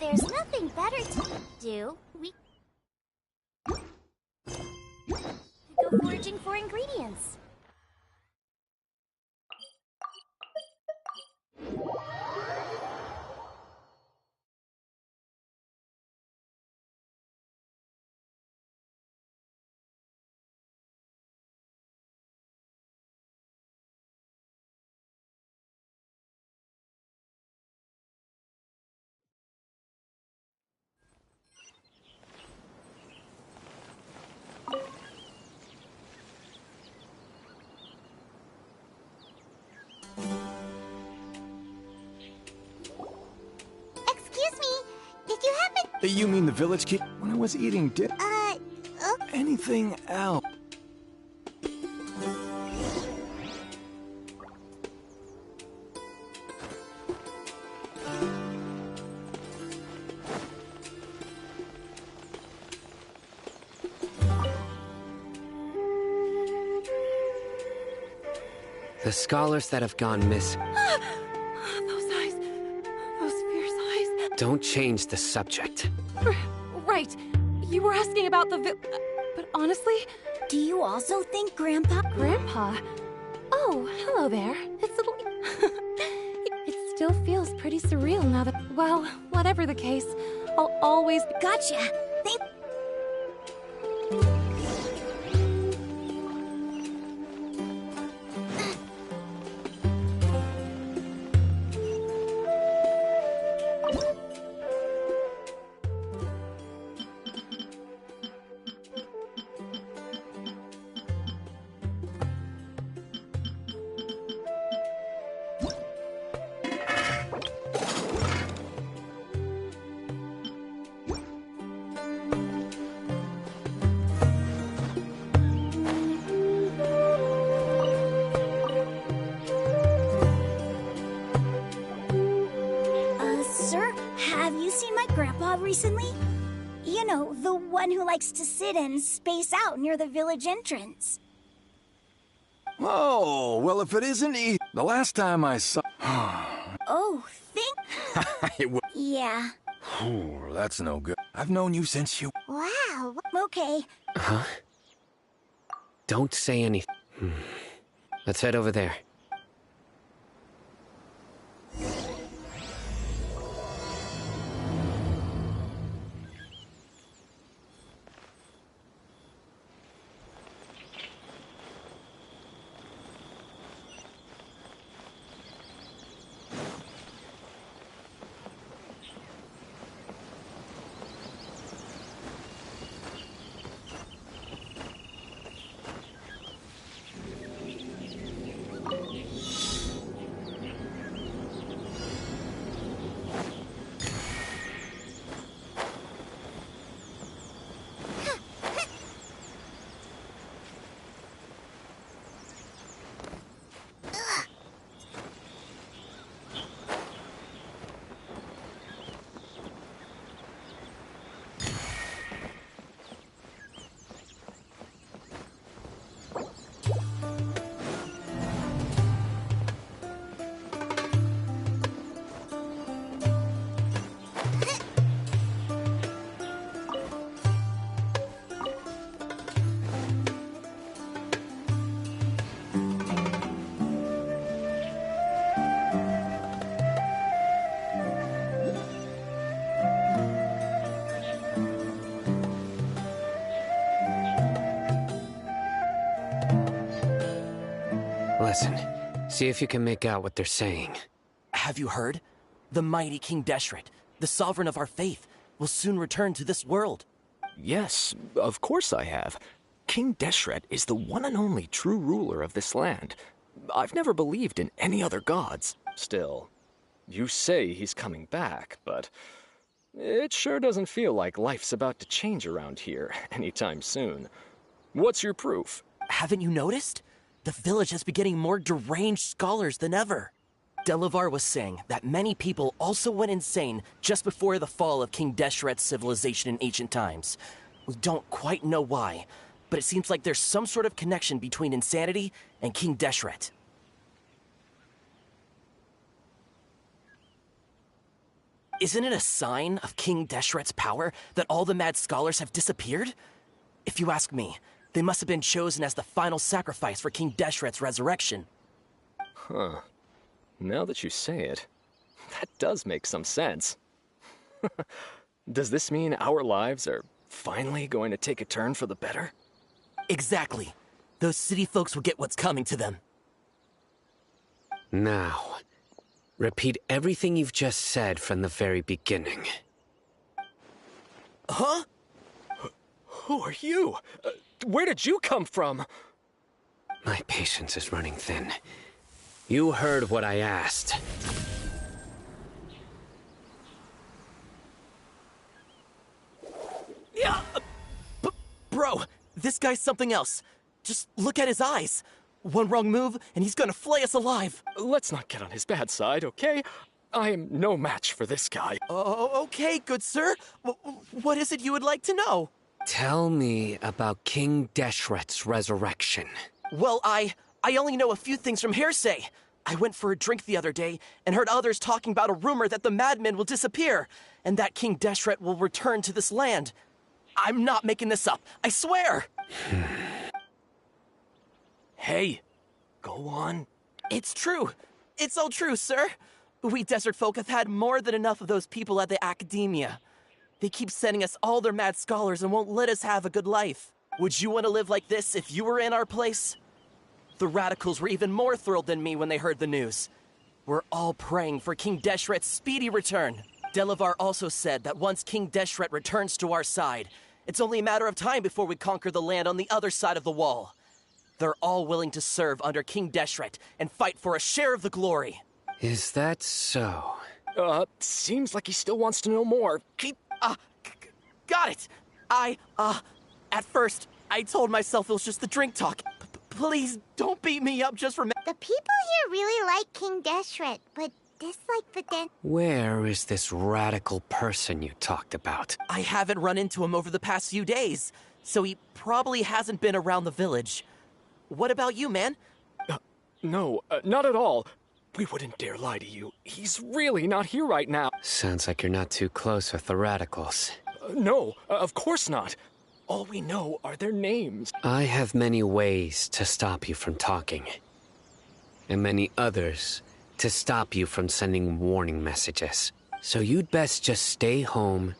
there's nothing better to do, we go foraging for ingredients. Excuse me, did you happen... You mean the village keep? When I was eating dinner? Anything else? The scholars that have gone missing. Those eyes. Those fierce eyes. Don't change the subject. Right. You were asking about the but honestly... Do you also think Grandpa... Grandpa? Oh, hello there. It's a little... It still feels pretty surreal now that... Well, whatever the case, I'll always... Gotcha. Thank... Sir, have you seen my grandpa recently? You know, the one who likes to sit and space out near the village entrance. Oh, well, if it isn't the last time I saw... Oh, yeah. Ooh, that's no good. I've known you since you... Wow, okay. Huh? Don't say anything. Let's head over there. Listen, see if you can make out what they're saying. Have you heard? The mighty King Deshret, the sovereign of our faith, will soon return to this world. Yes, of course I have. King Deshret is the one and only true ruler of this land. I've never believed in any other gods. Still, you say he's coming back, but it sure doesn't feel like life's about to change around here anytime soon. What's your proof? Haven't you noticed? The village has been getting more deranged scholars than ever. Delavar was saying that many people also went insane just before the fall of King Deshret's civilization in ancient times. We don't quite know why, but it seems like there's some sort of connection between insanity and King Deshret. Isn't it a sign of King Deshret's power that all the mad scholars have disappeared? If you ask me, they must have been chosen as the final sacrifice for King Deshret's resurrection. Huh. Now that you say it, that does make some sense. Does this mean our lives are finally going to take a turn for the better? Exactly. Those city folks will get what's coming to them. Now, repeat everything you've just said from the very beginning. Huh? Who are you? Where did you come from? My patience is running thin. You heard what I asked. Yeah, bro, this guy's something else. Just look at his eyes. One wrong move, and he's gonna flay us alive. Let's not get on his bad side, okay? I am no match for this guy. Oh, okay, good sir. What is it you would like to know? Tell me about King Deshret's resurrection. Well, I only know a few things from hearsay. I went for a drink the other day and heard others talking about a rumor that the madmen will disappear and that King Deshret will return to this land. I'm not making this up, I swear! Hey, go on. It's true. It's all true, sir. We desert folk have had more than enough of those people at the academia. They keep sending us all their mad scholars and won't let us have a good life. Would you want to live like this if you were in our place? The radicals were even more thrilled than me when they heard the news. We're all praying for King Deshret's speedy return. Delavar also said that once King Deshret returns to our side, it's only a matter of time before we conquer the land on the other side of the wall. They're all willing to serve under King Deshret and fight for a share of the glory. Is that so? Seems like he still wants to know more. Got it! At first, I told myself it was just the drink talk. Please, don't beat me up just for The people here really like King Deshret, but dislike the Where is this radical person you talked about? I haven't run into him over the past few days, so he probably hasn't been around the village. What about you, man? No, not at all. We wouldn't dare lie to you. He's really not here right now. Sounds like you're not too close with the radicals. No, of course not. All we know are their names. I have many ways to stop you from talking. And many others to stop you from sending warning messages. So you'd best just stay home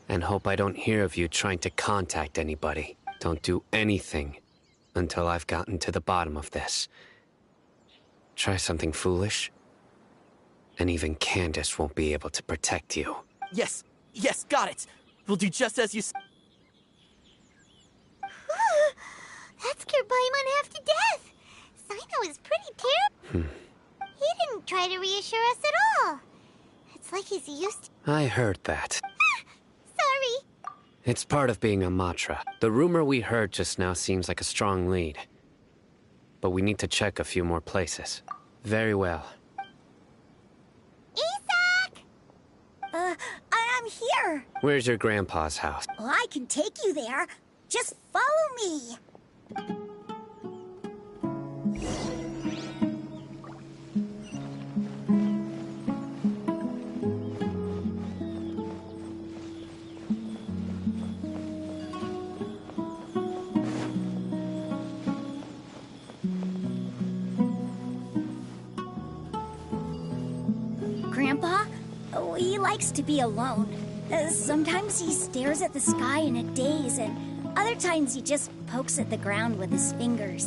and hope I don't hear of you trying to contact anybody. Don't do anything until I've gotten to the bottom of this. Try something foolish, and even Candace won't be able to protect you. Yes, got it. We'll do just as you That scared Paimon half to death. Sino is pretty terrible. He didn't try to reassure us at all. It's like he's used to... I heard that. Sorry. It's part of being a Matra. The rumor we heard just now seems like a strong lead. But we need to check a few more places. Very well. Isak! I'm here. Where's your grandpa's house? Well, I can take you there. Just follow me. Grandpa? Oh, he likes to be alone. Sometimes he stares at the sky in a daze, and other times he just pokes at the ground with his fingers.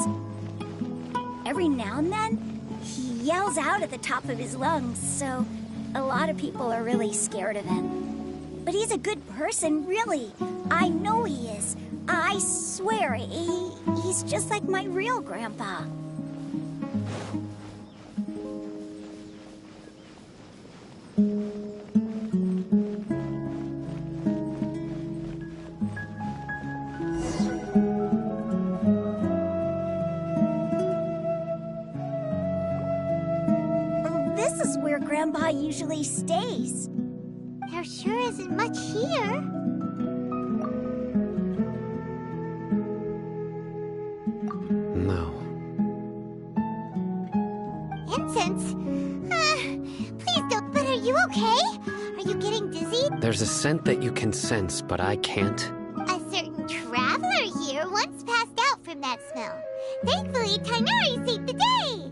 Every now and then, he yells out at the top of his lungs, so a lot of people are really scared of him. But he's a good person, really. I know he is. I swear, he's just like my real grandpa. This is where Grandpa usually stays. There sure isn't much here. No. Incense? Please don't. But are you okay? Are you There's a scent that you can sense, but I can't. A certain traveler here once passed out from that smell. Thankfully, Tainari saved the day.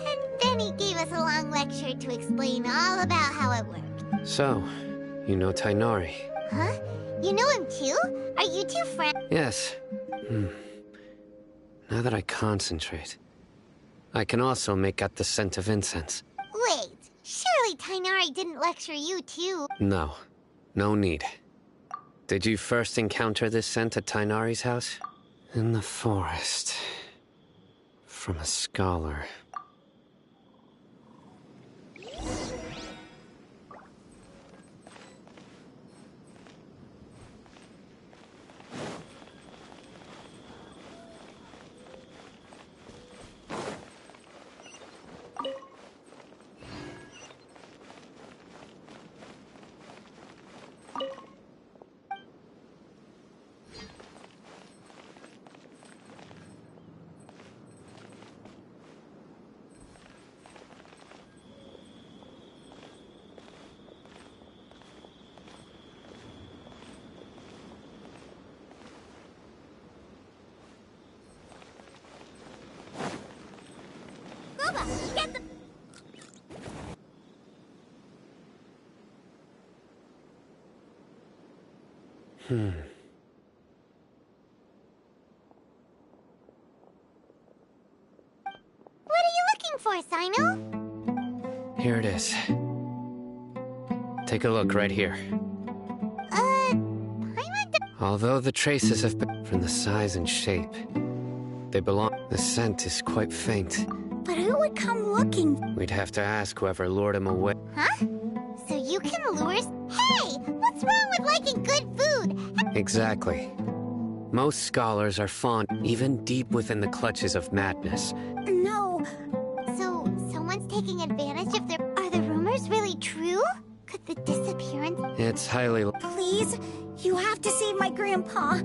And then he gave us a long lecture to explain all about how it worked. So, you know Tainari? Huh? You know him too? Are you two friends? Yes. Now that I concentrate, I can also make out the scent of incense. Wait, surely Tainari didn't lecture you too? No. No need. Did you first encounter this scent at Tainari's house? In the forest. From a scholar. Get the... What are you looking for, Sino? Here it is. Take a look right here. Although the traces have been from the size and shape, they belong. The scent is quite faint. But who would come looking? We'd have to ask whoever lured him away. Huh? So you can lure us? Hey, what's wrong with liking good food? Exactly. Most scholars are fond, even deep within the clutches of madness. No. So someone's taking advantage of their... Are the rumors really true? Could the disappearance... It's highly... Please, you have to save my grandpa.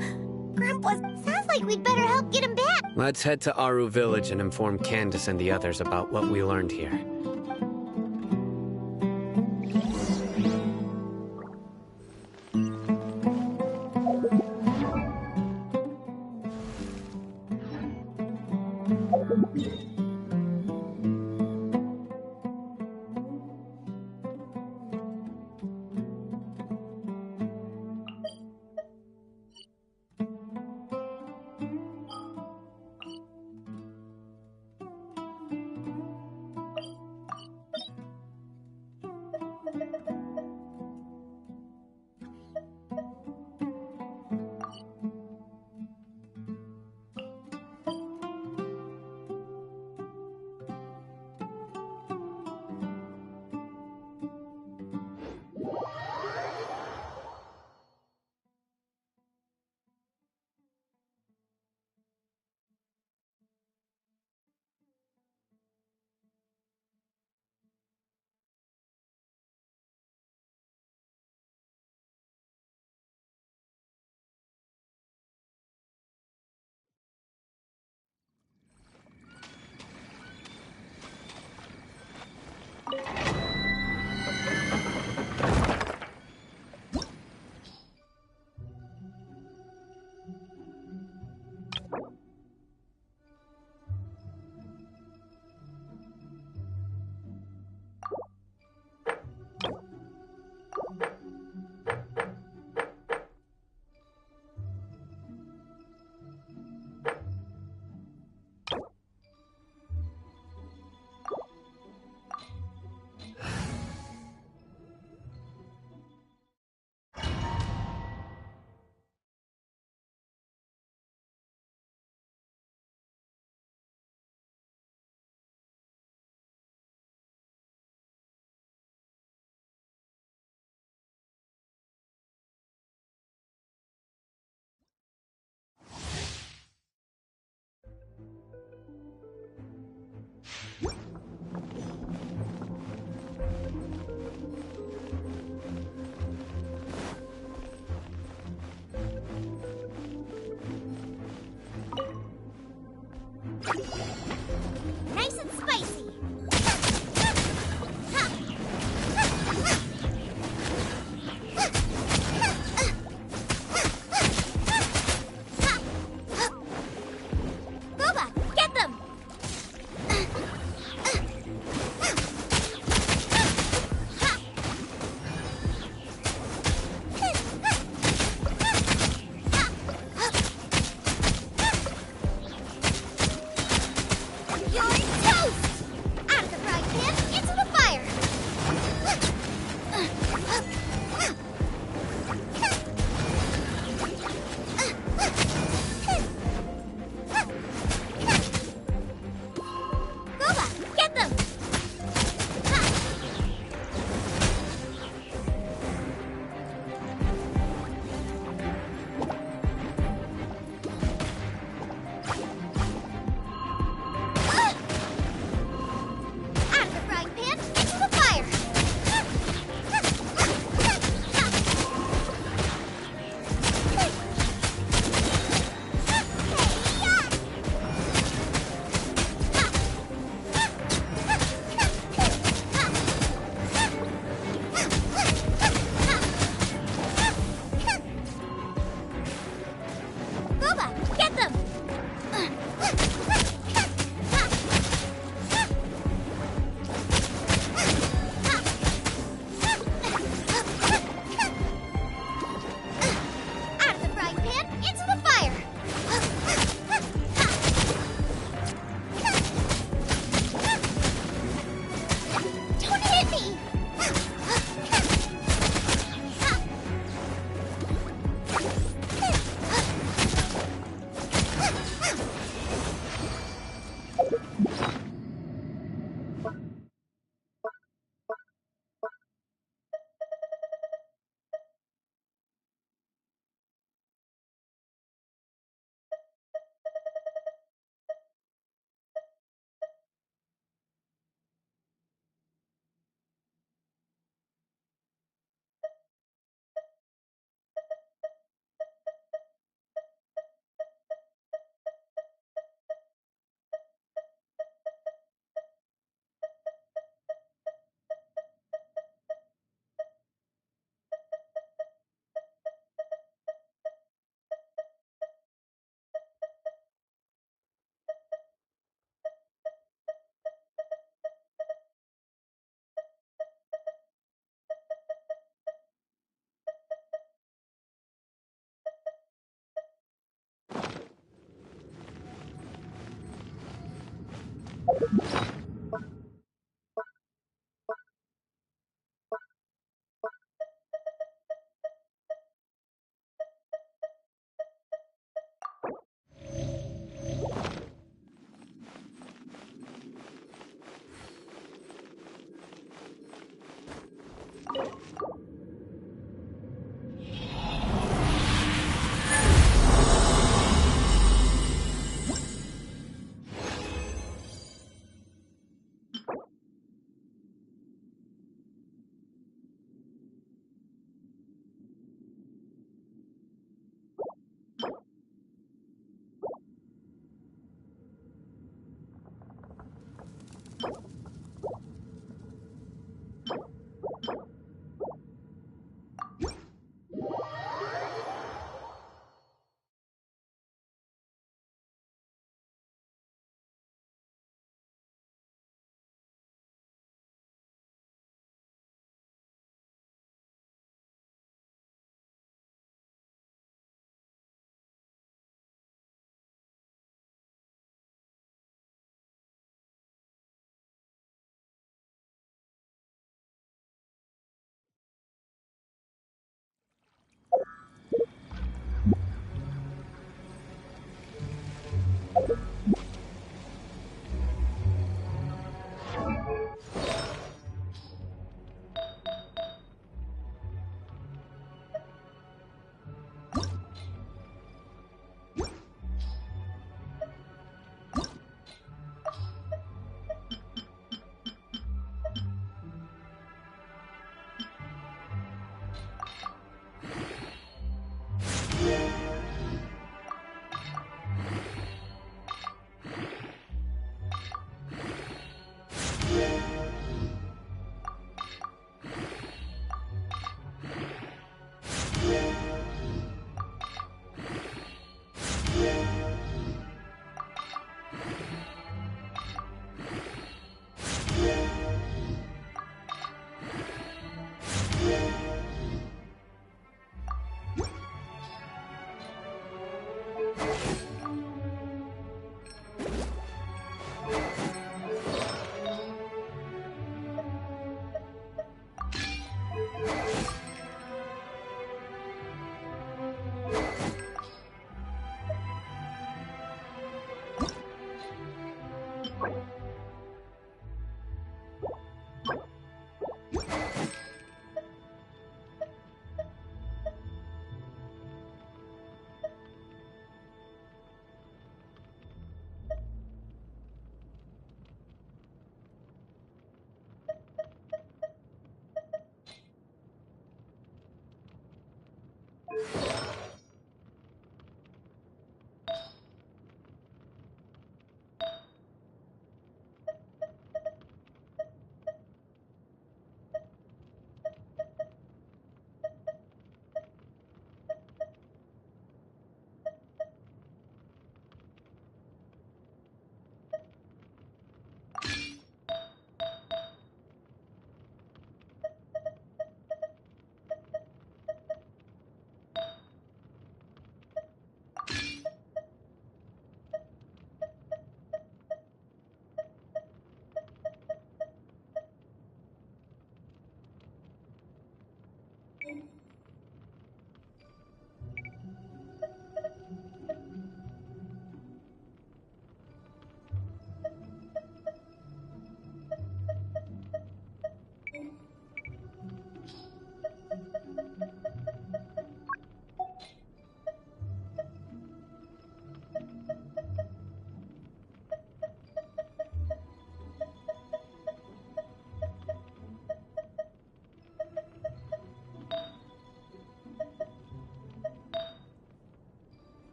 Grandpa's... Sounds like we'd better help get him back. Let's head to Aru Village and inform Candace and the others about what we learned here. Nice and spicy.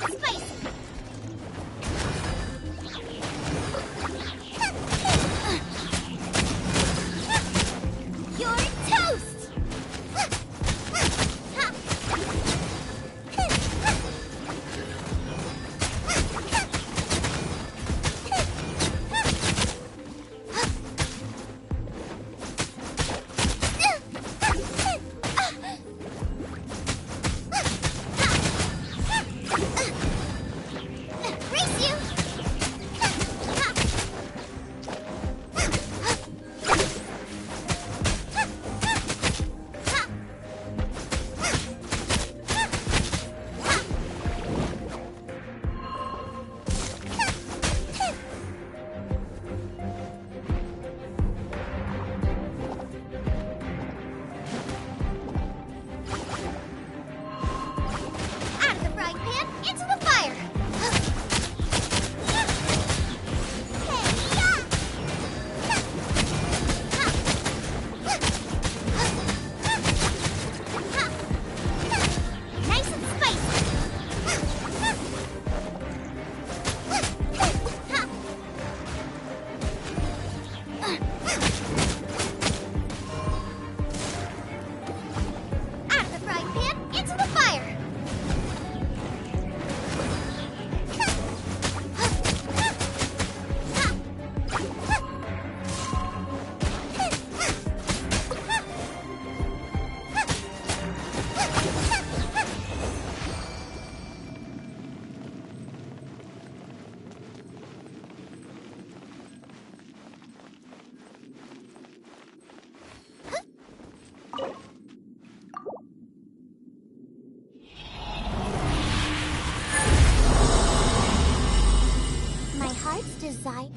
and spicy. You're toast! Race you! Out of the frying pan, into the fire! Nice and spicy! Out of the frying pan, into the fire! My heart's desire.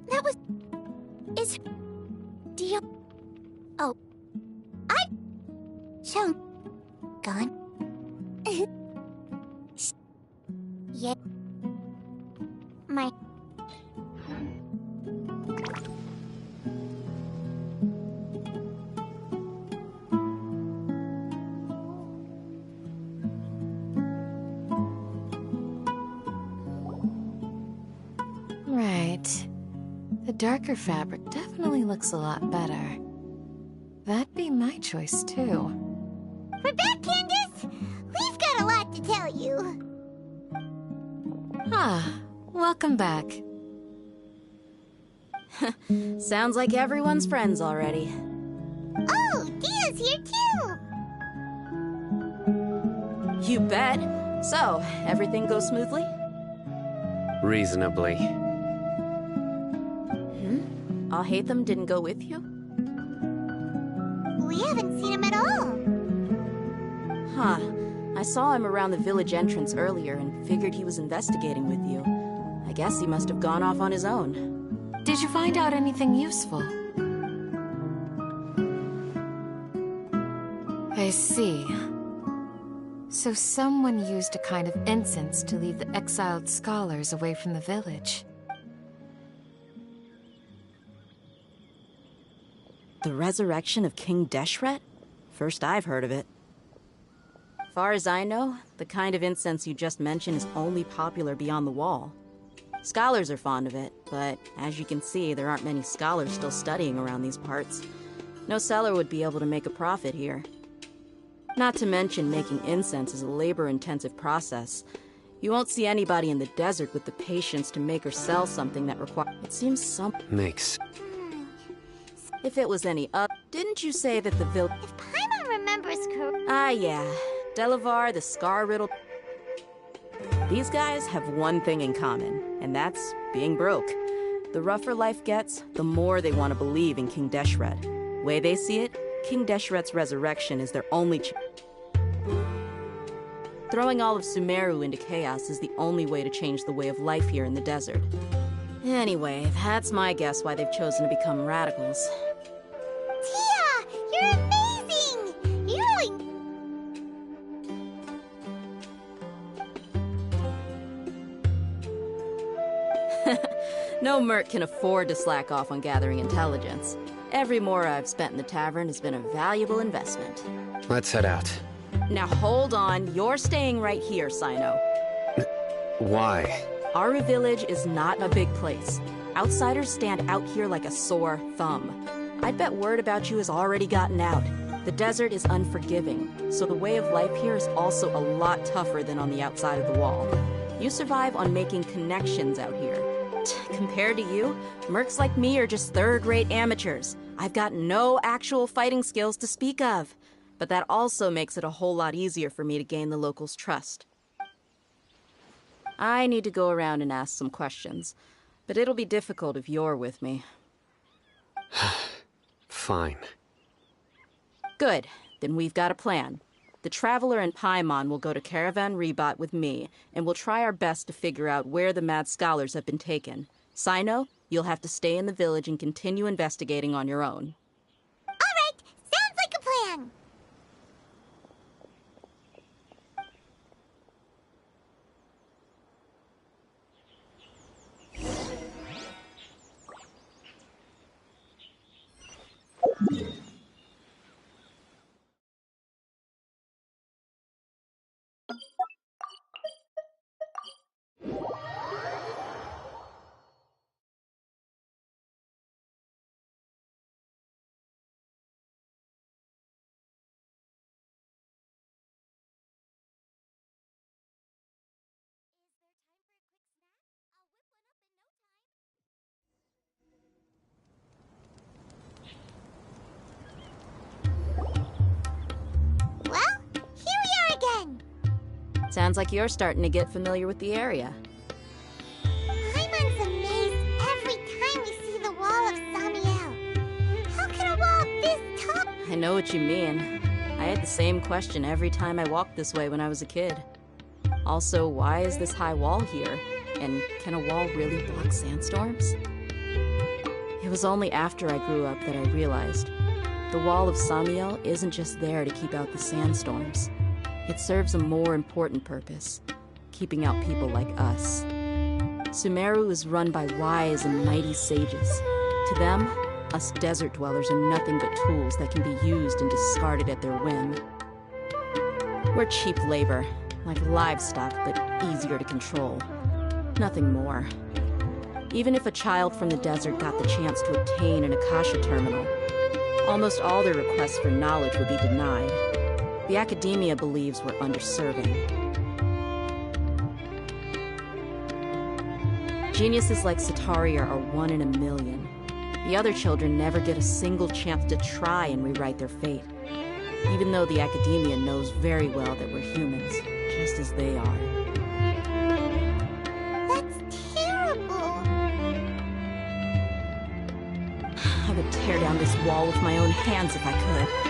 That was... Is... Deal... Oh. I... Xiang... Gone. Yeah. My... Right. The darker fabric definitely looks a lot better. That'd be my choice, too. We're back, Candace! We've got a lot to tell you. Ah, welcome back. Sounds like everyone's friends already. Oh, Dia's here too! You bet. So, everything goes smoothly? Reasonably. Alhaitham didn't go with you? We haven't seen him at all. Huh. I saw him around the village entrance earlier and figured he was investigating with you. I guess he must have gone off on his own. Did you find out anything useful? I see. So someone used a kind of incense to lead the exiled scholars away from the village. The resurrection of King Deshret? First I've heard of it. Far as I know, the kind of incense you just mentioned is only popular beyond the wall. Scholars are fond of it, but as you can see, there aren't many scholars still studying around these parts. No seller would be able to make a profit here. Not to mention, making incense is a labor-intensive process. You won't see anybody in the desert with the patience to make or sell something that requires... It seems some... Makes. If it was any other... Didn't you say that the village... If Paimon remembers correctly... Ah, yeah. Delavar, the Scar-riddled... These guys have one thing in common, and that's being broke. The rougher life gets, the more they want to believe in King Deshret. Way they see it, King Deshret's resurrection is their only Throwing all of Sumeru into chaos is the only way to change the way of life here in the desert. Anyway, that's my guess why they've chosen to become radicals. Tia! You're amazing! You really... No merc can afford to slack off on gathering intelligence. Every mora I've spent in the tavern has been a valuable investment. Let's head out. Now hold on, you're staying right here, Sino. Why? Aru Village is not a big place. Outsiders stand out here like a sore thumb. I'd bet word about you has already gotten out. The desert is unforgiving, so the way of life here is also a lot tougher than on the outside of the wall. You survive on making connections out here. Compared to you, mercs like me are just third-rate amateurs. I've got no actual fighting skills to speak of. But that also makes it a whole lot easier for me to gain the locals' trust. I need to go around and ask some questions, but it'll be difficult if you're with me. Fine. Good. Then we've got a plan. The Traveler and Paimon will go to Caravan Rebat with me, and we'll try our best to figure out where the mad scholars have been taken. Sino, you'll have to stay in the village and continue investigating on your own. All right! Sounds like a plan! Well, here we are again! Sounds like you're starting to get familiar with the area. Paimon's amazed every time we see the wall of Samiel. How can a wall this tall... I know what you mean. I had the same question every time I walked this way when I was a kid. Also, why is this high wall here? And can a wall really block sandstorms? It was only after I grew up that I realized the wall of Samiel isn't just there to keep out the sandstorms. It serves a more important purpose, keeping out people like us. Sumeru is run by wise and mighty sages. To them, us desert dwellers are nothing but tools that can be used and discarded at their whim. We're cheap labor, like livestock, but easier to control. Nothing more. Even if a child from the desert got the chance to obtain an Akasha terminal, almost all their requests for knowledge would be denied. The academia believes we're underserving. Geniuses like Sataria are 1 in a million. The other children never get a single chance to try and rewrite their fate, even though the academia knows very well that we're humans, just as they are. That's terrible. I would tear down this wall with my own hands if I could.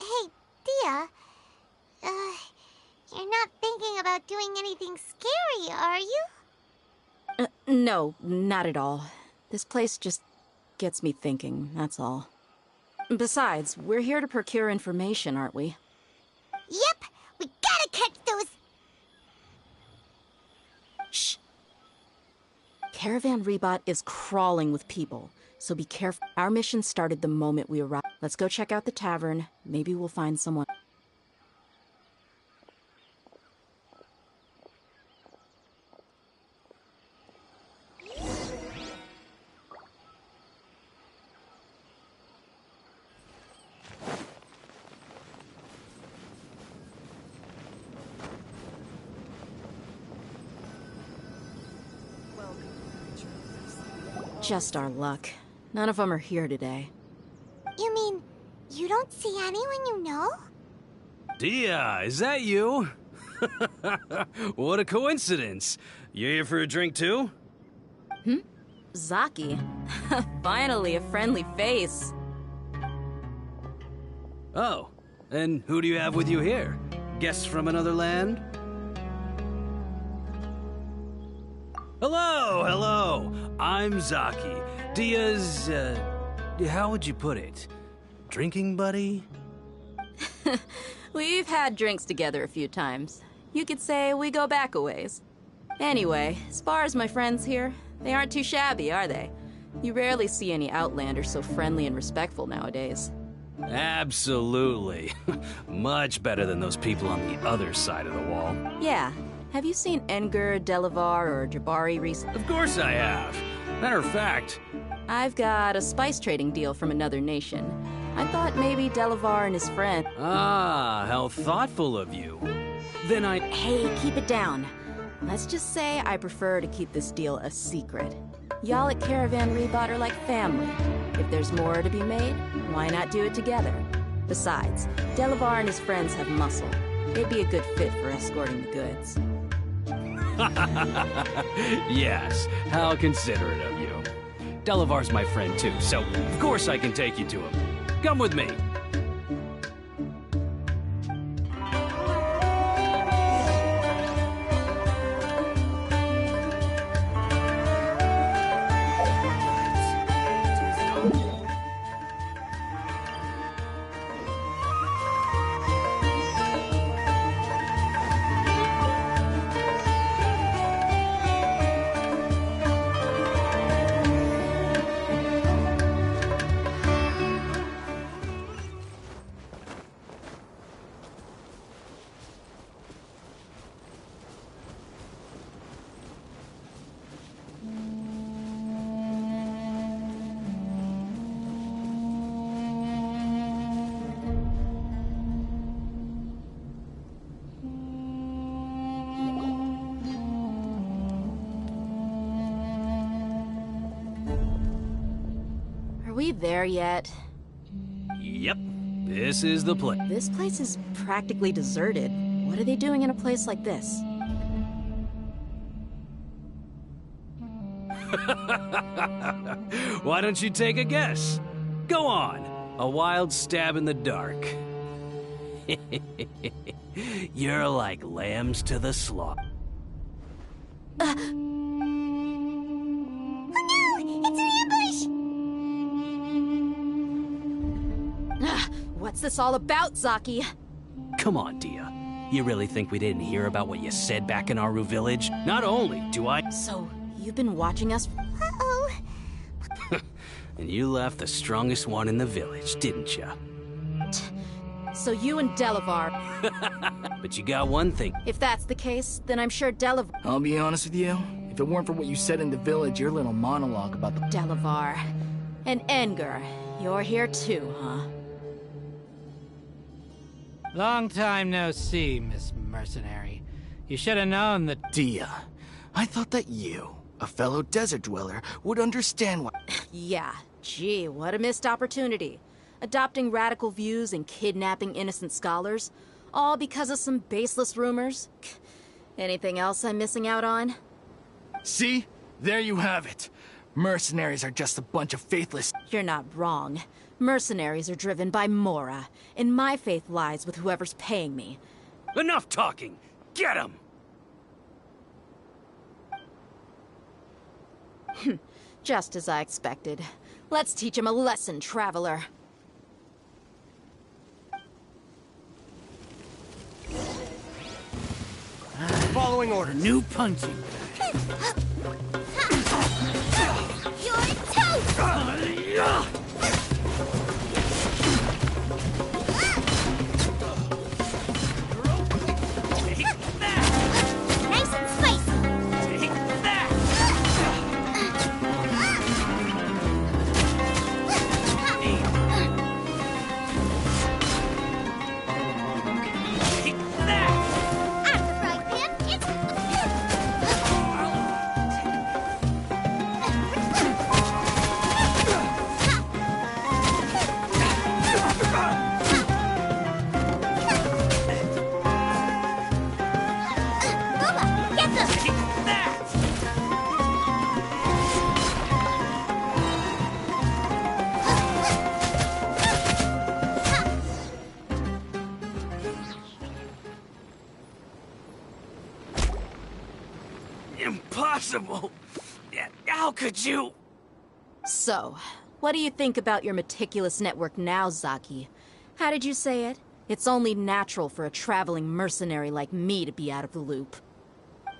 Hey, Dia. You're not thinking about doing anything scary, are you? No, not at all. This place just gets me thinking, that's all. Besides, we're here to procure information, aren't we? Yep, we gotta catch those... Shh! Caravan Rebot is crawling with people, so be careful. Our mission started the moment we arrived. Let's go check out the tavern. Maybe we'll find someone. Just our luck. None of them are here today. You mean, you don't see anyone you know? Dia, is that you? What a coincidence. You here for a drink too? Zaki. Finally, a friendly face. Oh, and who do you have with you here? Guests from another land? Hello, hello. I'm Zaki. Dia's, how would you put it? Drinking buddy? We've had drinks together a few times. You could say we go back a ways. Anyway, as far as my friends here, they aren't too shabby, are they? You rarely see any Outlanders so friendly and respectful nowadays. Absolutely. Much better than those people on the other side of the wall. Yeah. Have you seen Edgar, Delavar, or Jabari recently? Of course I have. Matter of fact, I've got a spice trading deal from another nation. I thought maybe Delavar and his friend... Ah, how thoughtful of you. Then Hey, keep it down. Let's just say I prefer to keep this deal a secret. Y'all at Caravan Rebot are like family. If there's more to be made, why not do it together? Besides, Delavar and his friends have muscle. They'd be a good fit for escorting the goods. Yes, how considerate of you. Delavar's my friend too, so of course I can take you to him. Come with me. Are we there yet? Yep, this is the place. This place is practically deserted. What are they doing in a place like this? Why don't you take a guess? Go on. A wild stab in the dark. You're like lambs to the slaughter. Oh no! It's an ambush! What's this all about, Zaki? Come on, Dia. You really think we didn't hear about what you said back in Aru village? Not only do I... So, you've been watching us? Uh-oh. And you left the strongest one in the village, didn't you? So you and Delavar. But you got one thing. If that's the case, then I'm sure Delavar... I'll be honest with you. If it weren't for what you said in the village, your little monologue about the... Delavar. And Edgar. You're here too, huh? Long time no see, Miss Mercenary. You should have known that... Dia, I thought that you, a fellow desert dweller, would understand why... Yeah, gee, what a missed opportunity. Adopting radical views and kidnapping innocent scholars, all because of some baseless rumors. Anything else I'm missing out on? See? There you have it. Mercenaries are just a bunch of faithless... You're not wrong. Mercenaries are driven by Mora, and my faith lies with whoever's paying me. Enough talking! Get him! Just as I expected. Let's teach him a lesson, traveler. Following order. New punching. You're toast! Nice and spicy! Out of the frying pan, it's... Bubba, get them! Impossible! How could you? So, what do you think about your meticulous network now, Zaki? How did you say it? It's only natural for a traveling mercenary like me to be out of the loop.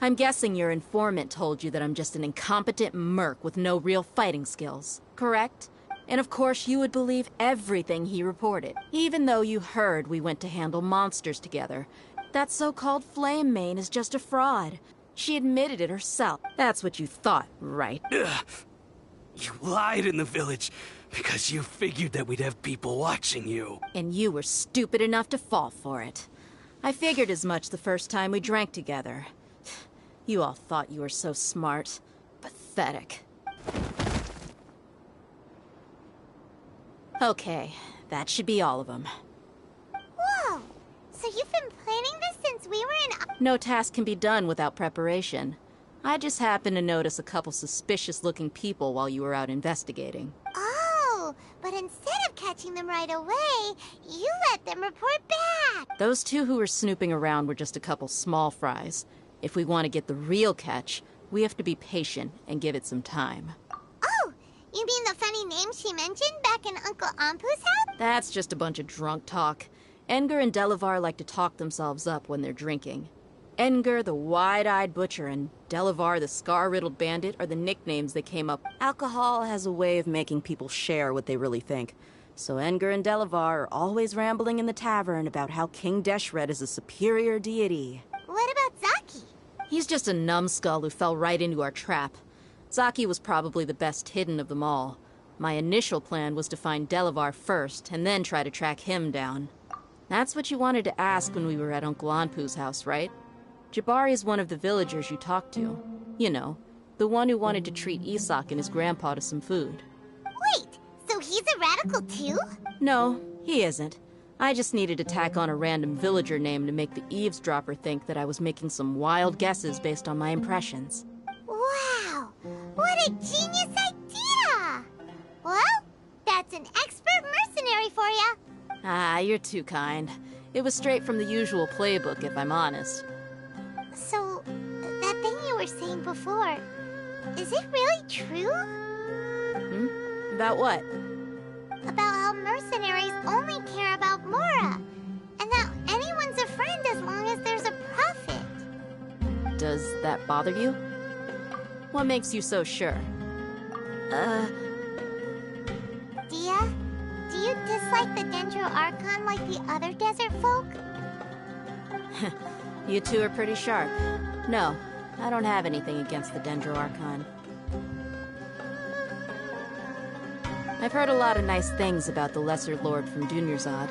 I'm guessing your informant told you that I'm just an incompetent merc with no real fighting skills, correct? And of course you would believe everything he reported, even though you heard we went to handle monsters together. That so-called Flame Mane is just a fraud. She admitted it herself. That's what you thought, right? Ugh. You lied in the village because you figured that we'd have people watching you. And you were stupid enough to fall for it. I figured as much the first time we drank together. You all thought you were so smart. Pathetic. Okay, that should be all of them. Whoa! So you've been planning this since we were in... No task can be done without preparation. I just happened to notice a couple suspicious-looking people while you were out investigating. Oh, but instead of catching them right away, you let them report back! Those two who were snooping around were just a couple small fries. If we want to get the real catch, we have to be patient and give it some time. Oh, you mean the funny name she mentioned back in Uncle Ampu's house? That's just a bunch of drunk talk. Edgar and Delavar like to talk themselves up when they're drinking. Edgar, the wide-eyed butcher, and Delavar, the scar-riddled bandit, are the nicknames they came up. Alcohol has a way of making people share what they really think. So Edgar and Delavar are always rambling in the tavern about how King Deshret is a superior deity. What about Zaki? He's just a numbskull who fell right into our trap. Zaki was probably the best hidden of them all. My initial plan was to find Delavar first, and then try to track him down. That's what you wanted to ask when we were at Uncle Anpu's house, right? Jabari is one of the villagers you talked to. You know, the one who wanted to treat Isak and his grandpa to some food. Wait, so he's a radical too? No, he isn't. I just needed to tack on a random villager name to make the eavesdropper think that I was making some wild guesses based on my impressions. Wow, what What a genius idea! Well, that's an expert mercenary for you. Ah, you're too kind. It was straight from the usual playbook, if I'm honest. So, that thing you were saying before, is it really true? About what? About how mercenaries only care about Mora, and that anyone's a friend as long as there's a profit. Does that bother you? What makes you so sure? Dia, do you dislike the Dendro Archon like the other desert folk? You two are pretty sharp. No, I don't have anything against the Dendro Archon. I've heard a lot of nice things about the Lesser Lord from Dunyarzad.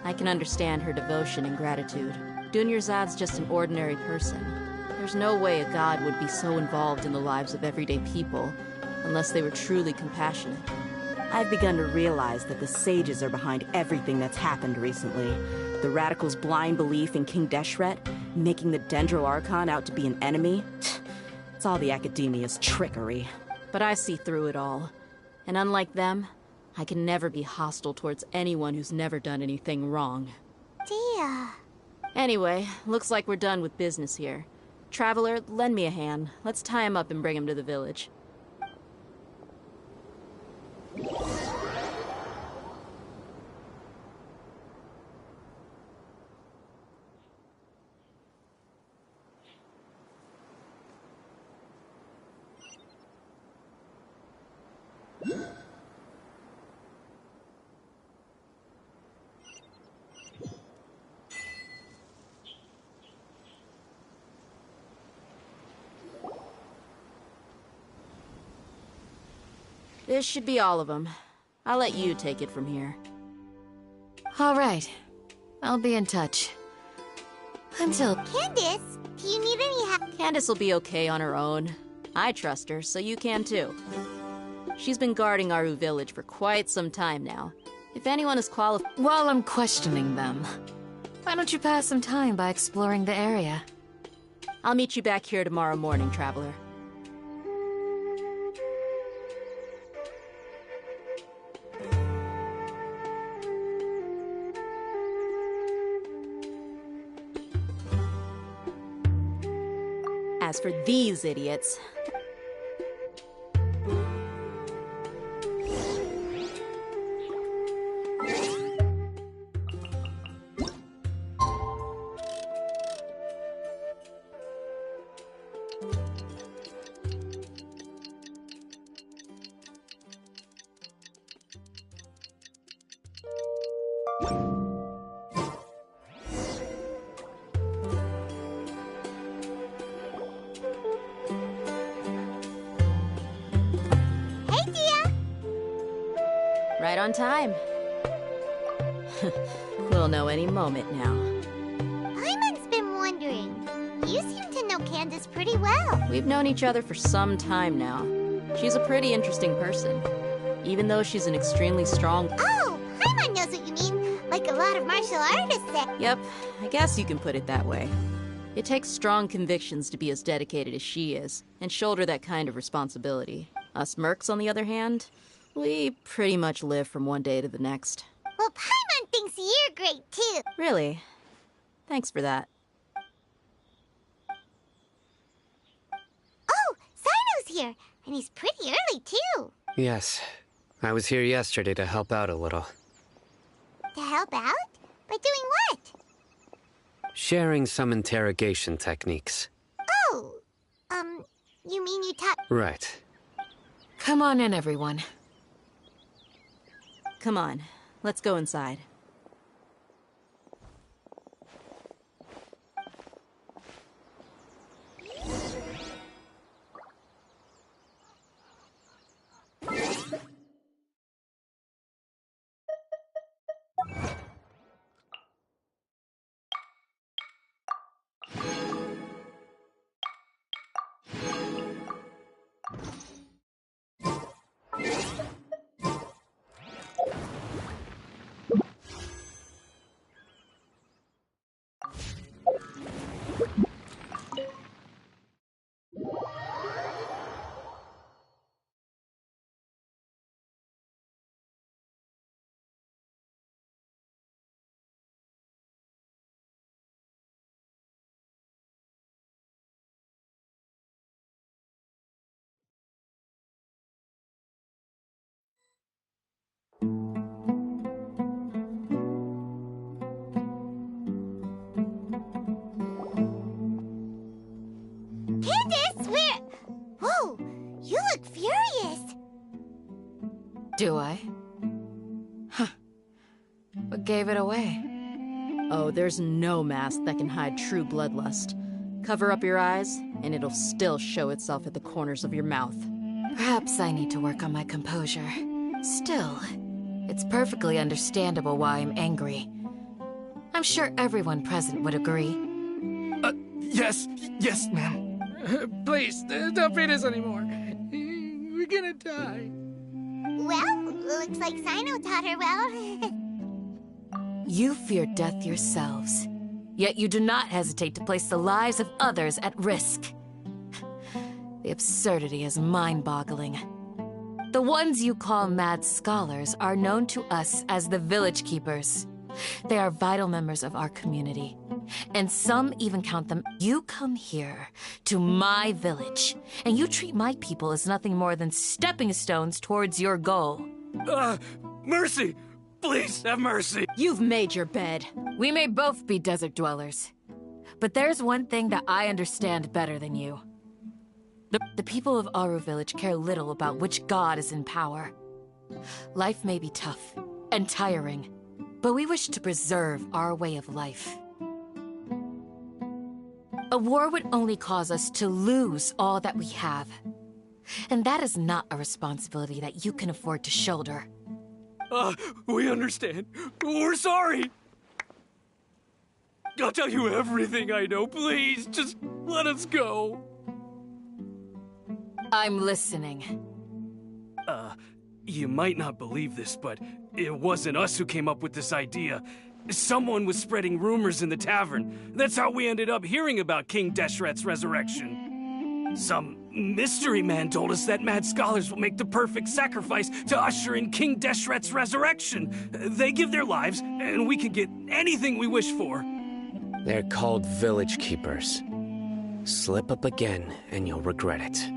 I can understand her devotion and gratitude. Dunyarzad's just an ordinary person. There's no way a god would be so involved in the lives of everyday people unless they were truly compassionate. I've begun to realize that the sages are behind everything that's happened recently. The radicals' blind belief in King Deshret, making the Dendro Archon out to be an enemy. It's all the academia's trickery. But I see through it all. And unlike them, I can never be hostile towards anyone who's never done anything wrong. Dia. Anyway, looks like we're done with business here. Traveler, lend me a hand. Let's tie him up and bring him to the village. This should be all of them. I'll let you take it from here. All right. I'll be in touch. Until... Candace, do you need any help? Candace will be okay on her own. I trust her, so you can too. She's been guarding Aru village for quite some time now. If anyone is qualified... While I'm questioning them, why don't you pass some time by exploring the area? I'll meet you back here tomorrow morning, Traveler. As for these idiots... Right on time. We'll know any moment now. Paimon's been wondering. You seem to know Candace pretty well. We've known each other for some time now. She's a pretty interesting person, even though she's an extremely strong... Oh, Paimon knows what you mean, like a lot of martial artists say. Yep, I guess you can put it that way. It takes strong convictions to be as dedicated as she is, and shoulder that kind of responsibility. Us mercs, on the other hand, we pretty much live from one day to the next. Well, Paimon thinks you're great, too. Really? Thanks for that. Oh, Sino's here, and he's pretty early, too. Yes. I was here yesterday to help out a little. To help out? By doing what? Sharing some interrogation techniques. Oh, you mean you taught... Right. Come on in, everyone. Come on, let's go inside. Candace, where... Whoa, you look furious. Do I? Huh. What gave it away? Oh, there's no mask that can hide true bloodlust. Cover up your eyes, and it'll still show itself at the corners of your mouth. Perhaps I need to work on my composure. Still, it's perfectly understandable why I'm angry. I'm sure everyone present would agree. Yes, ma'am. Please, don't beat us anymore. We're gonna die. Well, looks like Sino taught her well. You fear death yourselves, yet you do not hesitate to place the lives of others at risk. The absurdity is mind-boggling. The ones you call mad scholars are known to us as the Village Keepers. They are vital members of our community, and some even count them. You come here, to my village, and you treat my people as nothing more than stepping stones towards your goal. Mercy! Please, have mercy! You've made your bed. We may both be desert dwellers, but there's one thing that I understand better than you. The people of Aru Village care little about which god is in power. Life may be tough and tiring, but we wish to preserve our way of life. A war would only cause us to lose all that we have, and that is not a responsibility that you can afford to shoulder. We understand. We're sorry. I'll tell you everything I know. Please, just let us go. I'm listening. You might not believe this, but it wasn't us who came up with this idea. Someone was spreading rumors in the tavern. That's how we ended up hearing about King Deshret's resurrection. Some mystery man told us that mad scholars will make the perfect sacrifice to usher in King Deshret's resurrection. They give their lives, and we can get anything we wish for. They're called Village Keepers. Slip up again, and you'll regret it.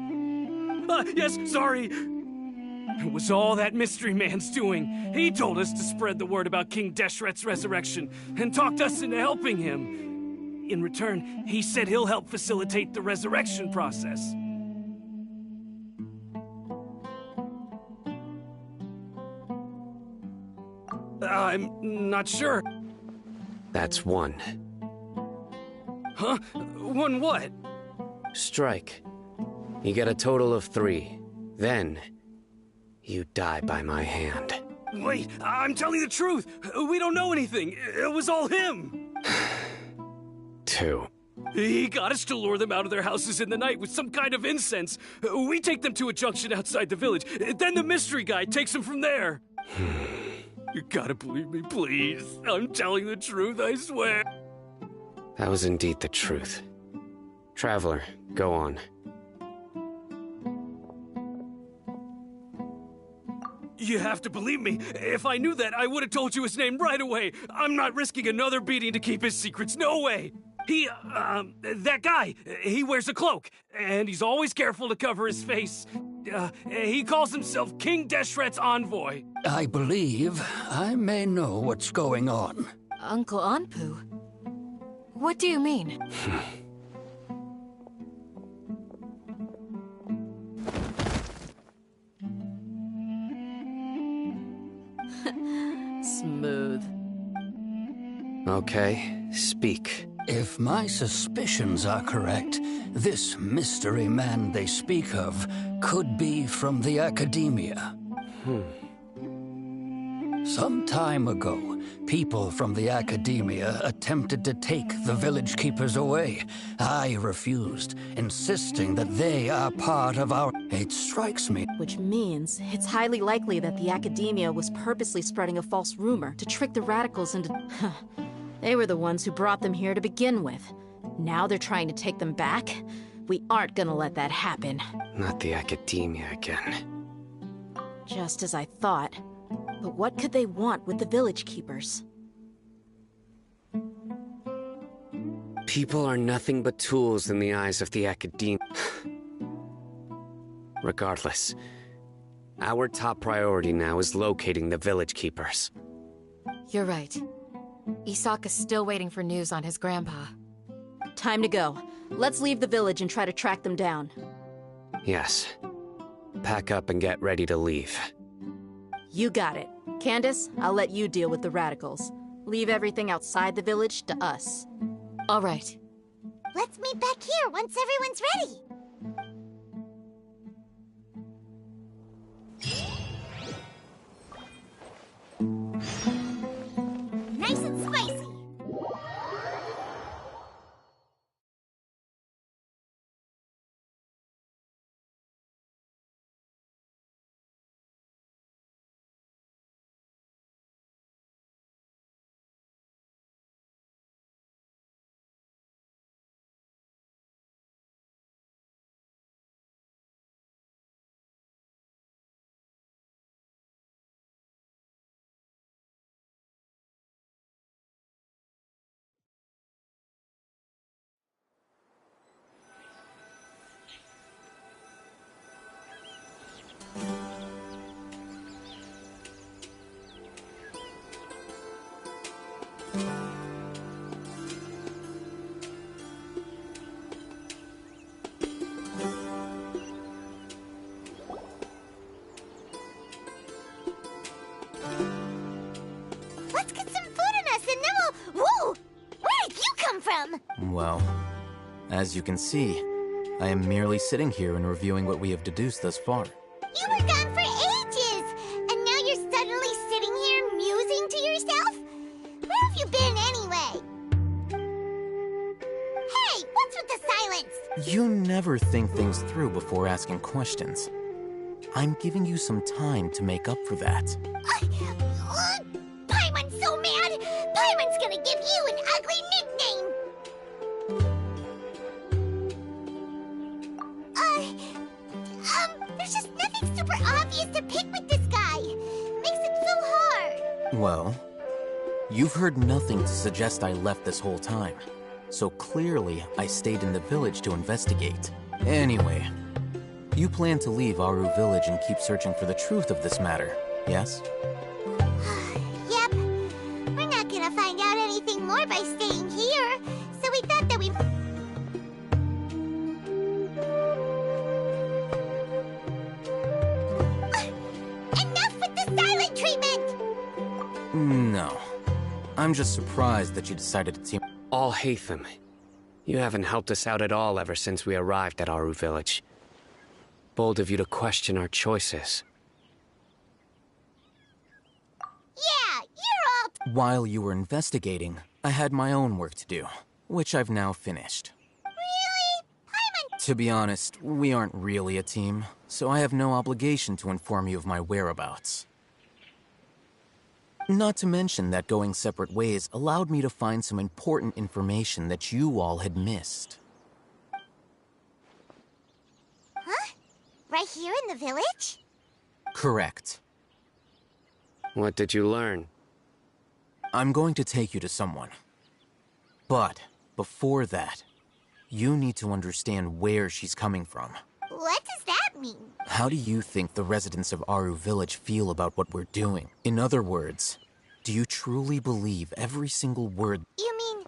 Yes, sorry. It was all that mystery man's doing. He told us to spread the word about King Deshret's resurrection, and talked us into helping him. In return, he said he'll help facilitate the resurrection process. I'm not sure. That's one. Huh? One what? Strike. You get a total of 3. Then, you die by my hand. Wait, I'm telling the truth. We don't know anything. It was all him. 2. He got us to lure them out of their houses in the night with some kind of incense. We take them to a junction outside the village. Then the mystery guy takes them from there. You gotta believe me, please. I'm telling the truth, I swear. That was indeed the truth. Traveler, go on. You have to believe me. If I knew that, I would have told you his name right away. I'm not risking another beating to keep his secrets. No way. That guy, he wears a cloak, and he's always careful to cover his face. He calls himself King Deshret's envoy. I believe I may know what's going on. Uncle Anpu? What do you mean? Smooth. Okay, speak. If my suspicions are correct, this mystery man they speak of could be from the academia. Some time ago, people from the academia attempted to take the village keepers away. I refused, insisting that they are part of our... It strikes me. Which means it's highly likely that the academia was purposely spreading a false rumor to trick the radicals into... They were the ones who brought them here to begin with. Now they're trying to take them back? We aren't gonna let that happen. Not the academia again. Just as I thought. But what could they want with the village keepers? People are nothing but tools in the eyes of the academia. Regardless, Our top priority now is locating the village keepers. You're right. Isaka's still waiting for news on his grandpa. Time to go. Let's leave the village and try to track them down. Yes. Pack up and get ready to leave. You got it. Candace, I'll let you deal with the radicals. Leave everything outside the village to us. All right. Let's meet back here once everyone's ready. Nice and spicy. Let's get some food in us and then we'll... Whoa! Where did you come from? Well, as you can see, I am merely sitting here and reviewing what we have deduced thus far. You were gone for ages! And now you're suddenly sitting here musing to yourself? Where have you been anyway? Hey, what's with the silence? You never think things through before asking questions. I'm giving you some time to make up for that. Paimon's so mad! Paimon's gonna give you an ugly nickname! There's just nothing super obvious to pick with this guy. Makes it so hard. Well, you've heard nothing to suggest I left this whole time. So clearly, I stayed in the village to investigate. Anyway, you plan to leave Aru Village and keep searching for the truth of this matter, yes? Yep. We're not gonna find out anything more by staying here, so we thought that we... Enough with the silent treatment! No. I'm just surprised that you decided to team... Alhaitham, you haven't helped us out at all ever since we arrived at Aru Village. Bold of you to question our choices. Yeah, you're all... While you were investigating, I had my own work to do, which I've now finished. Really? Paimon... To be honest, we aren't really a team, so I have no obligation to inform you of my whereabouts. Not to mention that going separate ways allowed me to find some important information that you all had missed. Huh? Right here in the village? Correct. What did you learn? I'm going to take you to someone. But, before that, you need to understand where she's coming from. What does that mean? How do you think the residents of Aru Village feel about what we're doing? In other words, do you truly believe every single word? You mean,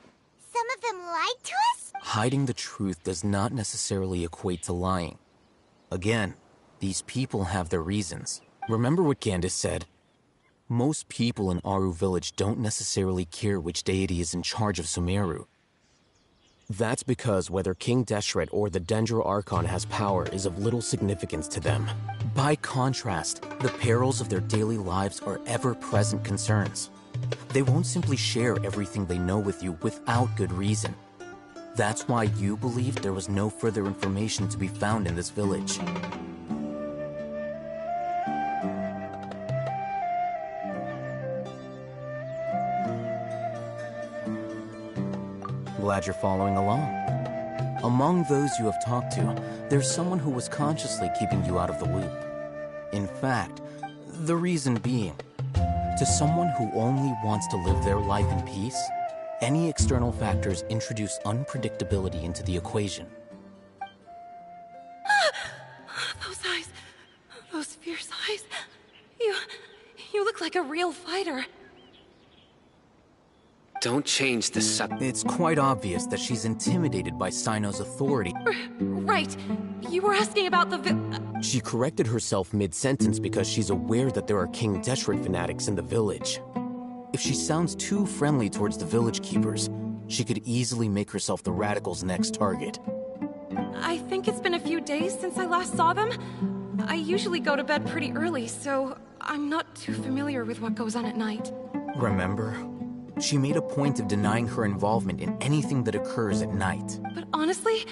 some of them lied to us? Hiding the truth does not necessarily equate to lying. Again, these people have their reasons. Remember what Candace said? Most people in Aru Village don't necessarily care which deity is in charge of Sumeru. That's because whether King Deshret or the Dendro Archon has power is of little significance to them. By contrast, the perils of their daily lives are ever-present concerns. They won't simply share everything they know with you without good reason. That's why you believed there was no further information to be found in this village. Glad you're following along. Among those you have talked to, there's someone who was consciously keeping you out of the loop. In fact, the reason being, to someone who only wants to live their life in peace, any external factors introduce unpredictability into the equation. Those eyes, those fierce eyes. like a real fighter. Don't change the subject. It's quite obvious that she's intimidated by Sino's authority. Right. You were asking about the She corrected herself mid-sentence because she's aware that there are King Deshret fanatics in the village. If she sounds too friendly towards the village keepers, she could easily make herself the Radicals' next target. I think it's been a few days since I last saw them. I usually go to bed pretty early, so I'm not too familiar with what goes on at night. Remember? She made a point of denying her involvement in anything that occurs at night. But honestly,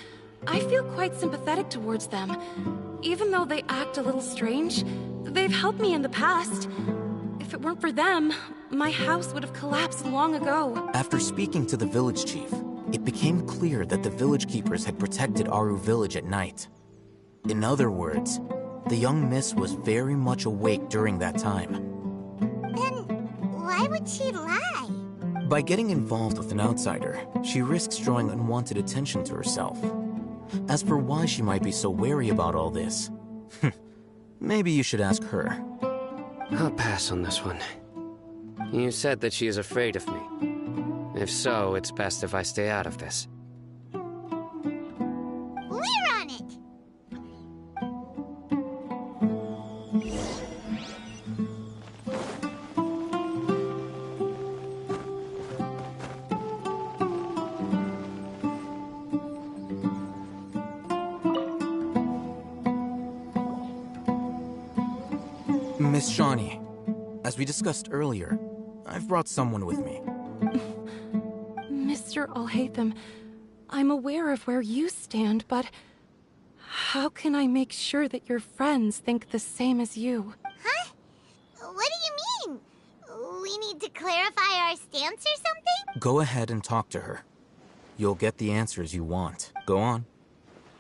I feel quite sympathetic towards them. Even though they act a little strange, they've helped me in the past. If it weren't for them, my house would have collapsed long ago. After speaking to the village chief, it became clear that the village keepers had protected Aru village at night. In other words, the young miss was very much awake during that time. Then why would she lie? By getting involved with an outsider, she risks drawing unwanted attention to herself. As for why she might be so wary about all this, maybe you should ask her. I'll pass on this one. You said that she is afraid of me. If so, it's best if I stay out of this. We're on it! Miss Shawnee, as we discussed earlier, I've brought someone with me. Mr. Alhaitham, I'm aware of where you stand, but how can I make sure that your friends think the same as you? Huh? What do you mean? We need to clarify our stance or something? Go ahead and talk to her. You'll get the answers you want. Go on.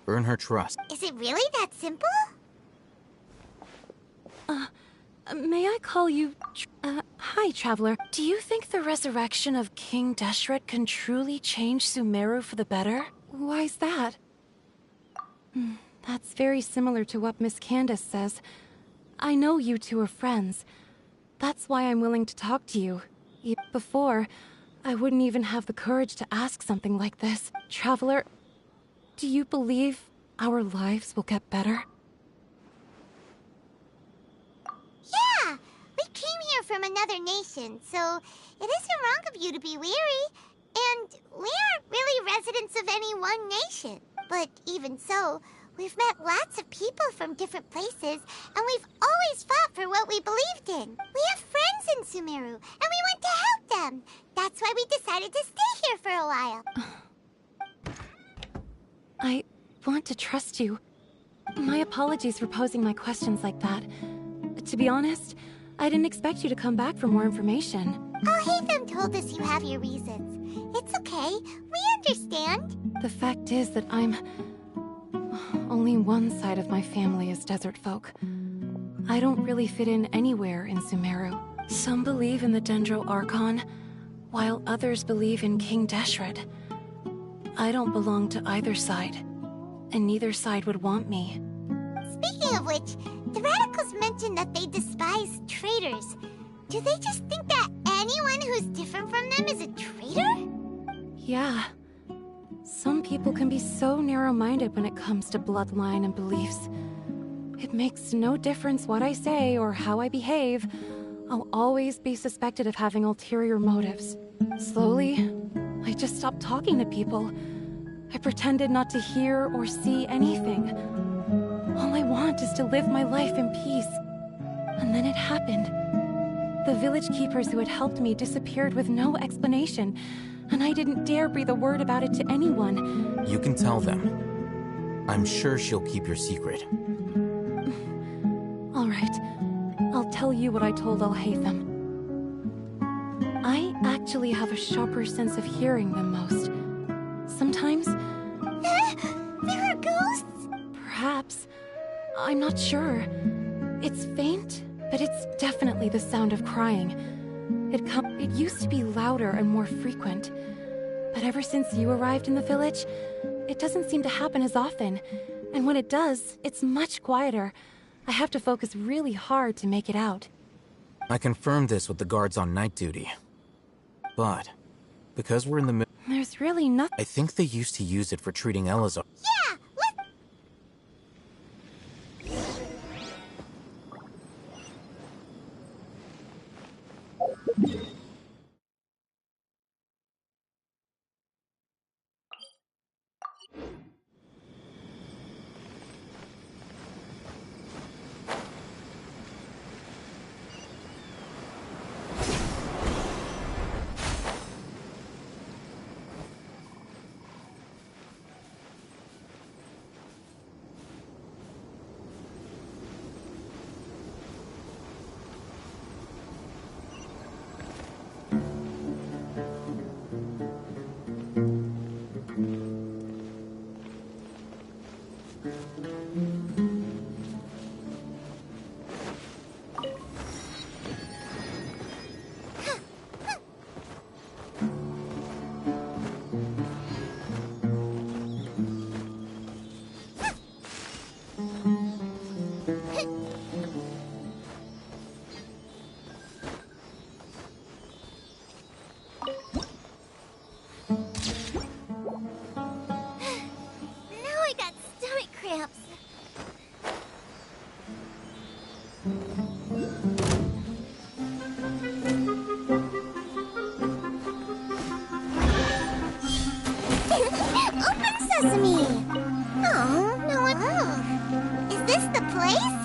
Earn her trust. Is it really that simple? May I call you... hi, Traveler. Do you think the resurrection of King Deshret can truly change Sumeru for the better? Why's that? That's very similar to what Miss Candace says. I know you two are friends. That's why I'm willing to talk to you. Before, I wouldn't even have the courage to ask something like this. Traveler, do you believe our lives will get better? Yeah! We came here from another nation, so it isn't wrong of you to be weary. And we aren't really residents of any one nation. But even so, we've met lots of people from different places, and we've always fought for what we believed in. We have friends in Sumeru, and we want to help them. That's why we decided to stay here for a while. I want to trust you. My apologies for posing my questions like that. To be honest, I didn't expect you to come back for more information. Alhaitham told us you have your reasons. It's okay. We understand. The fact is that only one side of my family is desert folk. I don't really fit in anywhere in Sumeru. Some believe in the Dendro Archon, while others believe in King Deshret. I don't belong to either side, and neither side would want me. Speaking of which, the Radicals mentioned that they despise traitors. Do they just think that anyone who's different from them is a traitor? Yeah. Some people can be so narrow-minded when it comes to bloodline and beliefs. It makes no difference what I say or how I behave. I'll always be suspected of having ulterior motives. Slowly, I just stopped talking to people. I pretended not to hear or see anything. All I want is to live my life in peace. And then it happened. The village keepers who had helped me disappeared with no explanation, and I didn't dare breathe a word about it to anyone. You can tell them. I'm sure she'll keep your secret. All right. I'll tell you what I told Alhaitham. I actually have a sharper sense of hearing than most. Sometimes... There are ghosts? Perhaps. I'm not sure. It's faint, but it's definitely the sound of crying. It used to be louder and more frequent. But ever since you arrived in the village, it doesn't seem to happen as often. And when it does, it's much quieter. I have to focus really hard to make it out. I confirmed this with the guards on night duty. But, because we're in the middle... There's really nothing... I think they used to use it for treating Elazar. Yeah, Sesame! Oh, no one... Oh. Is this the place?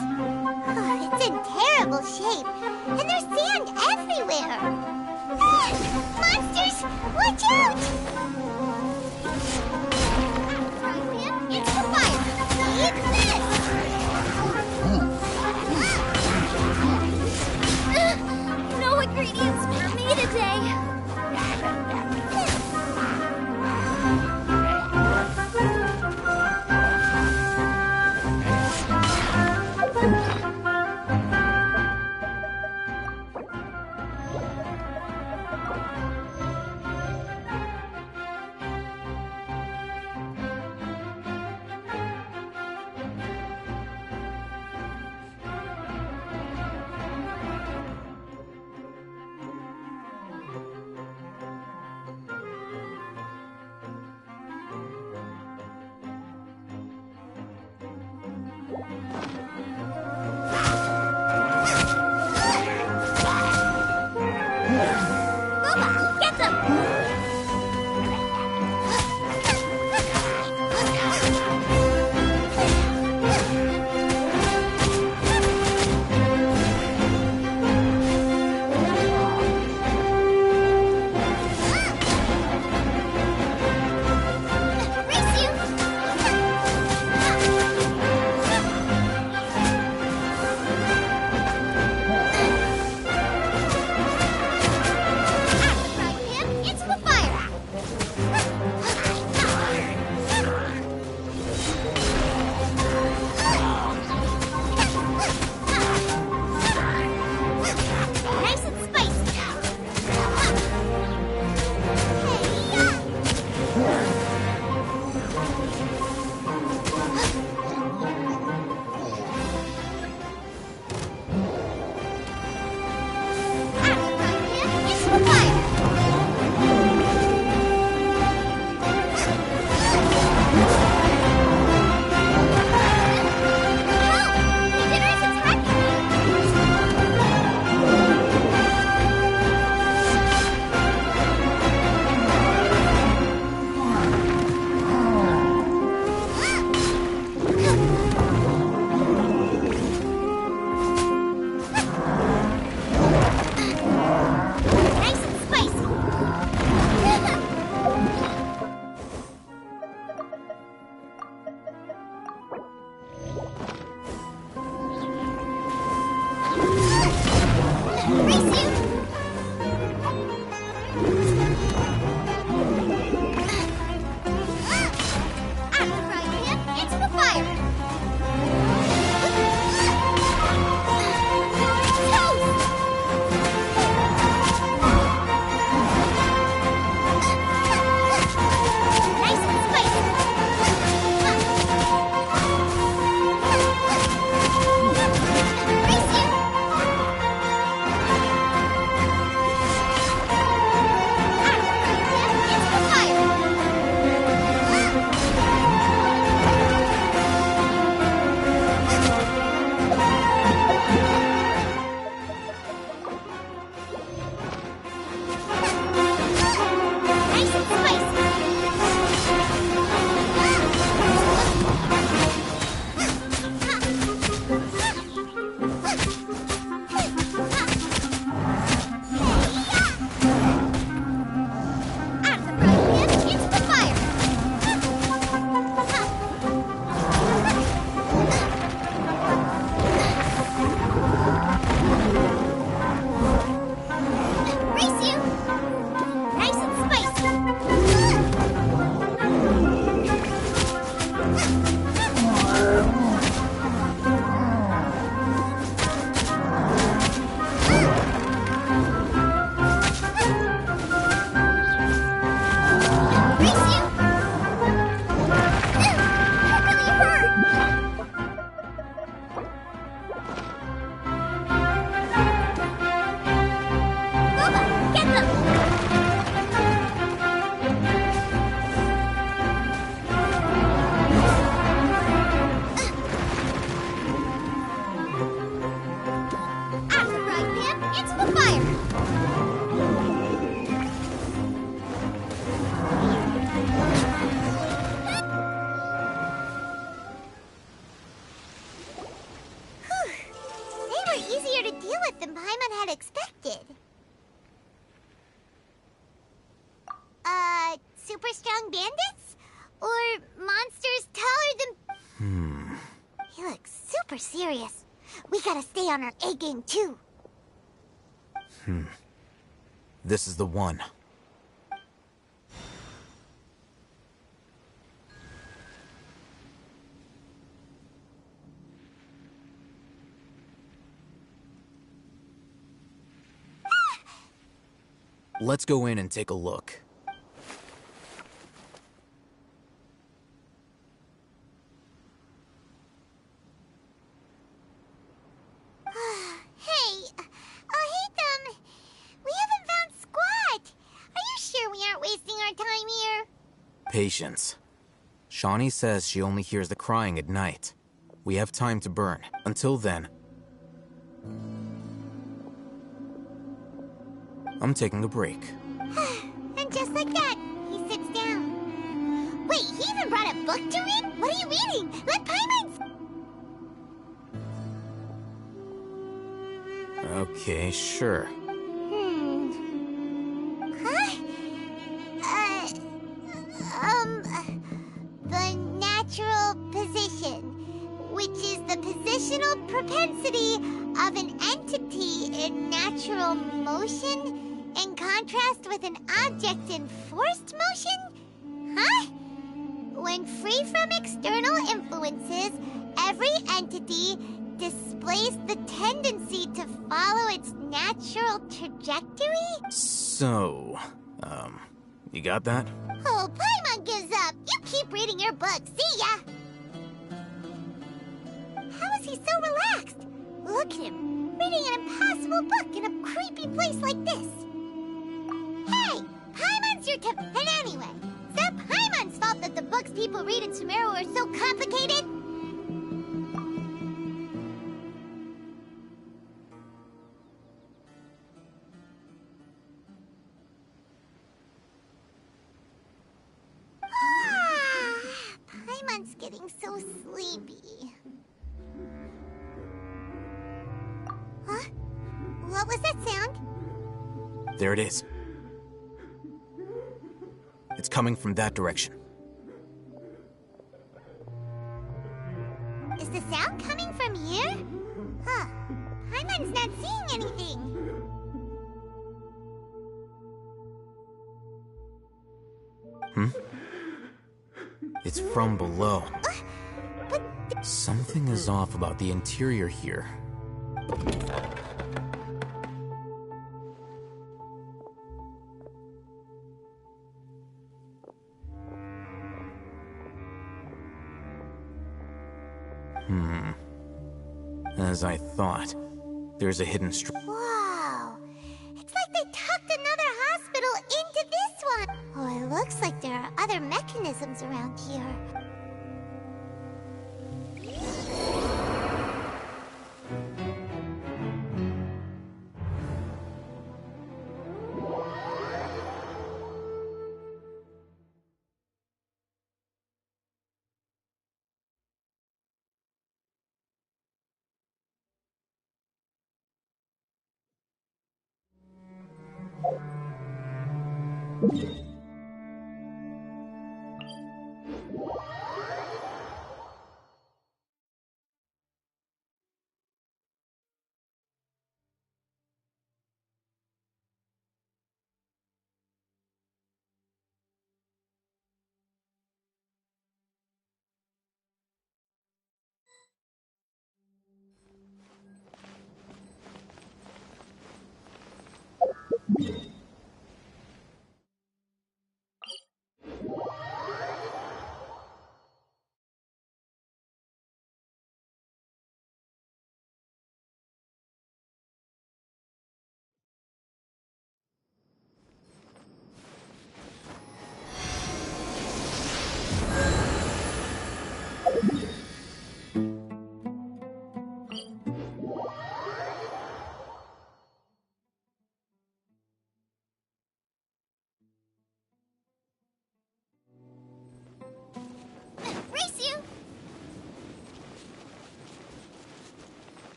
Oh, it's in terrible shape, and there's sand everywhere. Ah, monsters! Watch out! It's the fire! Eat this! No ingredients for me today. super strong bandits? Or monsters taller than... He looks super serious. We gotta stay on our A game too. This is the one. Let's go in and take a look. Hey, we haven't found squat. Are you sure we aren't wasting our time here? Patience. Shawnee says she only hears the crying at night. We have time to burn. Until then, I'm taking a break. And just like that, he sits down. Wait, he even brought a book to read? What are you reading? Let Paimon... Okay, sure. Huh? The natural position, which is the positional propensity of an entity in natural motion, in contrast with an object in forced motion? Huh? When free from external influences, every entity displays the tendency to follow its natural trajectory? So, you got that? Oh, Paimon gives up. You keep reading your book. See ya! How is he so relaxed? Look at him, reading an impossible book in a creepy place like this. Hey, Paimon's your tip. And anyway, is that Paimon's fault that the books people read in Sumeru are so complicated? Paimon's getting so sleepy. Huh? What was that sound? There it is. It's coming from that direction. Is the sound coming from here? Huh. Paimon's not seeing anything. It's from below. Something is off about the interior here. As I thought, there's a hidden Whoa! It's like they tucked another hospital into this one! Oh, it looks like there are other mechanisms around here.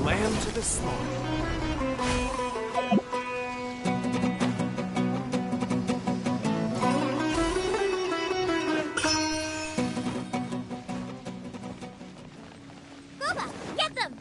lamb to the slaughter. Booba, get them!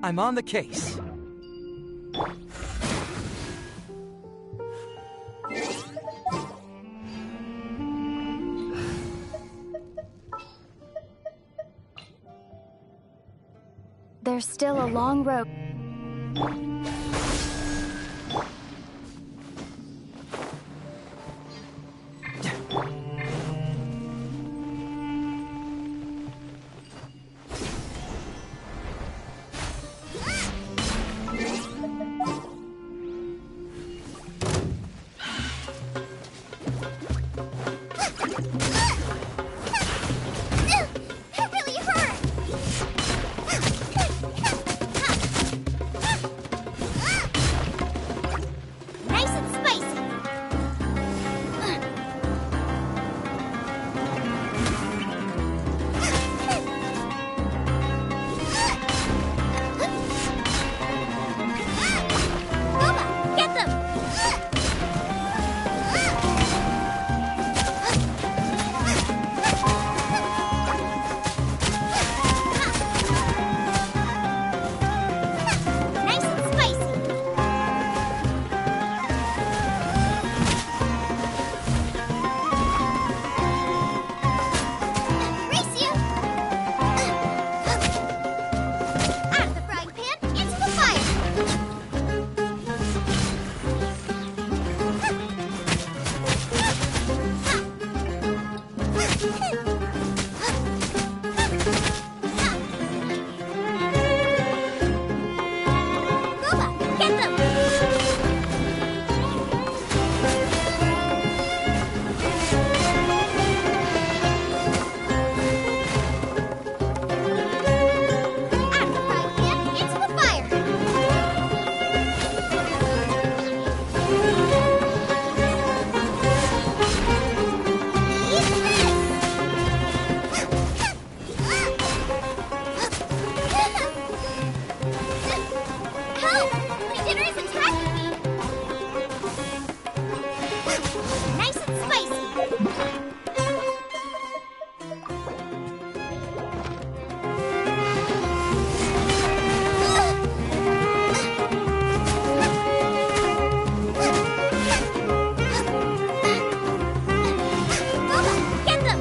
I'm on the case. There's still a long road. That really hurt! Nice and spicy! Booba, get them! Nice and spicy! Race you! Out of the frying pan, into the fire! Booba, get them! Out of the frying pan, into the fire! Eat this! Help! My dinner is attacking me! Nice and spicy! Booba, get them!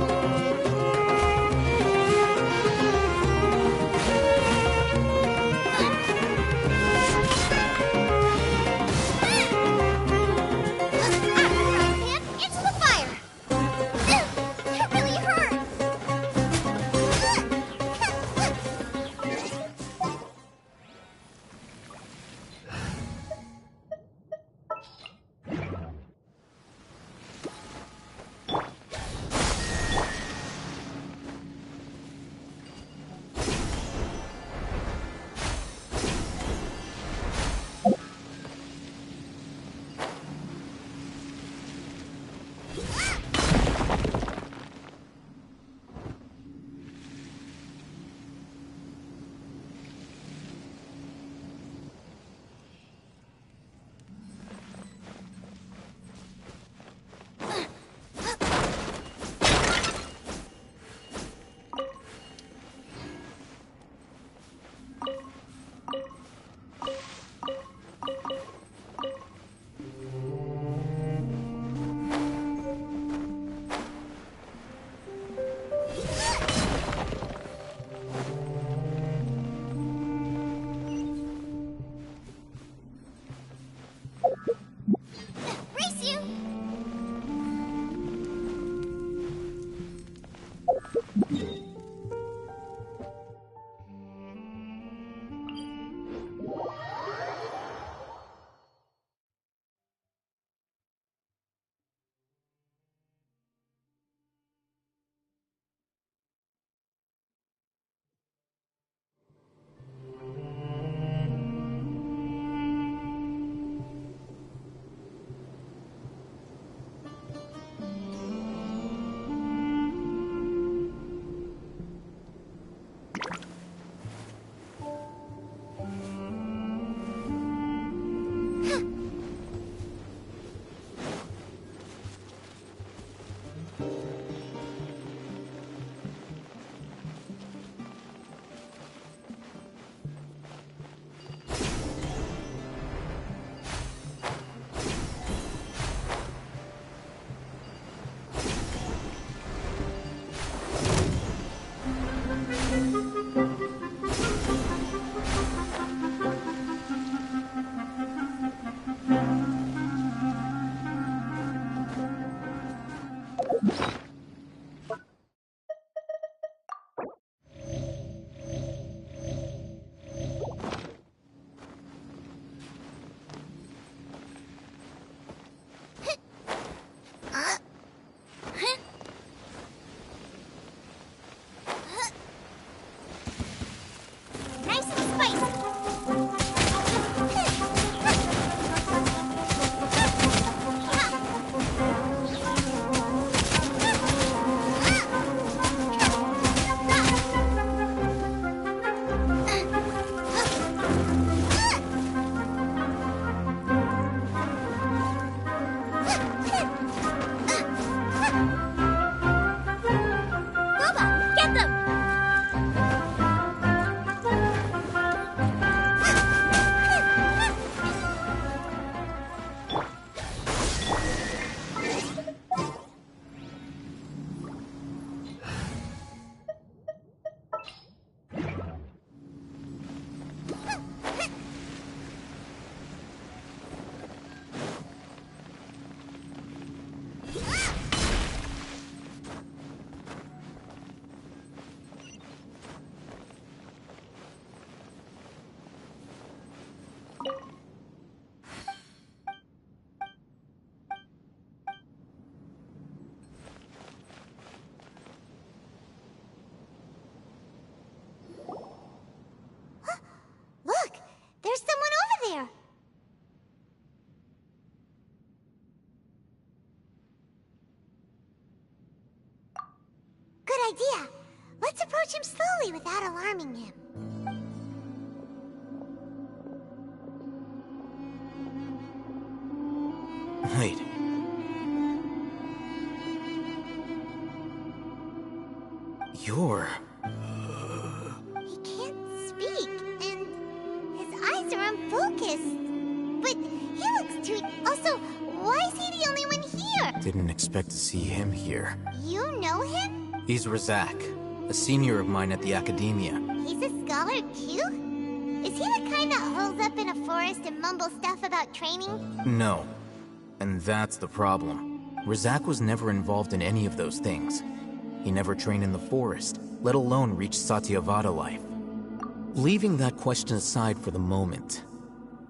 idea. Let's approach him slowly without alarming him. Wait. You're... He can't speak, and his eyes are unfocused. But he looks too... Also, why is he the only one here? Didn't expect to see him here. You know him? He's Razak, a senior of mine at the Academia. He's a scholar too? Is he the kind that holes up in a forest and mumbles stuff about training? No. And that's the problem. Razak was never involved in any of those things. He never trained in the forest, let alone reach Satyavada life. Leaving that question aside for the moment,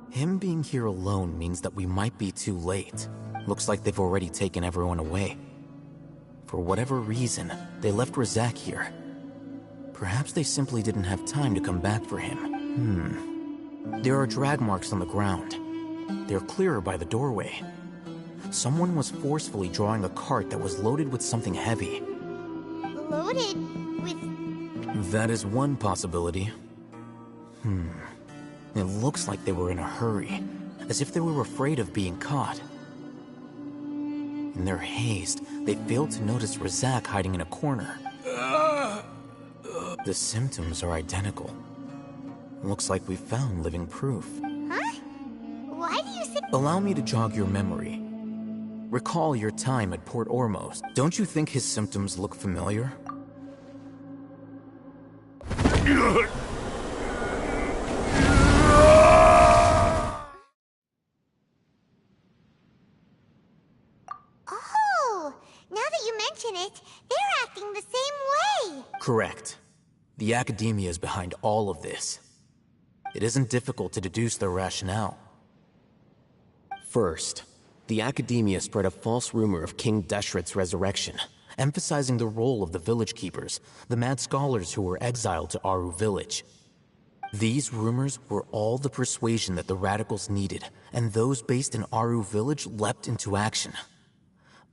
him being here alone means that we might be too late. Looks like they've already taken everyone away. For whatever reason, they left Razak here. Perhaps they simply didn't have time to come back for him. There are drag marks on the ground. They're clearer by the doorway. Someone was forcefully drawing a cart that was loaded with something heavy. Loaded with... That is one possibility. It looks like they were in a hurry, as if they were afraid of being caught. In their haste, they failed to notice Razak hiding in a corner. The symptoms are identical. Looks like we found living proof. Huh? Why do you say... Allow me to jog your memory. Recall your time at Port Ormos. Don't you think his symptoms look familiar? Oh, now that you mention it, they're acting the same way. Correct. The Academia is behind all of this. It isn't difficult to deduce their rationale. First, the Academia spread a false rumor of King Deshret's resurrection, emphasizing the role of the village keepers, the mad scholars who were exiled to Aru village. These rumors were all the persuasion that the radicals needed, and those based in Aru village leapt into action.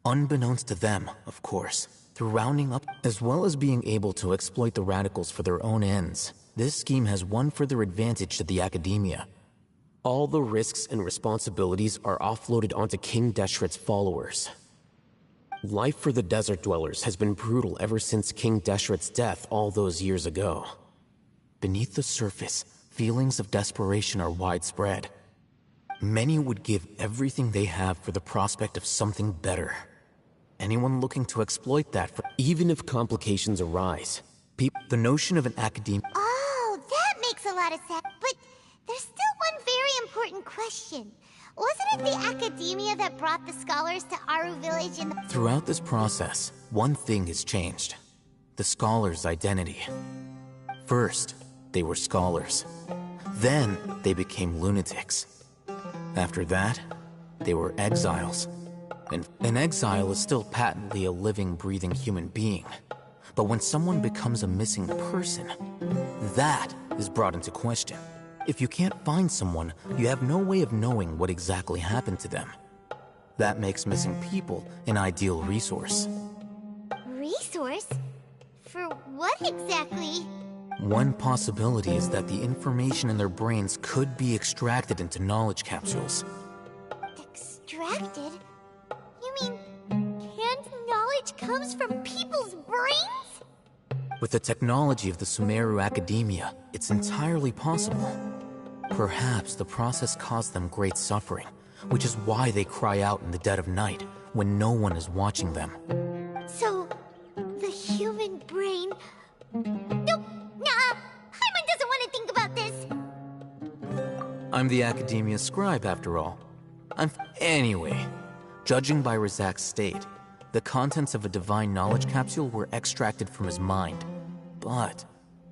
Unbeknownst to them, of course, through rounding up as well as being able to exploit the radicals for their own ends, this scheme has one further advantage to the Academia. All the risks and responsibilities are offloaded onto King Deshret's followers. Life for the desert dwellers has been brutal ever since King Deshret's death all those years ago. Beneath the surface, feelings of desperation are widespread. Many would give everything they have for the prospect of something better. Anyone looking to exploit that, even if complications arise. The notion of an academe... Oh, that makes a lot of sense. But there's still one very important question. Wasn't it the Academia that brought the scholars to Aru village in the... Throughout this process, one thing has changed. The scholars' identity. First, they were scholars. Then, they became lunatics. After that, they were exiles. And an exile is still patently a living, breathing human being. But when someone becomes a missing person, that is brought into question. If you can't find someone, you have no way of knowing what exactly happened to them. That makes missing people an ideal resource. Resource? For what exactly? One possibility is that the information in their brains could be extracted into knowledge capsules. Extracted? You mean canned knowledge comes from people's brains? With the technology of the Sumeru Academia, it's entirely possible. Perhaps the process caused them great suffering, which is why they cry out in the dead of night when no one is watching them. So, the human brain... Nope, nah, Hyman doesn't want to think about this. I'm the Academia scribe, after all. Anyway, judging by Razak's state, the contents of a divine knowledge capsule were extracted from his mind. But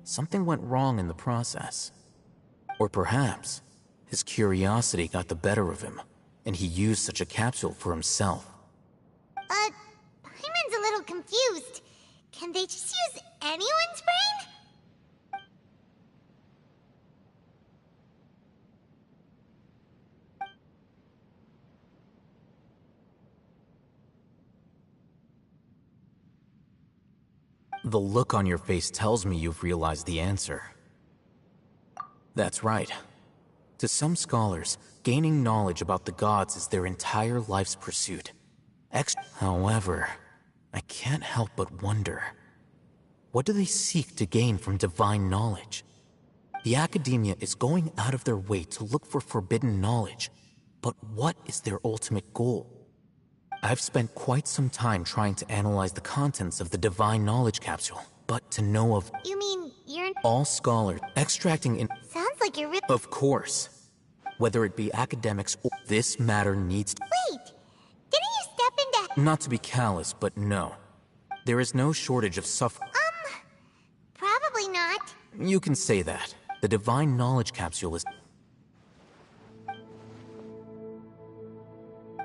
something went wrong in the process. Or perhaps his curiosity got the better of him, and he used such a capsule for himself. Hyman's a little confused. Can they just use anyone's brain? The look on your face tells me you've realized the answer. That's right. To some scholars, gaining knowledge about the gods is their entire life's pursuit. However, I can't help but wonder, what do they seek to gain from divine knowledge? The academia is going out of their way to look for forbidden knowledge, but what is their ultimate goal? I've spent quite some time trying to analyze the contents of the divine knowledge capsule, but to know of— You mean you're— all scholars extracting in— Sounds like you're really— Of course. Whether it be academics or— this matter needs— Wait! Didn't you step into— Not to be callous, but no. There is no shortage of suffering. Probably not. You can say that. The divine knowledge capsule is—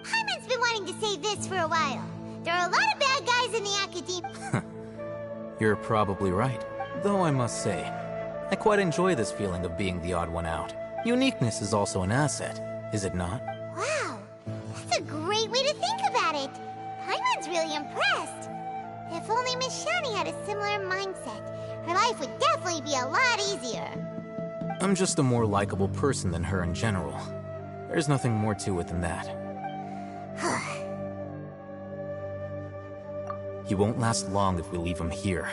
Paimon's been wanting to say this for a while. There are a lot of bad guys in the academia. You're probably right. Though I must say, I quite enjoy this feeling of being the odd one out. Uniqueness is also an asset, is it not? Wow, that's a great way to think about it. Paimon's really impressed. If only Miss Shani had a similar mindset, her life would definitely be a lot easier. I'm just a more likable person than her in general. There's nothing more to it than that. He won't last long if we leave him here.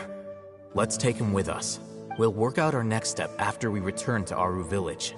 Let's take him with us. We'll work out our next step after we return to Aru Village.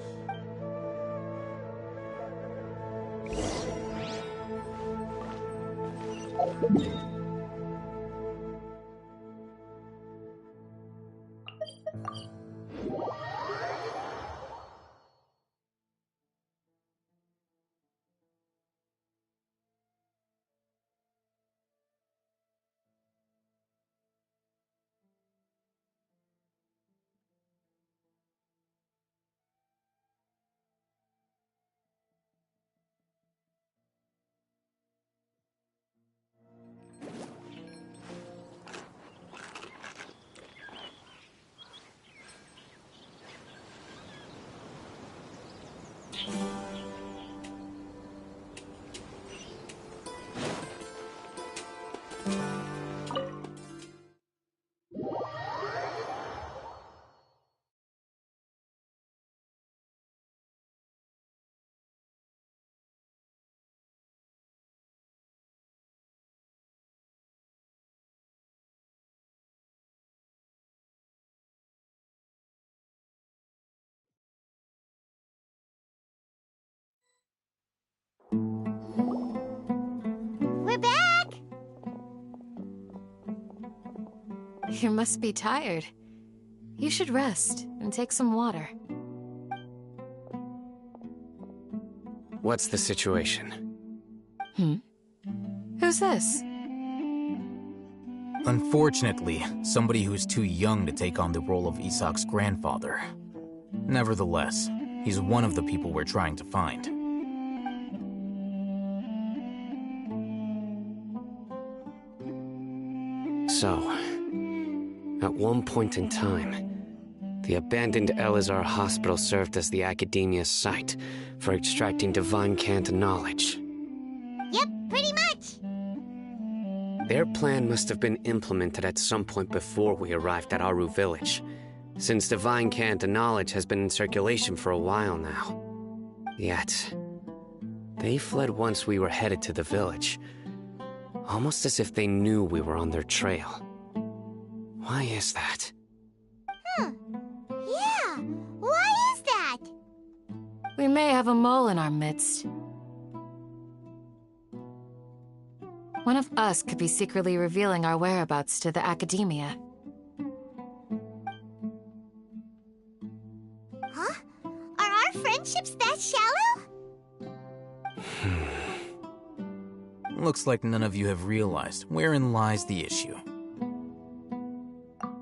We're back! You must be tired. You should rest and take some water. What's the situation? Who's this? Unfortunately, somebody who's too young to take on the role of Isak's grandfather. Nevertheless, he's one of the people we're trying to find. So, at one point in time, the abandoned Elazar Hospital served as the academia's site for extracting divine cant knowledge. Yep, pretty much. Their plan must have been implemented at some point before we arrived at Aru Village, since divine cant knowledge has been in circulation for a while now. Yet, they fled once we were headed to the village, almost as if they knew we were on their trail. Why is that? Yeah, why is that? We may have a mole in our midst. One of us could be secretly revealing our whereabouts to the academia. Huh? Are our friendships that shallow? Looks like none of you have realized wherein lies the issue.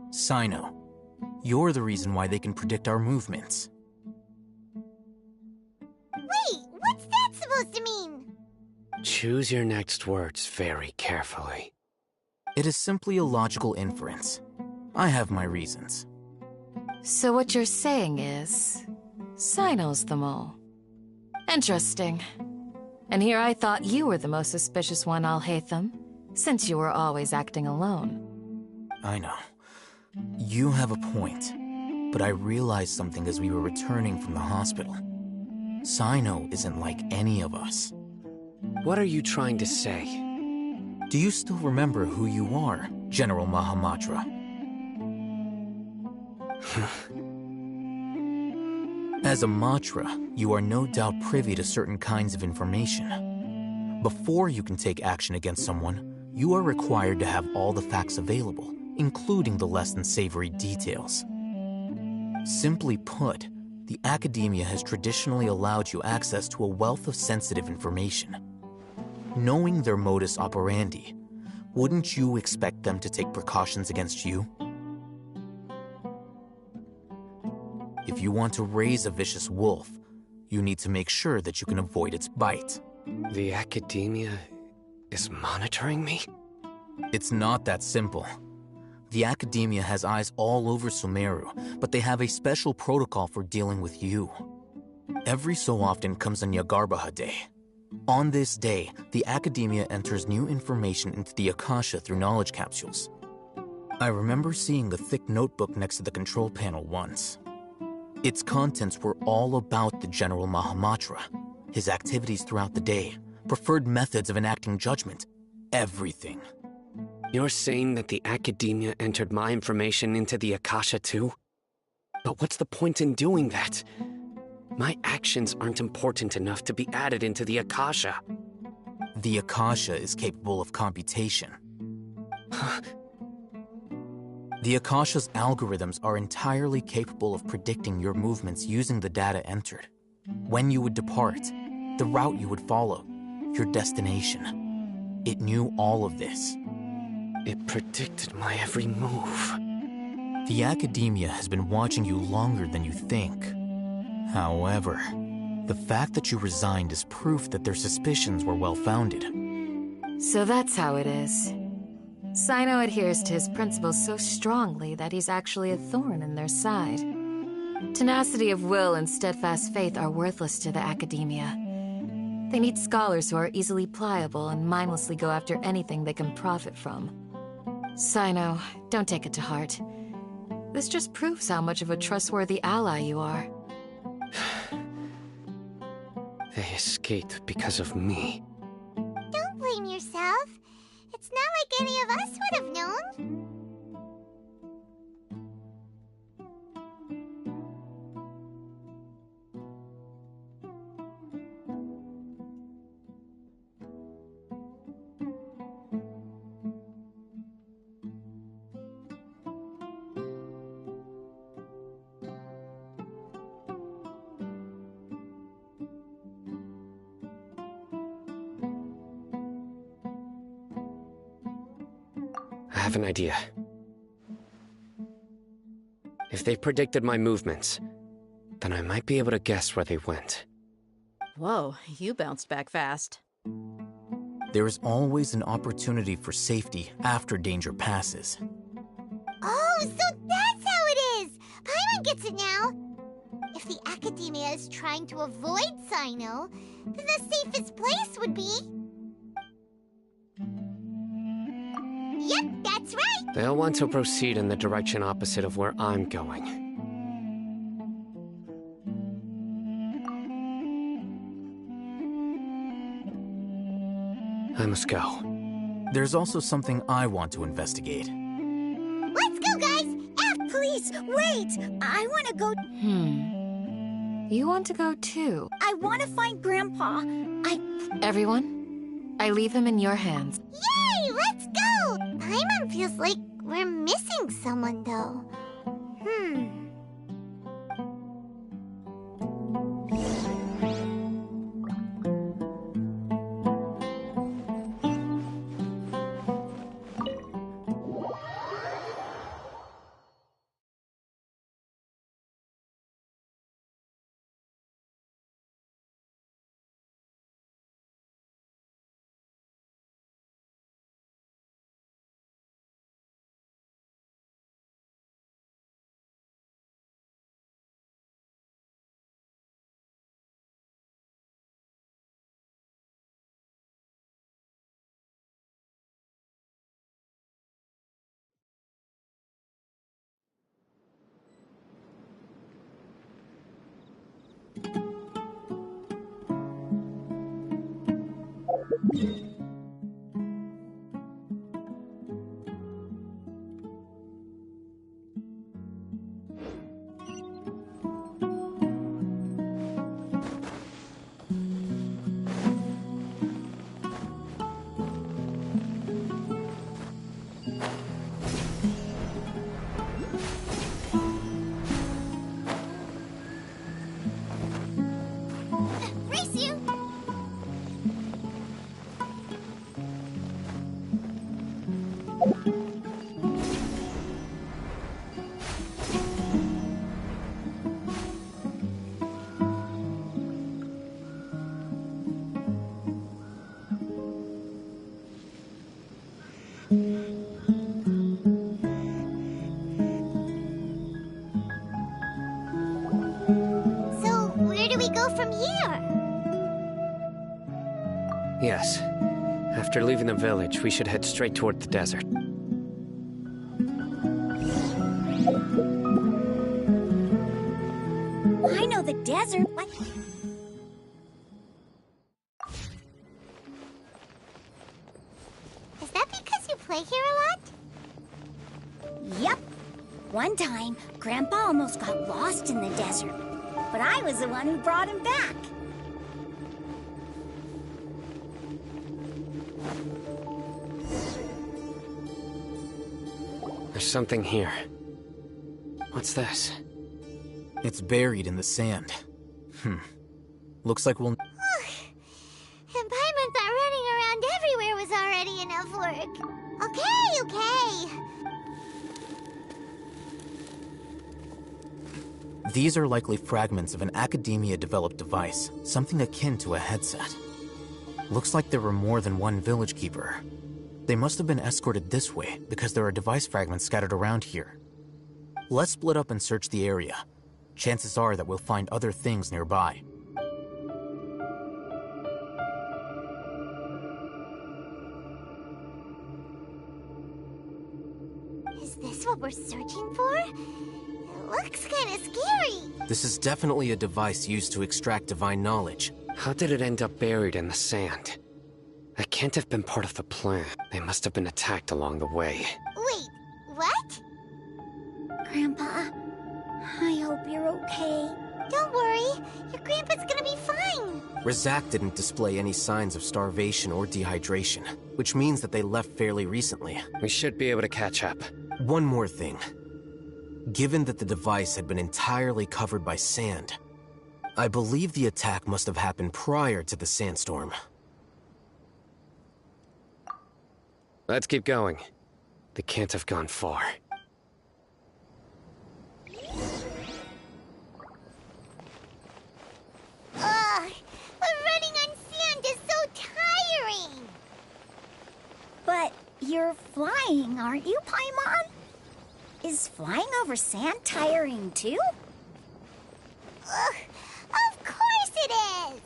Sino, you're the reason why they can predict our movements. Wait, what's that supposed to mean? Choose your next words very carefully. It is simply a logical inference. I have my reasons. So what you're saying is, Sino's the mole. Interesting. And here I thought you were the most suspicious one, Al-Haytham, since you were always acting alone. I know. You have a point, but I realized something as we were returning from the hospital. Sino isn't like any of us. What are you trying to say? Do you still remember who you are, General Mahamatra? As a Matra, you are no doubt privy to certain kinds of information. Before you can take action against someone, you are required to have all the facts available, including the less than savory details. Simply put, the academia has traditionally allowed you access to a wealth of sensitive information. Knowing their modus operandi, wouldn't you expect them to take precautions against you? If you want to raise a vicious wolf, you need to make sure that you can avoid its bite. The academia is monitoring me? It's not that simple. The academia has eyes all over Sumeru, but they have a special protocol for dealing with you. Every so often comes a Nyagarbaha Day. On this day, the academia enters new information into the Akasha through knowledge capsules. I remember seeing the thick notebook next to the control panel once. Its contents were all about the General Mahamatra, his activities throughout the day, preferred methods of enacting judgment, everything. You're saying that the academia entered my information into the Akasha too? But what's the point in doing that? My actions aren't important enough to be added into the Akasha. The Akasha is capable of computation. The Akasha's algorithms are entirely capable of predicting your movements using the data entered. When you would depart, the route you would follow, your destination. It knew all of this. It predicted my every move. The academia has been watching you longer than you think. However, the fact that you resigned is proof that their suspicions were well-founded. So that's how it is. Sino adheres to his principles so strongly that he's actually a thorn in their side. Tenacity of will and steadfast faith are worthless to the academia. They need scholars who are easily pliable and mindlessly go after anything they can profit from. Sino, don't take it to heart. This just proves how much of a trustworthy ally you are. They escaped because of me. Don't blame yourself. It's not like any of us would have known. I have an idea. If they predicted my movements, then I might be able to guess where they went. Whoa, you bounced back fast. There is always an opportunity for safety after danger passes. Oh, so that's how it is! Paimon gets it now! If the academia is trying to avoid Sino, then the safest place would be... Yep, that's right! They'll want to proceed in the direction opposite of where I'm going. I must go. There's also something I want to investigate. Let's go, guys! Please, wait! I want to go... You want to go too? I want to find Grandpa. Everyone, I leave him in your hands. Yay! Let's go! Paimon feels like we're missing someone, though. Race you! So, where do we go from here? Yes. After leaving the village, we should head straight toward the desert. I know the desert. What? Is that because you play here a lot? Yep. One time, Grandpa almost got lost in the desert, but I was the one who brought him back. There's something here. What's this? It's buried in the sand. Looks like we'll... And Paimon thought running around everywhere was already enough work. Okay. These are likely fragments of an Academia-developed device, something akin to a headset. Looks like there were more than one village keeper. They must have been escorted this way because there are device fragments scattered around here. Let's split up and search the area. Chances are that we'll find other things nearby. Is this what we're searching for? It looks kind of scary. This is definitely a device used to extract divine knowledge. How did it end up buried in the sand? That can't have been part of the plan. They must have been attacked along the way. Wait, what? Grandpa, I hope you're okay. Don't worry, your grandpa's gonna be fine. Razak didn't display any signs of starvation or dehydration, which means that they left fairly recently. We should be able to catch up. One more thing. Given that the device had been entirely covered by sand, I believe the attack must have happened prior to the sandstorm. Let's keep going. They can't have gone far. Ugh, but running on sand is so tiring. But you're flying, aren't you, Paimon? Is flying over sand tiring too? Ugh, of course it is.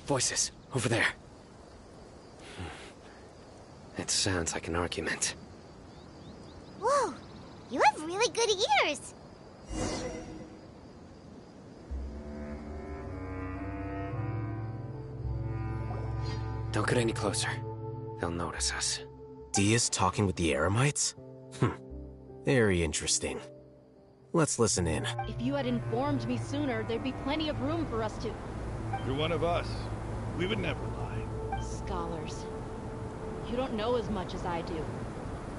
Voices, over there. It sounds like an argument. Whoa, you have really good ears. Don't get any closer. They'll notice us. Dia's talking with the Eremites? Very interesting. Let's listen in. If you had informed me sooner, there'd be plenty of room for us to... You're one of us. We would never lie. Scholars. You don't know as much as I do.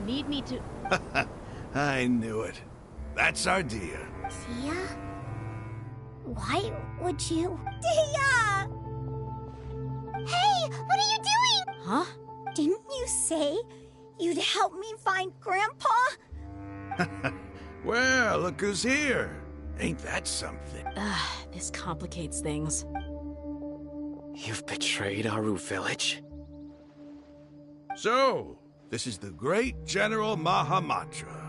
Need me to... I knew it. That's our Dia. Dia? Why would you... Dia! Hey, what are you doing? Huh? Didn't you say you'd help me find Grandpa? Well, look who's here. Ain't that something? This complicates things. You've betrayed Aru Village? So, this is the great General Mahamatra.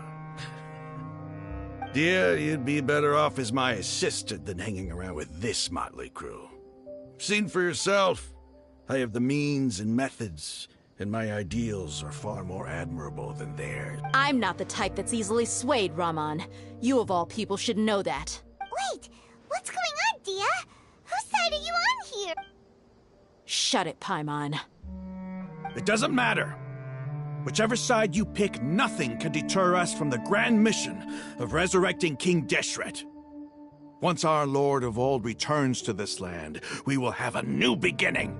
Dear, you'd be better off as my assistant than hanging around with this motley crew. Seen for yourself. I have the means and methods, and my ideals are far more admirable than theirs. I'm not the type that's easily swayed, Raman. You of all people should know that. Wait, what's going on, Dia? Whose side are you on here? Shut it, Paimon. It doesn't matter. Whichever side you pick, nothing can deter us from the grand mission of resurrecting King Deshret. Once our Lord of Old returns to this land, we will have a new beginning.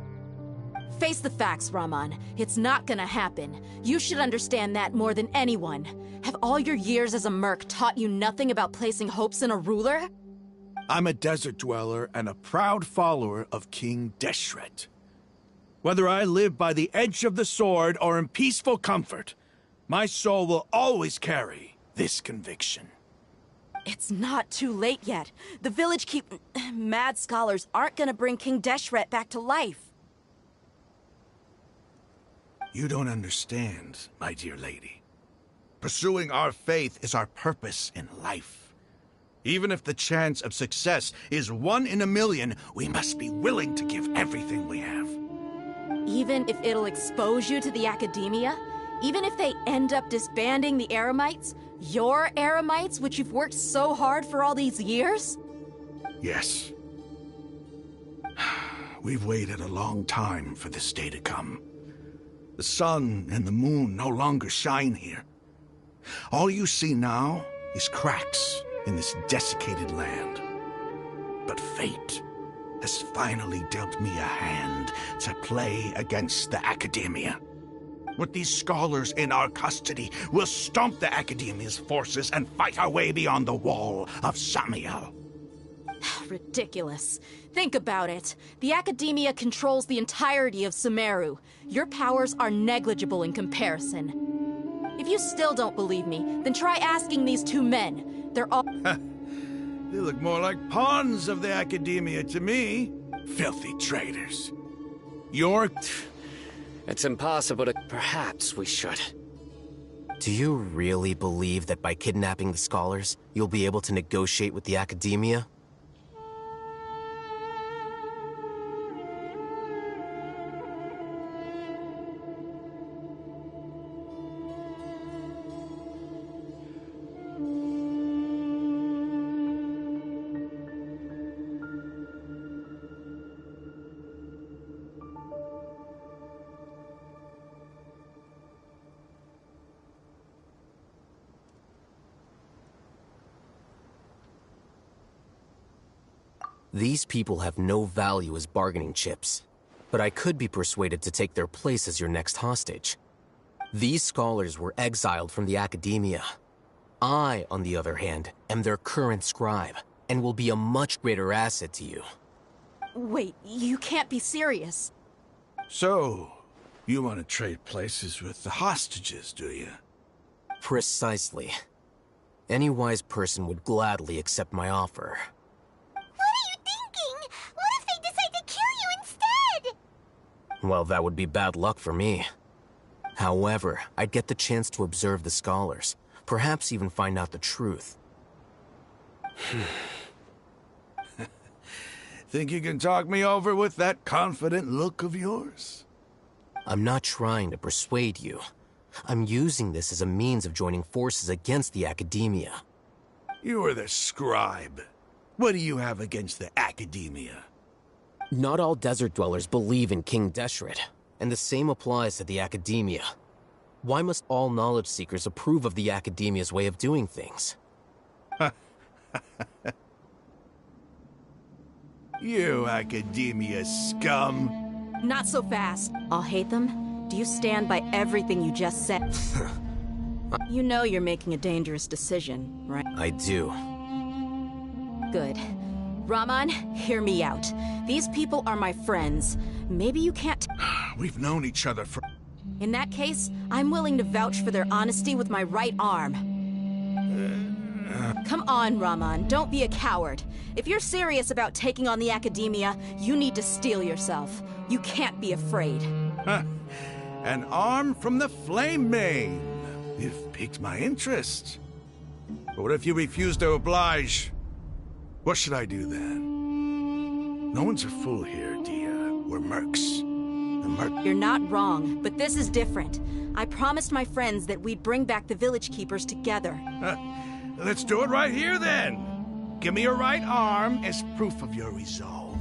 Face the facts, Raman. It's not gonna happen. You should understand that more than anyone. Have all your years as a merc taught you nothing about placing hopes in a ruler? I'm a desert dweller and a proud follower of King Deshret. Whether I live by the edge of the sword or in peaceful comfort, my soul will always carry this conviction. It's not too late yet. The village mad scholars aren't gonna bring King Deshret back to life. You don't understand, my dear lady. Pursuing our faith is our purpose in life. Even if the chance of success is 1 in a million, we must be willing to give everything we have. Even if it'll expose you to the academia? Even if they end up disbanding the Eremites? Your Eremites, which you've worked so hard for all these years? Yes. We've waited a long time for this day to come. The sun and the moon no longer shine here. All you see now is cracks in this desiccated land. But fate has finally dealt me a hand to play against the academia. With these scholars in our custody, we'll stomp the academia's forces and fight our way beyond the wall of Samiel. Ridiculous. Think about it. The academia controls the entirety of Sumeru. Your powers are negligible in comparison. If you still don't believe me, then try asking these 2 men. They're all... They look more like pawns of the academia to me. Filthy traitors. You're... It's impossible to... Perhaps we should. Do you really believe that by kidnapping the scholars, you'll be able to negotiate with the academia? These people have no value as bargaining chips, but I could be persuaded to take their place as your next hostage. These scholars were exiled from the academia. I, on the other hand, am their current scribe, and will be a much greater asset to you. Wait, you can't be serious. So, you want to trade places with the hostages, do you? Precisely. Any wise person would gladly accept my offer. What if they decide to kill you instead? Well, that would be bad luck for me. However, I'd get the chance to observe the scholars, perhaps even find out the truth. Think you can talk me over with that confident look of yours? I'm not trying to persuade you. I'm using this as a means of joining forces against the Academia. You are the scribe. What do you have against the Academia? Not all desert dwellers believe in King Deshret, and the same applies to the Academia. Why must all knowledge seekers approve of the Academia's way of doing things? You Academia scum. Not so fast. I'll hate them. Do you stand by everything you just said? You know you're making a dangerous decision, right? I do. Good. Rahman, hear me out. These people are my friends. Maybe you can't... We've known each other for... In that case, I'm willing to vouch for their honesty with my right arm. Come on, Rahman, don't be a coward. If you're serious about taking on the Academia, you need to steel yourself. You can't be afraid. An arm from the Flame Mane. You've piqued my interest. But what if you refuse to oblige? What should I do then? No one's a fool here, Dia. We're mercs. You're not wrong, but this is different. I promised my friends that we'd bring back the village keepers together. Let's do it right here, then. Give me your right arm as proof of your resolve.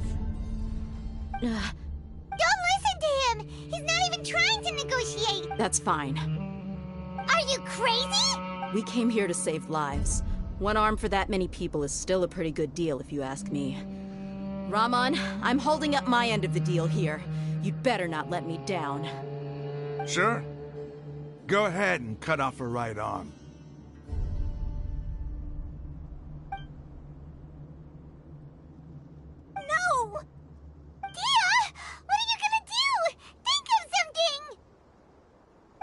Don't listen to him! He's not even trying to negotiate! That's fine. Are you crazy? We came here to save lives. One arm for that many people is still a pretty good deal, if you ask me. Rahman, I'm holding up my end of the deal here. You'd better not let me down. Sure. Go ahead and cut off her right arm. No! Dia! What are you gonna do? Think of something!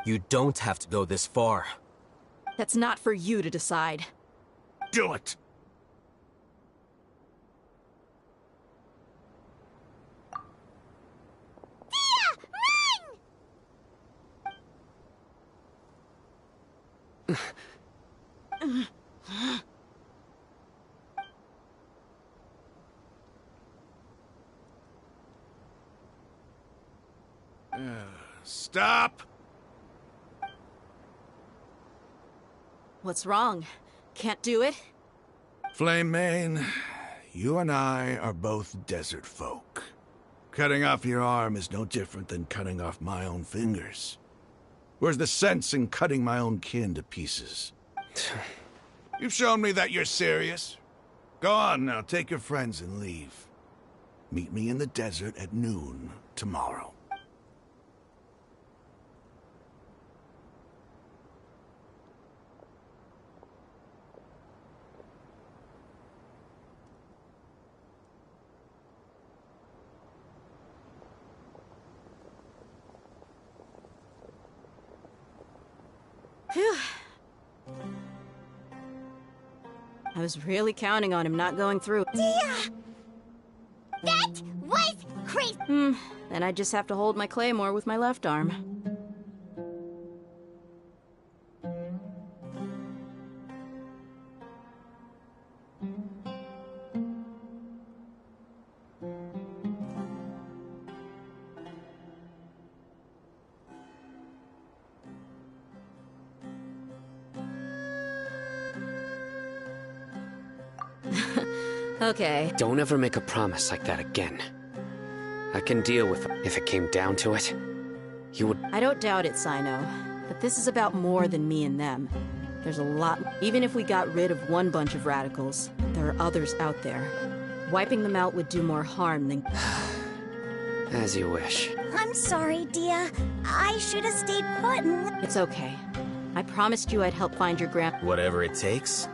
You don't have to go this far. That's not for you to decide. Do it! Stop! What's wrong? Can't do it? Flame Mane, you and I are both desert folk. Cutting off your arm is no different than cutting off my own fingers. Where's the sense in cutting my own kin to pieces? You've shown me that you're serious. Go on now, take your friends and leave. Meet me in the desert at noon tomorrow. I was really counting on him not going through. Dia! That was crazy! Then I just have to hold my claymore with my left arm. Okay. Don't ever make a promise like that again. I can deal with it if it came down to it. You would... I don't doubt it, Sino. But this is about more than me and them. There's a lot... Even if we got rid of one bunch of radicals, there are others out there. Wiping them out would do more harm than... As you wish. I'm sorry, Dia. I should have stayed put and... It's okay. I promised you I'd help find your Whatever it takes?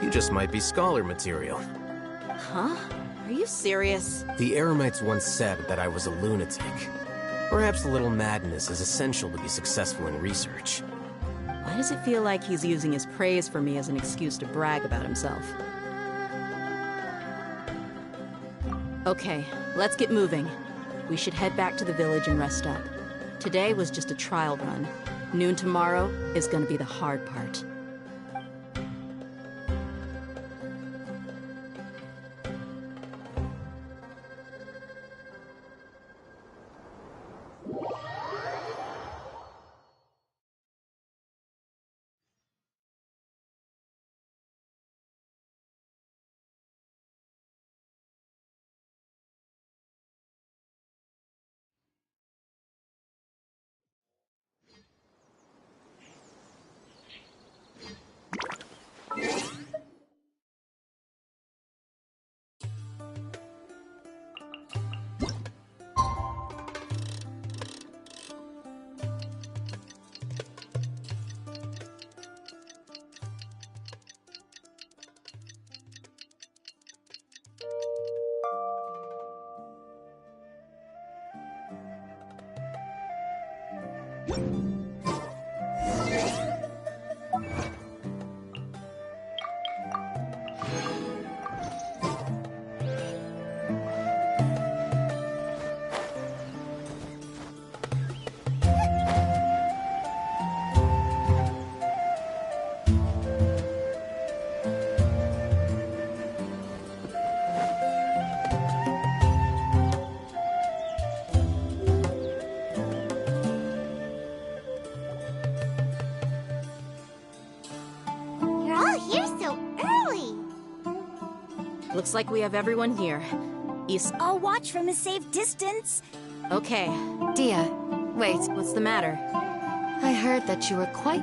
You just might be scholar material. Huh? Are you serious? The Eremites once said that I was a lunatic. Perhaps a little madness is essential to be successful in research. Why does it feel like he's using his praise for me as an excuse to brag about himself? Okay, let's get moving. We should head back to the village and rest up. Today was just a trial run. Noon tomorrow is gonna be the hard part. You're all here so early. Looks like we have everyone here. I'll watch from a safe distance. Okay. Dia, wait. What's the matter? I heard that you were quite...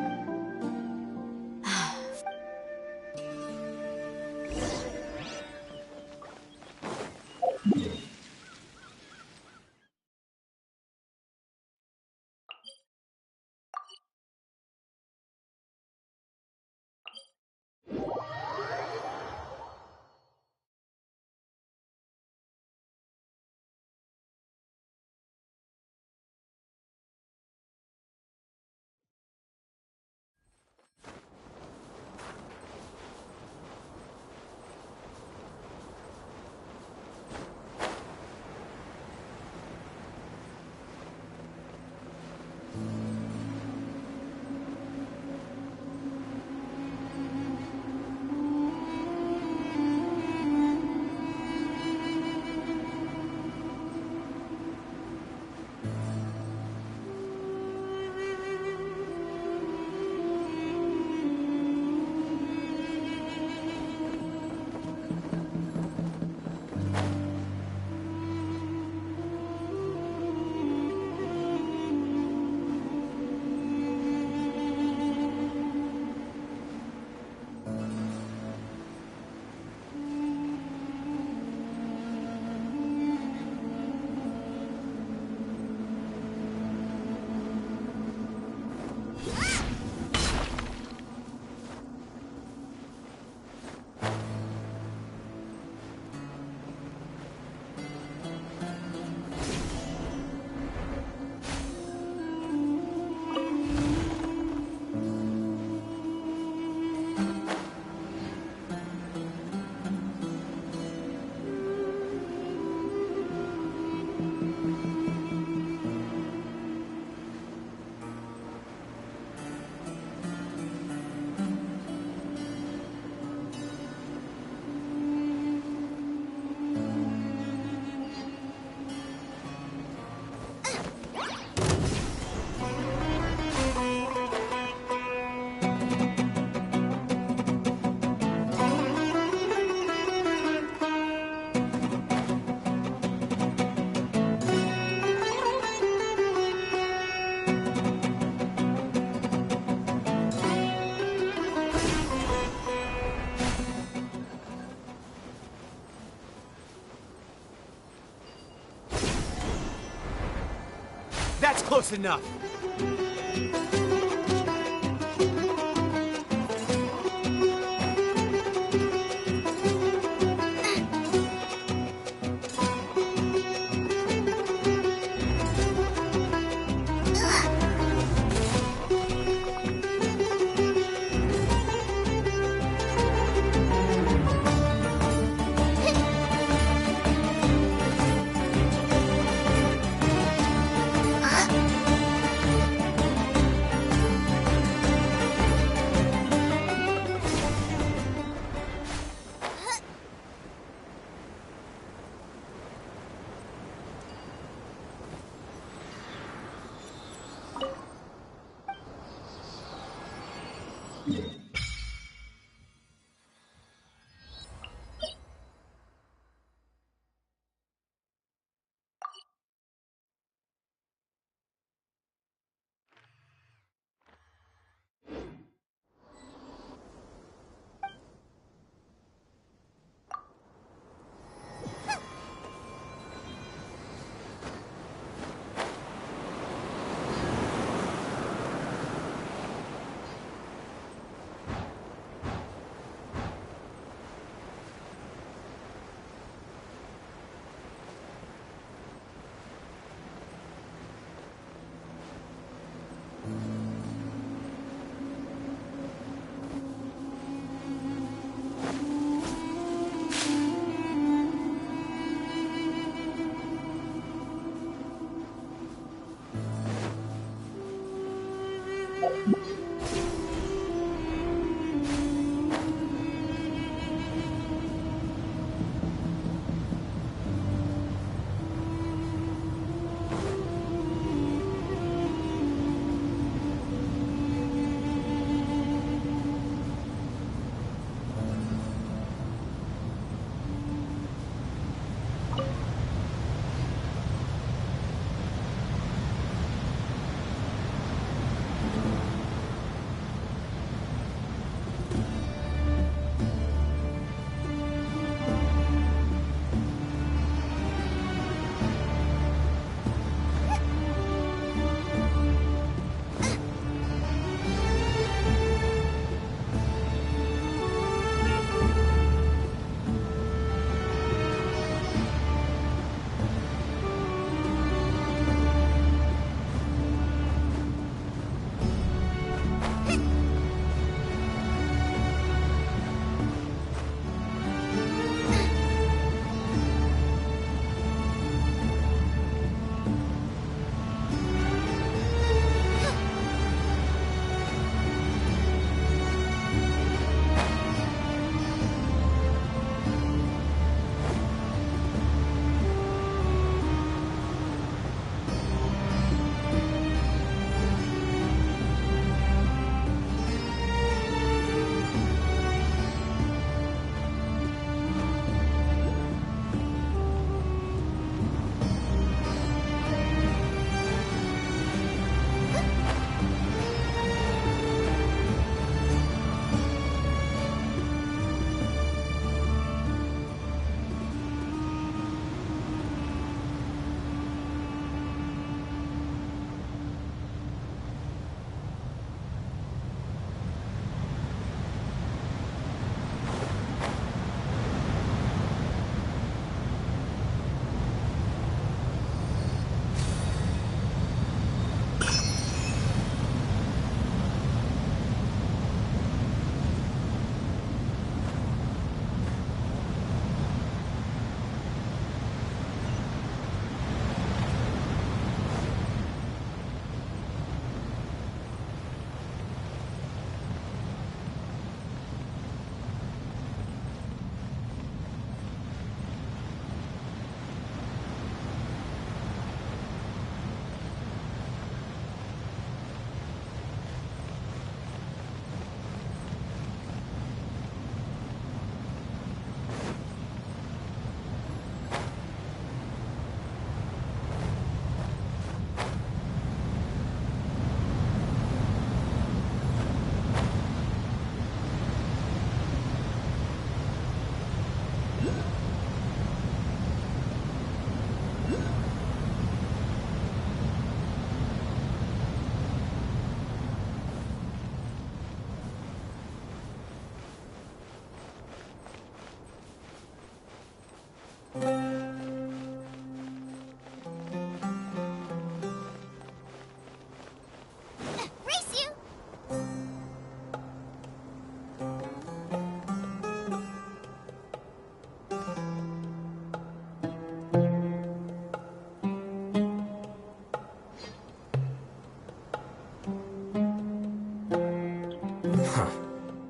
That's close enough.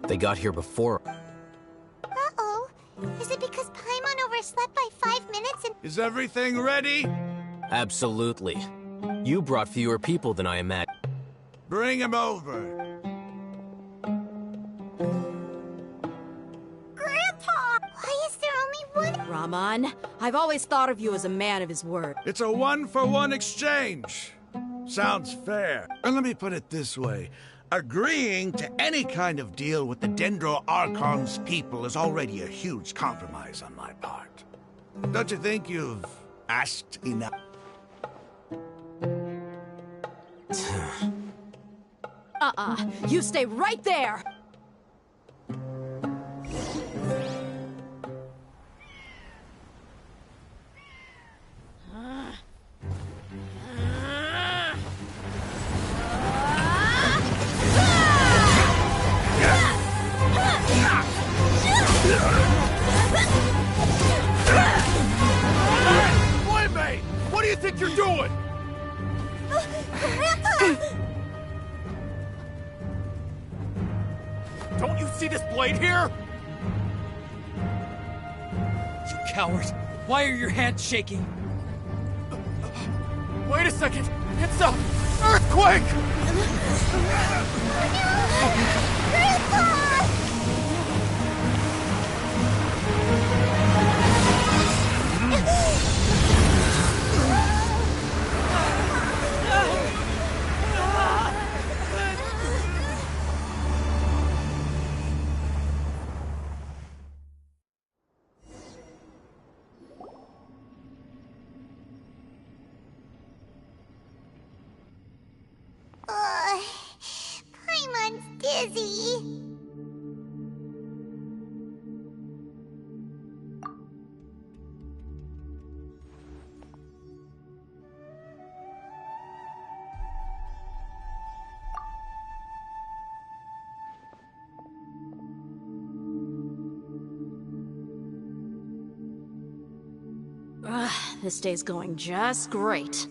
They got here before. Uh-oh. Is it because Paimon overslept by 5 minutes and— Is everything ready? Absolutely. You brought fewer people than I imagined. Bring him over. Grandpa! Why is there only one— Raman, I've always thought of you as a man of his word. It's a one-for-one exchange. Sounds fair. And let me put it this way. Agreeing to any kind of deal with the Dendro Archon's people is already a huge compromise on my part. Don't you think you've asked enough? You stay right there! Boy, what do you think you're doing? Grandpa! see this blade here? You coward! Why are your hands shaking? Wait a second! It's a earthquake! Paimon's dizzy. This day's going just great.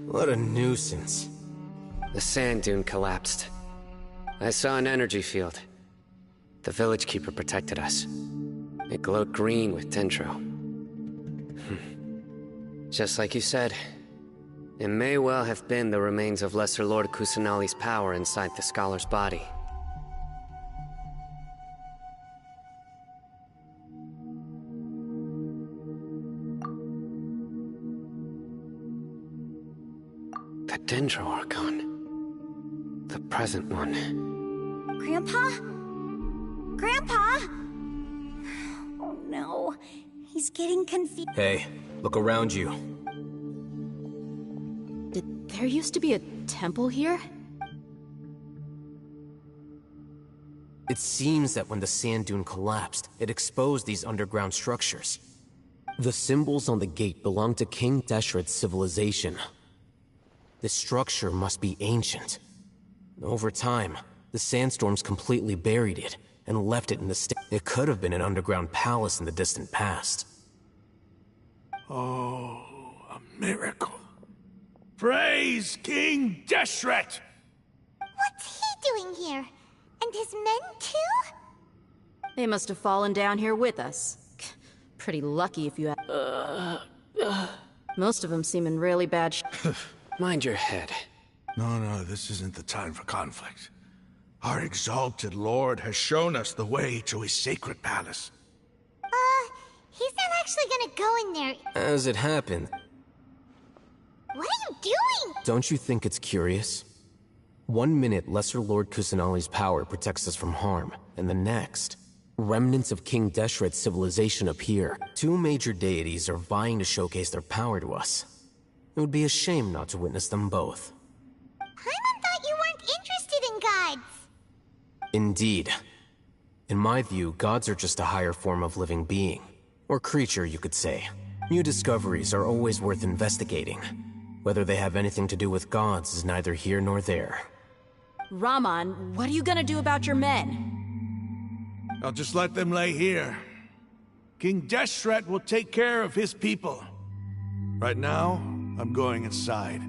What a nuisance. The sand dune collapsed. I saw an energy field. The village keeper protected us. It glowed green with dendro. Just like you said, it may well have been the remains of Lesser Lord Kusanali's power inside the scholar's body. The Dendro Archon. The present one. Grandpa? Grandpa? Oh no, he's getting confused. Hey, look around you. Did there used to be a temple here? It seems that when the sand dune collapsed, it exposed these underground structures. The symbols on the gate belong to King Deshret's civilization. This structure must be ancient. Over time, the sandstorms completely buried it and left it in the state. It could have been an underground palace in the distant past. Oh, a miracle. Praise King Deshret! What's he doing here? And his men too? They must have fallen down here with us. Pretty lucky if you Most of them seem in really bad Mind your head. No, this isn't the time for conflict. Our exalted lord has shown us the way to his sacred palace. He's not actually gonna go in there. As it happened, What are you doing? don't you think it's curious? 1 minute, Lesser Lord Kusanali's power protects us from harm, and the next, remnants of King Deshret's civilization appear. Two major deities are vying to showcase their power to us. It would be a shame not to witness them both. Paimon thought you weren't interested in gods. Indeed. In my view, gods are just a higher form of living being. Or creature, you could say. New discoveries are always worth investigating. Whether they have anything to do with gods is neither here nor there. Raman, what are you gonna do about your men? I'll just let them lay here. King Deshret will take care of his people. Right now, I'm going inside.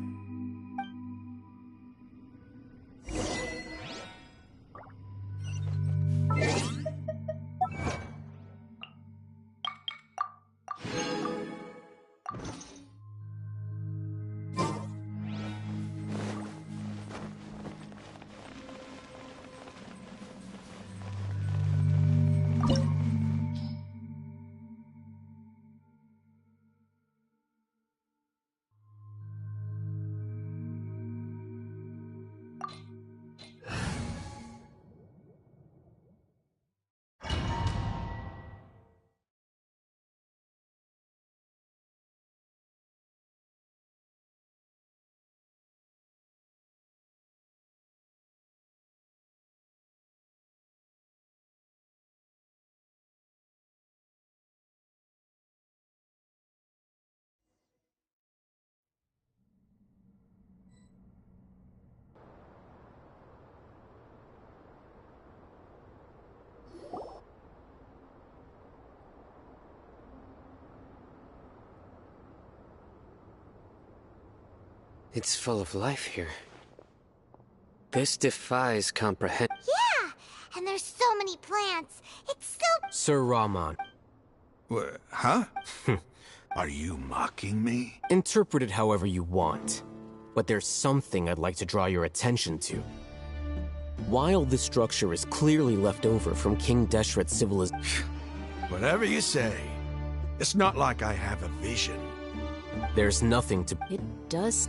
It's full of life here. This defies comprehension. Yeah! And there's so many plants. It's so... Sir Rahman. Huh? Are you mocking me? Interpret it however you want. But there's something I'd like to draw your attention to. While this structure is clearly left over from King Deshret's civilization... Whatever you say. It's not like I have a vision. There's nothing to... It does...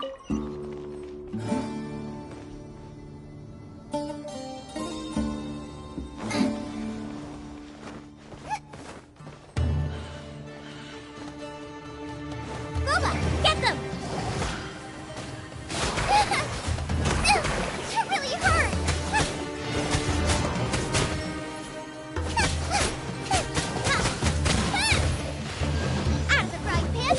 Boba, get them! It really hurt! Out of the frying pan!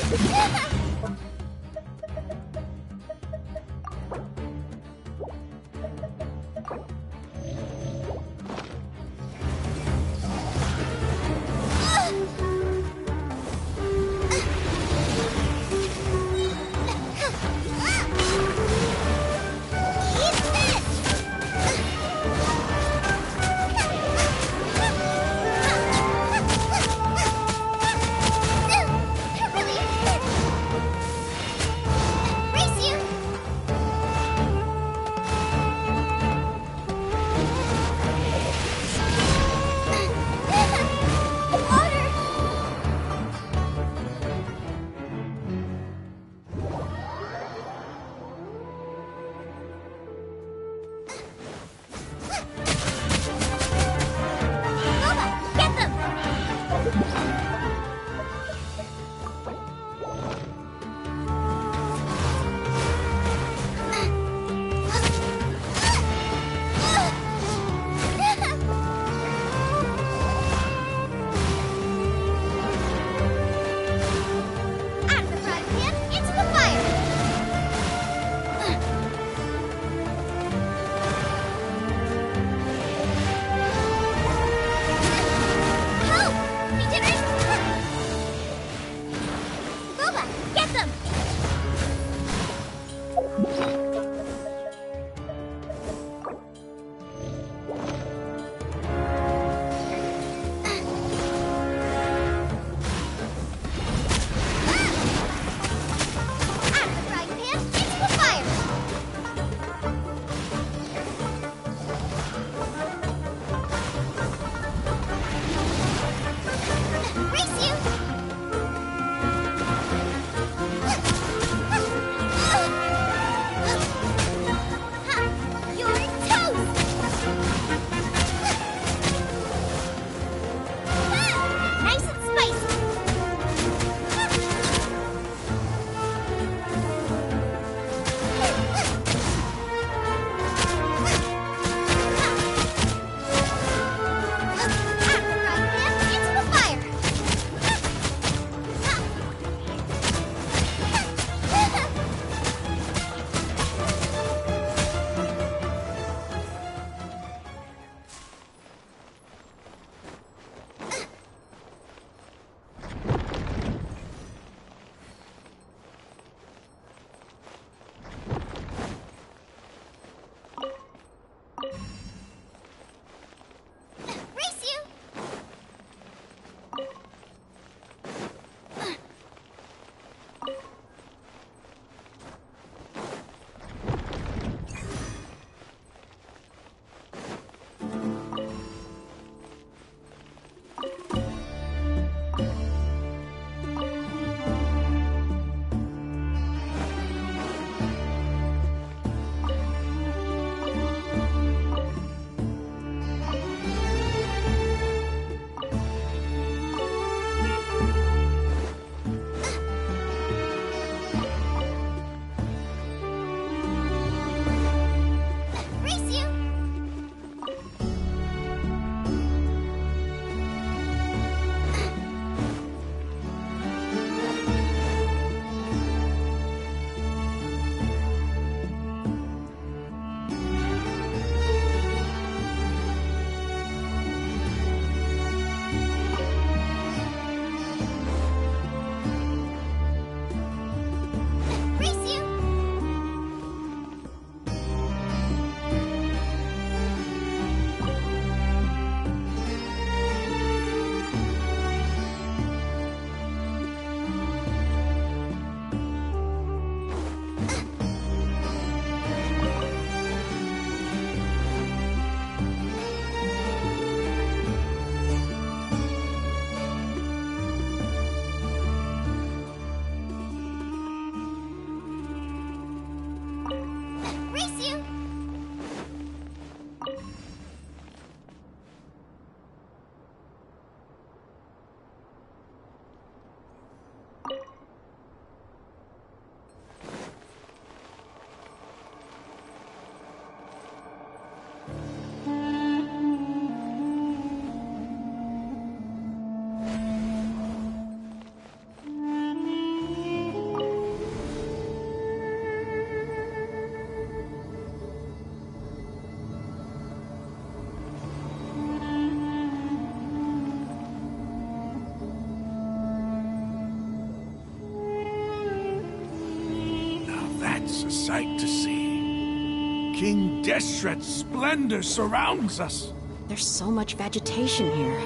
It's a sight to see. King Deshret's splendor surrounds us. There's so much vegetation here.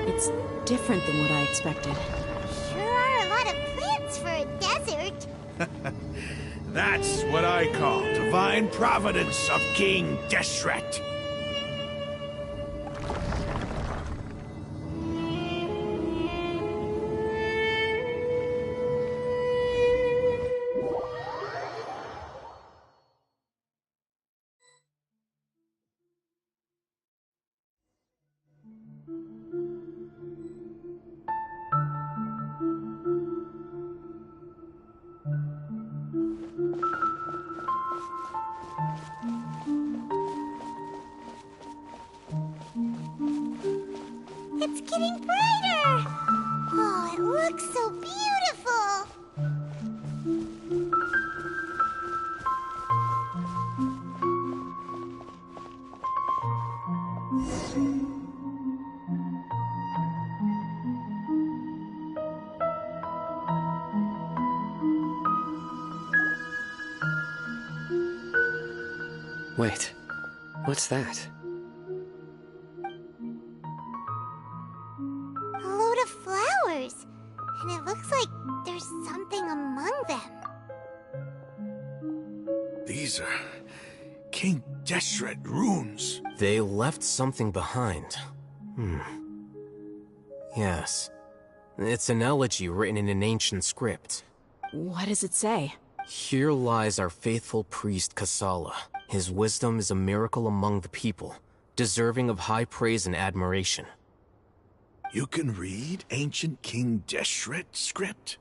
It's different than what I expected. Sure are a lot of plants for a desert. That's what I call divine providence of King Deshret. It's getting brighter! Oh, it looks so beautiful! Wait, what's that? A load of flowers. And it looks like there's something among them. These are King Deshret runes. They left something behind. Yes. It's an elegy written in an ancient script. What does it say? Here lies our faithful priest Kasala. His wisdom is a miracle among the people, deserving of high praise and admiration. You can read ancient King Deshret script?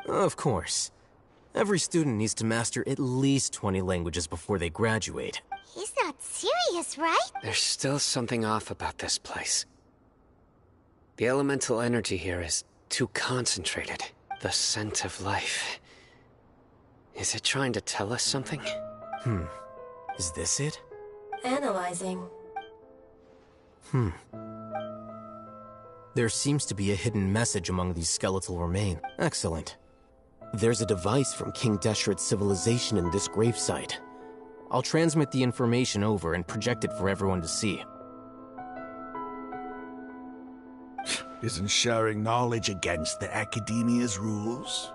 Of course. Every student needs to master at least 20 languages before they graduate. He's not serious, right? There's still something off about this place. The elemental energy here is too concentrated. The scent of life. Is it trying to tell us something? Is this it? Analyzing. There seems to be a hidden message among these skeletal remains. Excellent. There's a device from King Deshret's civilization in this gravesite. I'll transmit the information over and project it for everyone to see. Isn't sharing knowledge against the Academia's rules?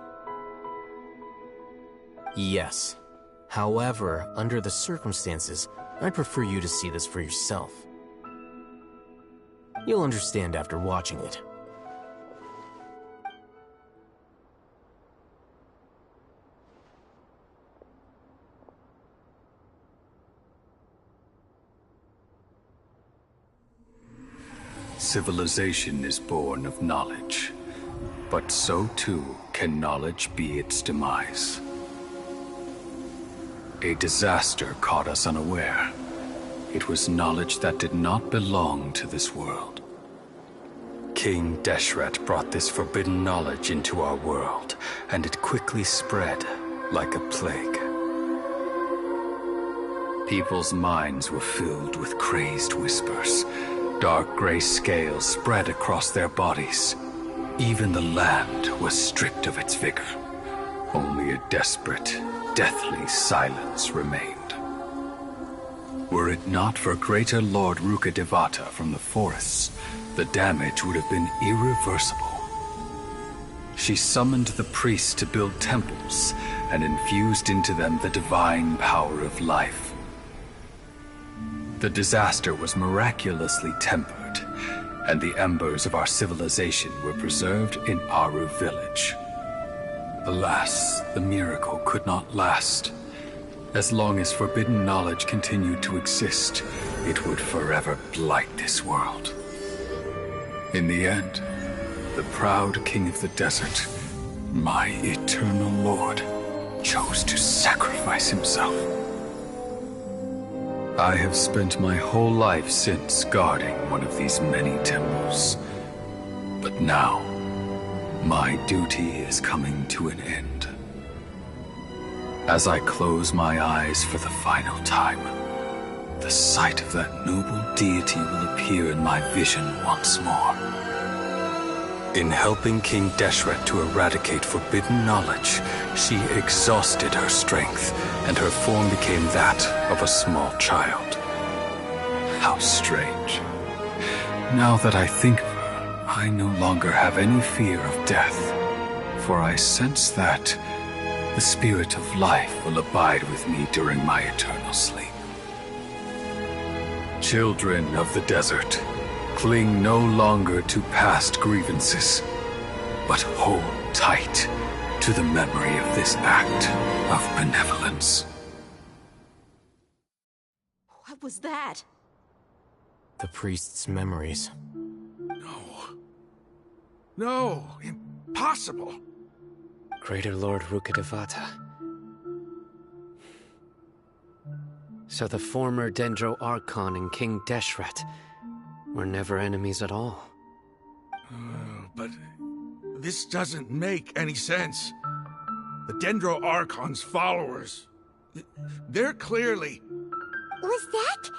Yes. However, under the circumstances, I'd prefer you to see this for yourself. You'll understand after watching it. Civilization is born of knowledge, but so too can knowledge be its demise. A disaster caught us unaware. It was knowledge that did not belong to this world. King Deshret brought this forbidden knowledge into our world, and it quickly spread like a plague. People's minds were filled with crazed whispers. Dark gray scales spread across their bodies. Even the land was stripped of its vigor. Only a desperate, deathly silence remained. Were it not for greater Lord Ruka Devata from the forests, the damage would have been irreversible. She summoned the priests to build temples and infused into them the divine power of life. The disaster was miraculously tempered, and the embers of our civilization were preserved in Aru village. Alas, the miracle could not last. As long as forbidden knowledge continued to exist, it would forever blight this world. In the end, the proud king of the desert, my eternal lord, chose to sacrifice himself. I have spent my whole life since guarding one of these many temples. But now, my duty is coming to an end. As I close my eyes for the final time, the sight of that noble deity will appear in my vision once more. In helping King Deshret to eradicate forbidden knowledge, she exhausted her strength, and her form became that of a small child. How strange. Now that I think of her, I no longer have any fear of death, for I sense that the spirit of life will abide with me during my eternal sleep. Children of the desert, cling no longer to past grievances, but hold tight to the memory of this act of benevolence. What was that? The priest's memories. No, impossible. Greater Lord Rukkhadevata. So the former Dendro Archon and King Deshret were never enemies at all. But this doesn't make any sense. The Dendro Archon's followers, they're clearly... Was that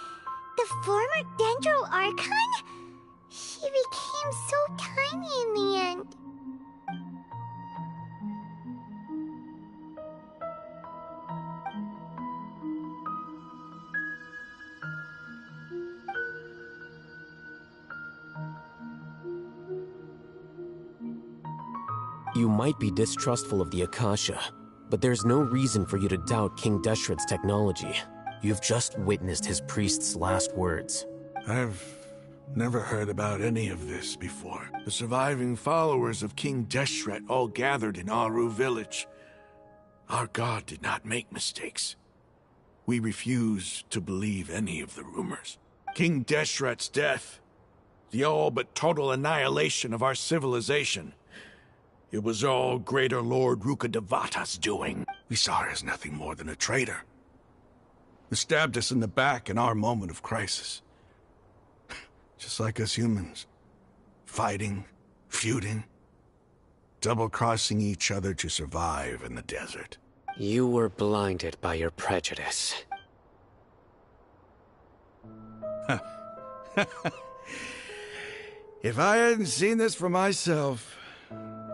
the former Dendro Archon? She became so tiny in the end. You might be distrustful of the Akasha, but there's no reason for you to doubt King Deshret's technology. You've just witnessed his priest's last words. I've never heard about any of this before. The surviving followers of King Deshret all gathered in Aru village. Our god did not make mistakes. We refuse to believe any of the rumors. King Deshret's death, the all but total annihilation of our civilization, it was all Greater Lord Rukkhadevata's doing. We saw her as nothing more than a traitor, who stabbed us in the back in our moment of crisis. Just like us humans. Fighting, feuding, double-crossing each other to survive in the desert. You were blinded by your prejudice. If I hadn't seen this for myself,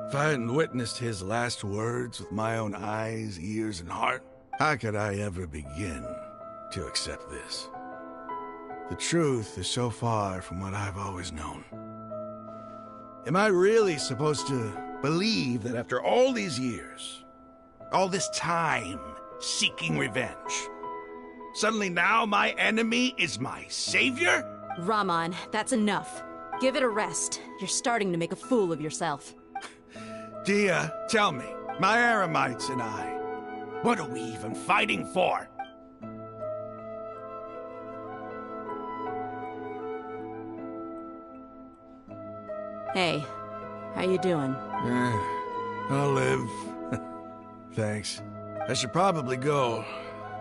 if I hadn't witnessed his last words with my own eyes, ears, and heart, how could I ever begin to accept this? The truth is so far from what I've always known. Am I really supposed to believe that after all these years, all this time seeking revenge, suddenly now my enemy is my savior? Raman, that's enough. Give it a rest. You're starting to make a fool of yourself. Dia, tell me, my Aramites and I, what are we even fighting for? Hey, how you doing? I'll live. Thanks. I should probably go.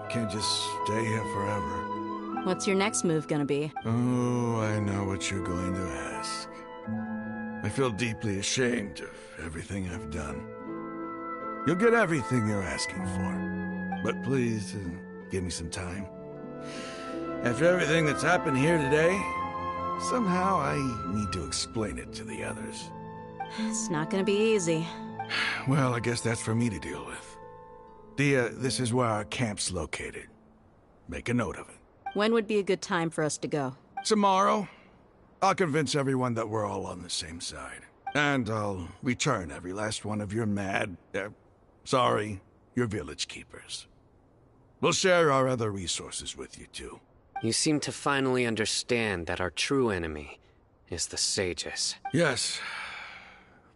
Can't just stay here forever. What's your next move gonna be? Oh, I know what you're going to ask. I feel deeply ashamed of everything I've done. You'll get everything you're asking for. But please, give me some time. After everything that's happened here today, somehow I need to explain it to the others. It's not gonna be easy. Well, I guess that's for me to deal with. Dia, this is where our camp's located. Make a note of it. When would be a good time for us to go? Tomorrow. I'll convince everyone that we're all on the same side. And I'll return every last one of your your village keepers. We'll share our other resources with you, too. You seem to finally understand that our true enemy is the sages. Yes.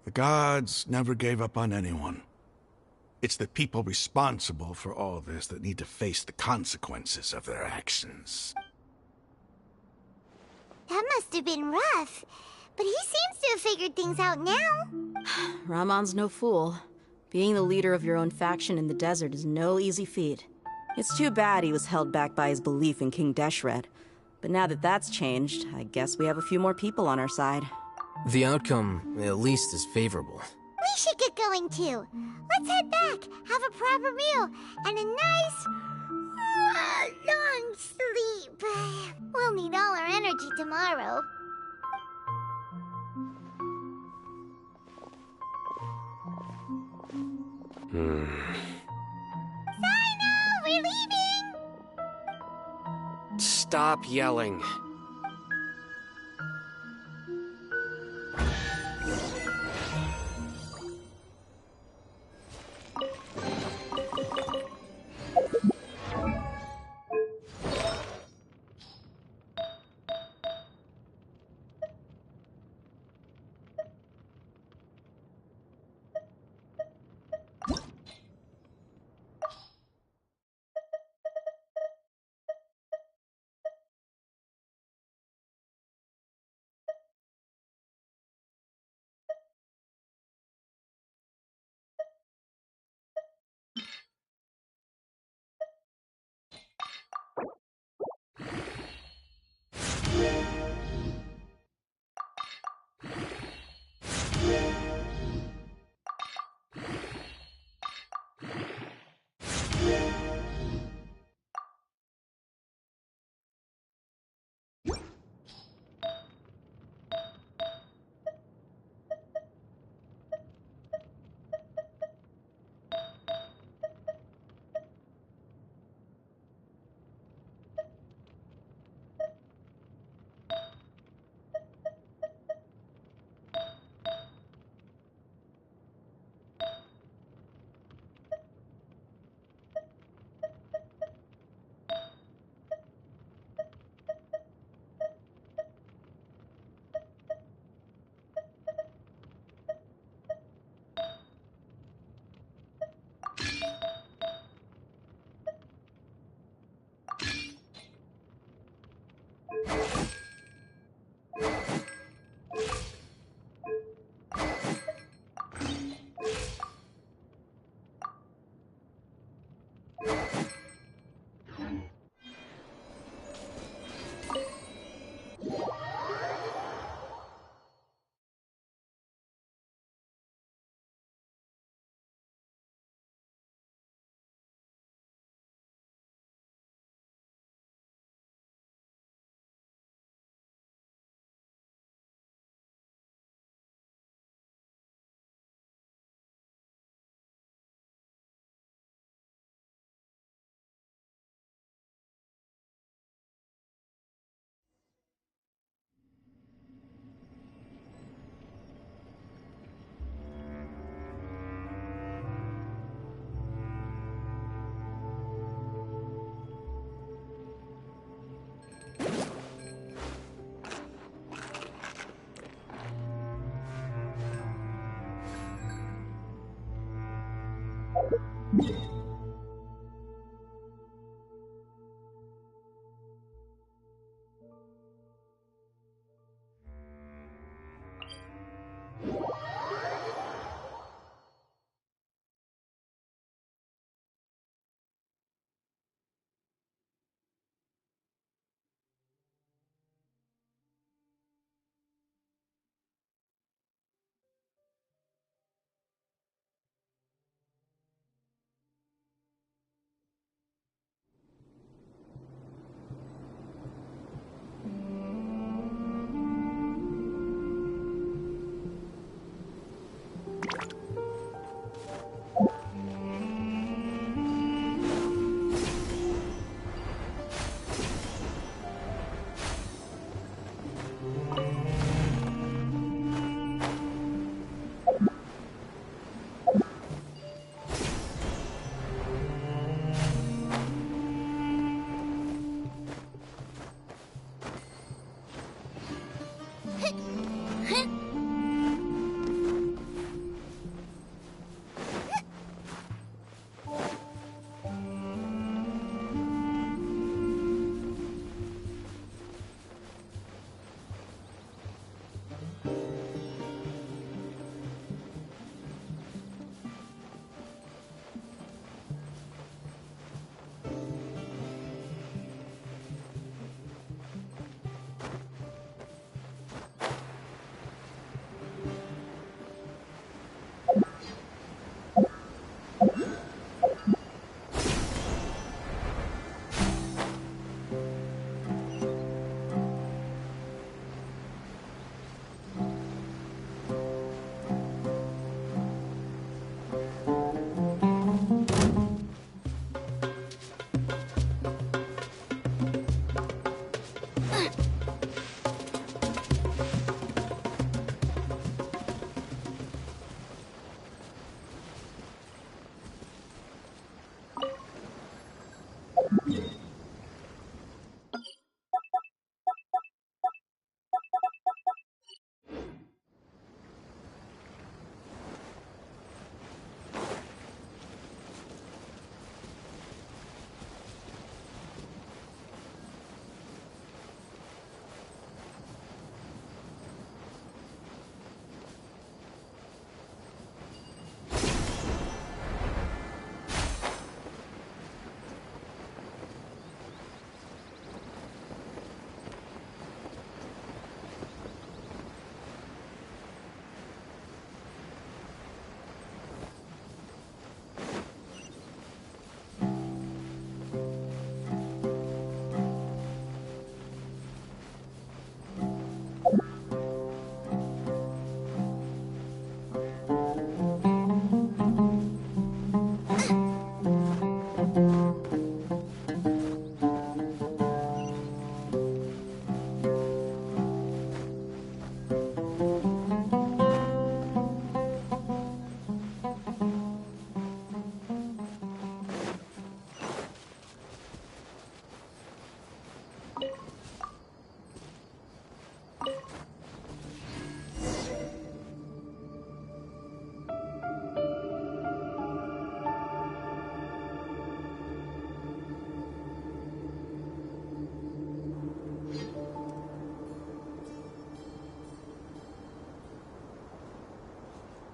The gods never gave up on anyone. It's the people responsible for all this that need to face the consequences of their actions. That must have been rough, but he seems to have figured things out now. Ramon's no fool. Being the leader of your own faction in the desert is no easy feat. It's too bad he was held back by his belief in King Deshret. But now that that's changed, I guess we have a few more people on our side. The outcome, at least, is favorable. We should get going too. Let's head back, have a proper meal, and a nice, long sleep. We'll need all our energy tomorrow. We're leaving! Stop yelling.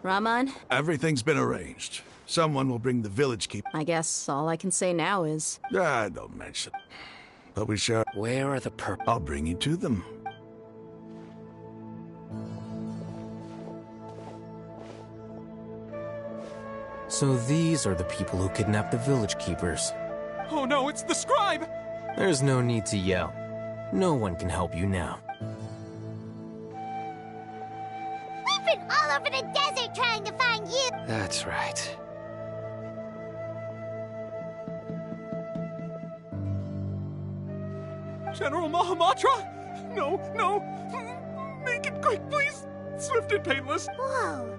Rahman? Everything's been arranged. Someone will bring the village keep. I guess all I can say now is... Don't mention. But we shall... Where are the purple? I'll bring you to them. So these are the people who kidnapped the village keepers. Oh no, it's the scribe! There's no need to yell. No one can help you now. We've been all over the desert trying to find you! That's right. General Mahamatra? No, no! Make it quick, please! Swift and painless! Whoa!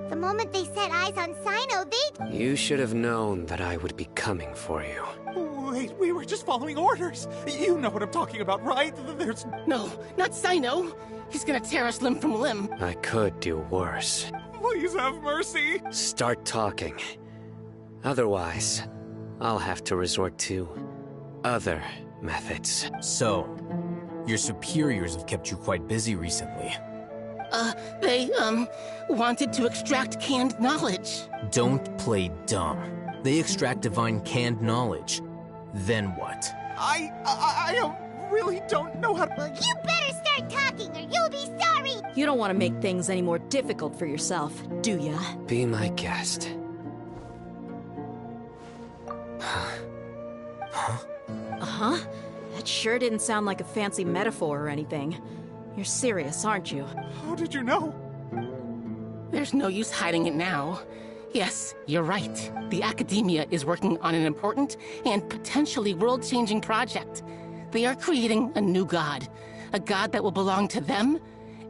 The moment they set eyes on Sino, they... You should have known that I would be coming for you. Wait, we were just following orders. You know what I'm talking about, right? There's... No, not Sino. He's gonna tear us limb from limb. I could do worse. Please have mercy. Start talking. Otherwise, I'll have to resort to other methods. So, your superiors have kept you quite busy recently. They, wanted to extract canned knowledge. Don't play dumb. They extract divine canned knowledge. Then what? I really don't know how to... Well, you better start talking or you'll be sorry! You don't want to make things any more difficult for yourself, do ya? Be my guest. Uh-huh? That sure didn't sound like a fancy metaphor or anything. You're serious, aren't you? How did you know? There's no use hiding it now. Yes, you're right. The Academia is working on an important and potentially world-changing project. They are creating a new god. A god that will belong to them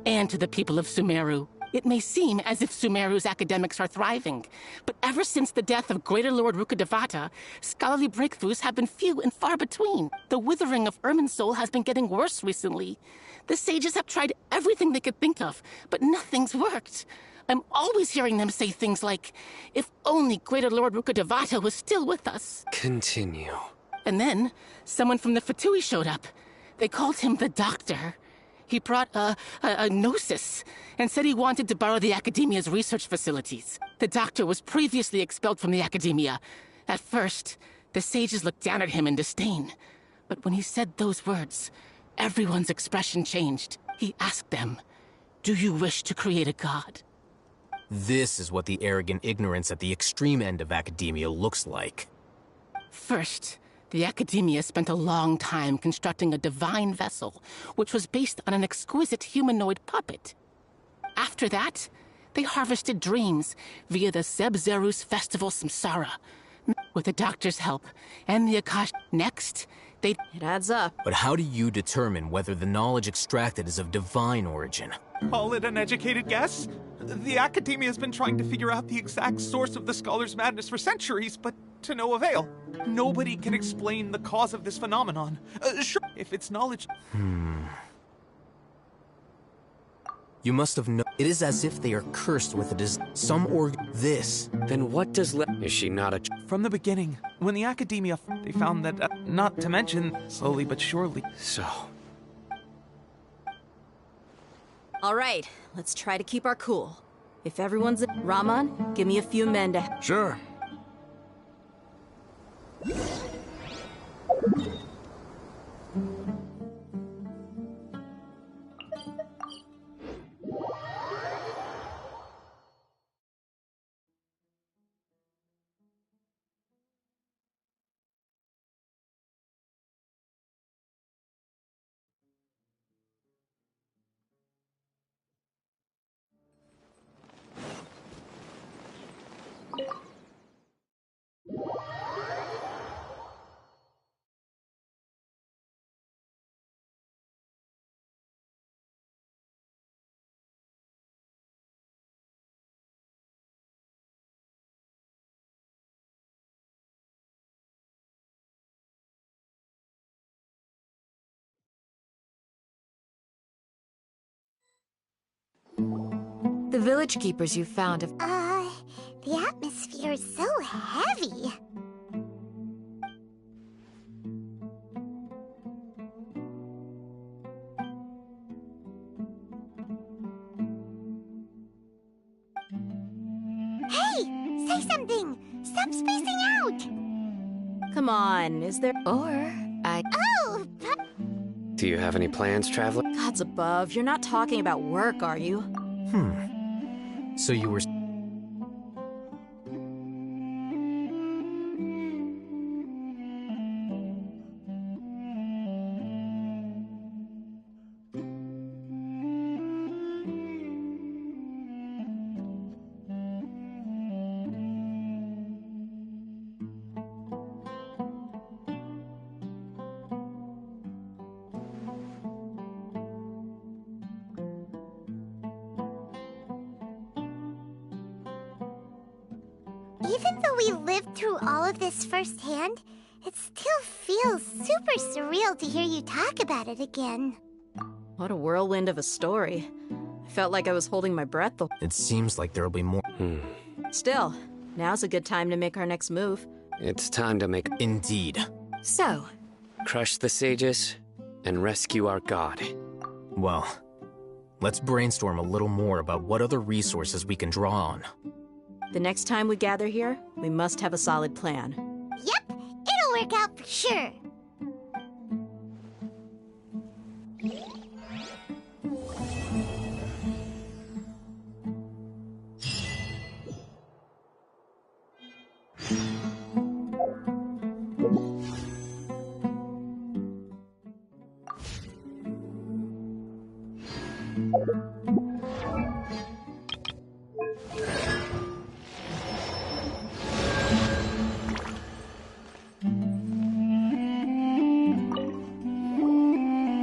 and to the people of Sumeru. It may seem as if Sumeru's academics are thriving, but ever since the death of Greater Lord Rukkhadevata, scholarly breakthroughs have been few and far between. The withering of Irminsul has been getting worse recently. The sages have tried everything they could think of, but nothing's worked. I'm always hearing them say things like, if only Greater Lord Rukkhadevata was still with us. Continue. And then, someone from the Fatui showed up. They called him the Doctor. He brought a gnosis and said he wanted to borrow the Academia's research facilities. The Doctor was previously expelled from the Academia. At first, the sages looked down at him in disdain. But when he said those words, everyone's expression changed. He asked them, do you wish to create a god? This is what the arrogant ignorance at the extreme end of academia looks like. First, the Academia spent a long time constructing a divine vessel, which was based on an exquisite humanoid puppet. After that, they harvested dreams via the Zeb-Zerus Festival Samsara. With the Doctor's help and the Akash. Next, they... It adds up. But how do you determine whether the knowledge extracted is of divine origin? Call it an educated guess? The Academia has been trying to figure out the exact source of the Scholar's Madness for centuries, but to no avail. Nobody can explain the cause of this phenomenon. Sure, if it's knowledge... You must have known. It is as if they are cursed with this. Then what does Is she not a... From the beginning, when the Academia... They found that, not to mention, slowly but surely... So... All right, let's try to keep our cool. If everyone's... Rahman, give me a few men to... Sure. The village keepers you found have... The atmosphere is so heavy. say something! Stop spacing out! Come on, is there... Or I... Oh! Do you have any plans, Traveler? Gods above, you're not talking about work, are you? So you were... Even though we lived through all of this firsthand, it still feels super surreal to hear you talk about it again. What a whirlwind of a story. I felt like I was holding my breath the... It seems like there'll be more... Still, now's a good time to make our next move. It's time to make... Indeed. So? Crush the sages and rescue our god. Well, let's brainstorm a little more about what other resources we can draw on. The next time we gather here, we must have a solid plan. Yep, it'll work out for sure.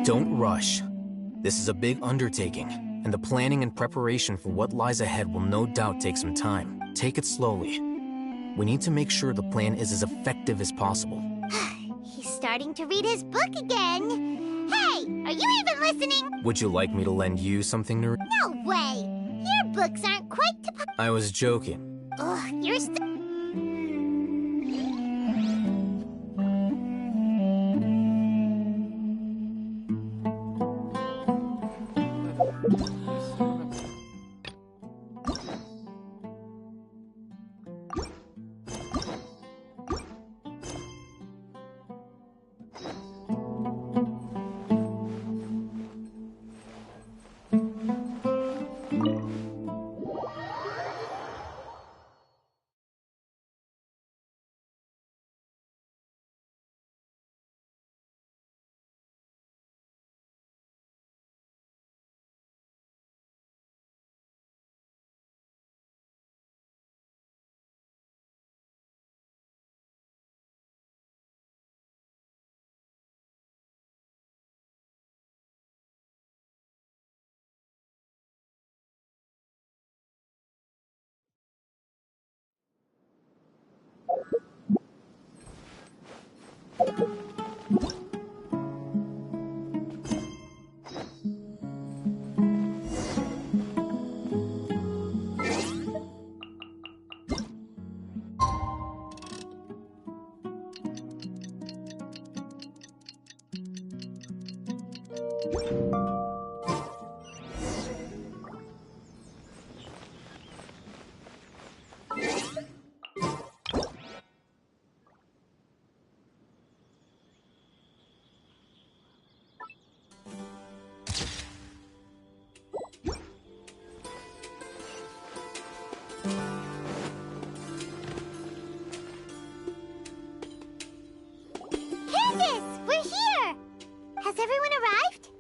Don't rush. This is a big undertaking, and the planning and preparation for what lies ahead will no doubt take some time. Take it slowly. We need to make sure the plan is as effective as possible. He's starting to read his book again. Hey, are you even listening? Would you like me to lend you something to read? No way! Your books aren't quite to... I was joking. Ugh, you're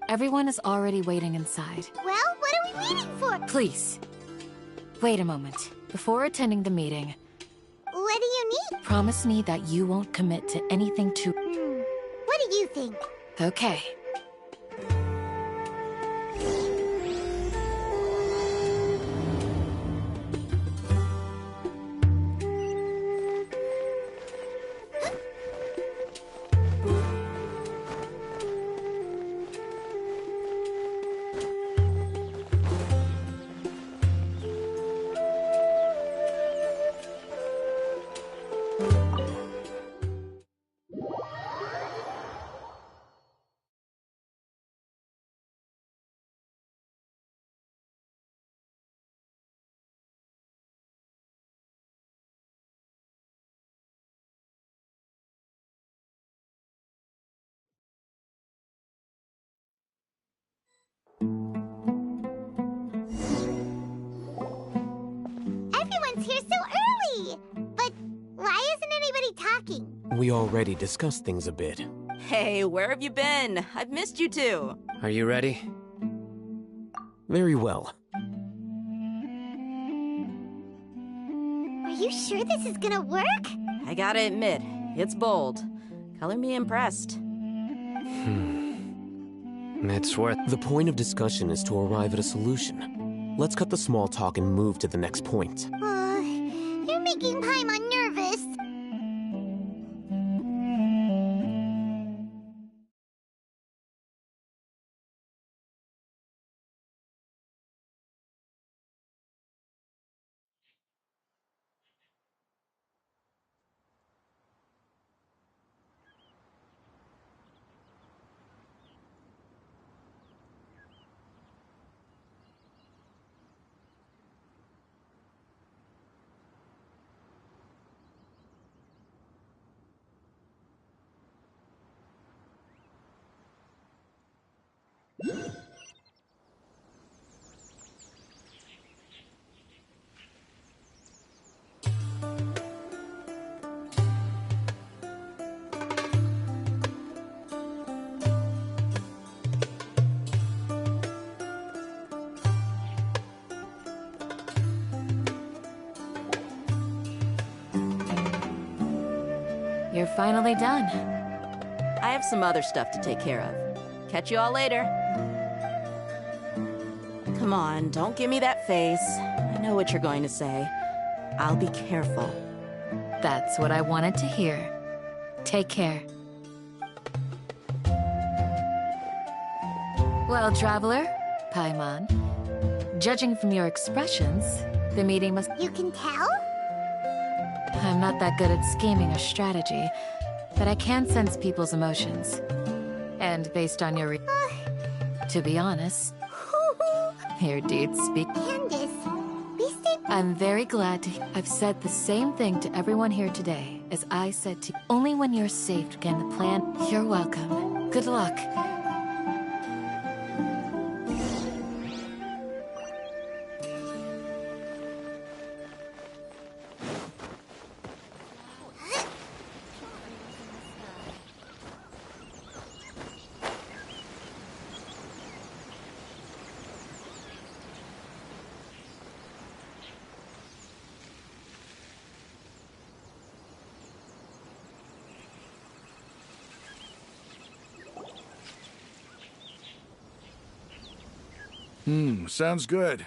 Everyone is already waiting inside. Well, what are we waiting for? Please. Wait a moment. Before attending the meeting... What do you need? Promise me that you won't commit to anything too... What do you think? Okay. Everyone's here so early! But why isn't anybody talking? We already discussed things a bit. Hey, where have you been? I've missed you two. Are you ready? Very well. Are you sure this is gonna work? I gotta admit, it's bold. Color me impressed. It's worth... The point of discussion is to arrive at a solution. Let's cut the small talk and move to the next point. You're making Paimon nervous. You're finally done. I have some other stuff to take care of. Catch you all later. Come on, don't give me that face. I know what you're going to say. I'll be careful. That's what I wanted to hear. Take care. Well, traveler, Paimon, judging from your expressions, the meeting must... You can tell? I'm not that good at scheming or strategy, but I can sense people's emotions. And based on your to be honest, your deeds speak. Candace, be safe. I'm very glad to... I've said the same thing to everyone here today as I said to... Only when you're safe can the plan... You're welcome. Good luck. Sounds good.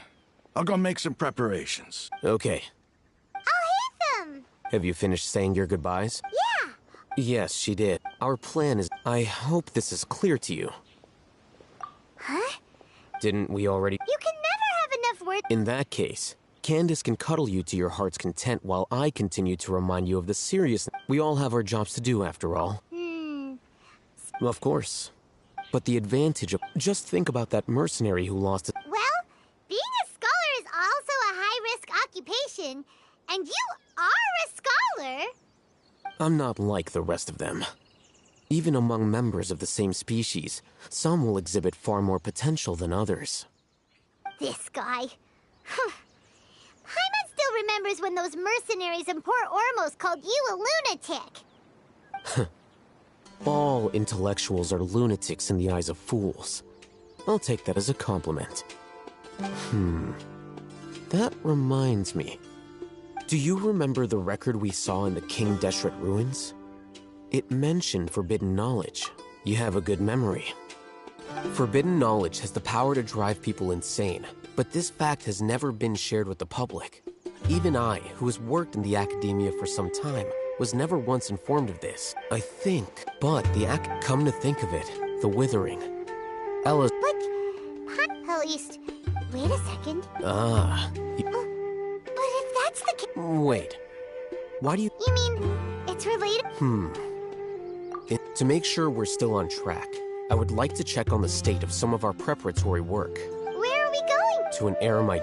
I'll go make some preparations. Okay. I'll hit them! Have you finished saying your goodbyes? Yeah! Yes, she did. Our plan is... I hope this is clear to you. Huh? Didn't we already... You can never have enough words. In that case, Candace can cuddle you to your heart's content while I continue to remind you of the seriousness. We all have our jobs to do, after all. Of course. But the advantage of... Just think about that mercenary who lost it. Well, being a scholar is also a high-risk occupation, and you are a scholar. I'm not like the rest of them. Even among members of the same species, some will exhibit far more potential than others. This guy. Paimon still remembers when those mercenaries in Port Ormos called you a lunatic. All intellectuals are lunatics in the eyes of fools. I'll take that as a compliment. That reminds me. Do you remember the record we saw in the King Deshret ruins? It mentioned forbidden knowledge. You have a good memory. Forbidden knowledge has the power to drive people insane, but this fact has never been shared with the public. Even I, who has worked in the academia for some time, was never once informed of this. I think, but come to think of it, the Withering. Ella's... But, at least, wait a second. Ah. But if that's the case... Wait. Why do you... You mean, it's related? To make sure we're still on track, I would like to check on the state of some of our preparatory work. Where are we going? To an eremite...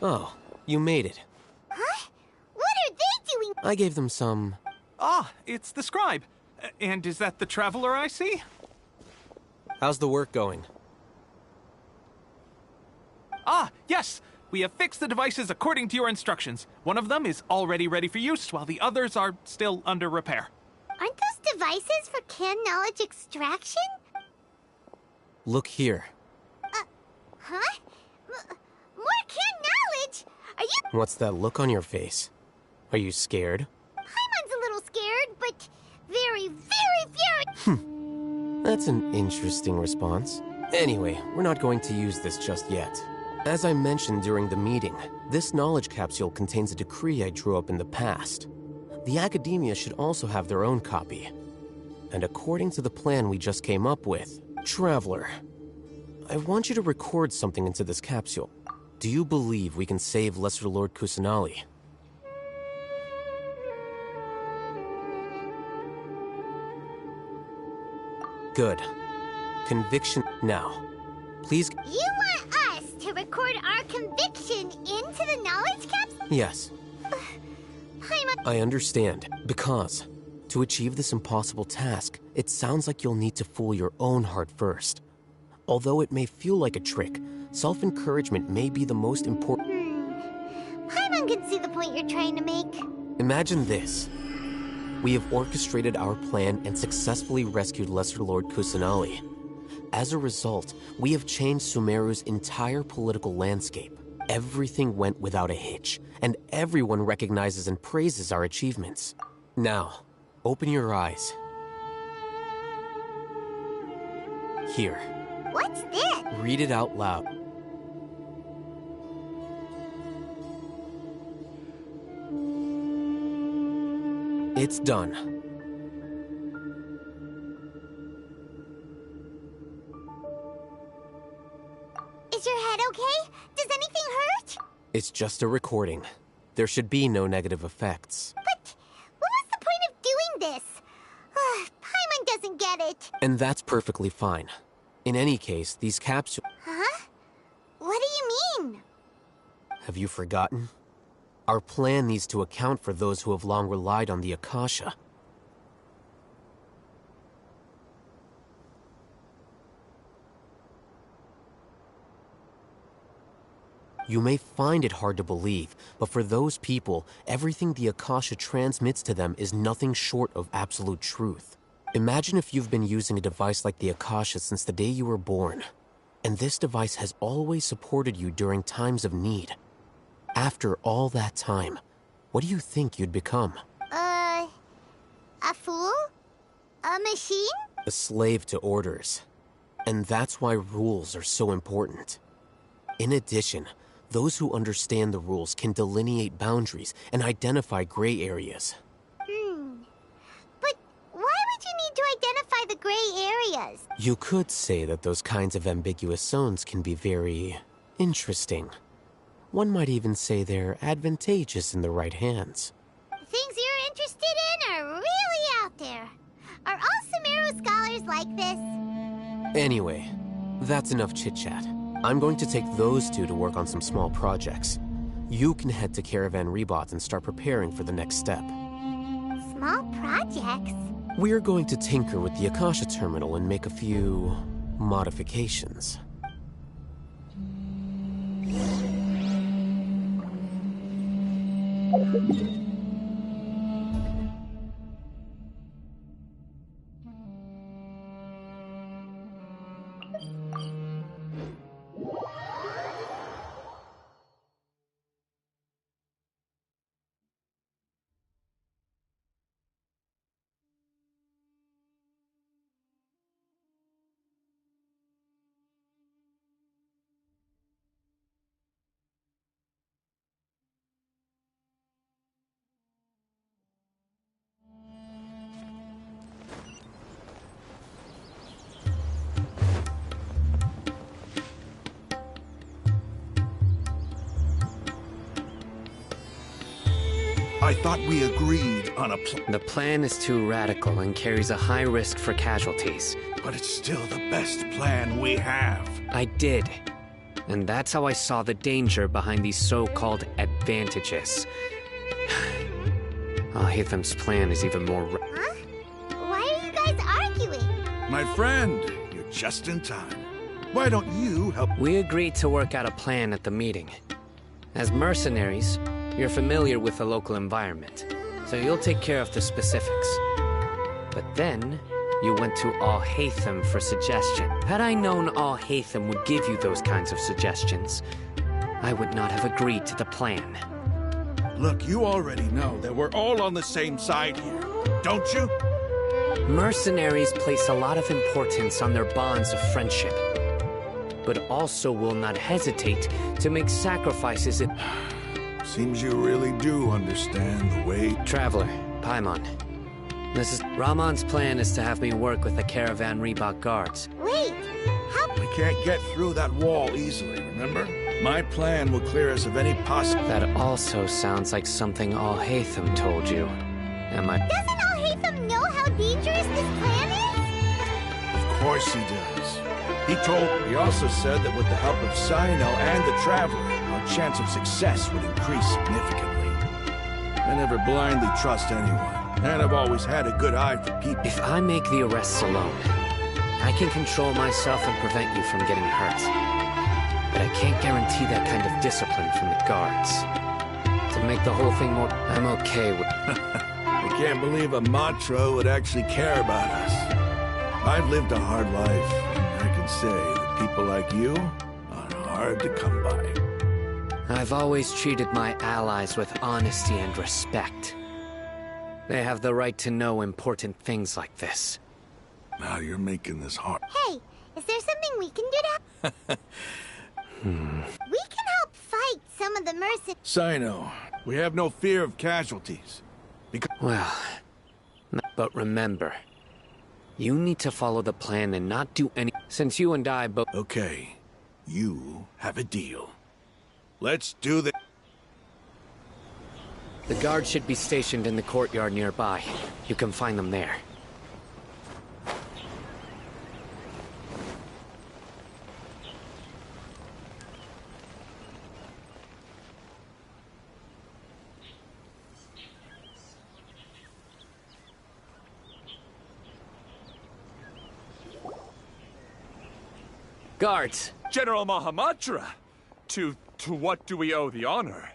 Oh, you made it. Huh? What are they doing? I gave them some... Ah, it's the scribe. And is that the traveler I see? How's the work going? Ah, yes! We have fixed the devices according to your instructions. One of them is already ready for use, while the others are still under repair. Aren't those devices for can knowledge extraction? Look here. Huh? More can knowledge? Are you... What's that look on your face? Are you scared? Paimon's a little scared, but very, very, very... That's an interesting response. Anyway, we're not going to use this just yet. As I mentioned during the meeting, this knowledge capsule contains a decree I drew up in the past. The Academia should also have their own copy. And according to the plan we just came up with, Traveler, I want you to record something into this capsule. Do you believe we can save Lesser Lord Kusanali? Good. Conviction now. Please... You want us to record our conviction into the knowledge capsule? Yes. Paimon... I understand, because to achieve this impossible task, it sounds like you'll need to fool your own heart first. Although it may feel like a trick, self-encouragement may be the most important... Paimon can see the point you're trying to make. Imagine this. We have orchestrated our plan and successfully rescued Lesser Lord Kusanali. As a result, we have changed Sumeru's entire political landscape. Everything went without a hitch, and everyone recognizes and praises our achievements. Now, open your eyes. Here. What's this? Read it out loud. It's done. Is your head okay? Does anything hurt? It's just a recording. There should be no negative effects. But what was the point of doing this? Paimon doesn't get it. And that's perfectly fine. In any case, these capsules... Huh? What do you mean? Have you forgotten? Our plan needs to account for those who have long relied on the Akasha. You may find it hard to believe, but for those people, everything the Akasha transmits to them is nothing short of absolute truth. Imagine if you've been using a device like the Akasha since the day you were born, and this device has always supported you during times of need. After all that time, what do you think you'd become? A fool? A machine? A slave to orders. And that's why rules are so important. In addition, those who understand the rules can delineate boundaries and identify gray areas. But why would you need to identify the gray areas? You could say that those kinds of ambiguous zones can be very interesting. One might even say they're advantageous in the right hands. Things you're interested in are really out there. Are all Sumeru scholars like this? Anyway, that's enough chit-chat. I'm going to take those two to work on some small projects. You can head to Caravan Rebot and start preparing for the next step. Small projects? We're going to tinker with the Akasha terminal and make a few modifications. I thought we agreed on a The plan is too radical and carries a high risk for casualties. But it's still the best plan we have. I did. And that's how I saw the danger behind these so-called advantages. Alhaitham's plan is even more... Huh? Why are you guys arguing? My friend, you're just in time. Why don't you help? We agreed to work out a plan at the meeting. As mercenaries, you're familiar with the local environment, so you'll take care of the specifics. But then, you went to Alhaitham for suggestion. Had I known Alhaitham would give you those kinds of suggestions, I would not have agreed to the plan. Look, you already know that we're all on the same side here, don't you? Mercenaries place a lot of importance on their bonds of friendship, but also will not hesitate to make sacrifices in... Seems you really do understand the way... Traveler, Paimon. This is... Rahman's plan is to have me work with the Caravan Reebok guards. Wait, how... We can't get through that wall easily, remember? My plan will clear us of any possible... That also sounds like something Alhaitham told you. Am I... Doesn't Alhaitham know how dangerous this plan is? Of course he does. He also said that with the help of Sino and the Traveler, our chance of success would increase significantly. I never blindly trust anyone, and I've always had a good eye for people. If I make the arrests alone, I can control myself and prevent you from getting hurt. But I can't guarantee that kind of discipline from the guards. To make the whole thing more... I'm okay with... I can't believe a Mantra would actually care about us. I've lived a hard life, and I can say that people like you are hard to come by. I've always treated my allies with honesty and respect. They have the right to know important things like this. Now you're making this hard. Hey, is there something we can do to... We can help fight some of the mercenaries. Sino, we have no fear of casualties. Well, but remember, you need to follow the plan and not do any... Since you and I both... Okay, you have a deal. Let's do this. The guards should be stationed in the courtyard nearby. You can find them there. Guards! General Mahamatra! To what do we owe the honor?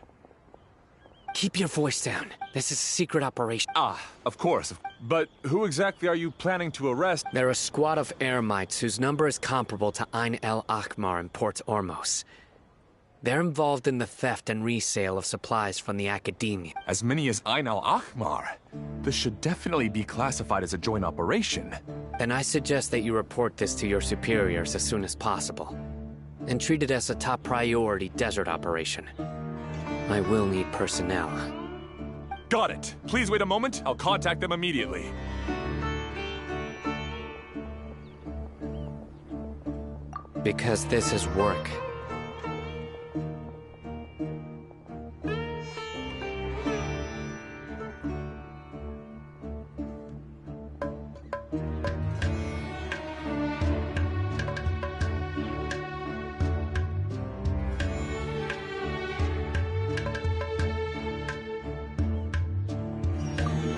Keep your voice down. This is a secret operation. Ah, of course. But who exactly are you planning to arrest? They're a squad of Eremites whose number is comparable to Ain el Akhmar in Port Ormos. They're involved in the theft and resale of supplies from the Academia. As many as Ain el Akhmar? This should definitely be classified as a joint operation. Then I suggest that you report this to your superiors as soon as possible. And treat it as a top priority desert operation. I will need personnel. Got it. Please wait a moment. I'll contact them immediately. Because this is work.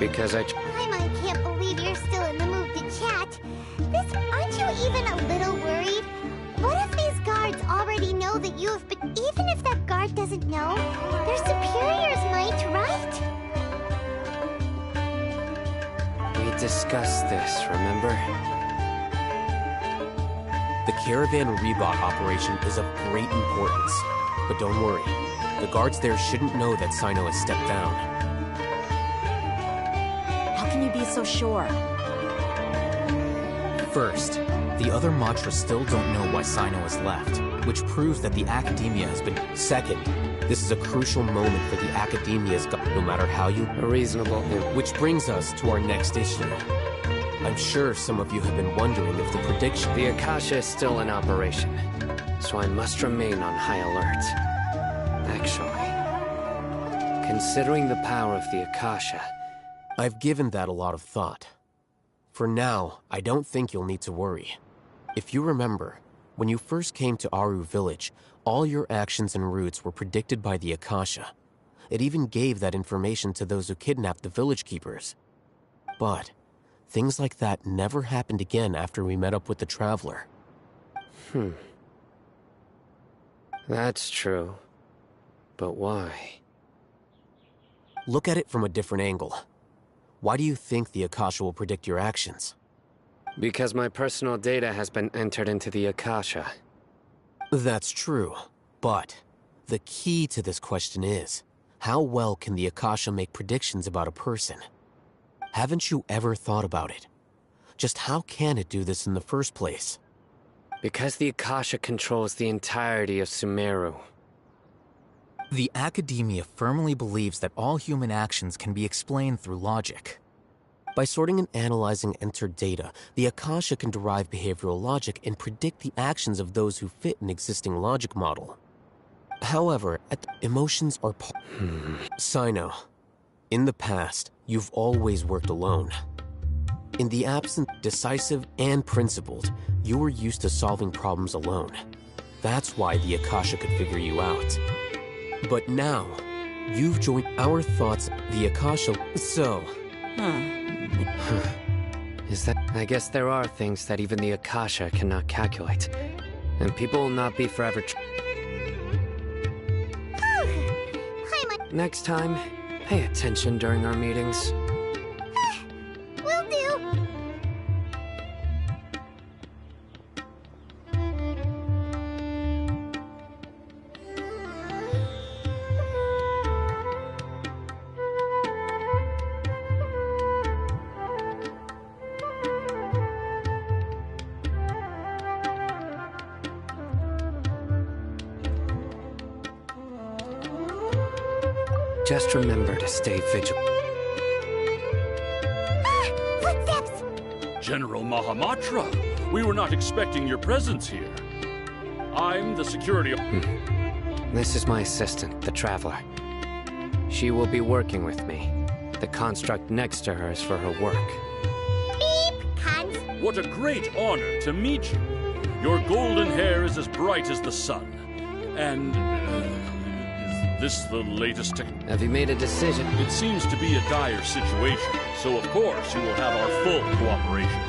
Because I can't believe you're still in the mood to chat. Aren't you even a little worried? What if these guards already know that you have been... Even if that guard doesn't know, their superiors might, right? We discussed this, remember? The Caravan Reebok operation is of great importance. But don't worry, the guards there shouldn't know that Sino has stepped down. How can you be so sure? First, the other Matra still don't know why Sino has left, which proves that the Academia has been... Second, this is a crucial moment for the Academia's no matter how you... Reasonable. Which brings us to our next issue. I'm sure some of you have been wondering if the prediction... The Akasha is still in operation, so I must remain on high alert. Actually, considering the power of the Akasha... I've given that a lot of thought. For now, I don't think you'll need to worry. If you remember, When you first came to Aru Village, all your actions and routes were predicted by the Akasha. It even gave that information to those who kidnapped the village keepers. But things like that never happened again after we met up with the Traveler. That's true. But why? Look at it from a different angle. Why do you think the Akasha will predict your actions? Because my personal data has been entered into the Akasha. That's true, but the key to this question is, how well can the Akasha make predictions about a person? Haven't you ever thought about it? Just how can it do this in the first place? Because the Akasha controls the entirety of Sumeru. The Academia firmly believes that all human actions can be explained through logic. By sorting and analyzing entered data, the Akasha can derive behavioral logic and predict the actions of those who fit an existing logic model. However, emotions are Sino, in the past, you've always worked alone. In the absence, decisive and principled, you were used to solving problems alone. That's why the Akasha could figure you out. But now, you've joined our thoughts, the Akasha, so... Is that... I guess there are things that even the Akasha cannot calculate. And people will not be forever... Next time, pay attention during our meetings. Will do. Just remember to stay vigilant. Footsteps! General Mahamatra, we were not expecting your presence here. I'm the security... This is my assistant, the Traveler. She will be working with me. The construct next to her is for her work. Beep, cons. What a great honor to meet you. Your golden hair is as bright as the sun. And... is this the latest technology? Have you made a decision? It seems to be a dire situation, so of course you will have our full cooperation.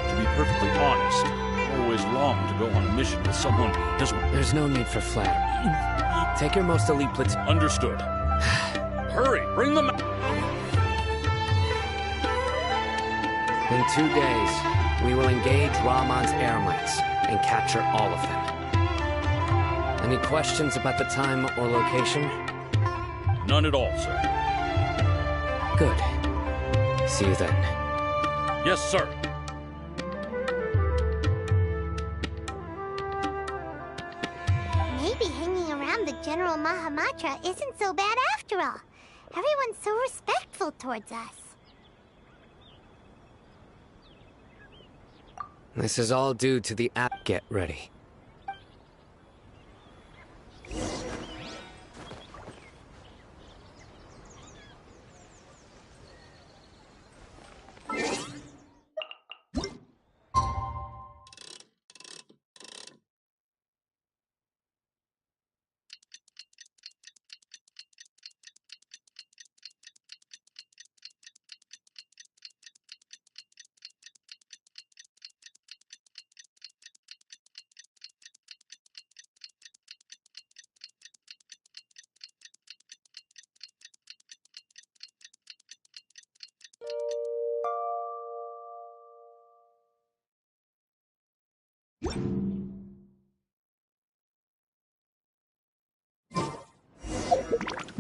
To be perfectly honest, I always long to go on a mission with someone as... There's no need for flattery. Take your most elite blitz... Understood. Hurry, bring them... In 2 days, we will engage Rahman's airmites and capture all of them. Any questions about the time or location? None at all, sir. Good. See you then. Yes, sir. Maybe hanging around the General Mahamatra isn't so bad after all. Everyone's so respectful towards us. This is all due to the app. Get ready.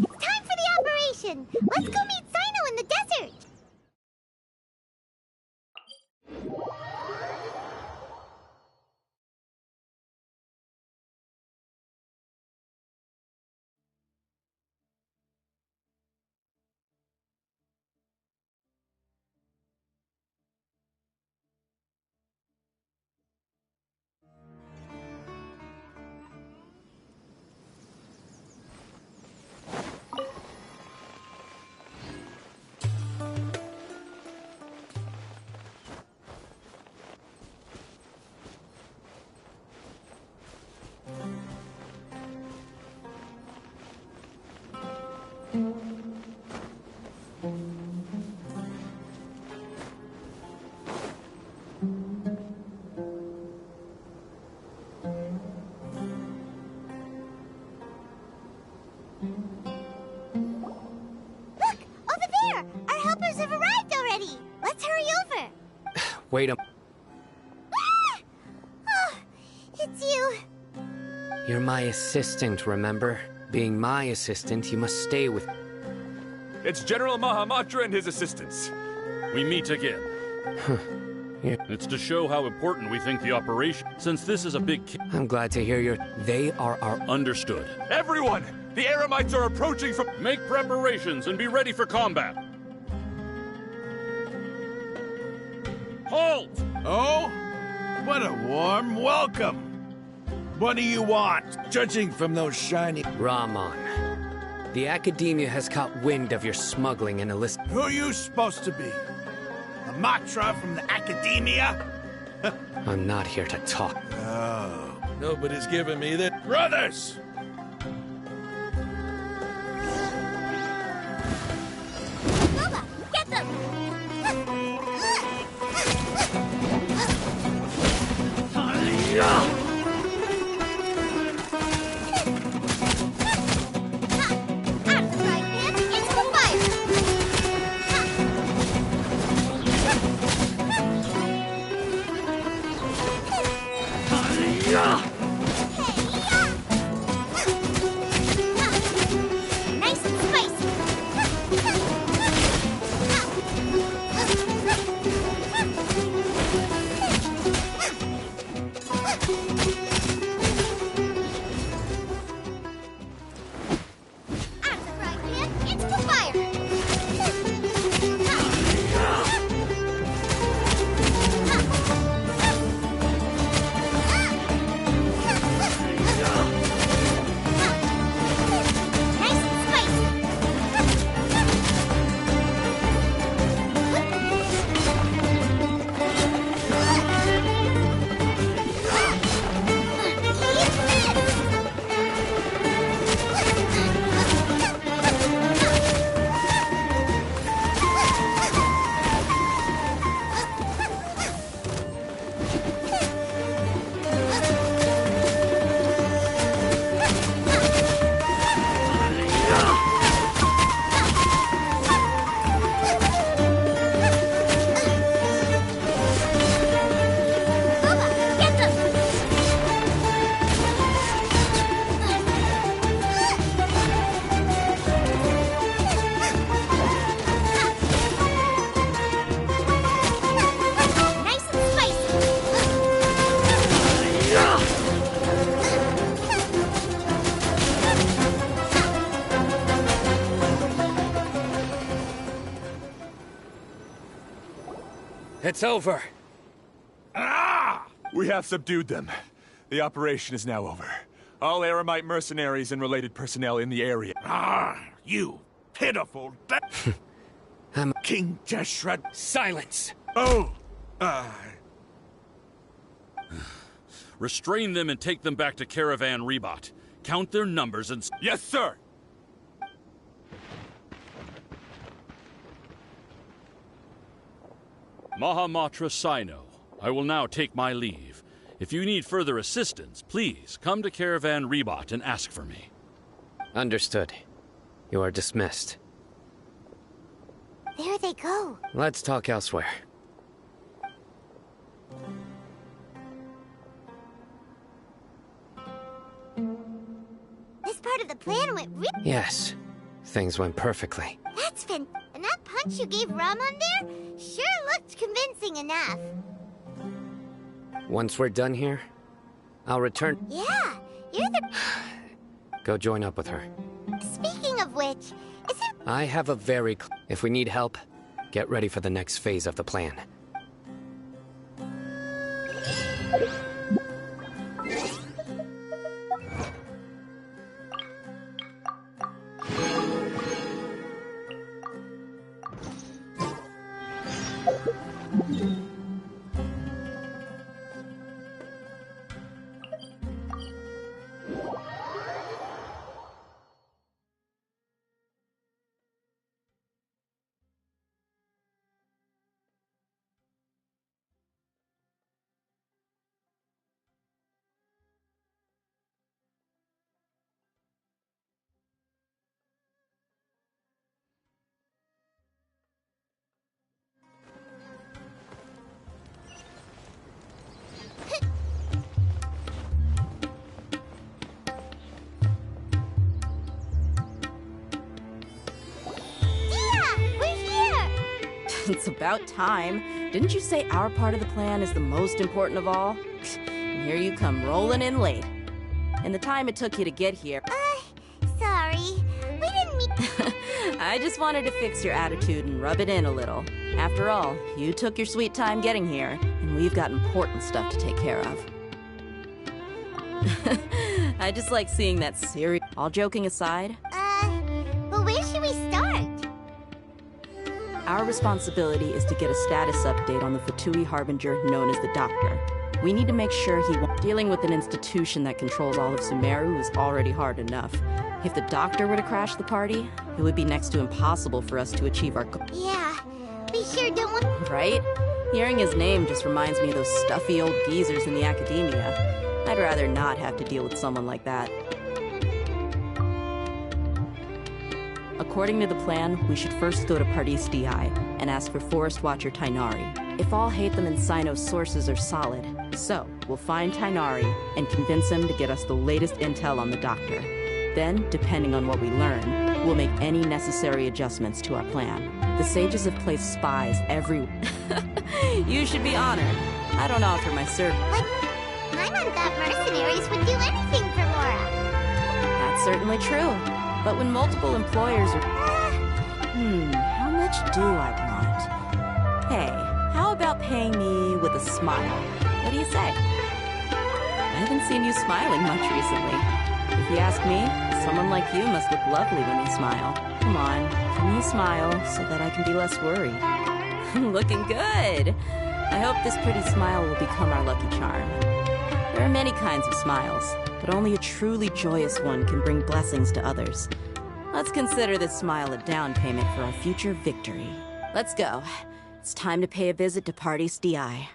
Time for the operation! Let's go meet Sino in the desert! Wait a... Ah! Oh, it's you. You're my assistant, remember? Being my assistant, you must stay with... It's General Mahamatra and his assistants. We meet again. Yeah. It's to show how important we think the operation, since this is a big... I'm glad to hear They are our... Understood. Everyone! The Eremites are approaching from... Make preparations and be ready for combat. Halt! Oh? What a warm welcome. What do you want? Judging from those shiny... Rahman. The Academia has caught wind of your smuggling and illicit... Who are you supposed to be? A Matra from the Academia? I'm not here to talk. Oh, nobody's giving me that. Brothers! Bubba, get them! Nice and spicy! It's over. Ah! We have subdued them. The operation is now over. All Eremite mercenaries and related personnel in the area. Ah, you pitiful I'm King Deshret. Silence! Oh! Restrain them and take them back to Caravan Rebot. Count their numbers and... Yes, sir! Mahamatra Sino, I will now take my leave. If you need further assistance, please come to Caravan Rebot and ask for me. Understood. You are dismissed. There they go. Let's talk elsewhere. This part of the plan went Yes. Things went perfectly. That's And that punch you gave Rahman there sure looked convincing enough. Once we're done here, I'll return. Yeah, you're the... Go join up with her. Speaking of which, is it... I have a very... If we need help, get ready for the next phase of the plan. It's about time. Didn't you say our part of the plan is the most important of all? And here you come rolling in late. And the time it took you to get here. Sorry. We didn't mean... I just wanted to fix your attitude and rub it in a little. After all, you took your sweet time getting here, and we've got important stuff to take care of. I just like seeing that serious... All joking aside... but where should we start? Our responsibility is to get a status update on the Fatui Harbinger known as the Doctor. We need to make sure he won't... Dealing with an institution that controls all of Sumeru is already hard enough. If the Doctor were to crash the party, it would be next to impossible for us to achieve our goal. Yeah, we sure don't want... Right? Hearing his name just reminds me of those stuffy old geezers in the academia. I'd rather not have to deal with someone like that. According to the plan, we should first go to Pardis Di and ask for Forest Watcher Tainari. If all Hatham and Sino's sources are solid, so we'll find Tainari and convince him to get us the latest intel on the Doctor. Then, depending on what we learn, we'll make any necessary adjustments to our plan. The sages have placed spies everywhere. You should be honored. I don't offer my service. I meant that mercenaries would do anything for Laura. That's certainly true. But when multiple employers are... how much do I want? Hey, how about paying me with a smile? What do you say? I haven't seen you smiling much recently. If you ask me, someone like you must look lovely when you smile. Come on, give me a smile so that I can be less worried. Looking good! I hope this pretty smile will become our lucky charm. There are many kinds of smiles, but only a truly joyous one can bring blessings to others. Let's consider this smile a down payment for our future victory. Let's go. It's time to pay a visit to Pardis Di.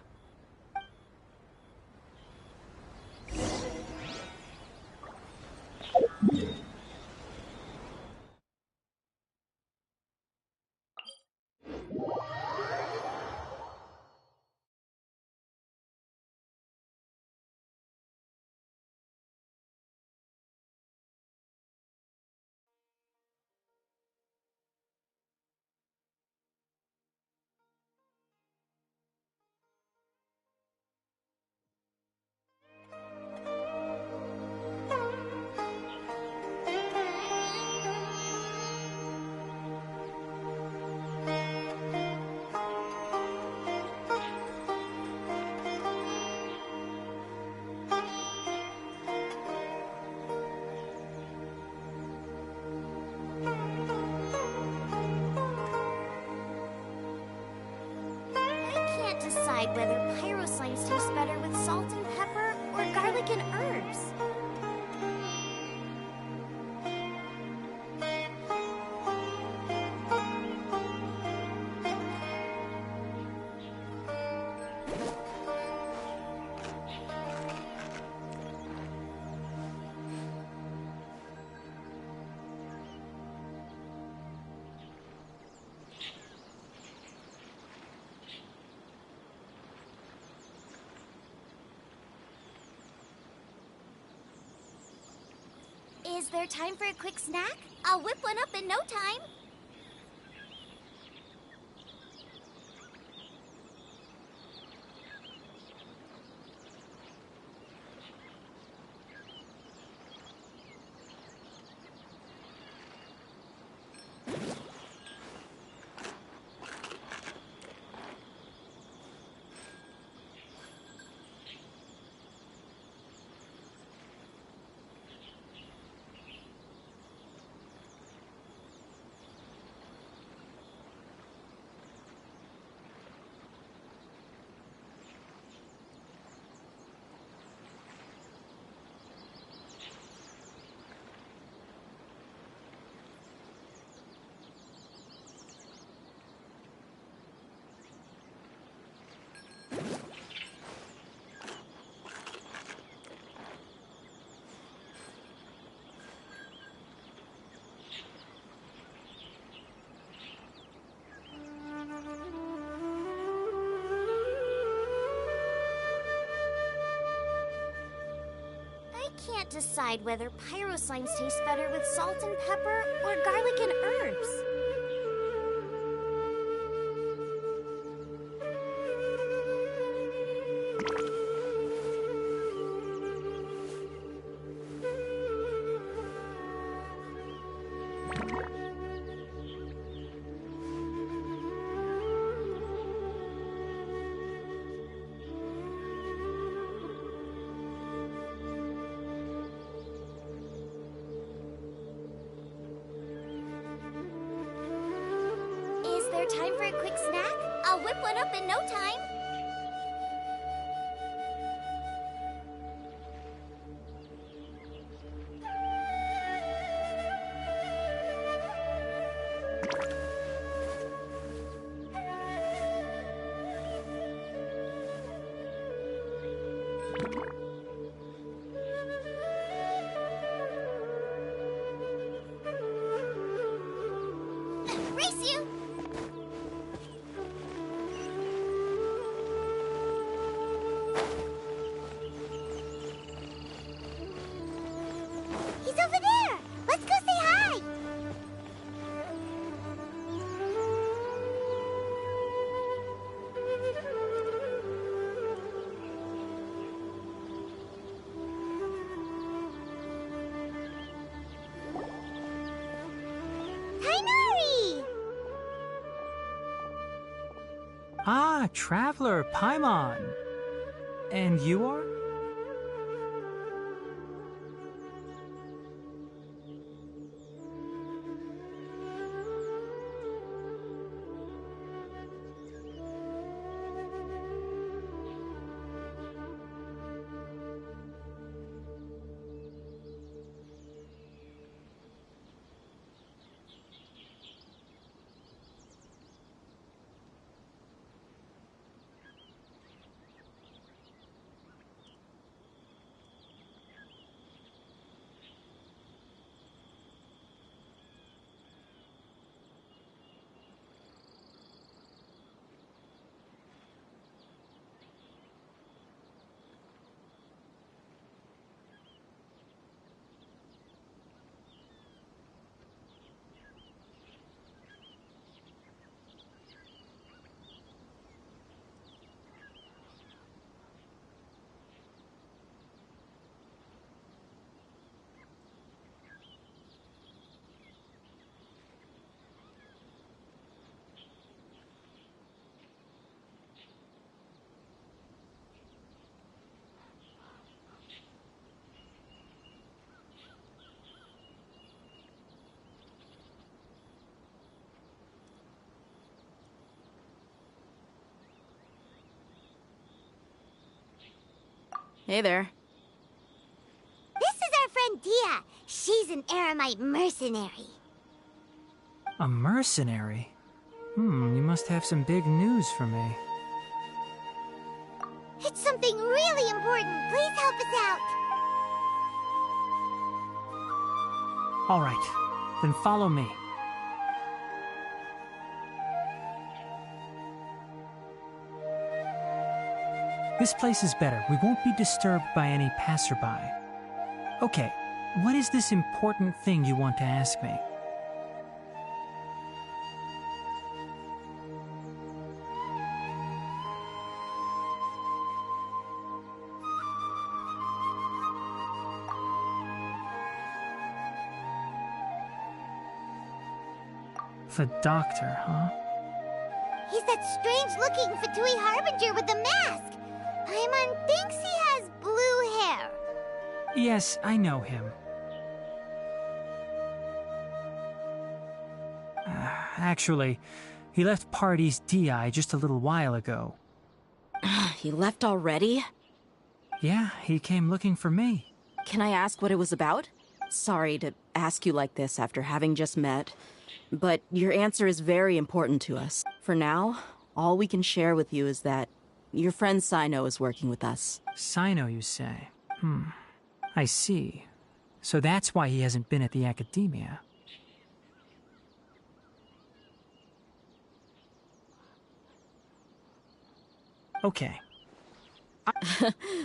Decide whether pyroslimes taste better with salt and pepper or garlic and herbs. Is there time for a quick snack? I'll whip one up in no time. I can't decide whether pyroslimes taste better with salt and pepper or garlic and herbs. one up in no time. Race you! He's over there! Let's go say hi! Kainari! Ah, Traveler, Paimon. And you are? Hey there. This is our friend Dia. She's an Aramite mercenary. A mercenary? You must have some big news for me. It's something really important. Please help us out. All right, then follow me. This place is better. We won't be disturbed by any passerby. Okay, what is this important thing you want to ask me? The doctor, huh? He's that strange-looking Fatui Harbinger with the mask. Paimon thinks he has blue hair. Yes, I know him. Actually, he left Party's DI just a little while ago. He left already? Yeah, he came looking for me. Can I ask what it was about? Sorry to ask you like this after having just met, but your answer is very important to us. For now, all we can share with you is that your friend Sino is working with us. Sino, you say? I see. So that's why he hasn't been at the academia. Okay.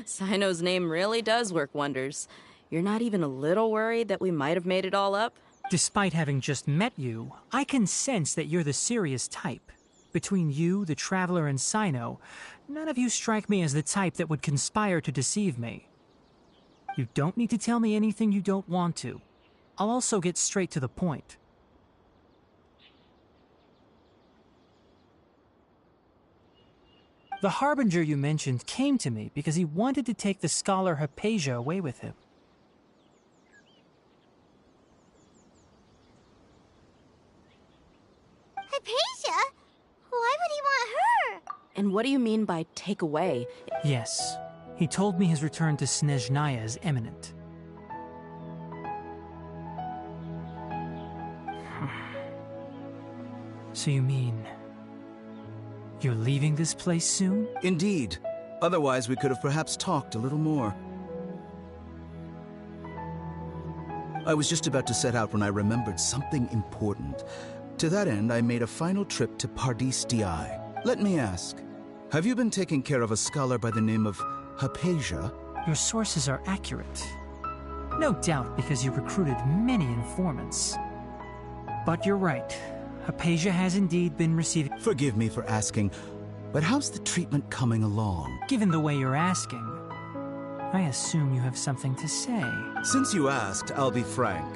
Sino's name really does work wonders. You're not even a little worried that we might have made it all up? Despite having just met you, I can sense that you're the serious type. Between you, the Traveler, and Sino, none of you strike me as the type that would conspire to deceive me. You don't need to tell me anything you don't want to. I'll also get straight to the point. The Harbinger you mentioned came to me because he wanted to take the scholar Hypatia away with him. Hypatia? Why would he want her? And what do you mean by take away? Yes. He told me his return to Snezhnaya is imminent. So you mean... you're leaving this place soon? Indeed. Otherwise, we could have perhaps talked a little more. I was just about to set out when I remembered something important. To that end, I made a final trip to Pardis Di. Let me ask, have you been taking care of a scholar by the name of Hypatia? Your sources are accurate. No doubt because you recruited many informants. But you're right. Hypatia has indeed been receiving... Forgive me for asking, but how's the treatment coming along? Given the way you're asking, I assume you have something to say. Since you asked, I'll be frank.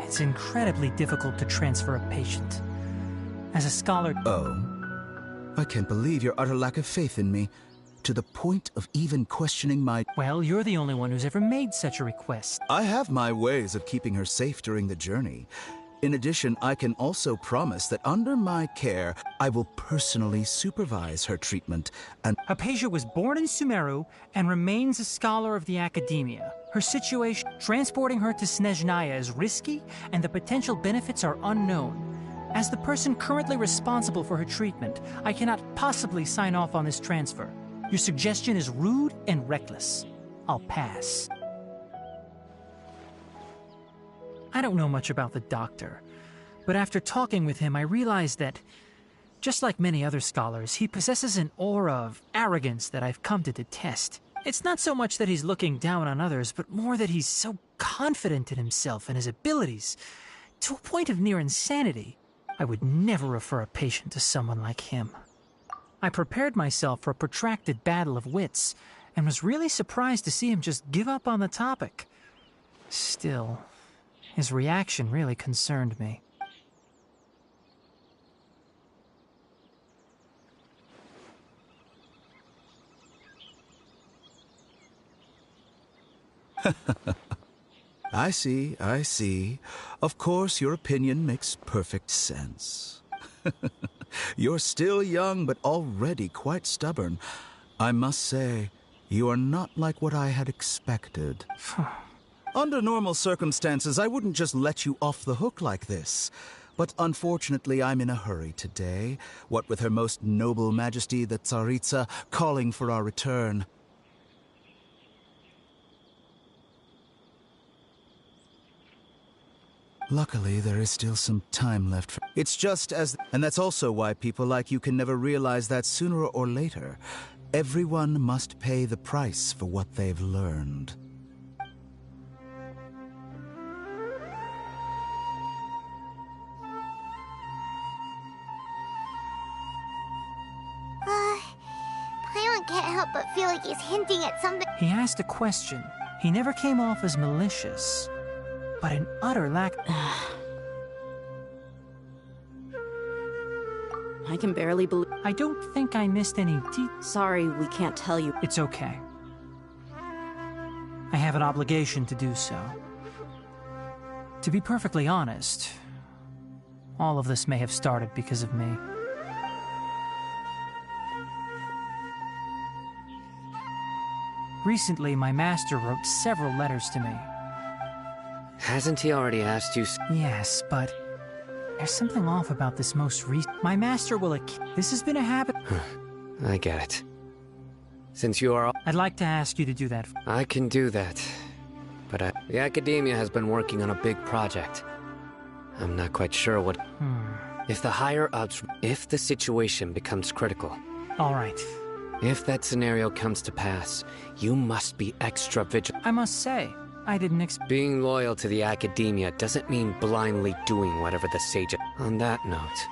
It's incredibly difficult to transfer a patient. As a scholar... Oh? I can't believe your utter lack of faith in me, to the point of even questioning my... Well, you're the only one who's ever made such a request. I have my ways of keeping her safe during the journey. In addition, I can also promise that under my care, I will personally supervise her treatment and... Hypatia was born in Sumeru and remains a scholar of the Academia. Her situation, transporting her to Snezhnaya is risky and the potential benefits are unknown. As the person currently responsible for her treatment, I cannot possibly sign off on this transfer. Your suggestion is rude and reckless. I'll pass. I don't know much about the doctor, but after talking with him, I realized that, just like many other scholars, he possesses an aura of arrogance that I've come to detest. It's not so much that he's looking down on others, but more that he's so confident in himself and his abilities, to a point of near insanity. I would never refer a patient to someone like him. I prepared myself for a protracted battle of wits, and was really surprised to see him just give up on the topic. Still, his reaction really concerned me. I see, I see. Of course, your opinion makes perfect sense. You're still young, but already quite stubborn. I must say, you are not like what I had expected. Under normal circumstances, I wouldn't just let you off the hook like this. But unfortunately, I'm in a hurry today, what with Her Most Noble Majesty the Tsaritsa calling for our return. Luckily, there is still some time left for... It's just as... And that's also why people like you can never realize that sooner or later, everyone must pay the price for what they've learned. Paimon can't help but feel like he's hinting at something. He asked a question. He never came off as malicious, but an utter lack... I can barely believe... I don't think I missed any Sorry, we can't tell you. It's okay. I have an obligation to do so. To be perfectly honest, all of this may have started because of me. Recently, my master wrote several letters to me. Hasn't he already asked you? Yes, but there's something off about this most recent... My master will... This has been a habit... I get it. Since you are... I'd like to ask you to do that. I can do that. But the Academia has been working on a big project. I'm not quite sure what... If the higher-ups... If the situation becomes critical... All right. If that scenario comes to pass, you must be extra vigilant. I must say, I didn't expect... Being loyal to the Academia doesn't mean blindly doing whatever the sages... On that note,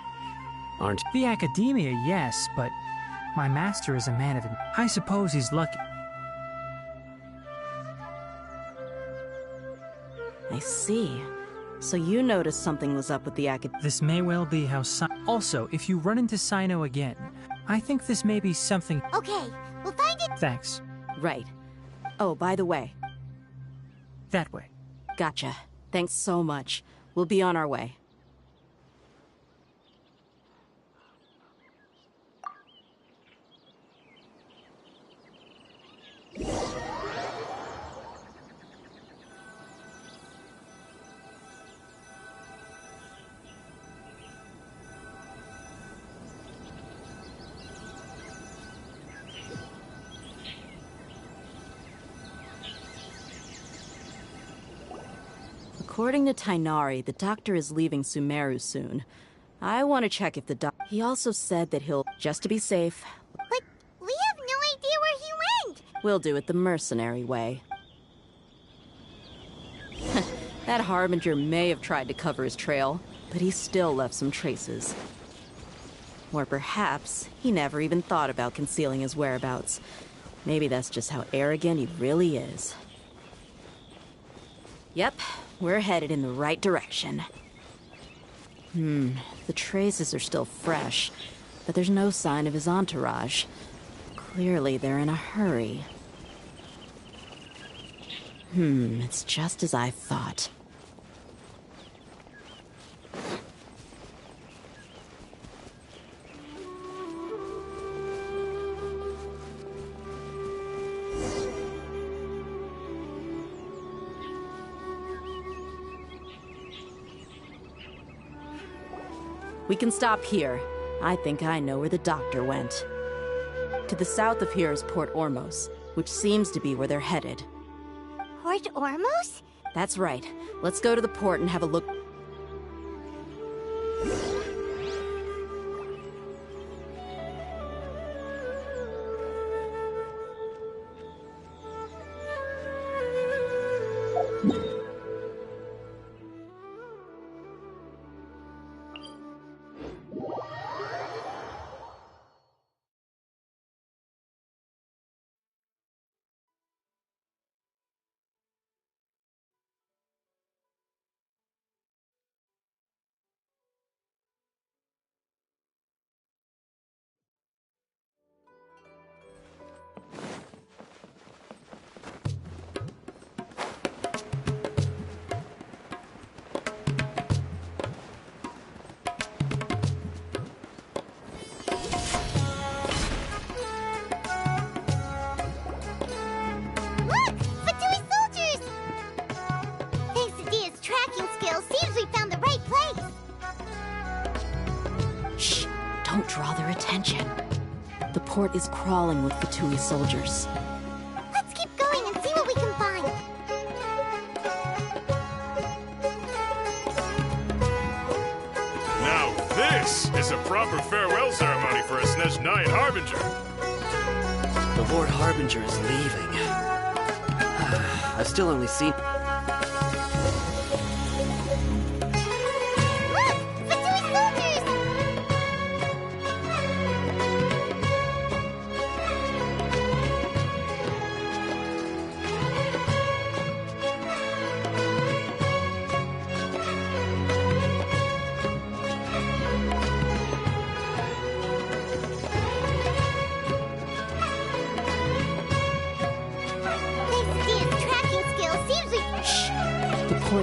aren't... The Academia, yes, but my master is a man of... I suppose he's lucky. I see. So you noticed something was up with the Academia. This may well be how... Also, if you run into Sino again, I think this may be something... Okay, we'll find it... Thanks. Right. Oh, by the way. That way. Gotcha. Thanks so much. We'll be on our way. According to Tainari, the doctor is leaving Sumeru soon. I want to check if the He also said that he'll, just to be safe... But we have no idea where he went! We'll do it the mercenary way. That Harbinger may have tried to cover his trail, but he still left some traces. Or perhaps he never even thought about concealing his whereabouts. Maybe that's just how arrogant he really is. Yep, we're headed in the right direction. The traces are still fresh, but there's no sign of his entourage. Clearly they're in a hurry. It's just as I thought. We can stop here. I think I know where the doctor went. To the south of here is Port Ormos, which seems to be where they're headed. Port Ormos? That's right. Let's go to the port and have a look. Don't draw their attention. The port is crawling with Fatui soldiers. Let's keep going and see what we can find. Now this is a proper farewell ceremony for a Snezhnaya Harbinger. The Lord Harbinger is leaving. I've still only seen...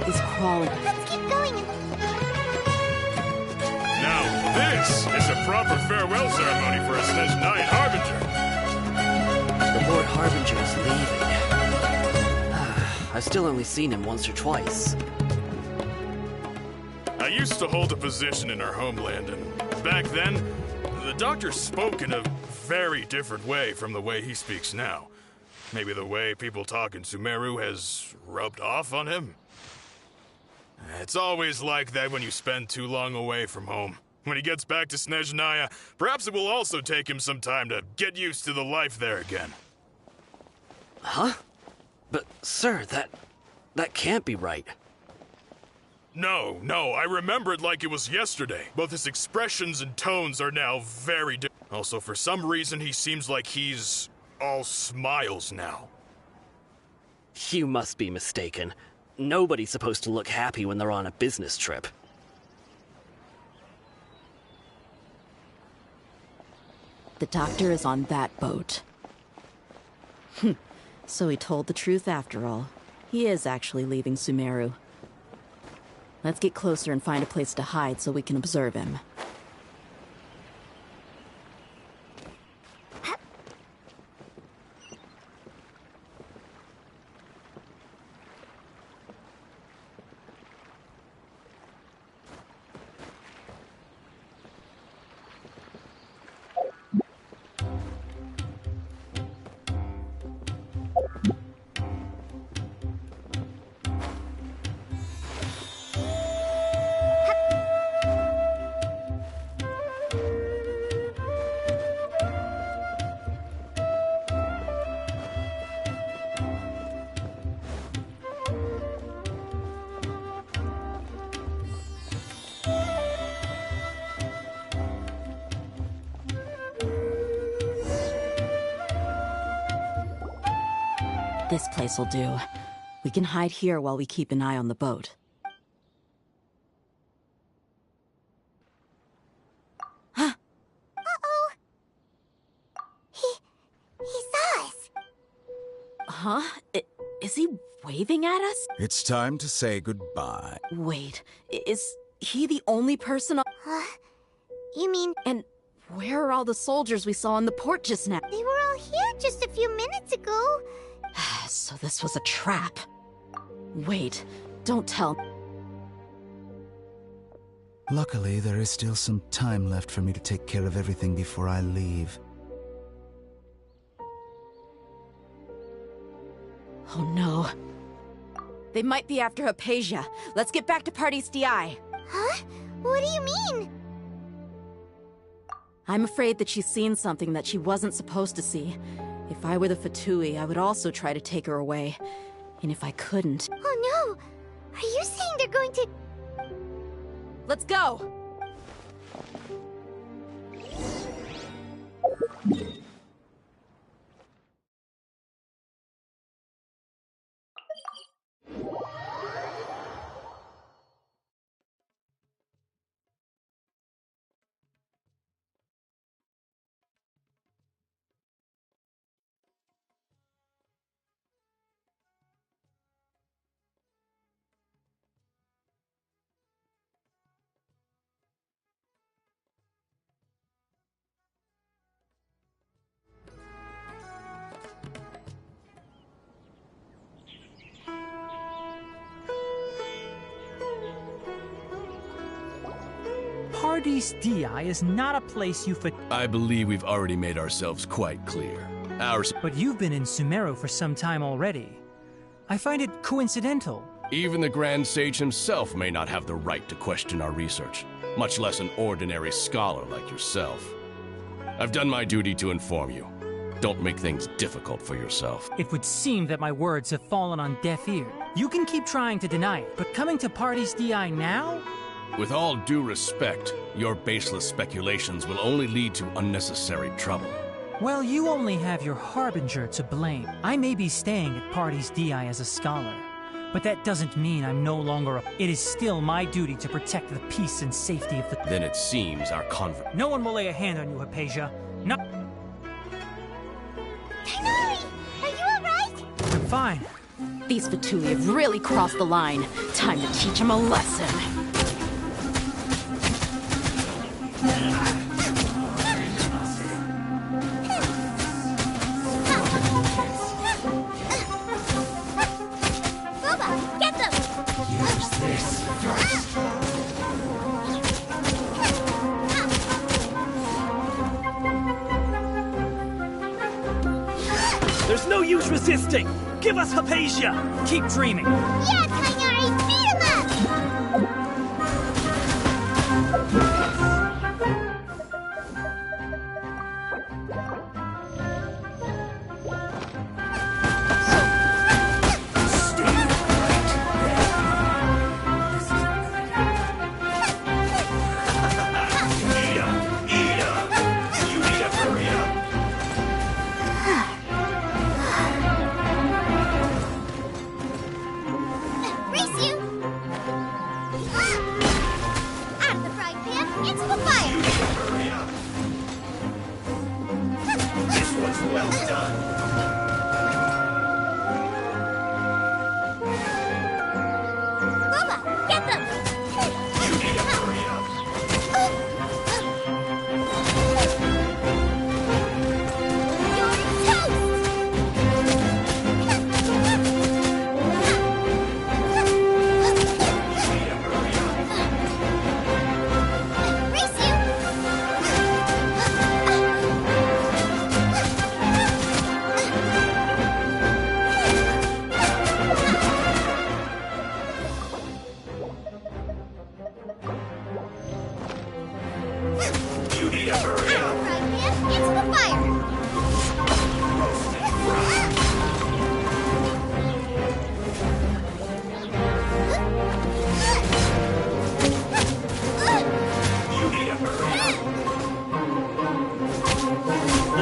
Is crawling. Let's keep going. Now this is a proper farewell ceremony for a Snezhnaya Harbinger. The Lord Harbinger is leaving. I've still only seen him once or twice. I used to hold a position in our homeland, and back then, the doctor spoke in a very different way from the way he speaks now. Maybe the way people talk in Sumeru has rubbed off on him? It's always like that when you spend too long away from home. When he gets back to Snezhnaya, perhaps it will also take him some time to get used to the life there again. Huh? But, sir, that can't be right. No, I remember it like it was yesterday. Both his expressions and tones are now very different. Also, for some reason, he seems like he's all smiles now. You must be mistaken. Nobody's supposed to look happy when they're on a business trip. The doctor is on that boat. So he told the truth after all. He is actually leaving Sumeru. Let's get closer and find a place to hide so we can observe him. This place will do. We can hide here while we keep an eye on the boat. Uh-oh. He saw us. Huh? Is he waving at us? It's time to say goodbye. Wait, is he the only person on... You mean... And where are all the soldiers we saw on the port just now? They were all here just a few minutes ago. So this was a trap. Wait, don't tell me. Luckily, there is still some time left for me to take care of everything before I leave. Oh no. They might be after Hypatia. Let's get back to Party's DI. Huh? What do you mean? I'm afraid that she's seen something that she wasn't supposed to see. If I were the Fatui, I would also try to take her away. And if I couldn't... Oh no! Are you saying they're going to... Let's go! Party's DI is not a place you I believe we've already made ourselves quite clear. But you've been in Sumeru for some time already. I find it coincidental. Even the Grand Sage himself may not have the right to question our research, much less an ordinary scholar like yourself. I've done my duty to inform you. Don't make things difficult for yourself. It would seem that my words have fallen on deaf ear. You can keep trying to deny it, but coming to Party's DI now? With all due respect, your baseless speculations will only lead to unnecessary trouble. Well, you only have your Harbinger to blame. I may be staying at Party's DI as a scholar, but that doesn't mean I'm no longer a... It is still my duty to protect the peace and safety of the... Then it seems our No one will lay a hand on you, Hypatia. No... Tighnari! Are you alright? I'm fine. These Fatui have really crossed the line. Time to teach them a lesson. There's no use resisting! Give us Hypatia! Keep dreaming! Yeah, Tighnari! Beat him up!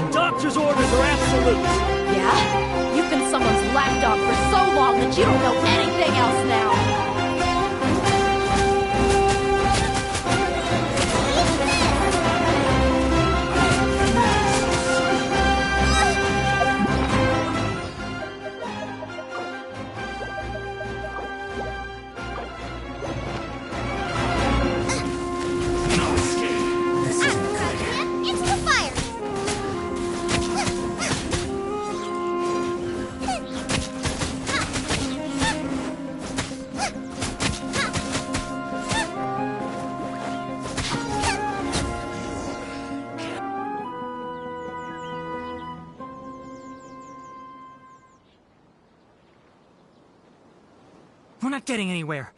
The doctor's orders are absolute! Yeah? You've been someone's lapdog don't know anything else now. Into the fire! We're not getting anywhere.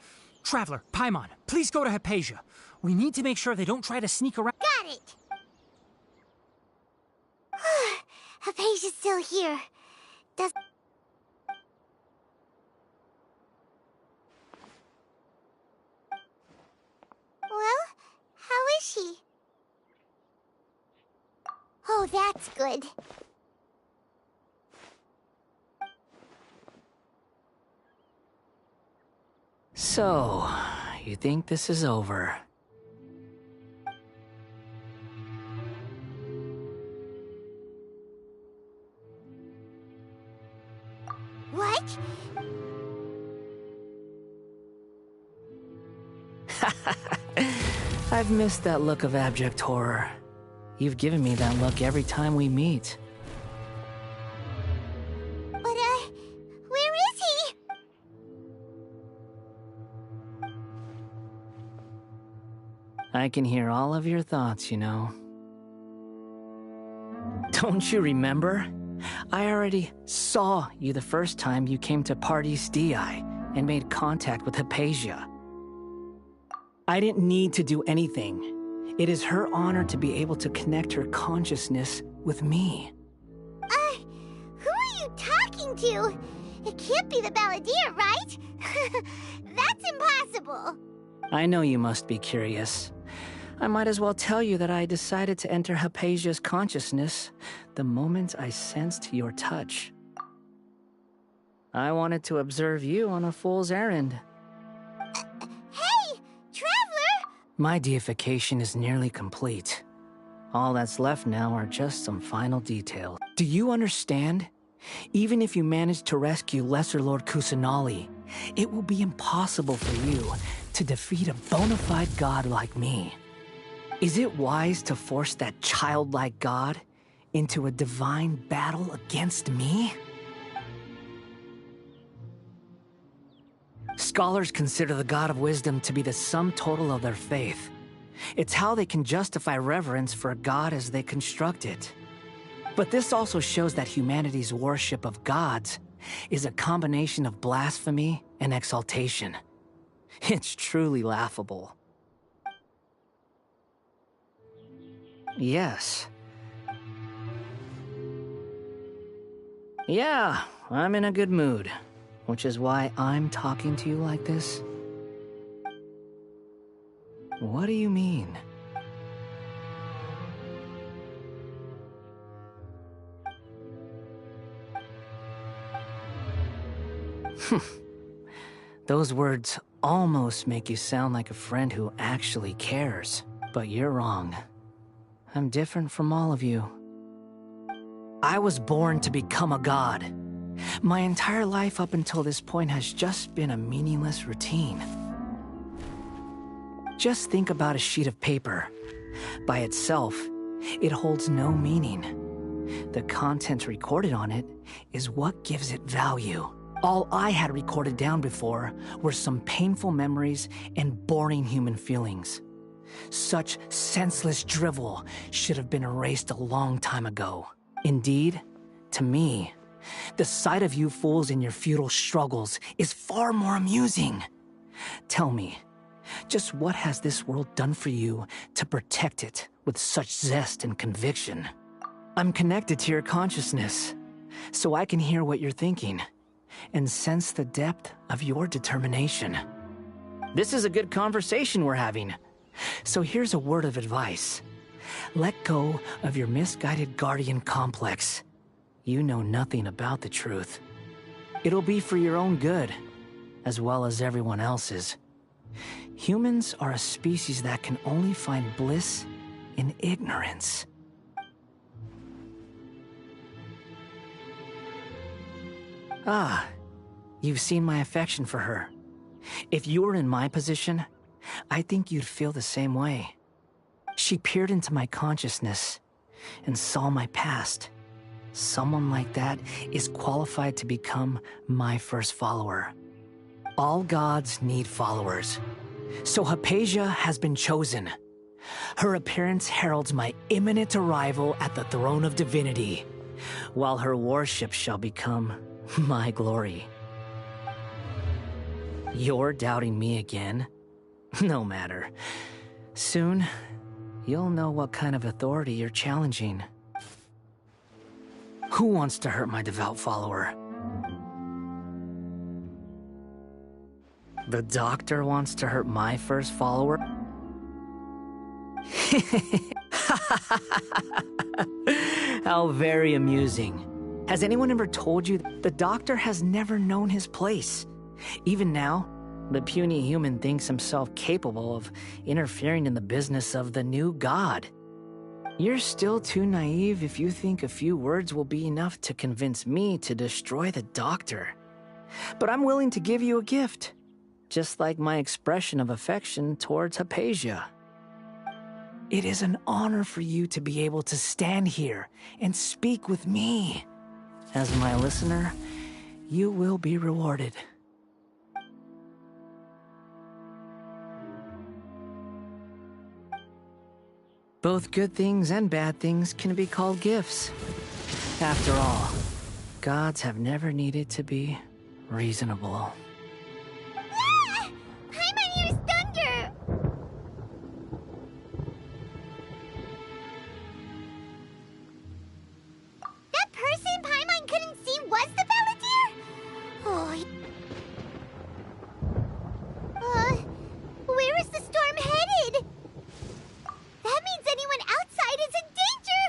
Traveler, Paimon, please go to Hypatia. We need to make sure they don't try to sneak around. Got it! Hypatia's still here. Does... Well, how is she? Oh, that's good. So, you think this is over? What? I've missed that look of abject horror. You've given me that look every time we meet. But, where is he? I can hear all of your thoughts, you know. Don't you remember? I already saw you the first time you came to Parties Di and made contact with Hypatia. I didn't need to do anything. It is her honor to be able to connect her consciousness with me. Who are you talking to? It can't be the Balladeer, right? That's impossible. I know you must be curious. I might as well tell you that I decided to enter Hypatia's consciousness the moment I sensed your touch. I wanted to observe you on a fool's errand. Hey, Traveler! My deification is nearly complete. All that's left now are just some final details. Do you understand? Even if you manage to rescue Lesser Lord Kusanali, it will be impossible for you to defeat a bona fide god like me. Is it wise to force that childlike god into a divine battle against me? Scholars consider the god of wisdom to be the sum total of their faith. It's how they can justify reverence for a god as they construct it. But this also shows that humanity's worship of gods is a combination of blasphemy and exaltation. It's truly laughable. Yes. Yeah, I'm in a good mood, which is why I'm talking to you like this. What do you mean? Those words almost make you sound like a friend who actually cares, but you're wrong. I'm different from all of you. I was born to become a god. My entire life up until this point has just been a meaningless routine. Just think about a sheet of paper. By itself, it holds no meaning. The content recorded on it is what gives it value. All I had recorded down before were some painful memories and boring human feelings. Such senseless drivel should have been erased a long time ago. Indeed, to me, the sight of you fools in your futile struggles is far more amusing. Tell me, just what has this world done for you to protect it with such zest and conviction? I'm connected to your consciousness, so I can hear what you're thinking and sense the depth of your determination. This is a good conversation we're having. So here's a word of advice. Let go of your misguided guardian complex. You know nothing about the truth. It'll be for your own good, as well as everyone else's. Humans are a species that can only find bliss in ignorance. Ah, you've seen my affection for her. If you were in my position, I think you'd feel the same way. She peered into my consciousness and saw my past. Someone like that is qualified to become my first follower. All gods need followers. So Hypatia has been chosen. Her appearance heralds my imminent arrival at the throne of divinity, while her worship shall become my glory. You're doubting me again? No matter. Soon, you'll know what kind of authority you're challenging. Who wants to hurt my devout follower? The doctor wants to hurt my first follower? How very amusing. Has anyone ever told you that the doctor has never known his place? Even now, the puny human thinks himself capable of interfering in the business of the new god. You're still too naive if you think a few words will be enough to convince me to destroy the doctor. But I'm willing to give you a gift, just like my expression of affection towards Hypatia. It is an honor for you to be able to stand here and speak with me. As my listener, you will be rewarded. Both good things and bad things can be called gifts. After all, gods have never needed to be reasonable. Ah! Paimon hears thunder! That person Paimon couldn't see was the Palantir? Oh. Where is the storm headed? That means anyone outside is in danger!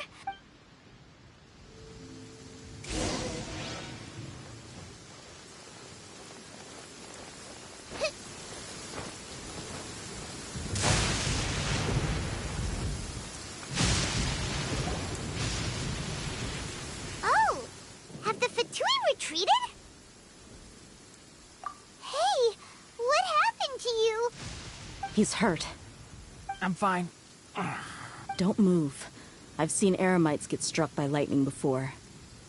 Oh! Have the Fatui retreated? Hey! What happened to you? He's hurt. I'm fine. Don't move. I've seen Eremites get struck by lightning before.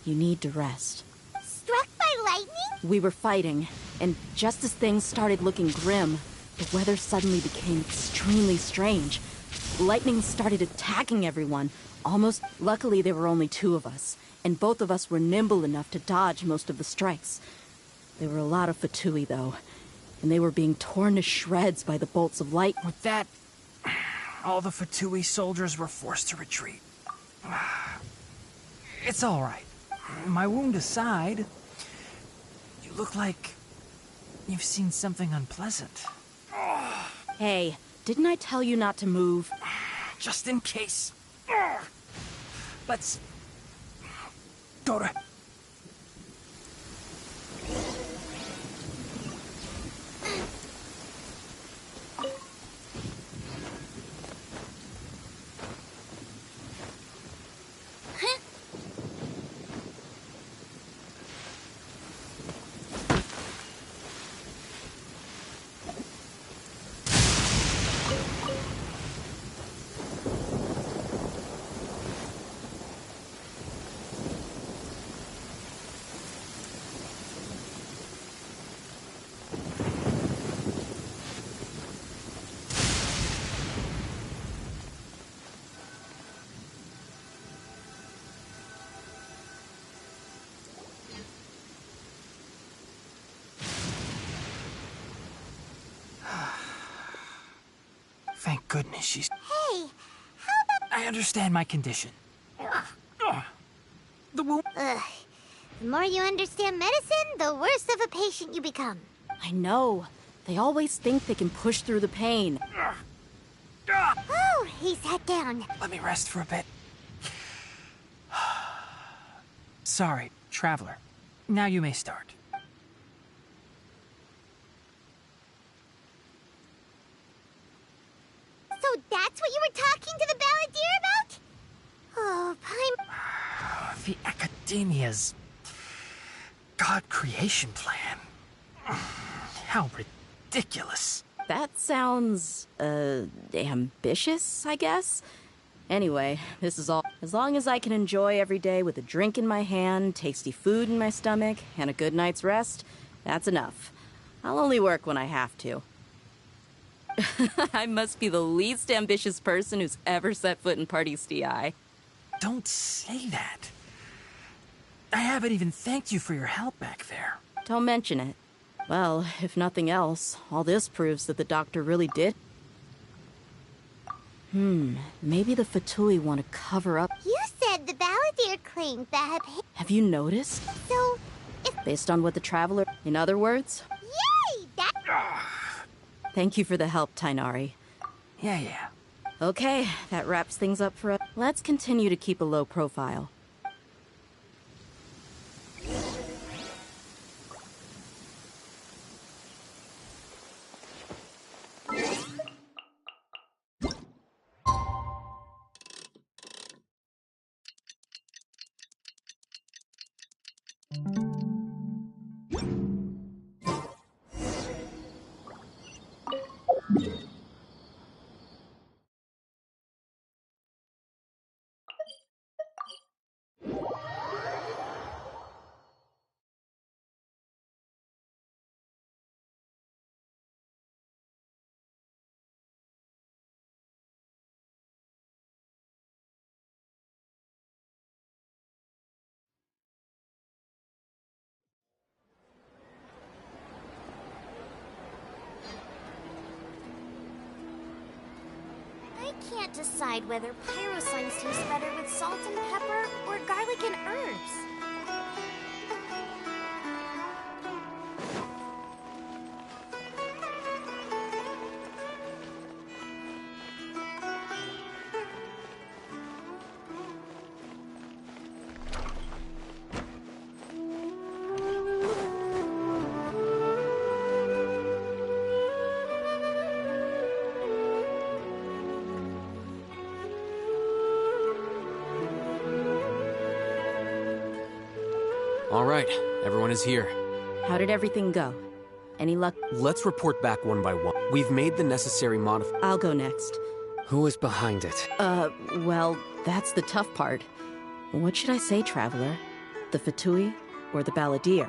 You need to rest. Struck by lightning? We were fighting, and just as things started looking grim, the weather suddenly became extremely strange. Lightning started attacking everyone. Luckily, there were only two of us, and both of us were nimble enough to dodge most of the strikes. There were a lot of Fatui, though, and they were being torn to shreds by the bolts of light. With that, all the Fatui soldiers were forced to retreat. It's all right. My wound aside, you look like you've seen something unpleasant. Hey, didn't I tell you not to move? Just in case. Let's go to... Thank goodness she's... Hey, how about... I understand my condition. The wound... The more you understand medicine, the worse of a patient you become. I know. They always think they can push through the pain. Oh, he sat down. Let me rest for a bit. Sorry, Traveler. Now you may start. the Academia's God creation plan. How ridiculous. That sounds, ambitious, I guess? Anyway, this is all. As long as I can enjoy every day with a drink in my hand, tasty food in my stomach, and a good night's rest, that's enough. I'll only work when I have to. I must be the least ambitious person who's ever set foot in Party STI. Don't say that. I haven't even thanked you for your help back there. Don't mention it. Well, if nothing else, all this proves that the doctor really did. Maybe the Fatui want to cover up. You said the Balladeer claimed that... Have you noticed? So, Based on what the Traveler... In other words? Yay! That... Thank you for the help, Tainari. Yeah. Okay, that wraps things up for us. Let's continue to keep a low profile. I can't decide whether pyroslimes taste better with salt and pepper or garlic and herbs. All right, everyone is here. How did everything go? Any luck? Let's report back one by one. We've made the necessary I'll go next. Who is behind it? Well, that's the tough part. What should I say, Traveler? The Fatui or the Balladeer?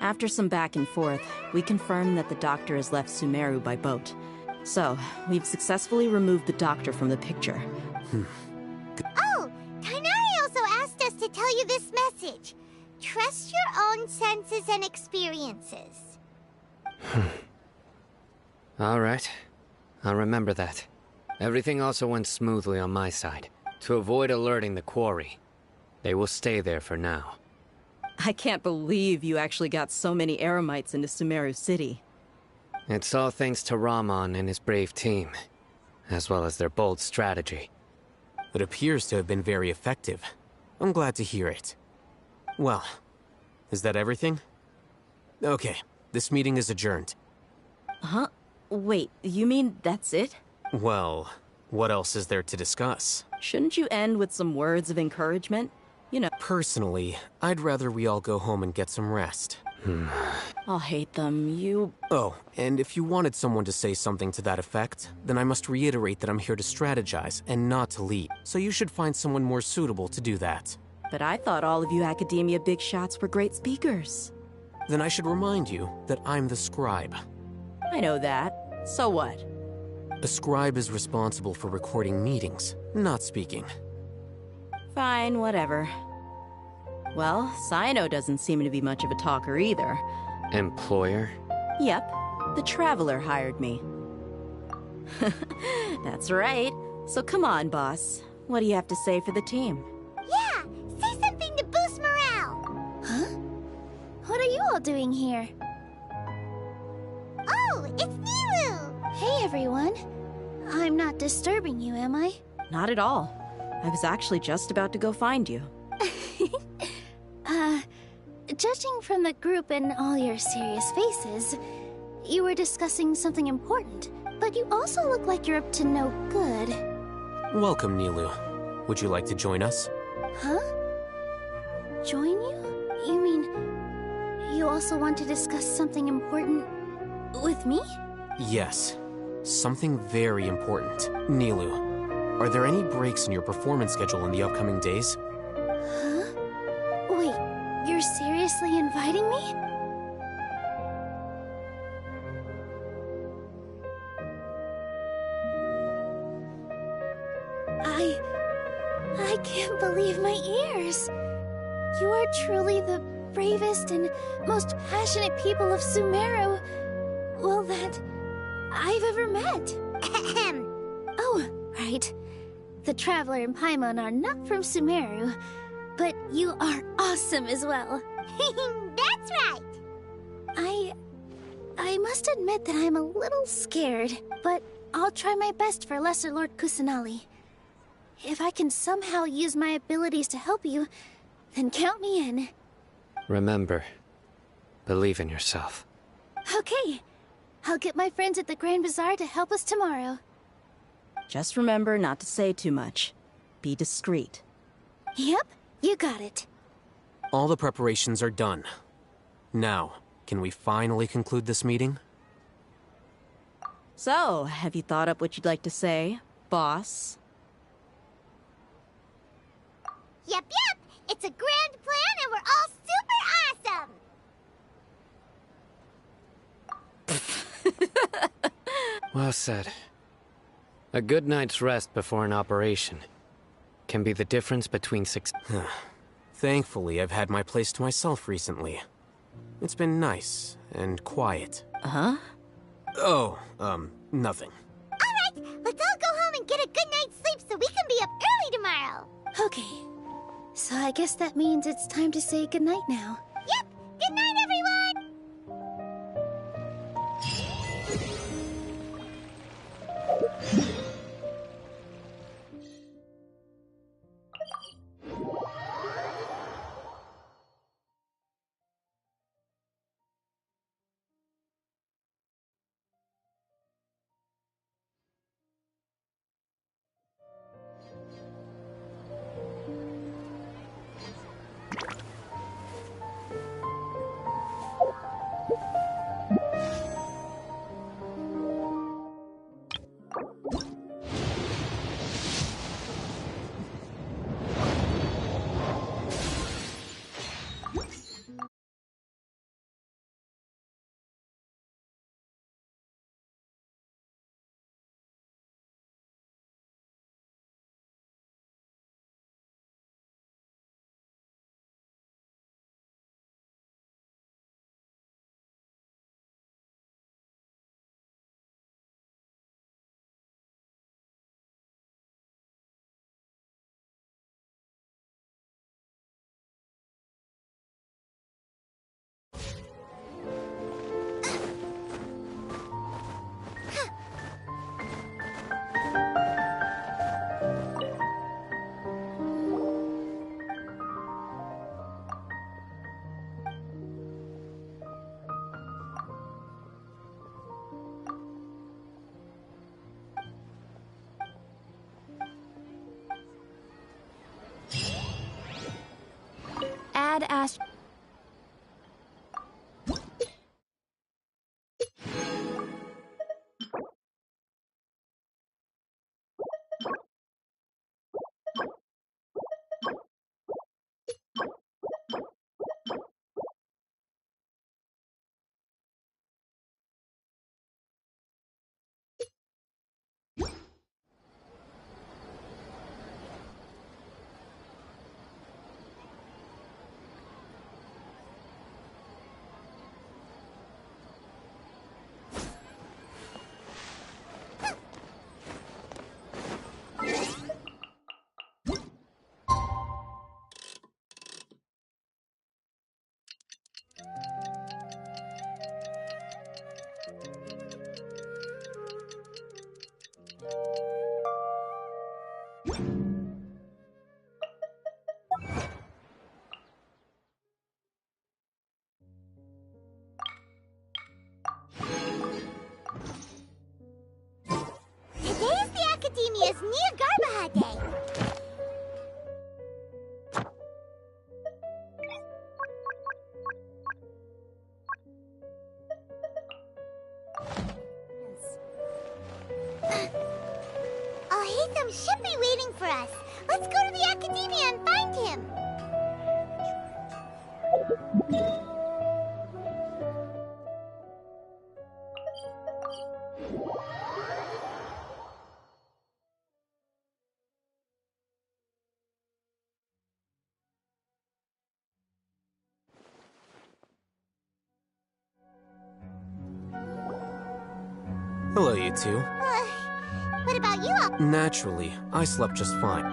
After some back and forth, we confirmed that the doctor has left Sumeru by boat. So, we've successfully removed the doctor from the picture. Oh, Tainari also asked us to tell you this message. Trust your own senses and experiences. All right. I'll remember that. Everything also went smoothly on my side. To avoid alerting the quarry, they will stay there for now. I can't believe you actually got so many Eremites into Sumeru City. It's all thanks to Rahman and his brave team, as well as their bold strategy. It appears to have been very effective. I'm glad to hear it. Well, is that everything? Okay, this meeting is adjourned. Huh? Wait, you mean that's it? Well, what else is there to discuss? Shouldn't you end with some words of encouragement? You know. Personally, I'd rather we all go home and get some rest. I'll hate them, Oh, and if you wanted someone to say something to that effect, then I must reiterate that I'm here to strategize and not to lead. So you should find someone more suitable to do that. But I thought all of you Academia big shots were great speakers. Then I should remind you that I'm the scribe. I know that. So what? A scribe is responsible for recording meetings, not speaking. Fine, whatever. Well, Sino doesn't seem to be much of a talker either. Employer? Yep, the Traveler hired me. That's right. So come on, boss. What do you have to say for the team? Yeah, say something to boost morale. Huh? What are you all doing here? Oh, it's Nilu! Hey, everyone. I'm not disturbing you, am I? Not at all. I was actually just about to go find you. Judging from the group and all your serious faces, you were discussing something important, but you also look like you're up to no good. Welcome, Nilu. Would you like to join us? Huh? join you? You mean you also want to discuss something important with me? Yes. Something very important. Nilu, are there any breaks in your performance schedule in the upcoming days? Huh? Wait, you're seriously inviting me? I can't believe my ears. You are truly the bravest and most passionate people of Sumeru, well, that I've ever met. Oh, right. The Traveler and Paimon are not from Sumeru, but you are awesome as well. That's right! I must admit that I'm a little scared, but I'll try my best for Lesser Lord Kusanali. If I can somehow use my abilities to help you, then count me in. Remember, believe in yourself. Okay. I'll get my friends at the Grand Bazaar to help us tomorrow. Just remember not to say too much. Be discreet. Yep, you got it. All the preparations are done. Now, can we finally conclude this meeting? So, have you thought up what you'd like to say, boss? Yep. It's a grand plan and we're all super awesome! Well said. A good night's rest before an operation can be the difference between Thankfully, I've had my place to myself recently. It's been nice and quiet. Huh? Oh, nothing. Alright, let's all go home and get a good night's sleep so we can be up early tomorrow! Okay. So I guess that means it's time to say goodnight now. Yep! Good night, everyone! Add Ash. Today's the Academia's Near Garbaha Day. should be waiting for us. Let's go to the Academia and find him. Hello, you two. What about you? Naturally, I slept just fine.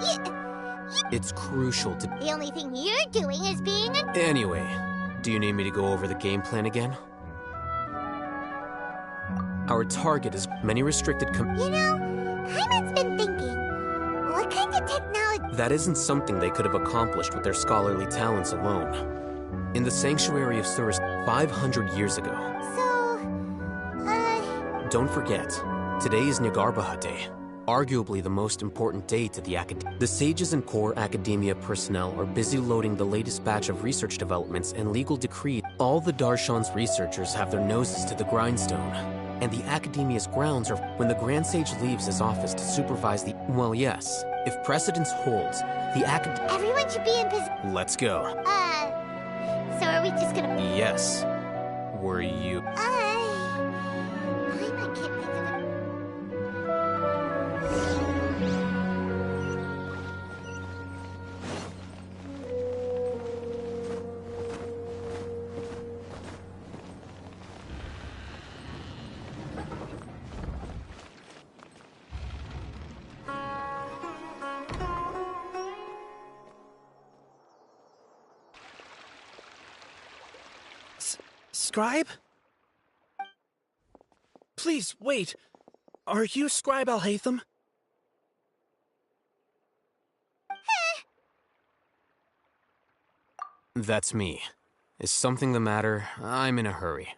It's crucial to... The only thing you're doing is being a... Anyway, do you need me to go over the game plan again? Our target is many restricted You know, Hyman's been thinking, what kind of technology... That isn't something they could have accomplished with their scholarly talents alone. In the Sanctuary of Surus 500 years ago. Don't forget, today is Nagarbaha Day, arguably the most important day to the Academia. The sages and core Academia personnel are busy loading the latest batch of research developments and legal decrees. All the Darshan's researchers have their noses to the grindstone, and the Academia's grounds are when the Grand Sage leaves his office to supervise the... Well, yes, if precedence holds, the Everyone should be in position. Let's go. So are we just gonna... Yes. Were you... Scribe? Please, wait. Are you Scribe Alhaitham? That's me. Is something the matter? I'm in a hurry.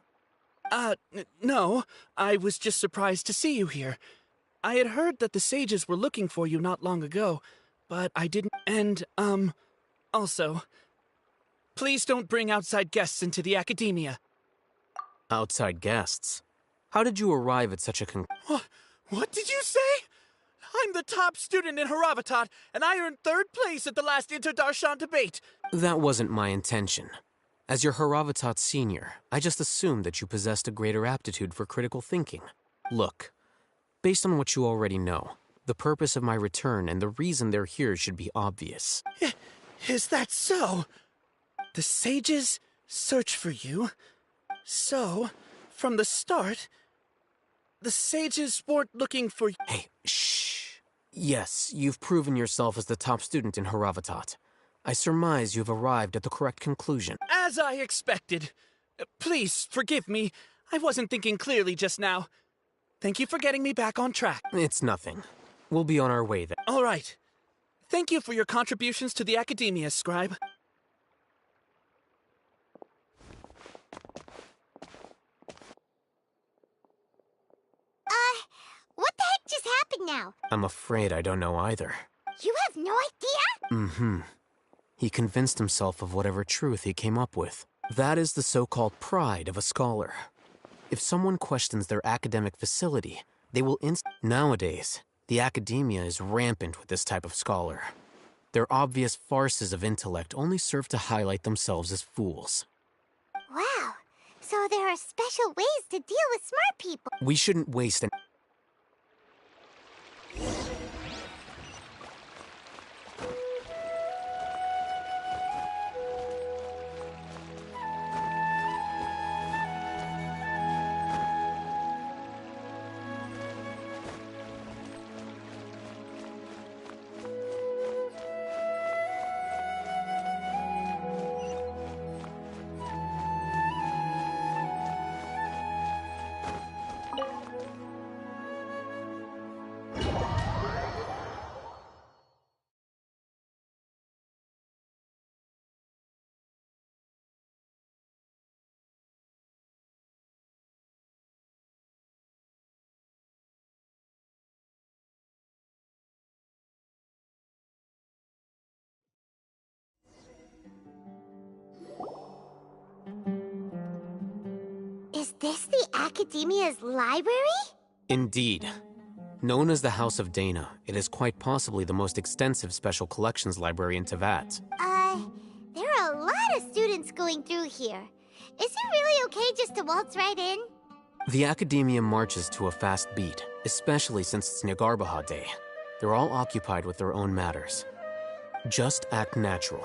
No. I was just surprised to see you here. I had heard that the sages were looking for you not long ago, but I didn't... And, also, please don't bring outside guests into the Academia. Outside guests? How did you arrive at such a What did you say? I'm the top student in Haravatat, and I earned 3rd place at the last Inter-Darshan debate. That wasn't my intention. As your Haravatat senior, I just assumed that you possessed a greater aptitude for critical thinking. Look, based on what you already know, the purpose of my return and the reason they're here should be obvious. Is that so? The sages search for you. So, from the start, the sages weren't looking for you. Hey, shh. Yes, you've proven yourself as the top student in Haravatat. I surmise you've arrived at the correct conclusion. As I expected. Please, forgive me. I wasn't thinking clearly just now. Thank you for getting me back on track. It's nothing. We'll be on our way then. All right. Thank you for your contributions to the Academia, Scribe. What the heck just happened now? I'm afraid I don't know either. You have no idea? Mm-hmm. He convinced himself of whatever truth he came up with. That is the so-called pride of a scholar. If someone questions their academic facility, they will Nowadays, the Academia is rampant with this type of scholar. Their obvious farces of intellect only serve to highlight themselves as fools. Wow. So there are special ways to deal with smart people. We shouldn't waste an... Is this the Academia's library? Indeed. Known as the House of Dana, it is quite possibly the most extensive special collections library in Teyvat. There are a lot of students going through here. Is it really okay just to waltz right in? The academia marches to a fast beat, especially since it's Nagarbaha Day. They're all occupied with their own matters. Just act natural.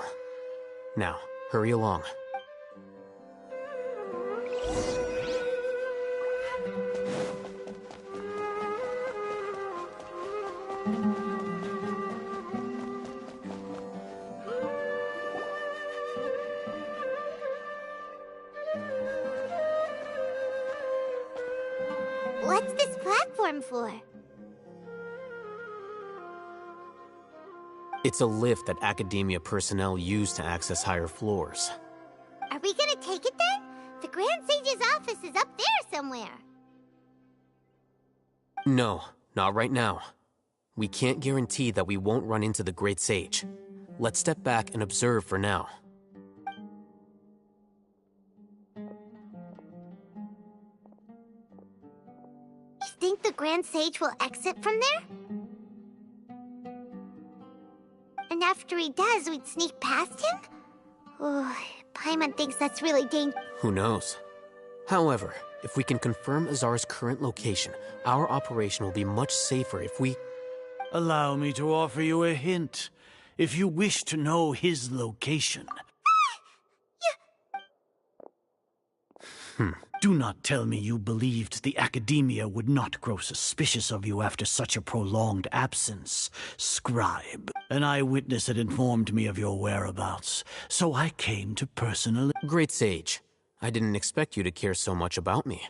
Now, hurry along. What's this platform for? It's a lift that academia personnel use to access higher floors. Are we gonna take it then? The Grand Sage's office is up there somewhere. No, not right now. We can't guarantee that we won't run into the Great Sage. Let's step back and observe for now. You think the Grand Sage will exit from there? And after he does, we'd sneak past him? Oh, Paimon thinks that's really dangerous. Who knows? However, if we can confirm Azar's current location, our operation will be much safer if we... Allow me to offer you a hint. If you wish to know his location... Do not tell me you believed the Academia would not grow suspicious of you after such a prolonged absence, Scribe. An eyewitness had informed me of your whereabouts, so I came to personally... Great Sage, I didn't expect you to care so much about me.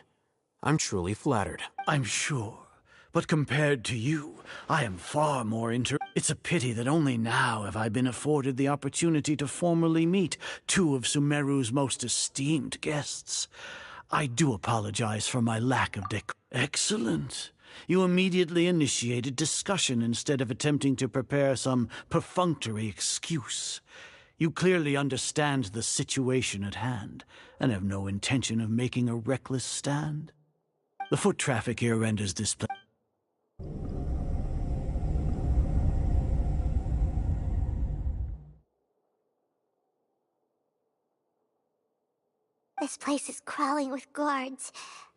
I'm truly flattered. I'm sure. But compared to you, I am far more It's a pity that only now have I been afforded the opportunity to formally meet two of Sumeru's most esteemed guests. I do apologize for my lack of Excellent. You immediately initiated discussion instead of attempting to prepare some perfunctory excuse. You clearly understand the situation at hand, and have no intention of making a reckless stand. The foot traffic here renders this place... This place is crawling with guards.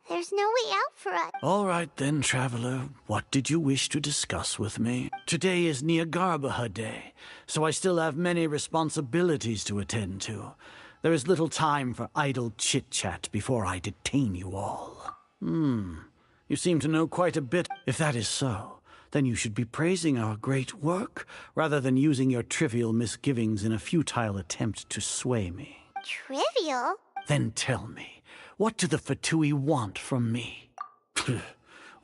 There's no way out for us. All right then, traveler. What did you wish to discuss with me? Today is Nagarbaha Day, so I still have many responsibilities to attend to. There is little time for idle chit-chat before I detain you all. You seem to know quite a bit. If that is so, then you should be praising our great work, rather than using your trivial misgivings in a futile attempt to sway me. Trivial? Then tell me, what do the Fatui want from me?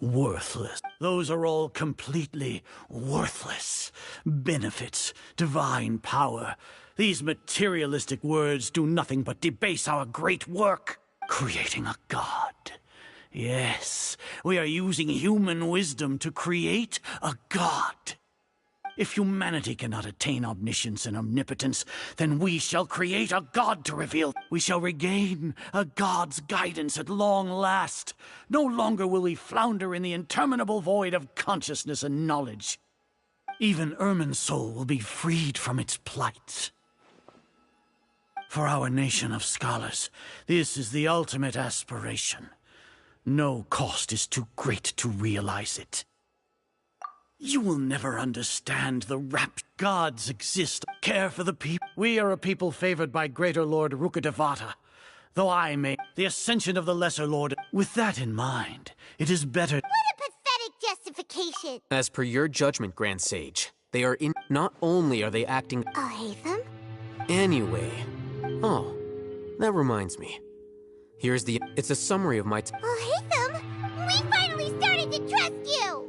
Worthless. Those are all completely worthless. Benefits, divine power. These materialistic words do nothing but debase our great work. Creating a god. Yes, we are using human wisdom to create a god. If humanity cannot attain omniscience and omnipotence, then we shall create a god to reveal. We shall regain a god's guidance at long last. No longer will we flounder in the interminable void of consciousness and knowledge. Even Ermin's soul will be freed from its plight. For our nation of scholars, this is the ultimate aspiration. No cost is too great to realize it. You will never understand the rapt gods exist, care for the people. We are a people favored by Greater Lord Rukkhadevata, though I may... The ascension of the Lesser Lord... With that in mind, it is better... What a pathetic justification! As per your judgment, Grand Sage, they are in... Not only are they acting... I'll hate them. Anyway... Oh, that reminds me. Here's the... It's a summary of my... I'll hate them! We finally started to trust you!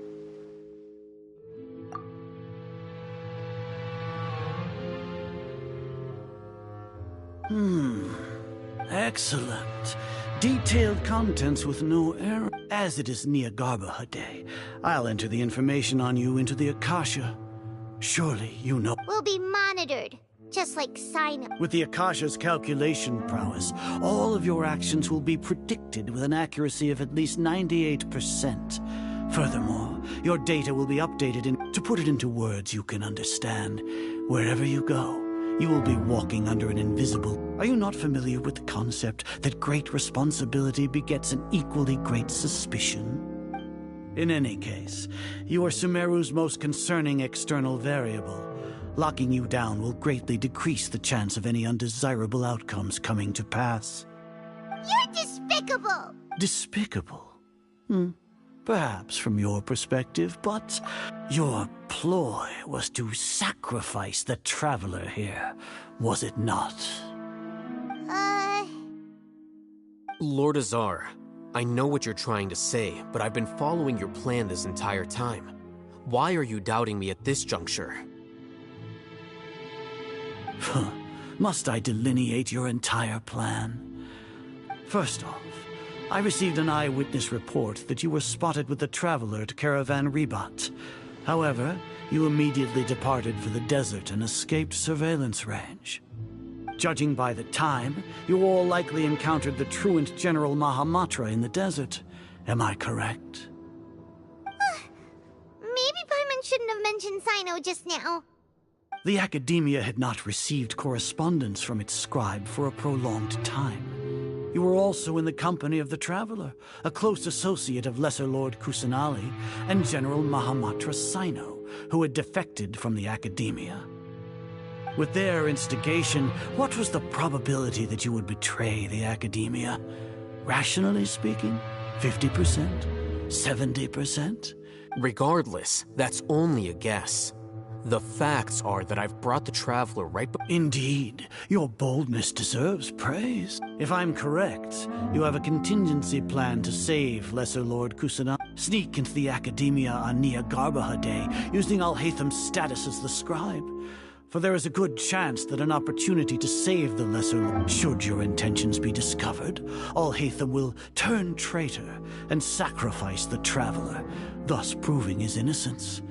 Excellent. Detailed contents with no error. As it is Nagarbaha Day, I'll enter the information on you into the Akasha. Surely you know... We'll be monitored, just like Sino. With the Akasha's calculation prowess, all of your actions will be predicted with an accuracy of at least 98%. Furthermore, your data will be updated to put it into words you can understand. Wherever you go, you will be walking under an invisible... Are you not familiar with the concept that great responsibility begets an equally great suspicion? In any case, you are Sumeru's most concerning external variable. Locking you down will greatly decrease the chance of any undesirable outcomes coming to pass. You're despicable! Despicable? Perhaps from your perspective, but your ploy was to sacrifice the traveler here, was it not? Lord Azar, I know what you're trying to say, but I've been following your plan this entire time. Why are you doubting me at this juncture? Must I delineate your entire plan? First off, I received an eyewitness report that you were spotted with the traveler at Caravan Ribat. However, you immediately departed for the desert and escaped surveillance range. Judging by the time, you all likely encountered the truant General Mahamatra in the desert. Am I correct? Maybe Paimon shouldn't have mentioned Sino just now. The Academia had not received correspondence from its scribe for a prolonged time. You were also in the company of the Traveler, a close associate of Lesser Lord Kusanali and General Mahamatra Sino, who had defected from the Academia. With their instigation, what was the probability that you would betray the Academia? Rationally speaking, 50%? 70%? Regardless, that's only a guess. The facts are that I've brought the Traveler right... Indeed, your boldness deserves praise. If I'm correct, you have a contingency plan to save Lesser Lord Kusanali, sneak into the Academia on Nia Garbaha Day, using Alhaitham's status as the scribe. For there is a good chance that an opportunity to save the Lesser Lord, should your intentions be discovered, Alhaitham will turn traitor and sacrifice the Traveler, thus proving his innocence.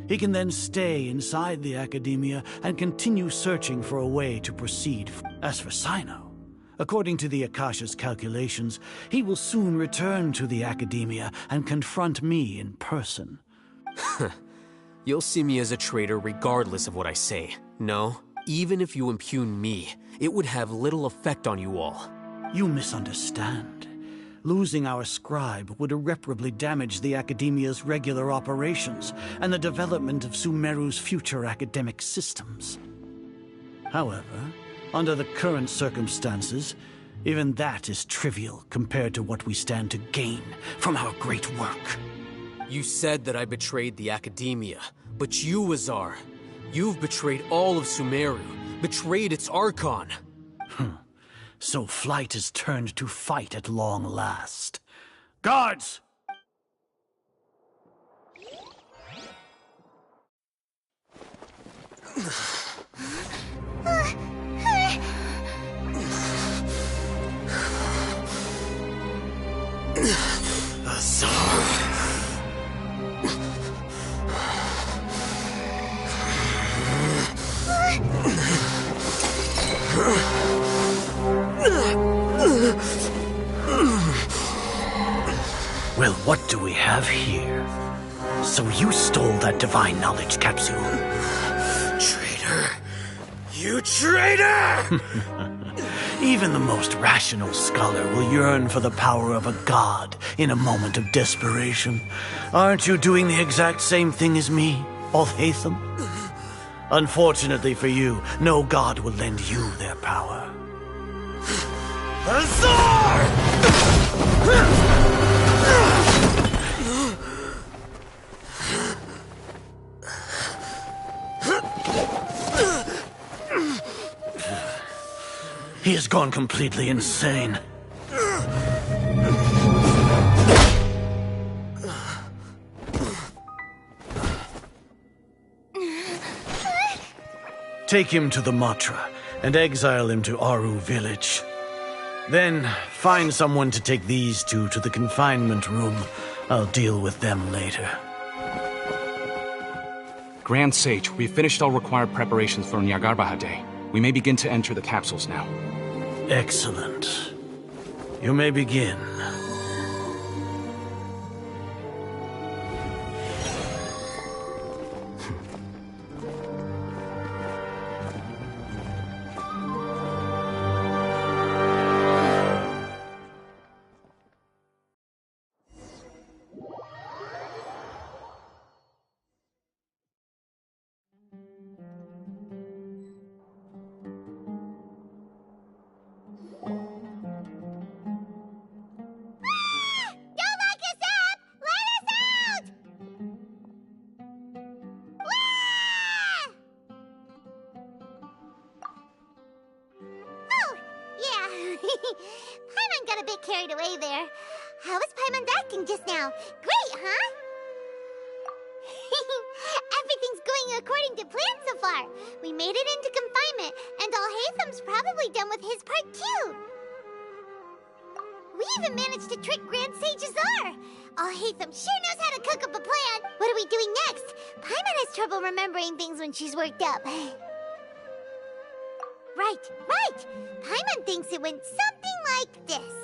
He can then stay inside the Academia and continue searching for a way to proceed. As for Sino, according to the Akasha's calculations, he will soon return to the Academia and confront me in person. You'll see me as a traitor regardless of what I say. No, even if you impugn me, it would have little effect on you all. You misunderstand. Losing our scribe would irreparably damage the Academia's regular operations and the development of Sumeru's future academic systems. However, under the current circumstances, even that is trivial compared to what we stand to gain from our great work. You said that I betrayed the Academia, but you, Azar, you've betrayed all of Sumeru, betrayed its Archon. So flight has turned to fight at long last. Guards! Well, what do we have here? So you stole that divine knowledge capsule? Traitor! You traitor! Even the most rational scholar will yearn for the power of a god in a moment of desperation. Aren't you doing the exact same thing as me, Alhaitham? Unfortunately for you, no god will lend you their power. Azar! He has gone completely insane. Take him to the Matra and exile him to Aru village. Then find someone to take these two to the confinement room. I'll deal with them later. Grand Sage, we've finished all required preparations for Nyagarbha Day. We may begin to enter the capsules now. Excellent. You may begin. Paimon got a bit carried away there. How was Paimon's acting just now? Great, huh? Everything's going according to plan so far. We made it into confinement, and Alhaitham's probably done with his part too. We even managed to trick Grand Sage Azar. Alhaitham sure knows how to cook up a plan. What are we doing next? Paimon has trouble remembering things when she's worked up. Right. Paimon thinks it went something like this.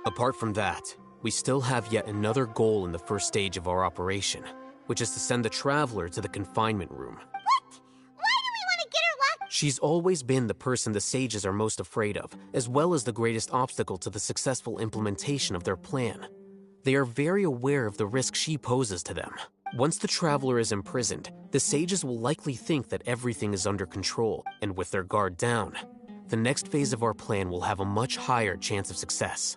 Apart from that, we still have yet another goal in the first stage of our operation, which is to send the Traveler to the confinement room. What? Why do we want to get her locked? She's always been the person the sages are most afraid of, as well as the greatest obstacle to the successful implementation of their plan. They are very aware of the risk she poses to them. Once the Traveler is imprisoned, the sages will likely think that everything is under control, and with their guard down, the next phase of our plan will have a much higher chance of success.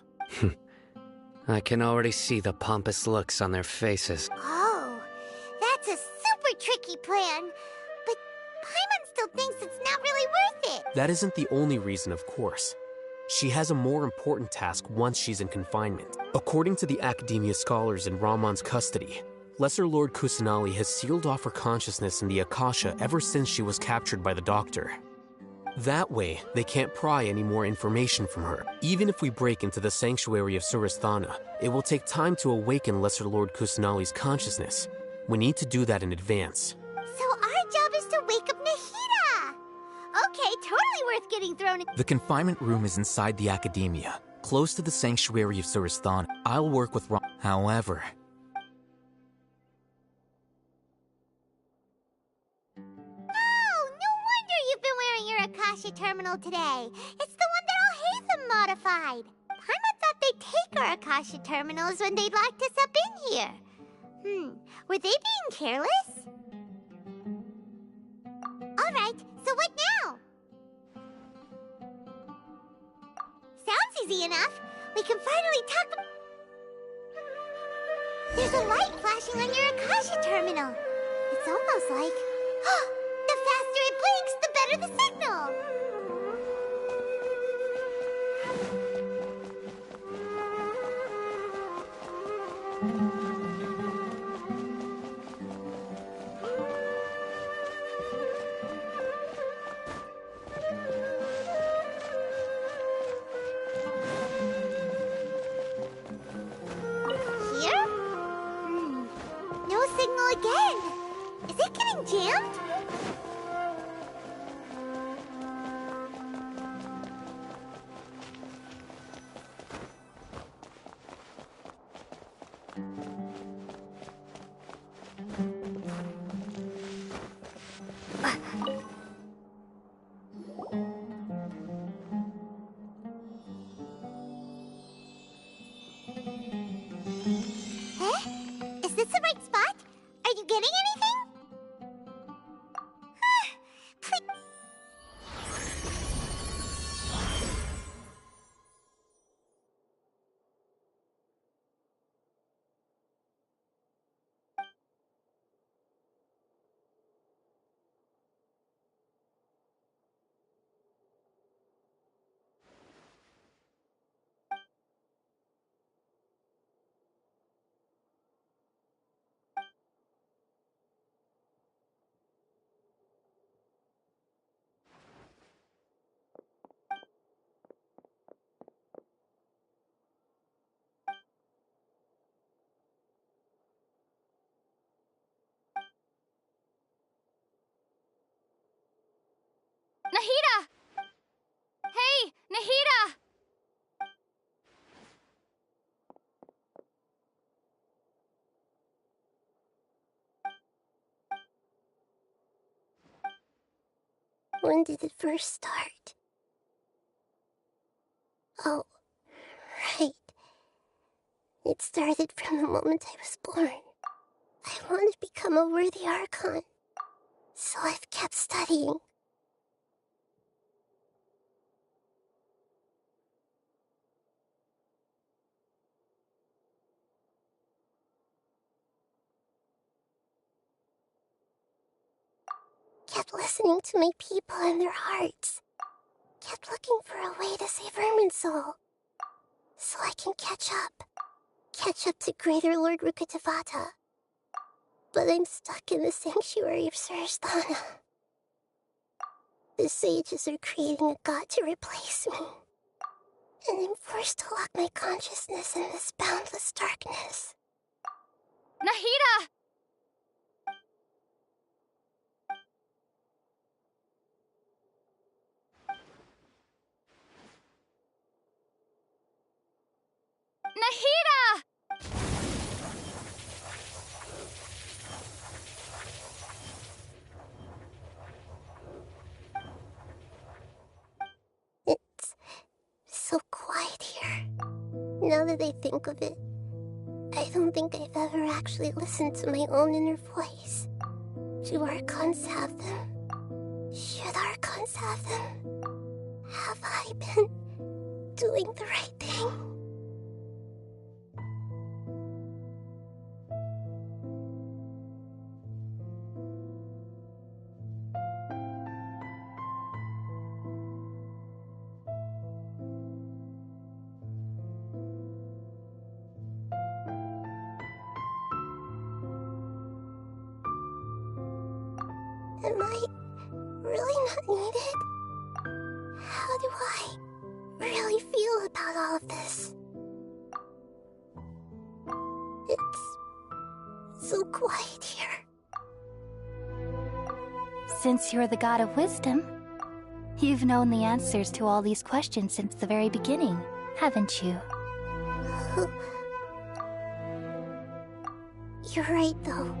I can already see the pompous looks on their faces. Oh, that's a super tricky plan. But Paimon still thinks it's not really worth it. That isn't the only reason, of course. She has a more important task once she's in confinement. According to the Academia scholars in Ramon's custody, Lesser Lord Kusanali has sealed off her consciousness in the Akasha ever since she was captured by the Doctor. That way, they can't pry any more information from her. Even if we break into the sanctuary of Surasthana, it will take time to awaken Lesser Lord Kusanali's consciousness. We need to do that in advance. So our job is to wake up Nahida! Okay, totally worth getting thrown in. The confinement room is inside the Academia, close to the sanctuary of Surasthana. I'll work with Ron. However... Akasha terminal today. It's the one that Alhaitham modified. Paimon thought they'd take our Akasha terminals when they'd locked us up in here. Were they being careless? Alright, so what now? Sounds easy enough. We can finally talk. There's a light flashing on your Akasha terminal. It's almost like... the faster it blinks, the better the signal! Here? No signal again! Is it getting jammed? Is this the right spot? Are you getting anything? Please. Nahida! Hey, Nahida! When did it first start? Oh, right. It started from the moment I was born. I want to become a worthy Archon, so I've kept studying. Kept listening to my people and their hearts. kept looking for a way to save Irminsul, so I can catch up to Greater Lord Rukkhadevata. But I'm stuck in the sanctuary of Sarasthana. The sages are creating a god to replace me, and I'm forced to lock my consciousness in this boundless darkness. Nahida! Nahida! It's so quiet here. Now that I think of it, I don't think I've ever actually listened to my own inner voice. Do Archons have them? Should Archons have them? Have I been doing the right thing? Am I really not needed? How do I really feel about all of this? It's so quiet here. Since you're the god of wisdom, you've known the answers to all these questions since the very beginning, haven't you? You're right, though.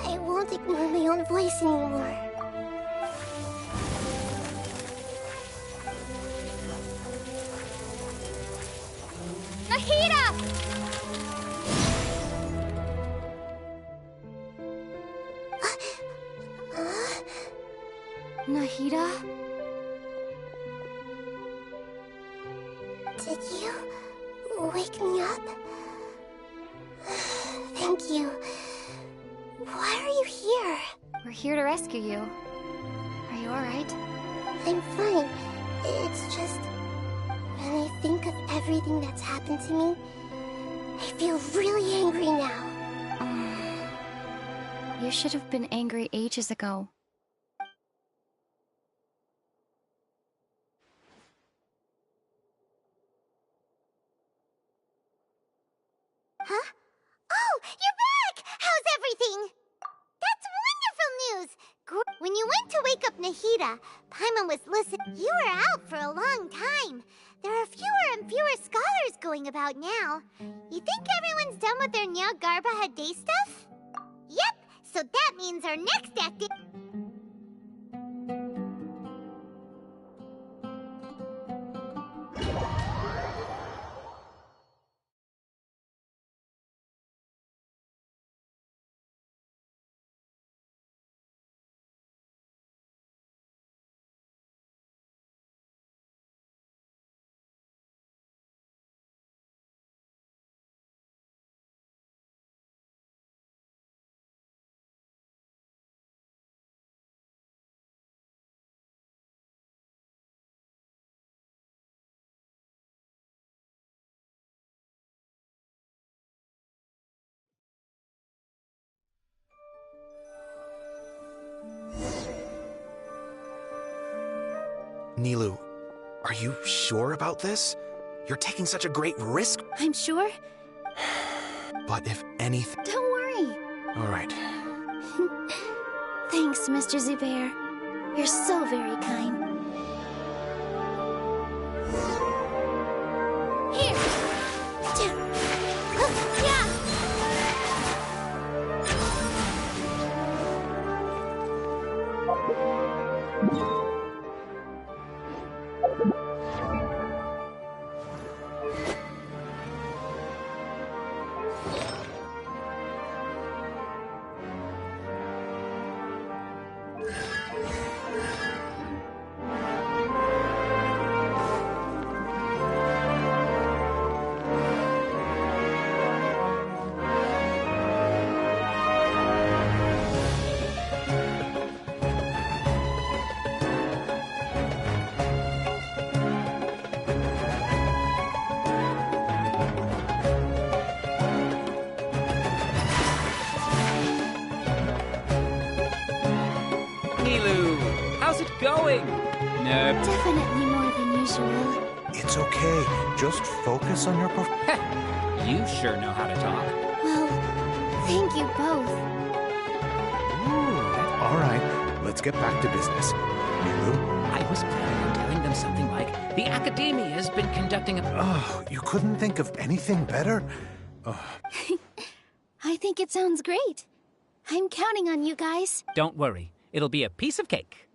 I won't ignore my own voice anymore. Nahida! Nahida? Did you wake me up? Thank you. Why are you here? We're here to rescue you. Are you alright? I'm fine. It's just... when I think of everything that's happened to me, I feel really angry now. You should have been angry ages ago. Huh? Oh, you're back! How's everything? That's wonderful news! When you went to wake up Nahida, Paimon was listening. You were out for a long time. There are fewer and fewer scholars going about now. You think everyone's done with their Nya Garbaha day stuff? Yep, so that means our next activity... Nilou, are you sure about this? You're taking such a great risk. I'm sure. But if anything... Don't worry. All right. Thanks, Mr. Zubair. You're so very kind. Here! Yeah! Nilu! How's it going? Nope. Definitely more than usual. It's okay. Just focus on your You sure know how to talk. Well, thank you both. All right, let's get back to business. Nilu? I was planning on telling them something like, the Academia has been conducting a... Oh, you couldn't think of anything better? I think it sounds great. I'm counting on you guys. Don't worry, it'll be a piece of cake.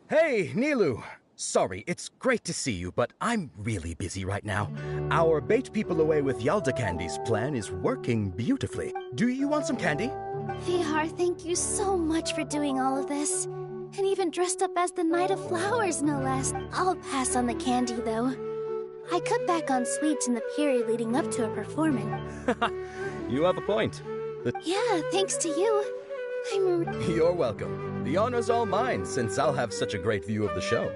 Hey, Nilu! Sorry, it's great to see you, but I'm really busy right now. Our Bait People Away with Yalda Candy's plan is working beautifully. Do you want some candy? Vihar, thank you so much for doing all of this. And even dressed up as the Knight of Flowers, no less. I'll pass on the candy, though. I cut back on sweets in the period leading up to a performance. You have a point. Yeah, thanks to you. You're welcome. The honor's all mine, since I'll have such a great view of the show.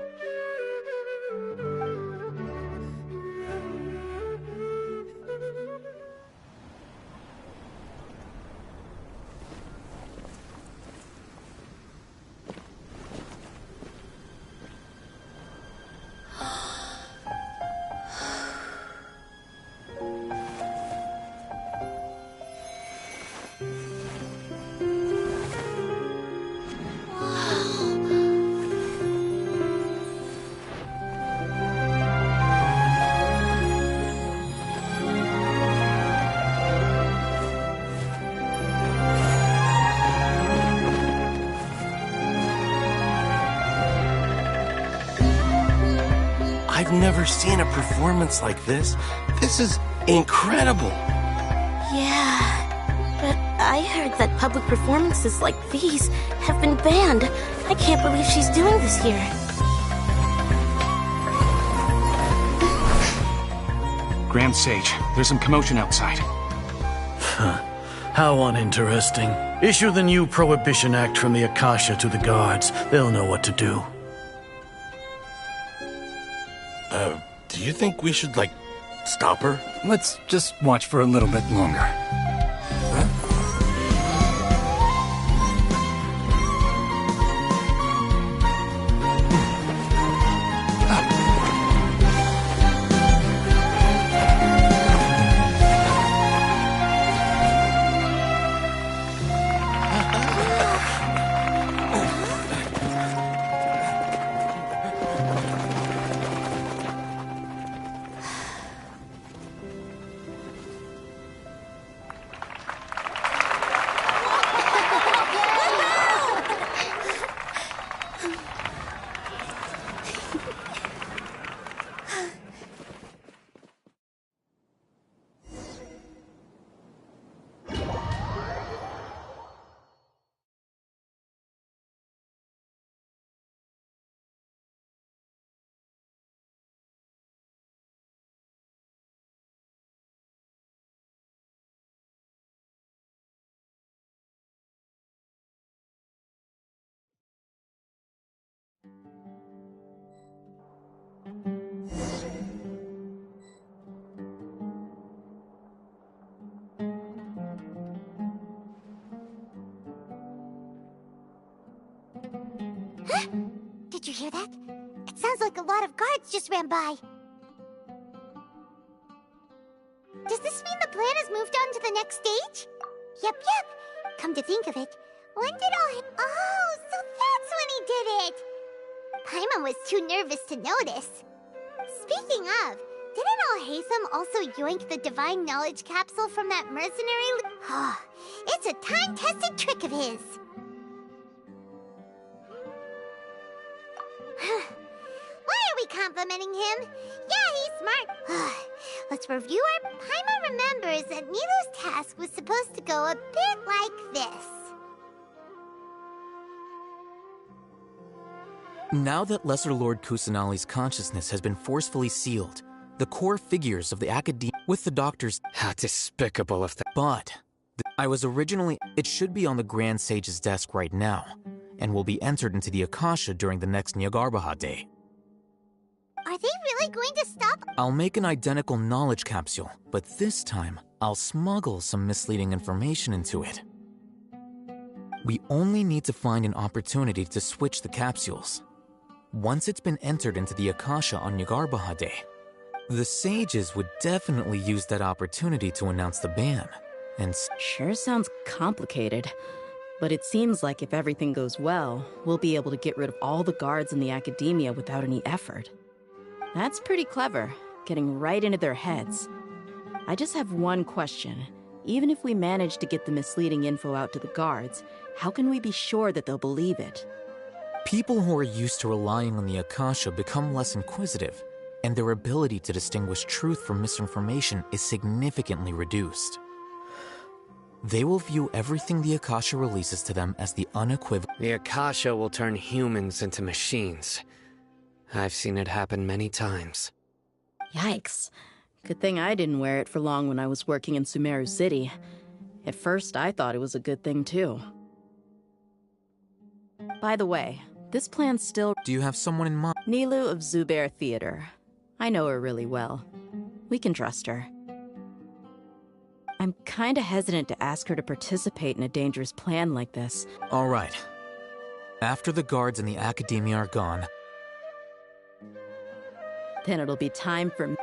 I've never seen a performance like this. This is incredible. Yeah, but I heard that public performances like these have been banned. I can't believe she's doing this here. Grand Sage, there's some commotion outside. How uninteresting. Issue the new Prohibition Act from the Akasha to the guards. They'll know what to do. Do you think we should, stop her? Let's just watch for a little bit longer. Did you hear that? It sounds like a lot of guards just ran by. Does this mean the plan has moved on to the next stage? Yep. Come to think of it, when did all... Oh, so that's when he did it! Paimon was too nervous to notice. Speaking of, didn't Alhaitham also yoink the divine knowledge capsule from that mercenary... It's a time-tested trick of his. Why are we complimenting him? Yeah, he's smart. Let's review our... Paimon remembers that Nilu's task was supposed to go a bit like this. Now that Lesser Lord Kusanali's consciousness has been forcefully sealed, the core figures of the Academia with the doctors... How despicable of them. But I was originally... It should be on the Grand Sage's desk right now, and will be entered into the Akasha during the next Nyargarbaha Day. Are they really going to stop? I'll make an identical knowledge capsule, but this time, I'll smuggle some misleading information into it. We only need to find an opportunity to switch the capsules. Once it's been entered into the Akasha on Nyargarbaha Day, the sages would definitely use that opportunity to announce the ban, and... Sure sounds complicated, but it seems like if everything goes well, we'll be able to get rid of all the guards in the Academia without any effort. That's pretty clever, getting right into their heads. I just have one question. Even if we manage to get the misleading info out to the guards, how can we be sure that they'll believe it? People who are used to relying on the Akasha become less inquisitive, and their ability to distinguish truth from misinformation is significantly reduced. They will view everything the Akasha releases to them as the unequivocal... The Akasha will turn humans into machines. I've seen it happen many times. Yikes. Good thing I didn't wear it for long when I was working in Sumeru City. At first, I thought it was a good thing, too. By the way, this plan's still... Do you have someone in mind? Nilu of Zubair Theater. I know her really well. We can trust her. I'm kinda hesitant to ask her to participate in a dangerous plan like this. All right. After the guards in the Academia are gone... Then it'll be time for...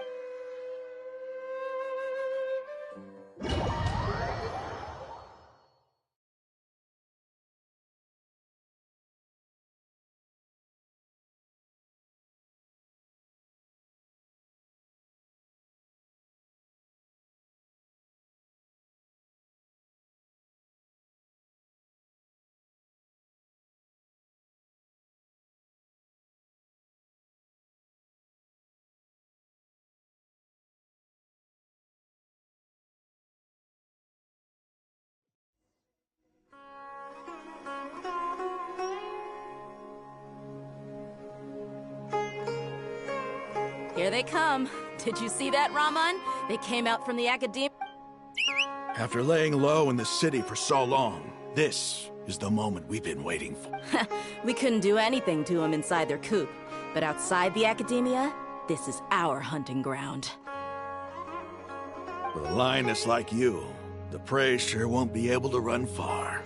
Here they come. Did you see that, Raman? They came out from the Academia. After laying low in the city for so long, this is the moment we've been waiting for. We couldn't do anything to them inside their coop. But outside the Academia, this is our hunting ground. With a lioness like you, the prey sure won't be able to run far.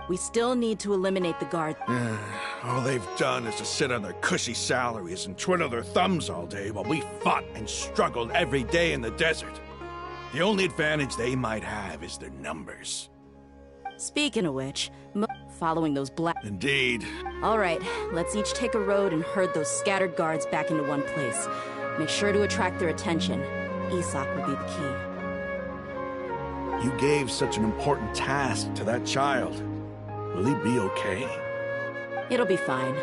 We still need to eliminate the guard. All they've done is to sit on their cushy salaries and twiddle their thumbs all day while we fought and struggled every day in the desert. The only advantage they might have is their numbers. Speaking of which, following those black... Indeed. All right, let's each take a road and herd those scattered guards back into one place. Make sure to attract their attention. Isak will be the key. You gave such an important task to that child. Will he be okay? It'll be fine.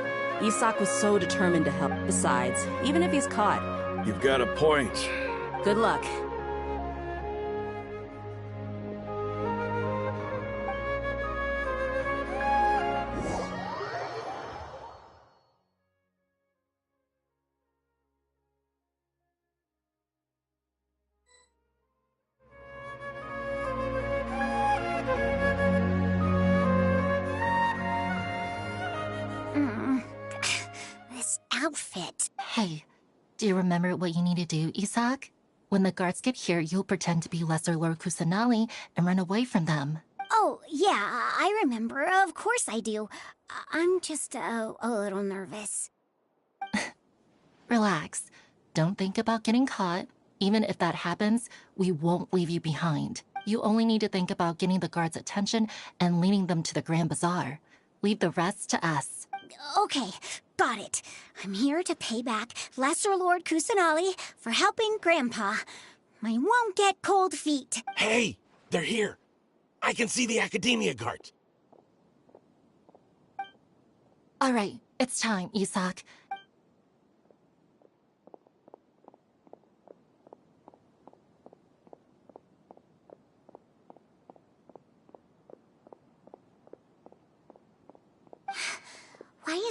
Isak was so determined to help. Besides, even if he's caught... You've got a point. Good luck. Outfit. Hey, do you remember what you need to do, Isak? When the guards get here, you'll pretend to be Lesser Lord Kusanali and run away from them. Oh, yeah, I remember. Of course I do. I'm just a little nervous. Relax. Don't think about getting caught. Even if that happens, we won't leave you behind. You only need to think about getting the guards' attention and leading them to the Grand Bazaar. Leave the rest to us. Okay, got it. I'm here to pay back Lesser Lord Kusanali for helping Grandpa. I won't get cold feet. Hey, they're here. I can see the Academia guards. All right, it's time, Isak.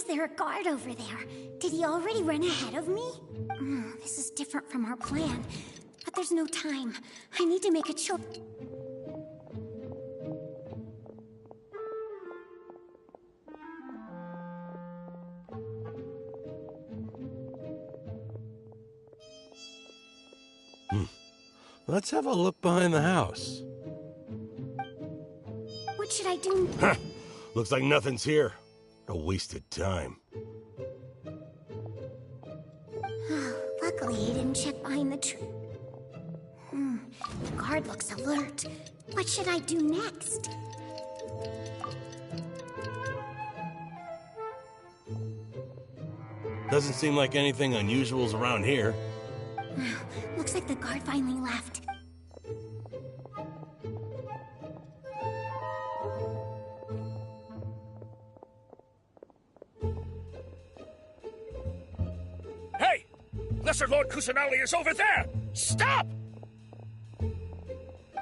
there a guard over there? Did he already run ahead of me? This is different from our plan. But there's no time. I need to make a choice. Let's have a look behind the house. What should I do? Looks like nothing's here. A wasted time. Luckily, he didn't check behind the tree. The guard looks alert. What should I do next? Doesn't seem like anything unusual's around here. Looks like the guard finally left. Hey! Lesser Lord Kusanali is over there! Stop!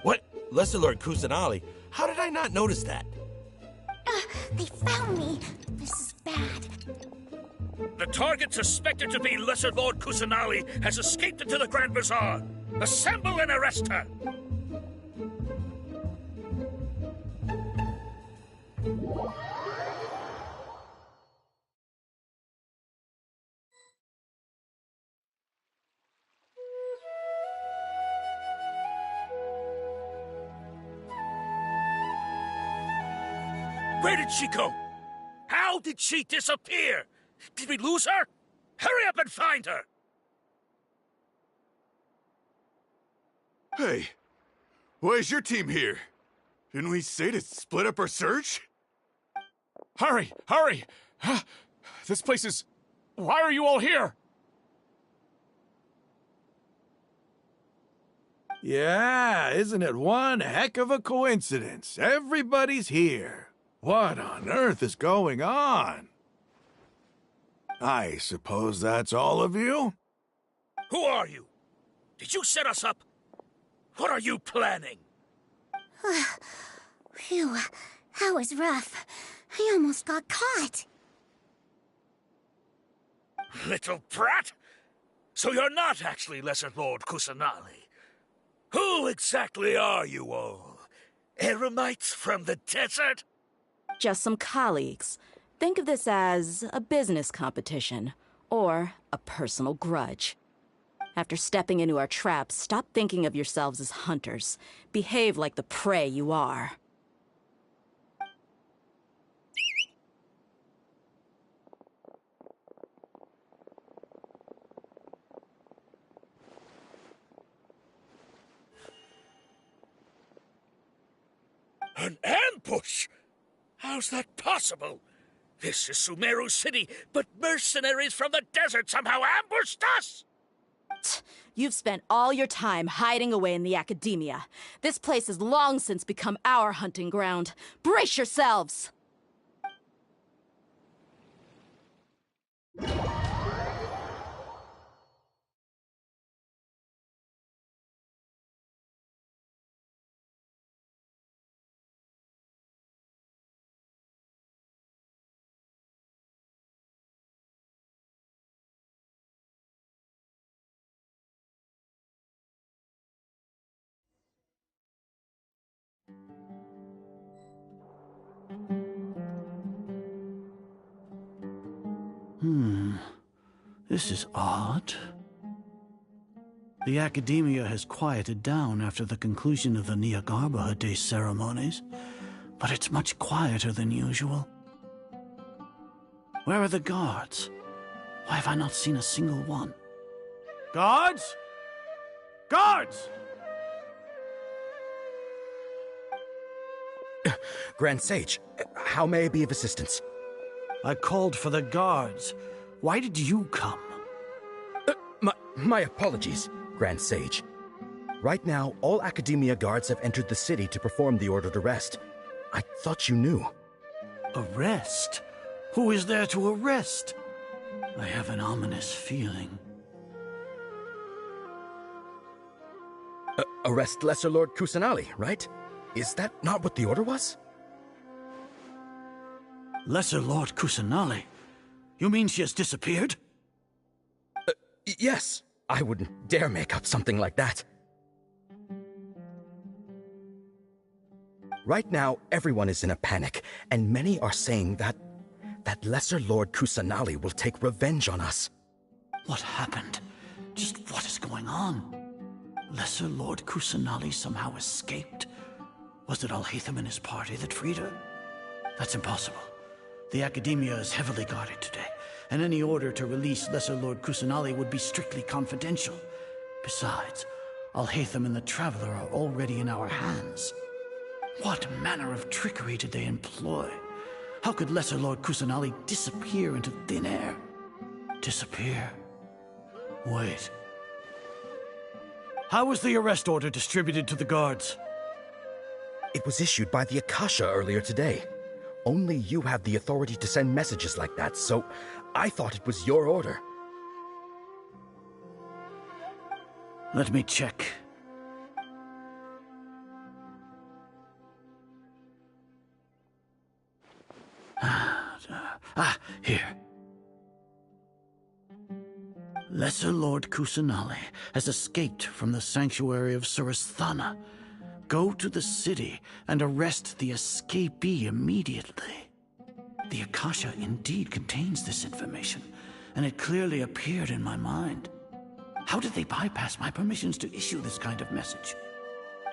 What? Lesser Lord Kusanali? How did I not notice that? They found me. This is bad. The target suspected to be Lesser Lord Kusanali has escaped into the Grand Bazaar. Assemble and arrest her! Where did she go? How did she disappear? Did we lose her? Hurry up and find her! Hey, why is your team here? Didn't we say to split up our search? Hurry! Hurry! This place is... Why are you all here? Yeah, isn't it one heck of a coincidence? Everybody's here. What on earth is going on? I suppose that's all of you? Who are you? Did you set us up? What are you planning? Phew, that was rough. I almost got caught. Little brat! So you're not actually Lesser Lord Kusanali. Who exactly are you all? Eremites from the desert? Just some colleagues. Think of this as a business competition, or a personal grudge. After stepping into our traps, stop thinking of yourselves as hunters. Behave like the prey you are. An ambush? How's that possible? This is Sumeru City, but mercenaries from the desert somehow ambushed us! You've spent all your time hiding away in the academia. This place has long since become our hunting ground. Brace yourselves! This is odd. The academia has quieted down after the conclusion of the Niagarbaha Day ceremonies, but it's much quieter than usual. Where are the guards? Why have I not seen a single one? Guards? Guards! Grand Sage, how may I be of assistance? I called for the guards. Why did you come? My apologies, Grand Sage. Right now, all Academia guards have entered the city to perform the ordered arrest. I thought you knew. Arrest? Who is there to arrest? I have an ominous feeling. Arrest Lesser Lord Kusanali, right? Is that not what the order was? Lesser Lord Kusanali? You mean she has disappeared? Yes. I wouldn't dare make up something like that. Right now, everyone is in a panic, and many are saying that Lesser Lord Kusanali will take revenge on us. What happened? Just what is going on? Lesser Lord Kusanali somehow escaped? Was it Alhaitham and his party that freed her? That's impossible. The Academia is heavily guarded today, and any order to release Lesser Lord Kusanali would be strictly confidential. Besides, Alhaitham and the Traveler are already in our hands. What manner of trickery did they employ? How could Lesser Lord Kusanali disappear into thin air? Disappear? Wait. How was the arrest order distributed to the guards? It was issued by the Akasha earlier today. Only you have the authority to send messages like that, so I thought it was your order. Let me check. Here. Lesser Lord Kusanali has escaped from the sanctuary of Surasthana. Go to the city and arrest the escapee immediately. The Akasha indeed contains this information, and it clearly appeared in my mind. How did they bypass my permissions to issue this kind of message?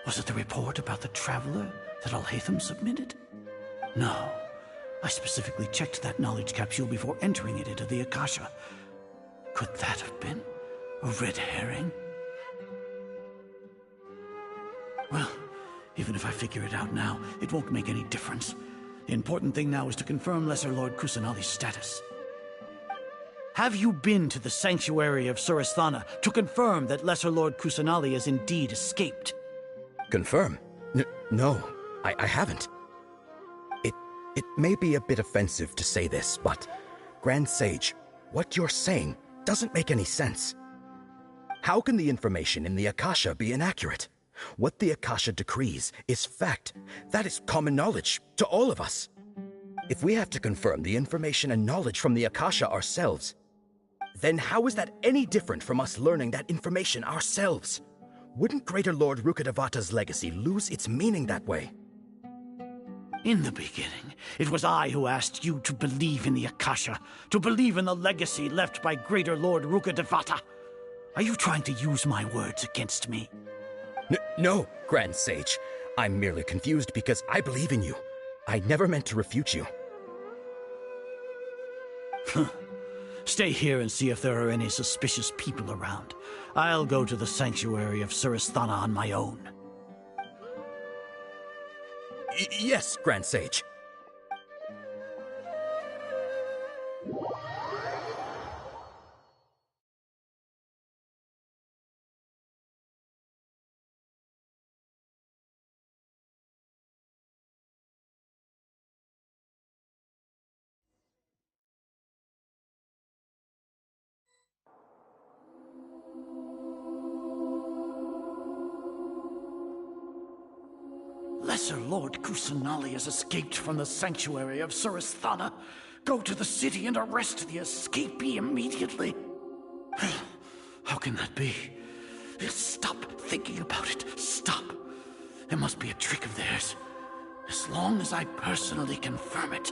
Was it the report about the Traveler that Alhaitham submitted? No. I specifically checked that knowledge capsule before entering it into the Akasha. Could that have been a red herring? Well, even if I figure it out now, it won't make any difference. The important thing now is to confirm Lesser Lord Kusanali's status. Have you been to the sanctuary of Surasthana to confirm that Lesser Lord Kusanali has indeed escaped? Confirm? No, I haven't. It may be a bit offensive to say this, but, Grand Sage, what you're saying doesn't make any sense. How can the information in the Akasha be inaccurate? What the Akasha decrees is fact. That is common knowledge to all of us. If we have to confirm the information and knowledge from the Akasha ourselves, then how is that any different from us learning that information ourselves? Wouldn't Greater Lord Rukkhadevata's legacy lose its meaning that way? In the beginning, it was I who asked you to believe in the Akasha, to believe in the legacy left by Greater Lord Rukkhadevata. Are you trying to use my words against me? No, Grand Sage. I'm merely confused because I believe in you. I never meant to refute you. Stay here and see if there are any suspicious people around. I'll go to the sanctuary of Surasthana on my own. Yes, Grand Sage. Lesser Lord Kusanali has escaped from the sanctuary of Surasthana. Go to the city and arrest the escapee immediately. How can that be? Stop thinking about it. Stop. It must be a trick of theirs. As long as I personally confirm it.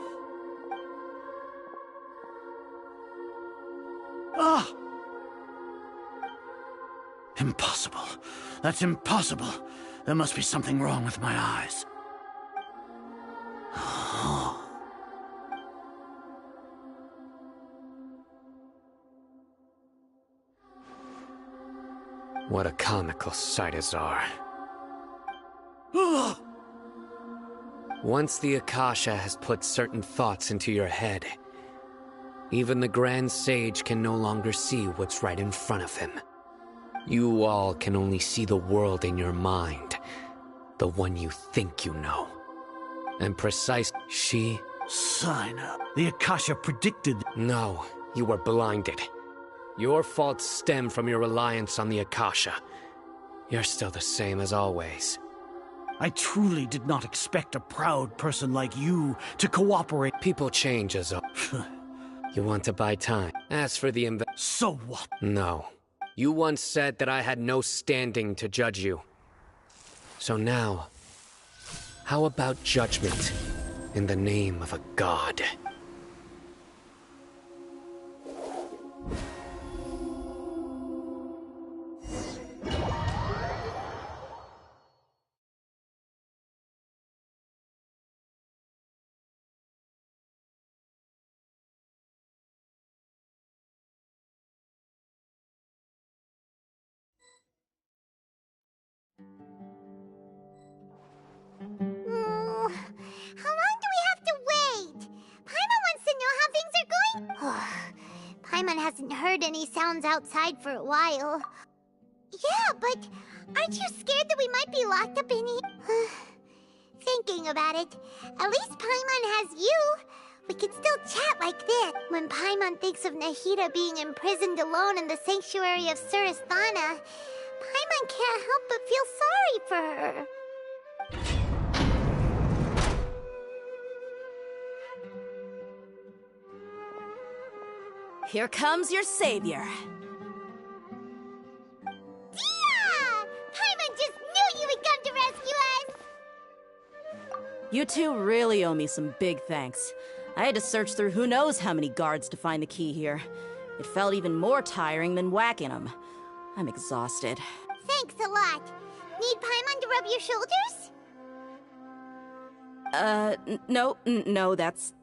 Ah! Impossible. That's impossible. There must be something wrong with my eyes. What a comical sight, Azar. Once the Akasha has put certain thoughts into your head, even the Grand Sage can no longer see what's right in front of him. You all can only see the world in your mind, the one you think you know. And she... Sign up. The Akasha predicted... No, you were blinded. Your faults stem from your reliance on the Akasha. You're still the same as always. I truly did not expect a proud person like you to cooperate. People change, Azar. You want to buy time. As for the So what? No. You once said that I had no standing to judge you. So now, how about judgment in the name of a god? How long do we have to wait? Paimon wants to know how things are going. Paimon hasn't heard any sounds outside for a while. Yeah, but aren't you scared that we might be locked up in here? Thinking about it, at least Paimon has you. We can still chat like this. When Paimon thinks of Nahida being imprisoned alone in the sanctuary of Surasthana, Paimon can't help but feel sorry for her. Here comes your savior. Tia! Paimon just knew you would come to rescue us! You two really owe me some big thanks. I had to search through who knows how many guards to find the key here. It felt even more tiring than whacking them. I'm exhausted. Thanks a lot. Need Paimon to rub your shoulders? No, that's,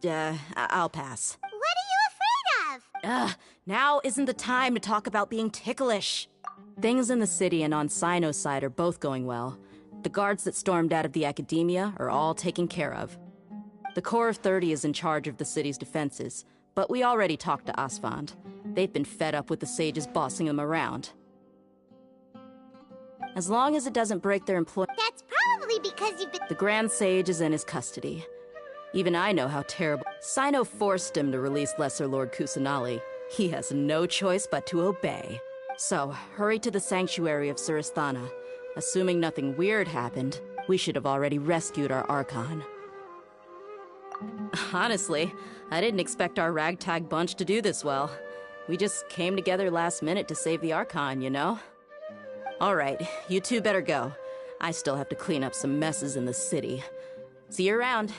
I'll pass. What are you afraid of? Now isn't the time to talk about being ticklish. Things in the city and on Sino's side are both going well. The guards that stormed out of the academia are all taken care of. The Corps of 30 is in charge of the city's defenses, but we already talked to Asfand. They've been fed up with the sages bossing them around. As long as it doesn't break their employment. That's probably because you've been. The Grand Sage is in his custody. Even I know how terrible. Sino forced him to release Lesser Lord Kusanali. He has no choice but to obey. So, hurry to the sanctuary of Surasthana. Assuming nothing weird happened, we should have already rescued our Archon. Honestly, I didn't expect our ragtag bunch to do this well. We just came together last minute to save the Archon, you know? Alright, you two better go. I still have to clean up some messes in the city. See you around.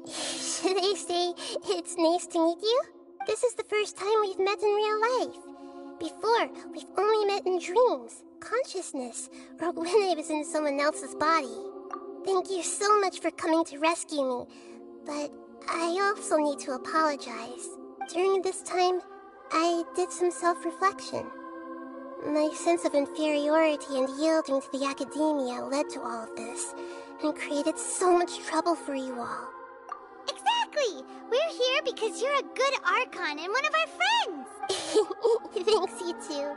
Should I say it's nice to meet you? This is the first time we've met in real life. Before, we've only met in dreams, consciousness, or when I was in someone else's body. Thank you so much for coming to rescue me, but I also need to apologize. During this time, I did some self-reflection. My sense of inferiority and yielding to the academia led to all of this, and created so much trouble for you all. Exactly! We're here because you're a good Archon and one of our friends! Thanks, you two.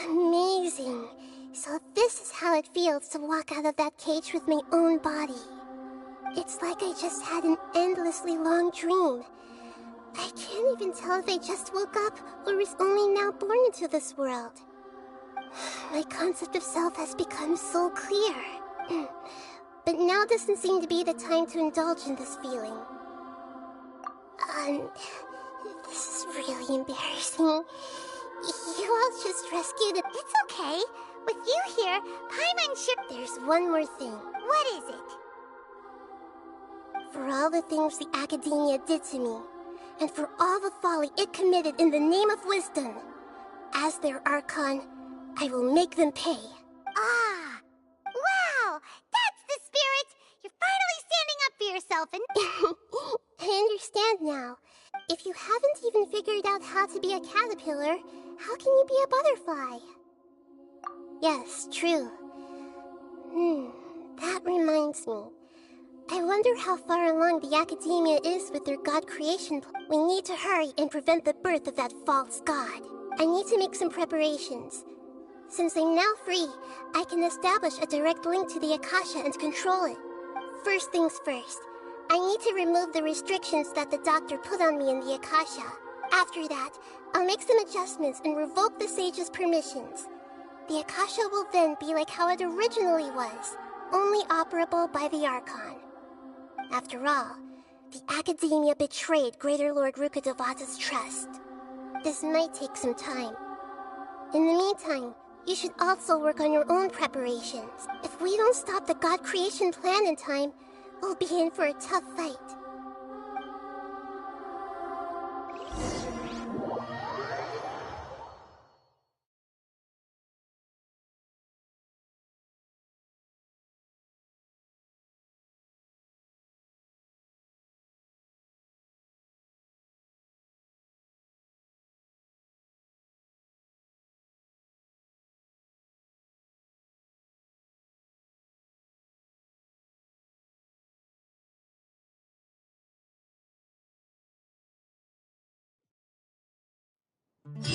Amazing. So this is how it feels to walk out of that cage with my own body. It's like I just had an endlessly long dream. I can't even tell if I just woke up or was only now born into this world. My concept of self has become so clear. But now doesn't seem to be the time to indulge in this feeling. This is really embarrassing. You all just rescued it. It's okay. With you here, Paimon should... There's one more thing. What is it? For all the things the Academia did to me, and for all the folly it committed in the name of wisdom, as their Archon, I will make them pay. Ah! Wow! That's the spirit! You're finally standing up for yourself and... I understand now. If you haven't even figured out how to be a caterpillar, how can you be a butterfly? Yes, true. That reminds me. I wonder how far along the Academia is with their god creation plan. We need to hurry and prevent the birth of that false god. I need to make some preparations. Since I'm now free, I can establish a direct link to the Akasha and control it. First things first, I need to remove the restrictions that the doctor put on me in the Akasha. After that, I'll make some adjustments and revoke the sage's permissions. The Akasha will then be like how it originally was, only operable by the Archon. After all, the Academia betrayed Greater Lord Rukkhadevata's trust. This might take some time. In the meantime, you should also work on your own preparations. If we don't stop the god creation plan in time, we'll be in for a tough fight.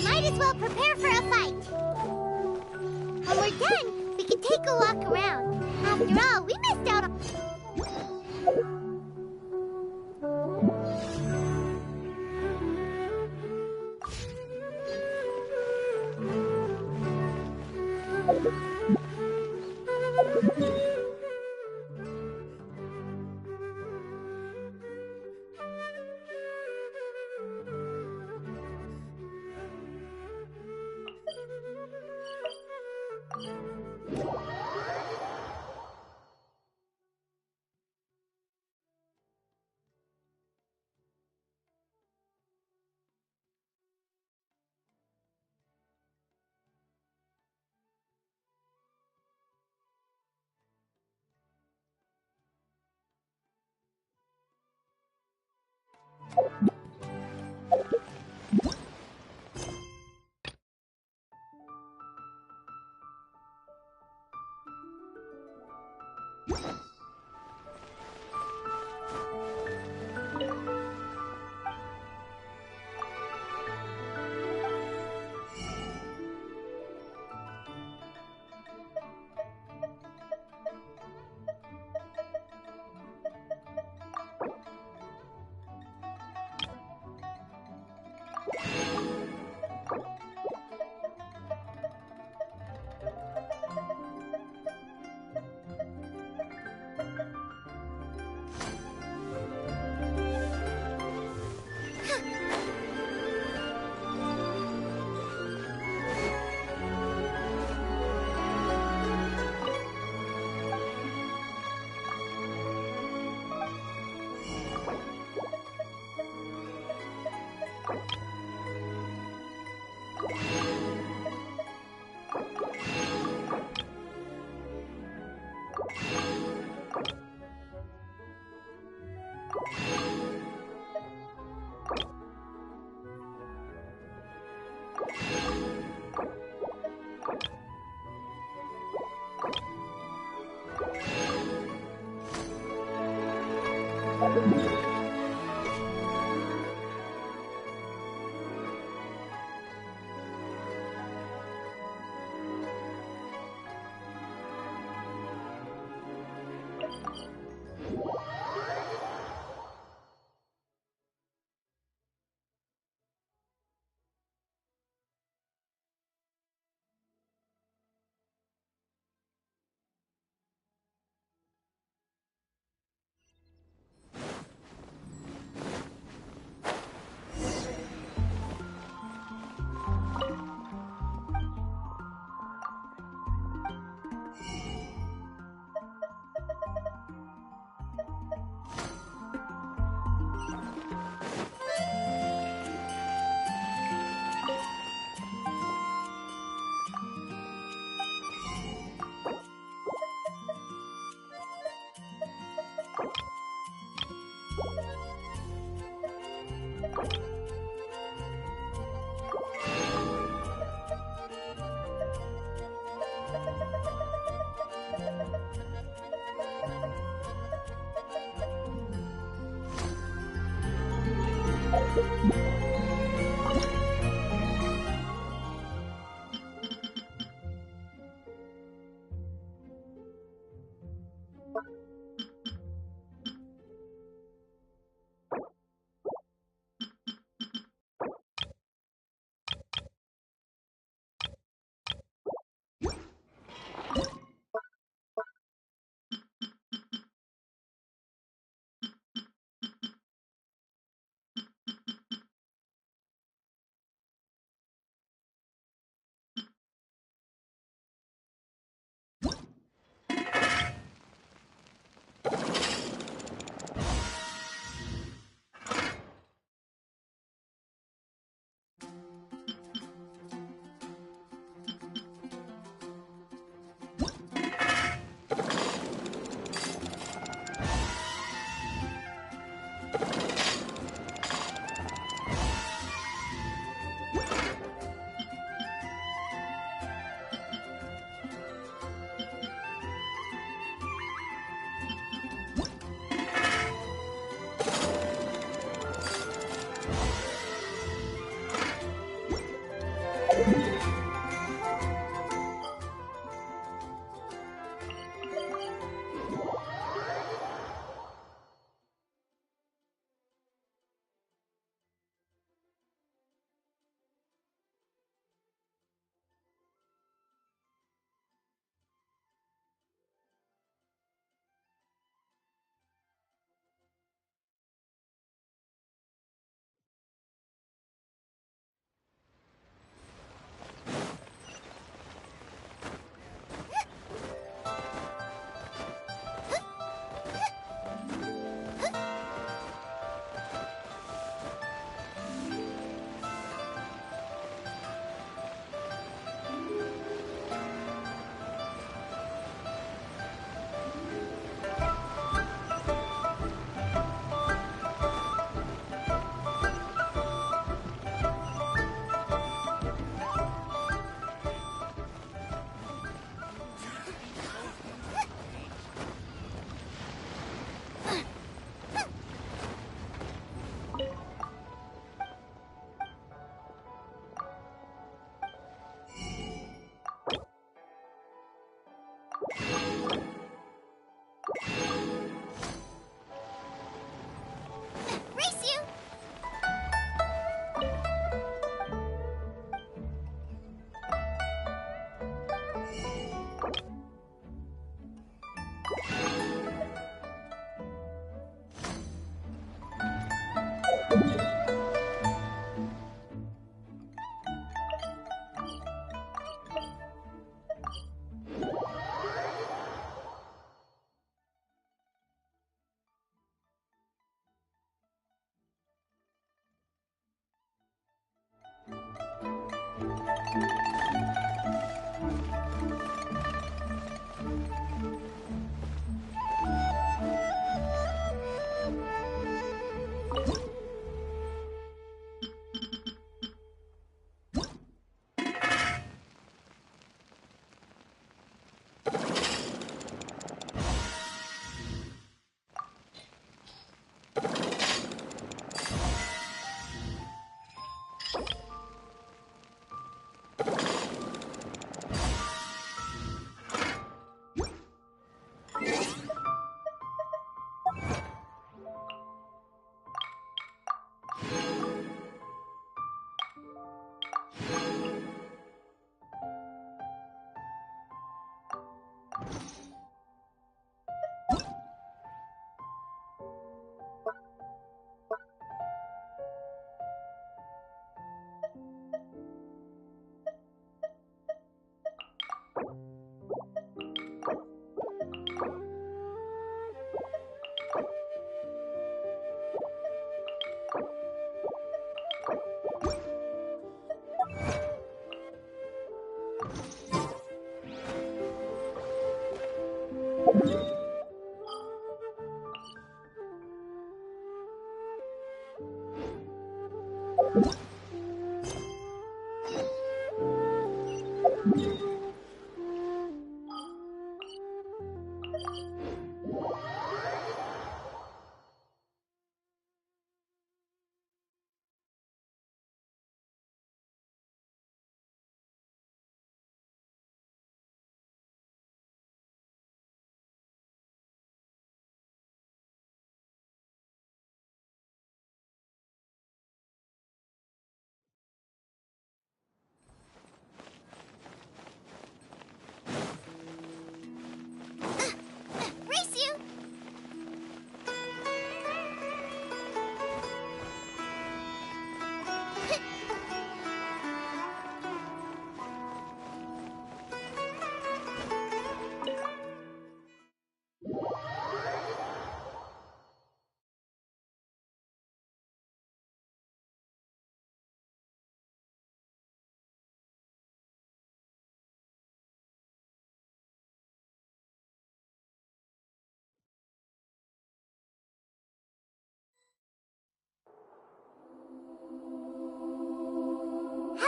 Might as well prepare for a fight. When we're done, we can take a walk around. After all, we missed out on...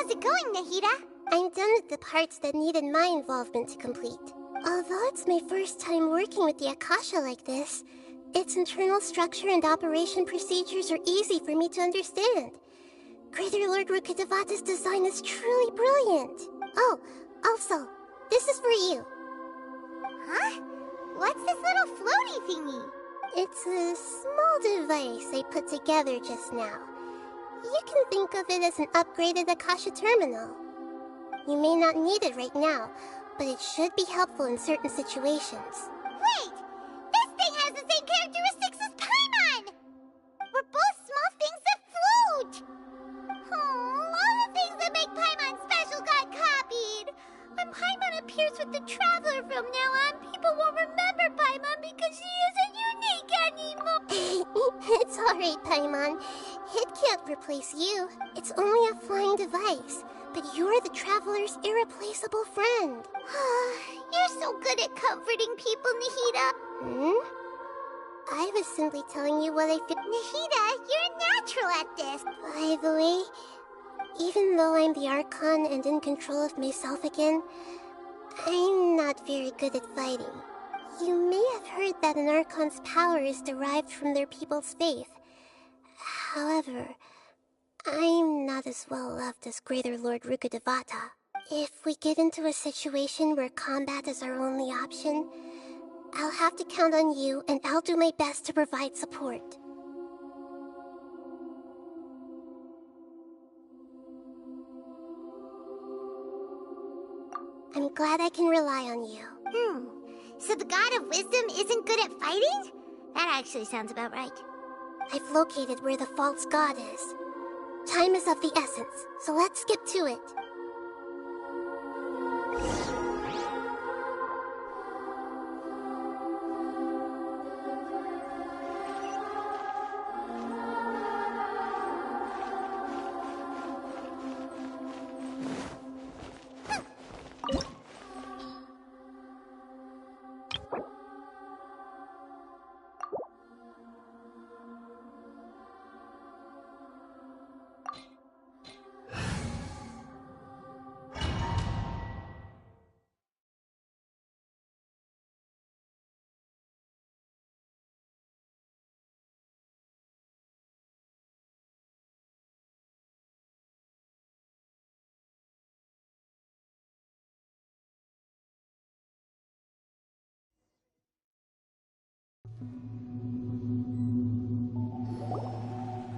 How's it going, Nahida? I'm done with the parts that needed my involvement to complete. Although it's my first time working with the Akasha like this, its internal structure and operation procedures are easy for me to understand. Greater Lord Rukkhadevata's design is truly brilliant. Oh, also, this is for you. Huh? What's this little floaty thingy? It's a small device I put together just now. You can think of it as an upgraded Akasha terminal. You may not need it right now, but it should be helpful in certain situations. Wait! This thing has the same characteristics as Paimon! We're both small things that float! Oh, all the things that make Paimon special got copied! When Paimon appears with the Traveler from now on, people won't remember Paimon because she isn't unique anymore! It's alright, Paimon. It can't replace you. It's only a flying device. But you're the Traveler's irreplaceable friend. You're so good at comforting people, Nahida. I was simply telling you what I feel. Nahida, you're natural at this. By the way, even though I'm the Archon and in control of myself again, I'm not very good at fighting. You may have heard that an Archon's power is derived from their people's faith. However, I'm not as well loved as Greater Lord Rukkhadevata. If we get into a situation where combat is our only option, I'll have to count on you, and I'll do my best to provide support. I'm glad I can rely on you. So the God of Wisdom isn't good at fighting? That actually sounds about right. I've located where the false god is. Time is of the essence, so let's skip to it.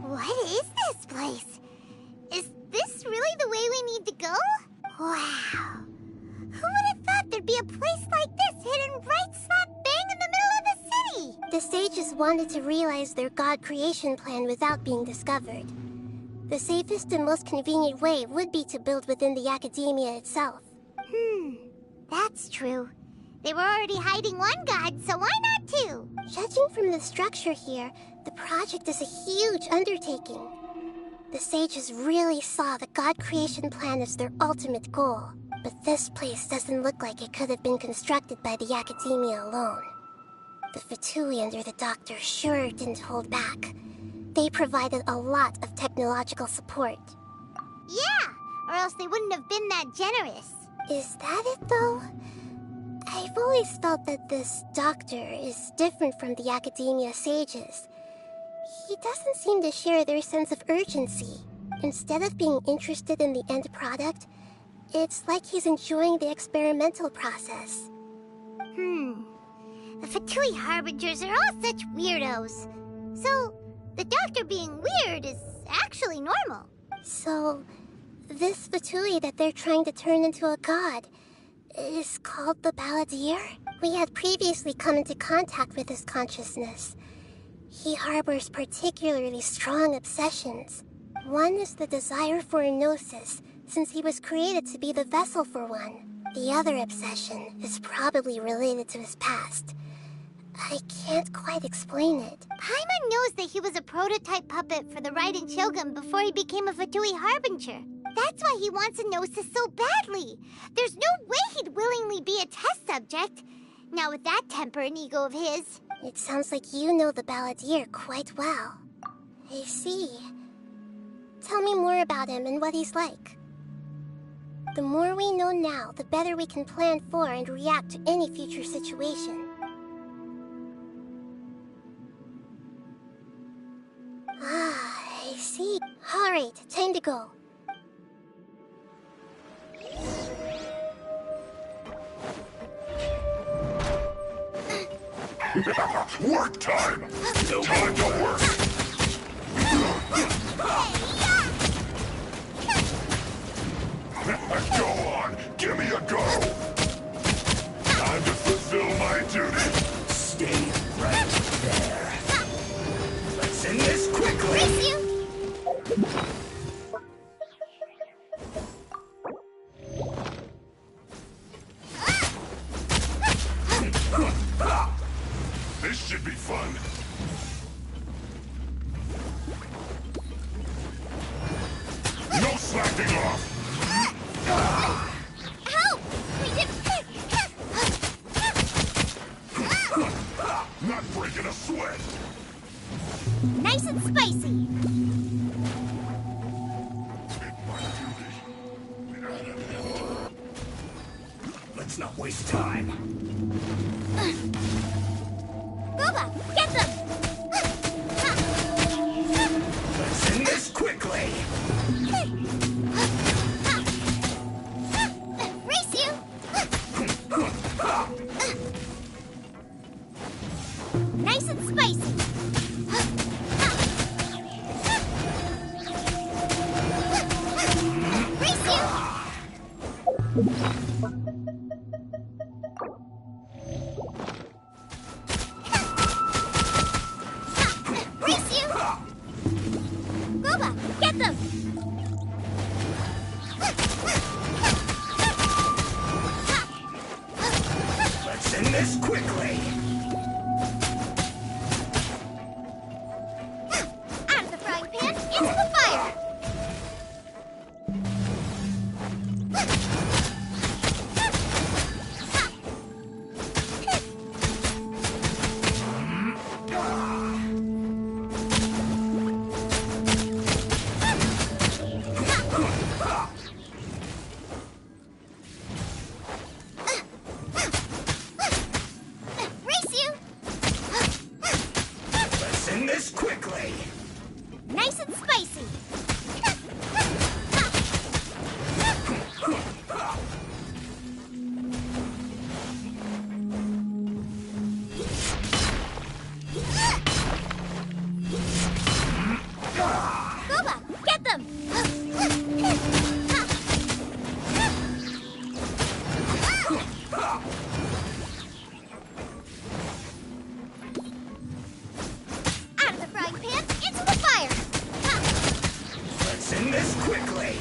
What is this place? Is this really the way we need to go? Wow. Who would have thought there'd be a place like this hidden right slap bang in the middle of the city? The sages wanted to realize their god creation plan without being discovered. The safest and most convenient way would be to build within the academia itself. That's true. They were already hiding one god, so why not two? Judging from the structure here, the project is a huge undertaking. The sages really saw the god creation plan as their ultimate goal. But this place doesn't look like it could have been constructed by the academia alone. The Fatui under the Doctor sure didn't hold back. They provided a lot of technological support. Yeah, or else they wouldn't have been that generous. Is that it, though? I've always felt that this Doctor is different from the academia sages. He doesn't seem to share their sense of urgency. Instead of being interested in the end product, it's like he's enjoying the experimental process. The Fatui Harbingers are all such weirdos. So, the Doctor being weird is actually normal. So, this Fatui that they're trying to turn into a god is called the Balladeer? We had previously come into contact with his consciousness. He harbors particularly strong obsessions. One is the desire for a gnosis, since he was created to be the vessel for one. The other obsession is probably related to his past. I can't quite explain it. Paimon knows that he was a prototype puppet for the Raiden Shogun before he became a Fatui Harbinger. That's why he wants a gnosis so badly. There's no way he'd willingly be a test subject. Now with that temper and ego of his. It sounds like you know the Balladeer quite well. I see. Tell me more about him and what he's like. The more we know now, the better we can plan for and react to any future situation. Ah, I see. Alright, time to go. Work time! Time to work! Go on! Give me a go! Time to fulfill my duty! Stay right there. Let's end this quickly! This should be fun! No slacking off! Help! We did... Not breaking a sweat! Nice and spicy! Let's not waste time. Gooba, get them! Let's end this quickly! Race you! Nice and spicy! Race you! Race you! Gooba, get them! Let's end this quickly! Out of the frying pan, into the fire! Race you! Let's end this quickly! Nice and spicy! Gooba, get them! Out of the frying pan, into the fire! Let's end this quickly!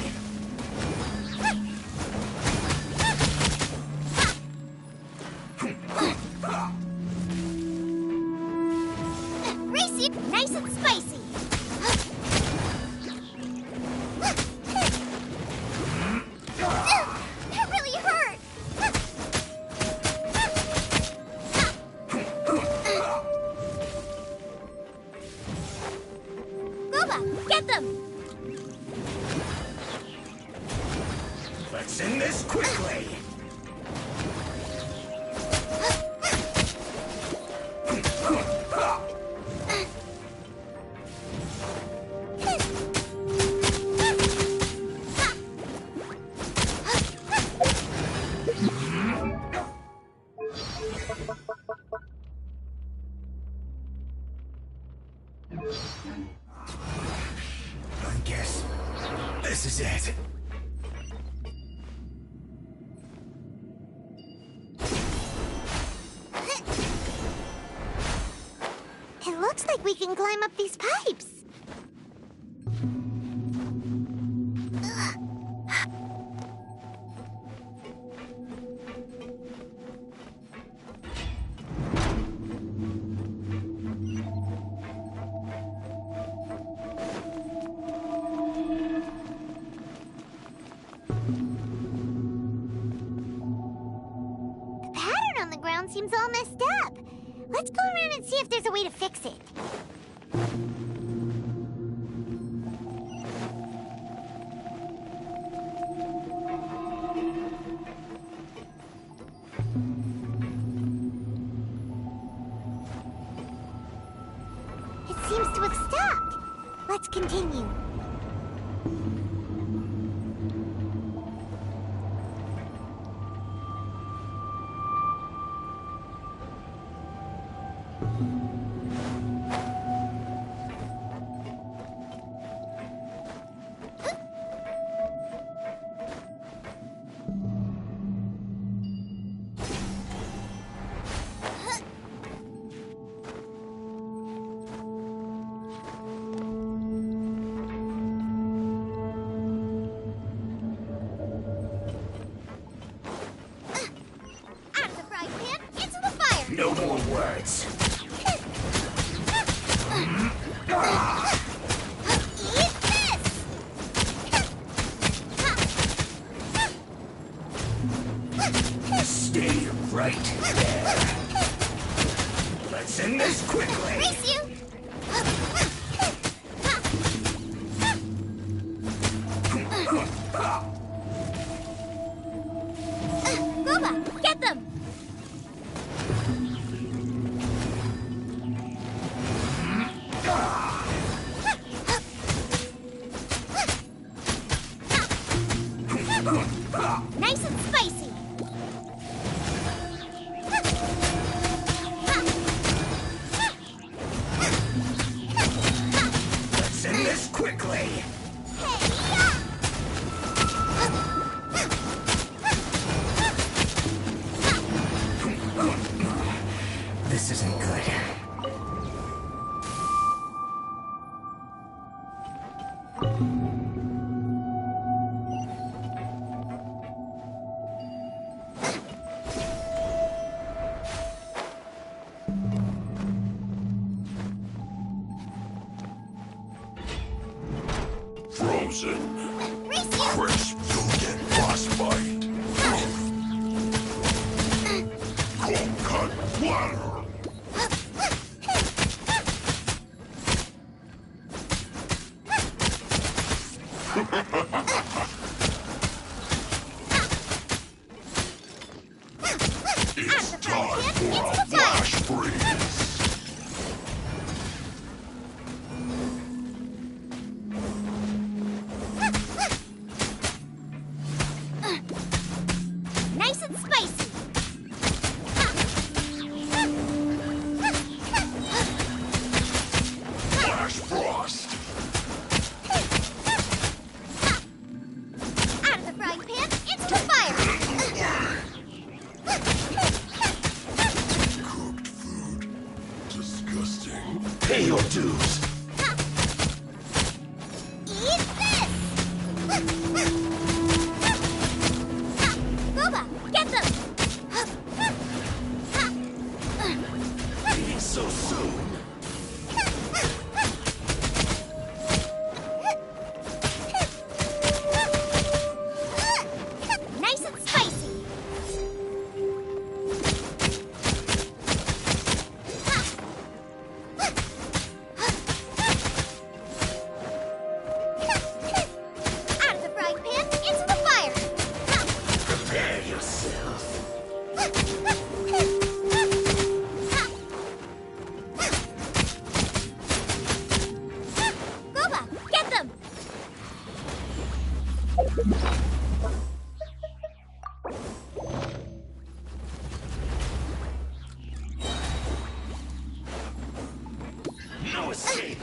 Race you, nice and spicy! That really hurt! Gooba, get them! Let's end this quickly! I guess this is it. It looks like we can climb up these pipes. The pattern on the ground seems all messed up. Let's go around and see if there's a way to fix it. to have stopped. Let's continue. No more words. Stay right there. Let's end this quickly. Race you! Robot, get them! Nice and spicy. Let's end this quickly. This isn't good. Frozen. Crisp, you'll get frostbite. Cold cut water. It's time for a flash freeze. Nice and spicy. Flash frost. Out of the frying pan, into the fire. Cooked food. Disgusting. Pay your dues. Eat this! Boba, get them! Eating so soon. Nice and spicy. Out of the frying pan, into the fire. Prepare yourself. Boba, get them! No escape.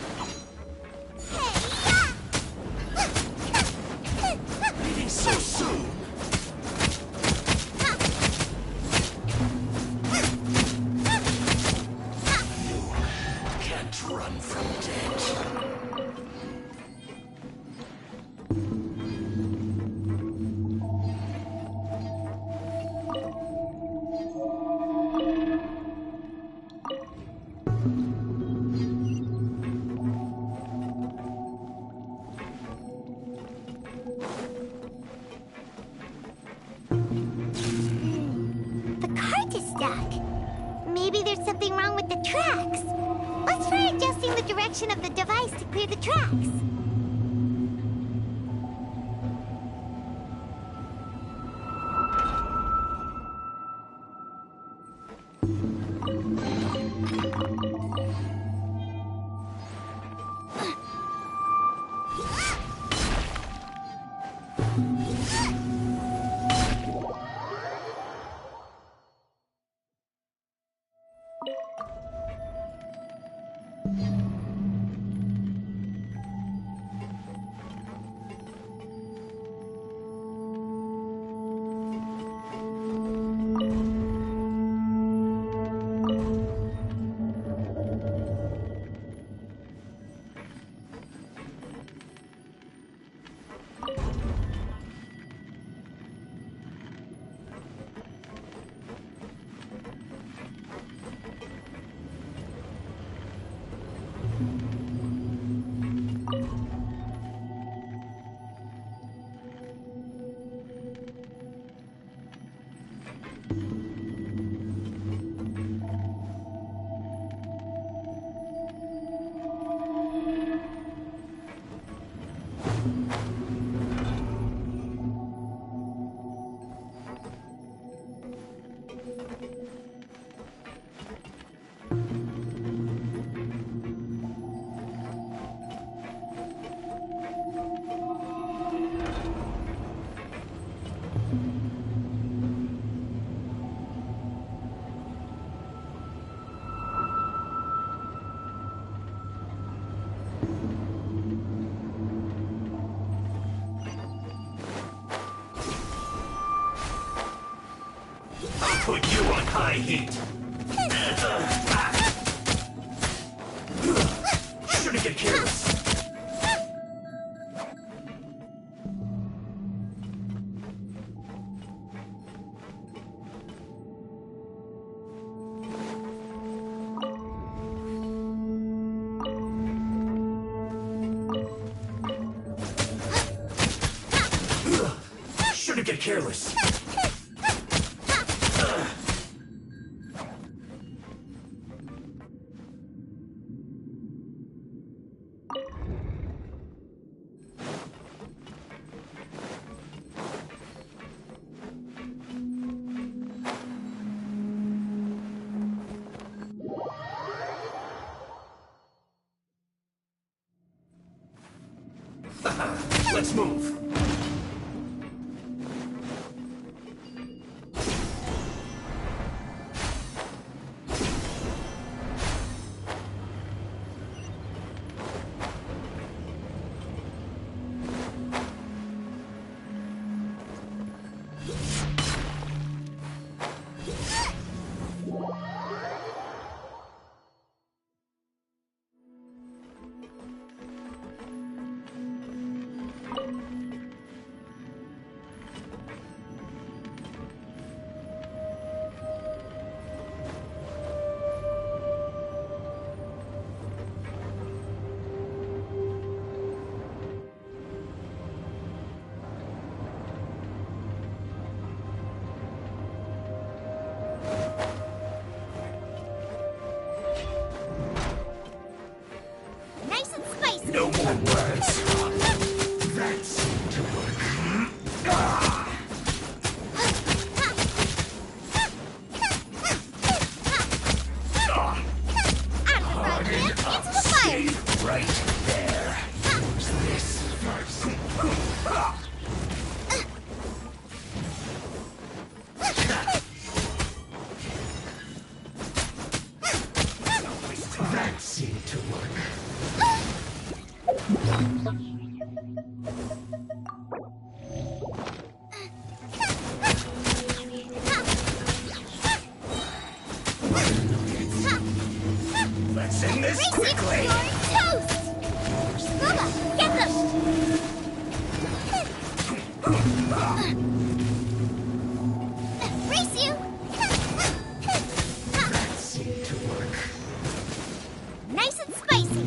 Eating so soon. You can't run from death. The cart is stuck. Maybe there's something wrong with the tracks. Let's try adjusting the direction of the device to clear the tracks. Put you on high heat. Shouldn't get careless. Shouldn't get careless. Let's move. No more words. That's to work. Stay right there. Use this first. That seemed to work. Let's end this quickly! Toast! Bubba, get them! Race you! That seemed to work. Nice and spicy!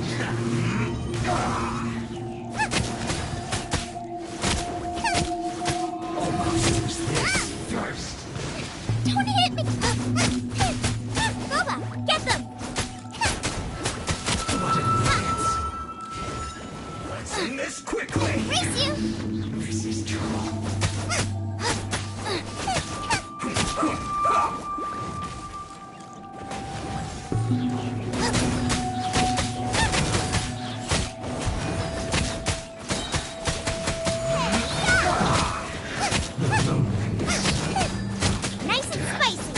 Almost use this first. Don't hit me! Bubba, get them! What an idiot. Let's end this quickly! Race you! This is trouble. Nice and spicy!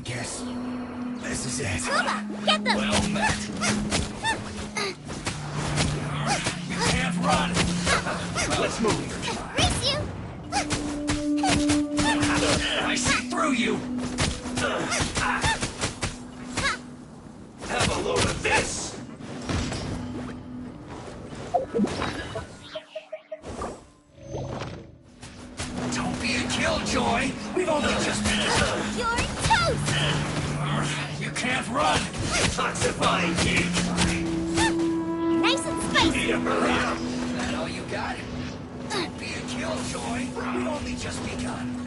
guess this is it. Baba, get them! Well met. You can't run. Let's move. Race you! I see through you. Have a load of this. Don't be a killjoy. We've only just begun. You're toast! You can't run. Toxifying heat. Nice and spicy! You need to hurry up. That all you got? Don't be a killjoy. We've only just begun.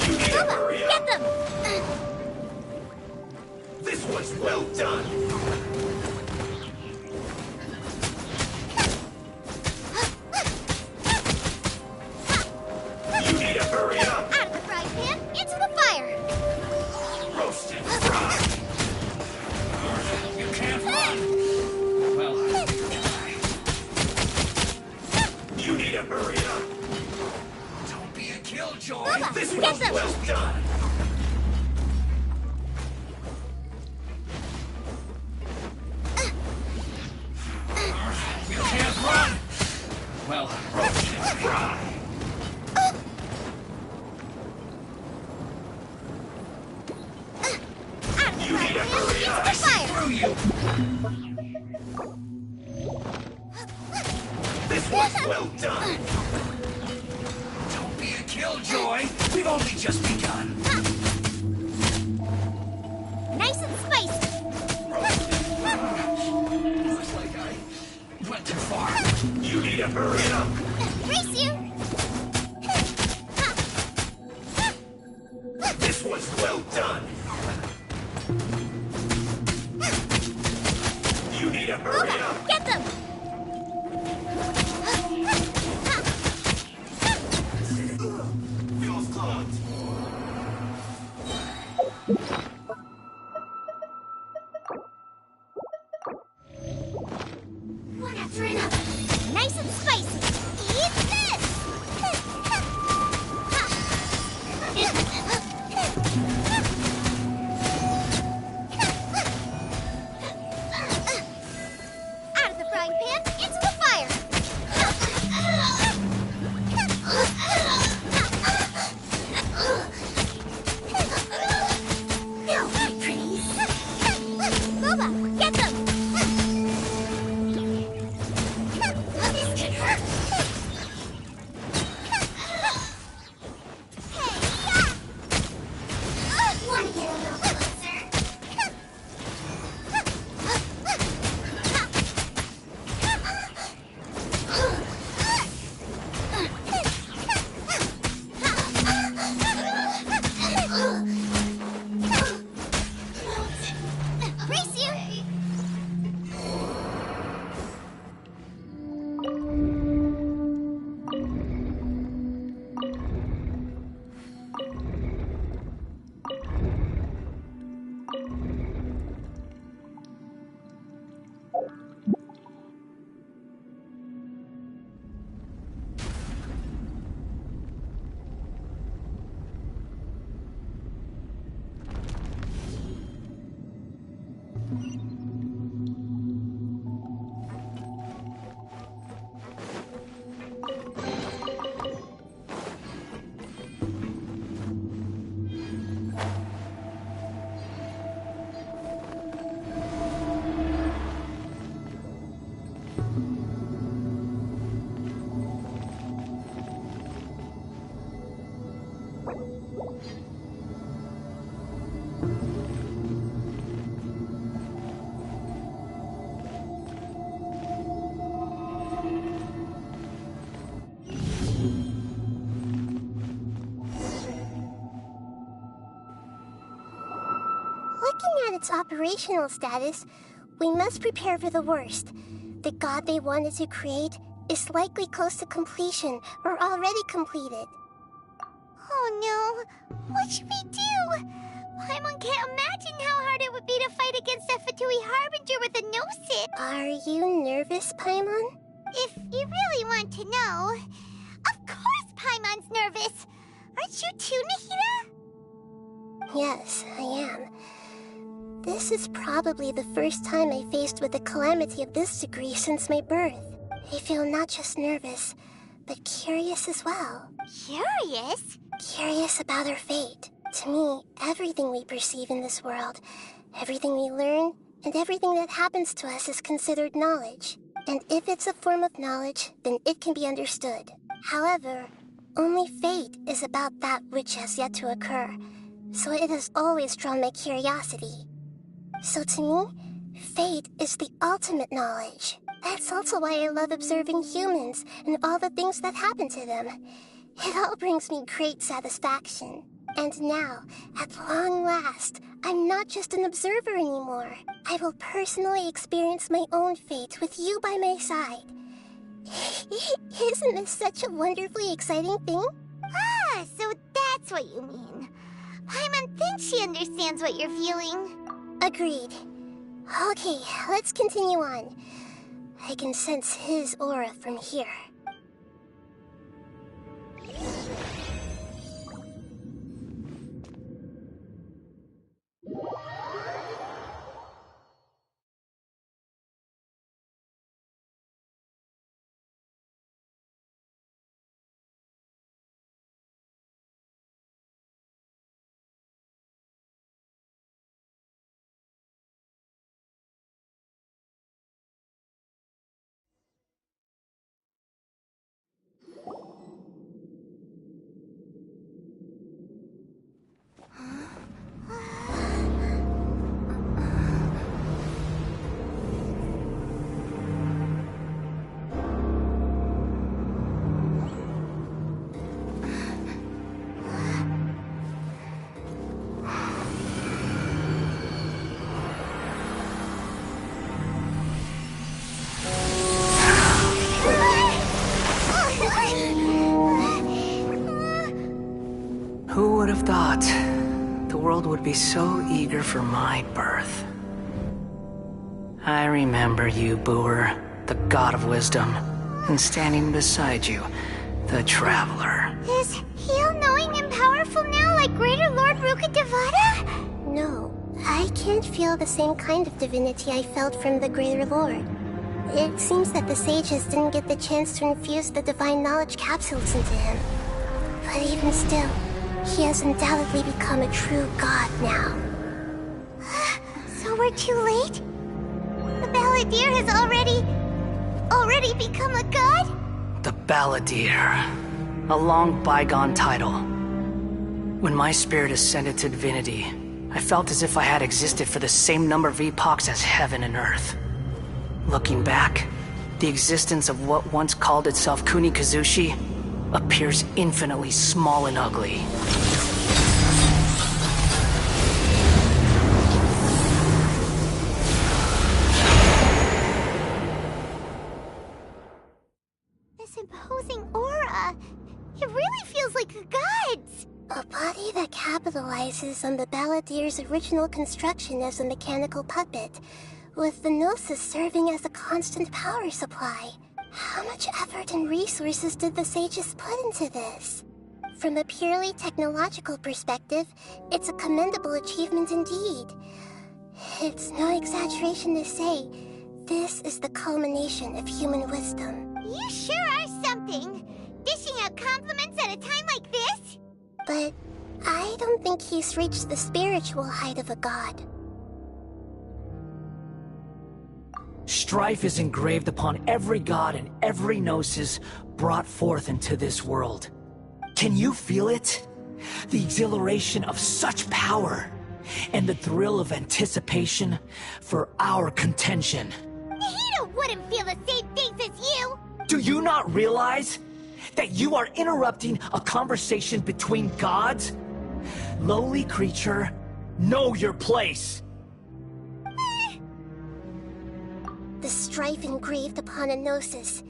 You need to hurry up. Get them! This was well done. You need to hurry up. Out of the frying pan, into the fire! Roasted fry. You can't run. Well, you need to hurry up. Don't be a killjoy. Baba, This get was them. well done. You can't run. Well, roasted fry. You need to hurry up. I see through you. This was well done. Don't be a killjoy. We've only just begun. Nice and spicy! Looks like I went too far. You need to hurry up. Race you! This was well done. You need to hurry up. Get them! Feels clogged. One after another. Nice and spicy. Eat this! Out of the frying pan, into the fire! Now, my pretties. Boba, get them! This can hurt. Want to get a little closer? Race you! Looking at its operational status, we must prepare for the worst. The god they wanted to create is likely close to completion or already completed. Oh no! What should we do? Paimon can't imagine how hard it would be to fight against a Fatui Harbinger with a Gnosis. Are you nervous, Paimon? If you really want to know, Paimon's nervous. Aren't you too, Nahida? Yes, I am. This is probably the first time I faced with a calamity of this degree since my birth. I feel not just nervous, but curious as well. Curious? Curious about our fate. To me, everything we perceive in this world, everything we learn, and everything that happens to us is considered knowledge. And if it's a form of knowledge, then it can be understood. However, only fate is about that which has yet to occur, so it has always drawn my curiosity. So to me, fate is the ultimate knowledge. That's also why I love observing humans and all the things that happen to them. It all brings me great satisfaction. And now, at long last, I'm not just an observer anymore. I will personally experience my own fate with you by my side. Isn't this such a wonderfully exciting thing? Ah, so that's what you mean. Paimon thinks she understands what you're feeling. Agreed. Okay, let's continue on. I can sense his aura from here. Who would have thought the world would be so eager for my birth? I remember you, Booer, the god of wisdom, and standing beside you, the traveler. Is he all-knowing and powerful now like Greater Lord Rukkhadevata? No, I can't feel the same kind of divinity I felt from the Greater Lord. It seems that the sages didn't get the chance to infuse the divine knowledge capsules into him. But even still, he has undoubtedly become a true god now. So we're too late? The Balladeer has already become a god? The Balladeer. A long bygone title. When my spirit ascended to divinity, I felt as if I had existed for the same number of epochs as heaven and earth. Looking back, the existence of what once called itself Kunikazushi appears infinitely small and ugly. This imposing aura, it really feels like a god's. A body that capitalizes on the Balladeer's original construction as a mechanical puppet, with the Gnosis serving as a constant power supply. How much effort and resources did the sages put into this? From a purely technological perspective, it's a commendable achievement indeed. It's no exaggeration to say, this is the culmination of human wisdom. You sure are something! Dishing out compliments at a time like this? But I don't think he's reached the spiritual height of a god. Strife is engraved upon every god and every gnosis brought forth into this world. Can you feel it? The exhilaration of such power, and the thrill of anticipation for our contention. Nahida wouldn't feel the same things as you! Do you not realize that you are interrupting a conversation between gods? Lowly creature, know your place! The strife engraved upon a Gnosis.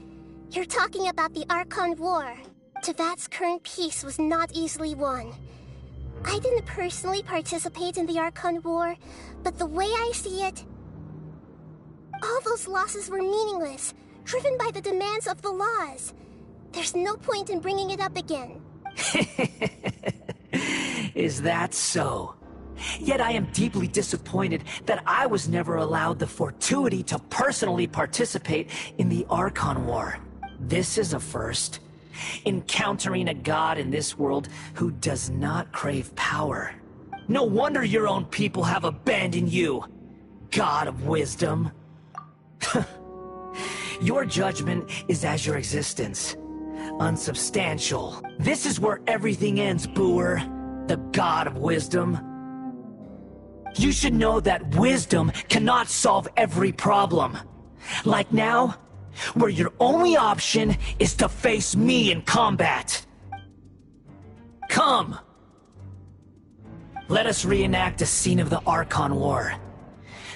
You're talking about the Archon War. Tevat's current peace was not easily won. I didn't personally participate in the Archon War, but the way I see it, all those losses were meaningless, driven by the demands of the laws. There's no point in bringing it up again. Is that so? Yet I am deeply disappointed that I was never allowed the fortuity to personally participate in the Archon War. This is a first. Encountering a god in this world who does not crave power. No wonder your own people have abandoned you, God of Wisdom. Your judgment is as your existence. Unsubstantial. This is where everything ends, Booer. The God of Wisdom. You should know that wisdom cannot solve every problem. Like now, where your only option is to face me in combat. Come! Let us reenact a scene of the Archon War.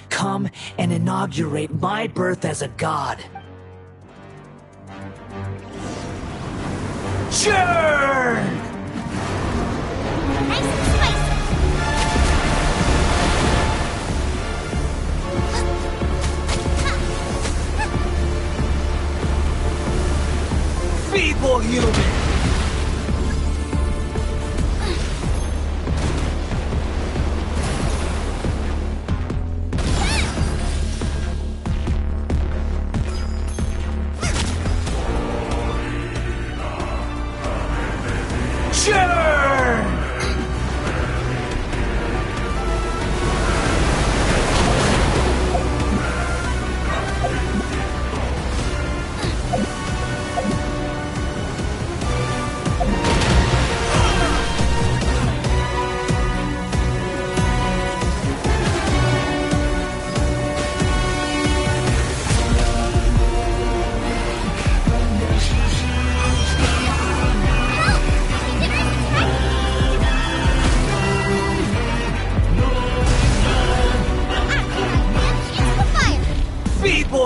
Come and inaugurate my birth as a god. Churn! Feeble human!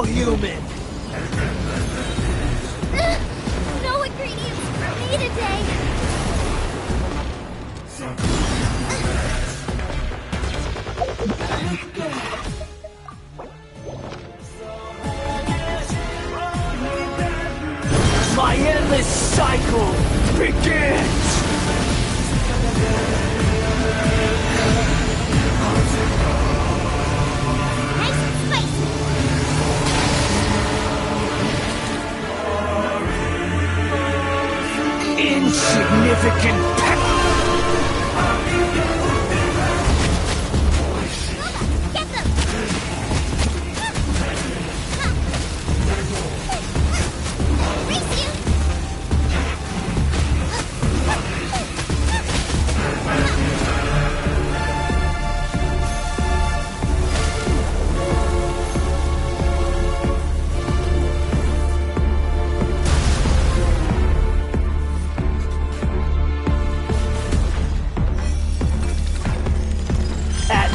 Human! No ingredients for me today! My endless cycle begins! Insignificant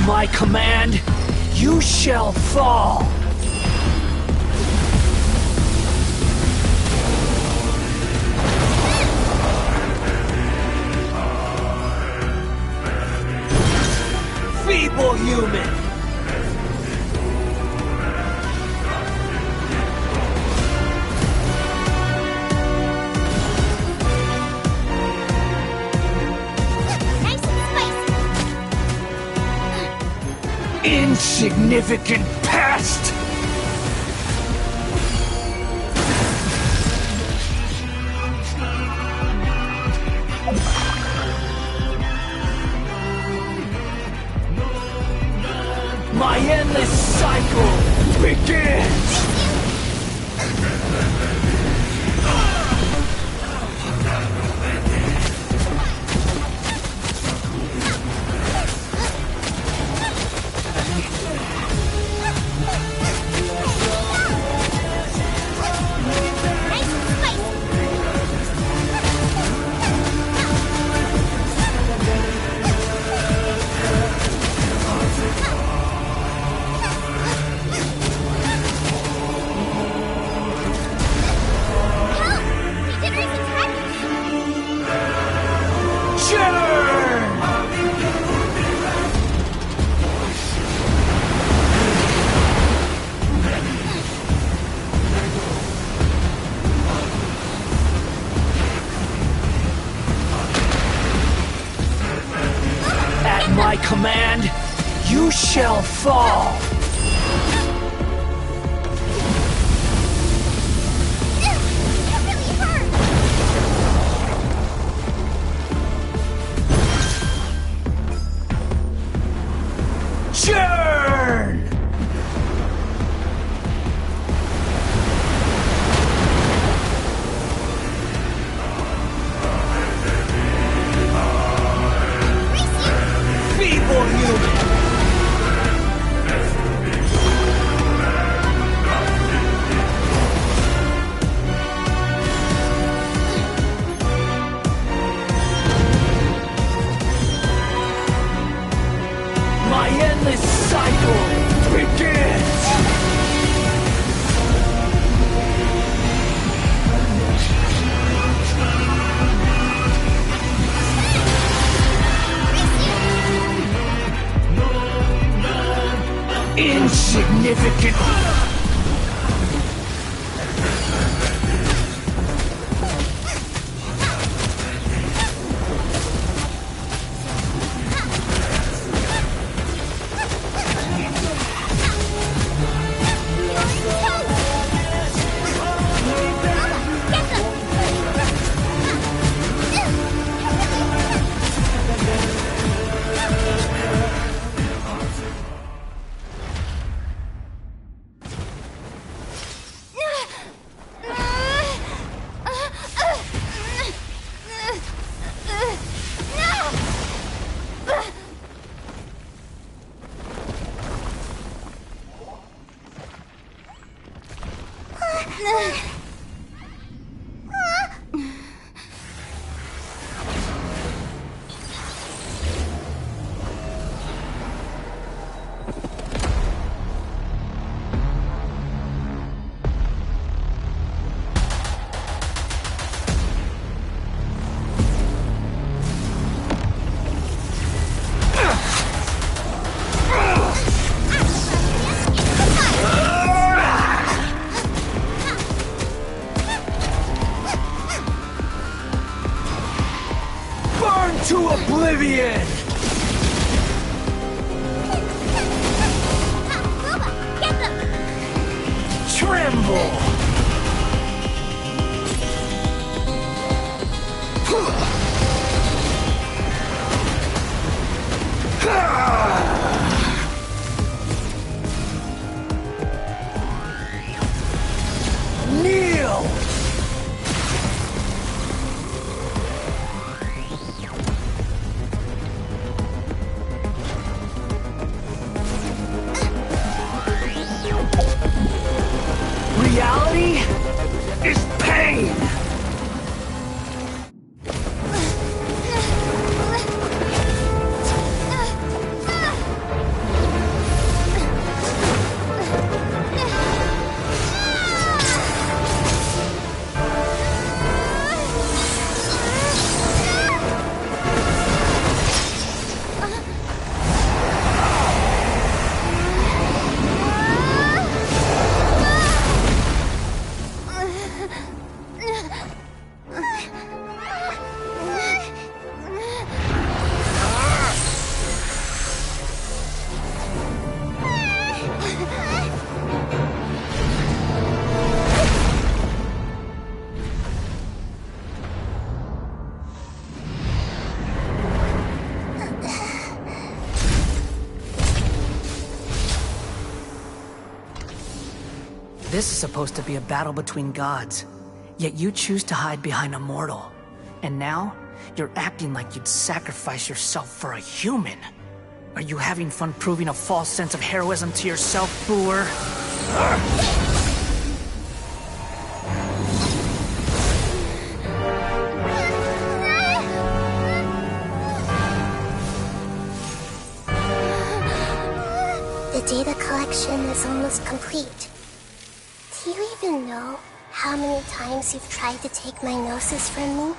my command, you shall fall! Feeble human! Insignificant pest! My endless cycle begins! command, you shall fall! Churn! Feeble human! My endless cycle begins! Insignificant! To oblivion! Tremble! Kneel! Reality is pain! This is supposed to be a battle between gods, yet you choose to hide behind a mortal. And now, you're acting like you'd sacrifice yourself for a human. Are you having fun proving a false sense of heroism to yourself, Boor? The data collection is almost complete. Do you even know how many times you've tried to take my gnosis from me?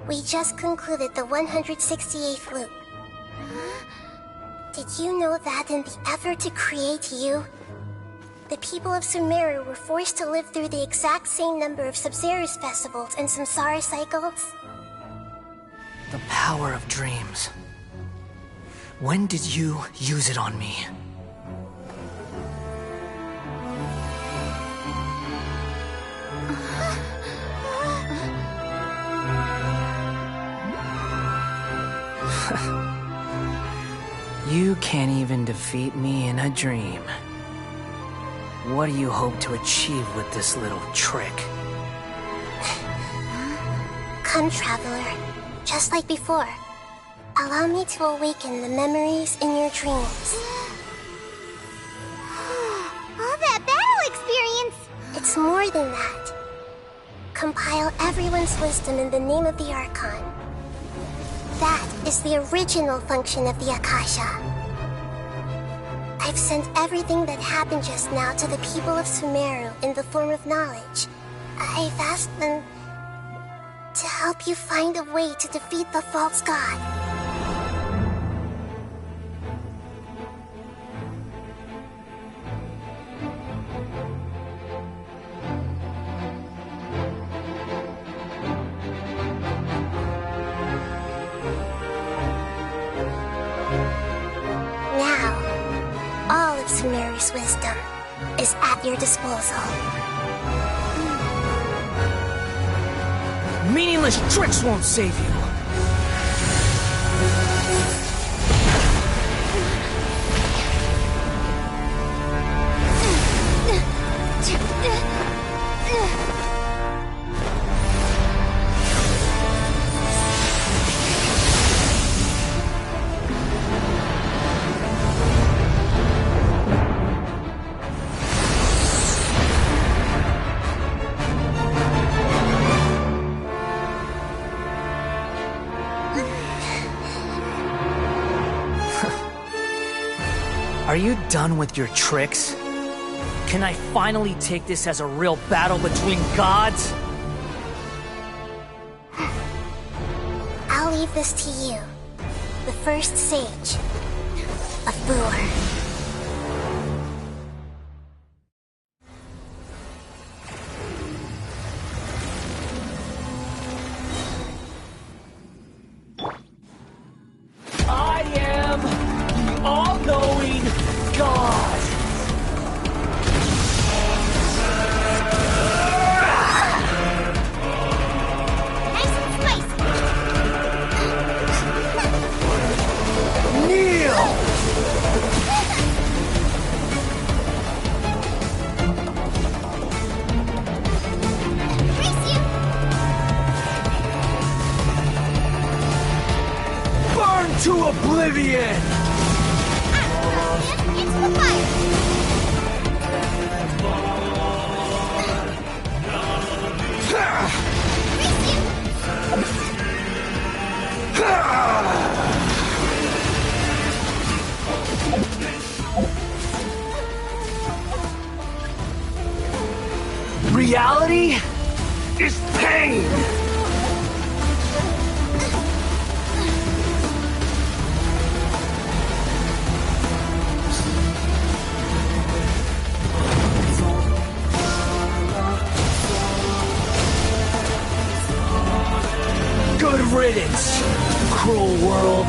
We just concluded the 168th loop. Did you know that in the effort to create you, the people of Sumeru were forced to live through the exact same number of Sabzeruz festivals and Samsara cycles? The power of dreams. When did you use it on me? You can't even defeat me in a dream. What do you hope to achieve with this little trick? Come, Traveler. Just like before. Allow me to awaken the memories in your dreams. All that battle experience! It's more than that. Compile everyone's wisdom in the name of the Archon. That is the original function of the Akasha. I've sent everything that happened just now to the people of Sumeru in the form of knowledge. I've asked them to help you find a way to defeat the false god. Sumeru's wisdom is at your disposal. Meaningless tricks won't save you. Are you done with your tricks? Can I finally take this as a real battle between gods? I'll leave this to you, the first sage of Booer. To oblivion! Into the fire! Reality is pain! Good riddance, cruel world.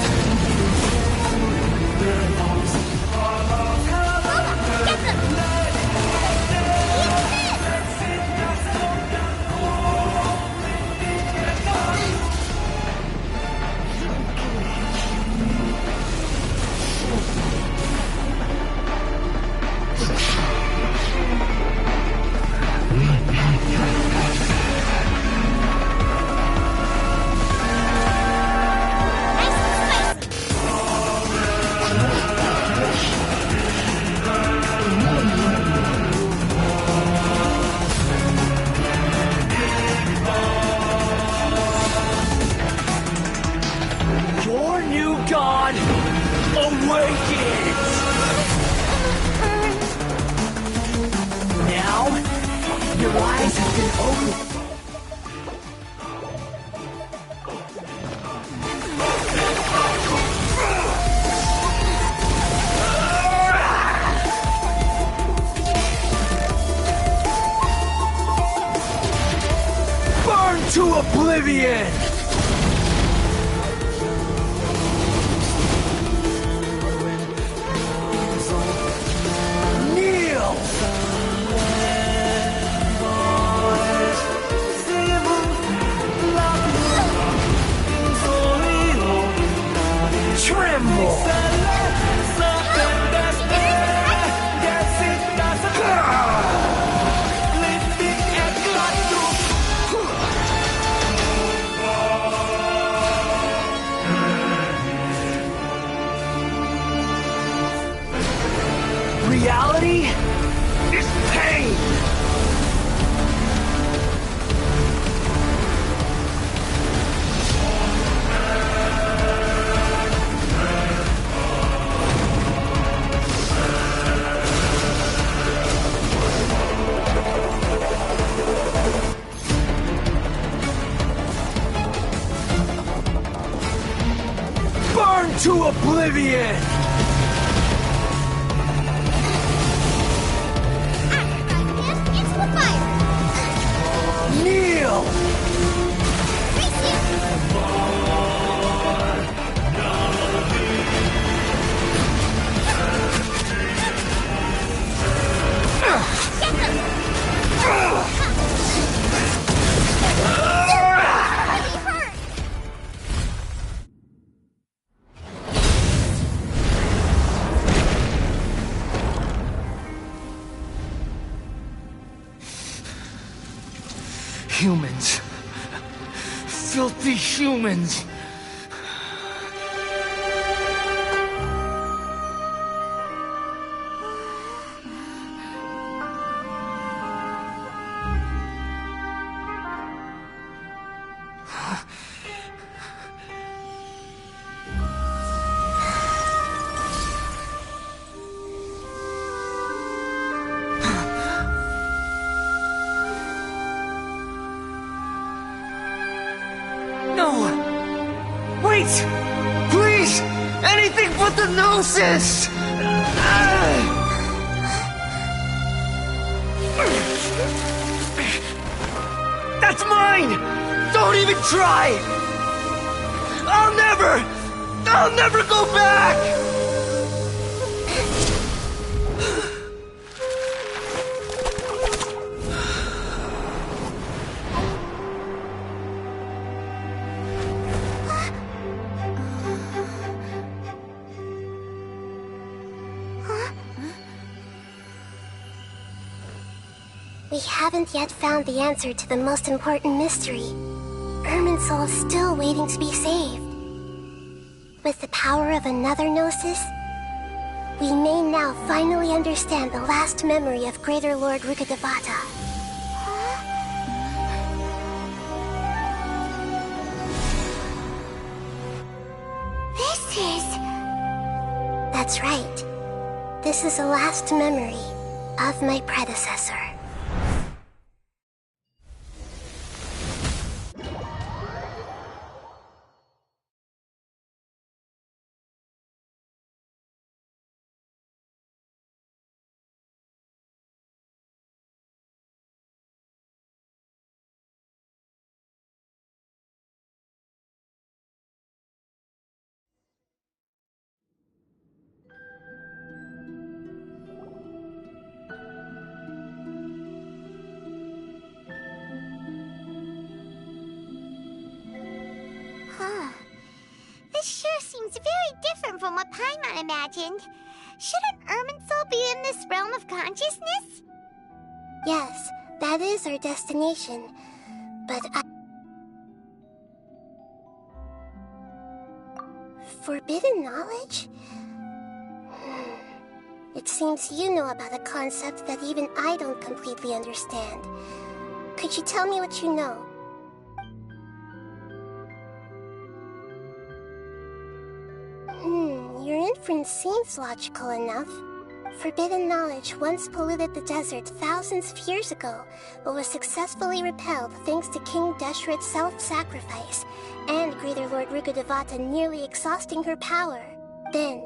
God awakens! Now, your eyes have been opened. Oblivion! Kneel! Tremble! Reality is pain! Burn to oblivion! Kneel! Humans. Filthy humans. Wait! Please! Anything but the Gnosis! That's mine! Don't even try! I'll never go back! We haven't yet found the answer to the most important mystery. Irminsul is still waiting to be saved. With the power of another Gnosis, we may now finally understand the last memory of Greater Lord Rukkhadevata. This is... That's right. This is the last memory of my predecessor. This sure seems very different from what Paimon imagined. Shouldn't Irminsul be in this realm of consciousness? Yes, that is our destination. But Forbidden knowledge? It seems you know about a concept that even I don't completely understand. Could you tell me what you know? Your inference seems logical enough. Forbidden knowledge once polluted the desert thousands of years ago, but was successfully repelled thanks to King Deshret's self-sacrifice, and Greater Lord Rukkhadevata nearly exhausting her power. Then,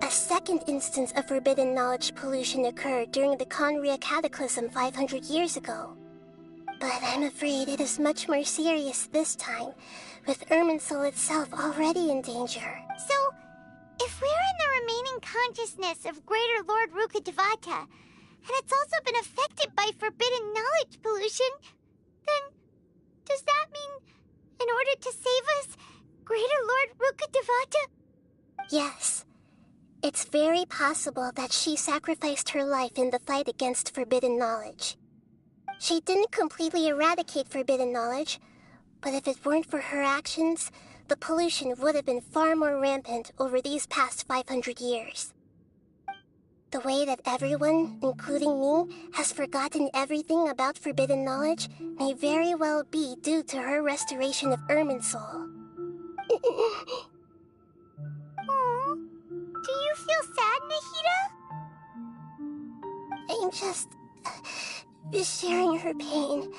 a second instance of forbidden knowledge pollution occurred during the Conria Cataclysm 500 years ago. But I'm afraid it is much more serious this time, with Irminsul itself already in danger. So, if we're in the remaining consciousness of Greater Lord Rukkhadevata, and it's also been affected by forbidden knowledge pollution, then does that mean, in order to save us, Greater Lord Rukkhadevata? Yes. It's very possible that she sacrificed her life in the fight against forbidden knowledge. She didn't completely eradicate forbidden knowledge, but if it weren't for her actions, the pollution would have been far more rampant over these past 500 years. The way that everyone, including me, has forgotten everything about forbidden knowledge may very well be due to her restoration of Irminsul. Aww. Do you feel sad, Nahida? I'm just sharing her pain.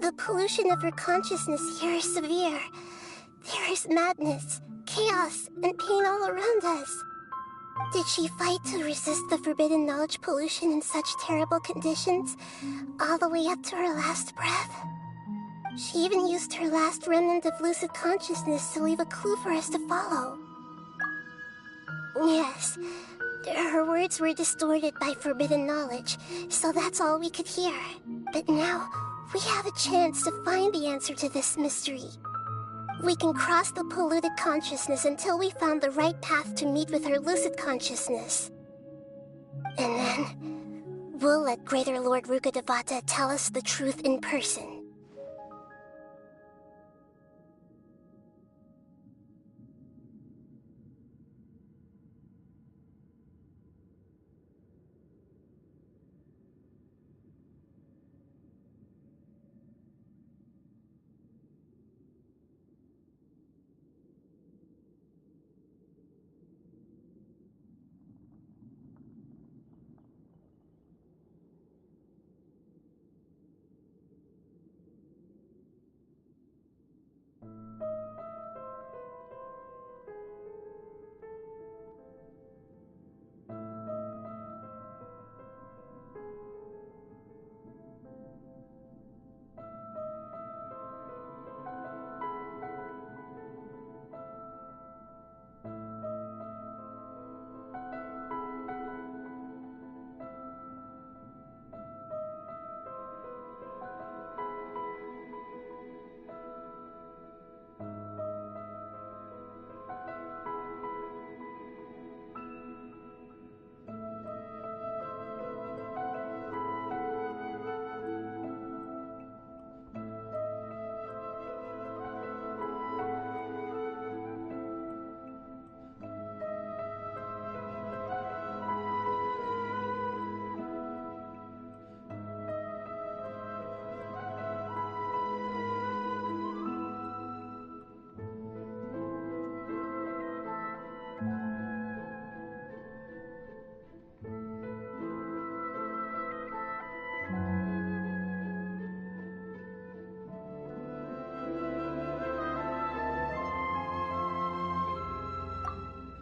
The pollution of her consciousness here is severe. There is madness, chaos, and pain all around us. Did she fight to resist the forbidden knowledge pollution in such terrible conditions, all the way up to her last breath? She even used her last remnant of lucid consciousness to leave a clue for us to follow. Yes, her words were distorted by forbidden knowledge, so that's all we could hear. But now, we have a chance to find the answer to this mystery. We can cross the polluted consciousness until we found the right path to meet with her lucid consciousness. And then, we'll let Greater Lord Rukkhadevata tell us the truth in person.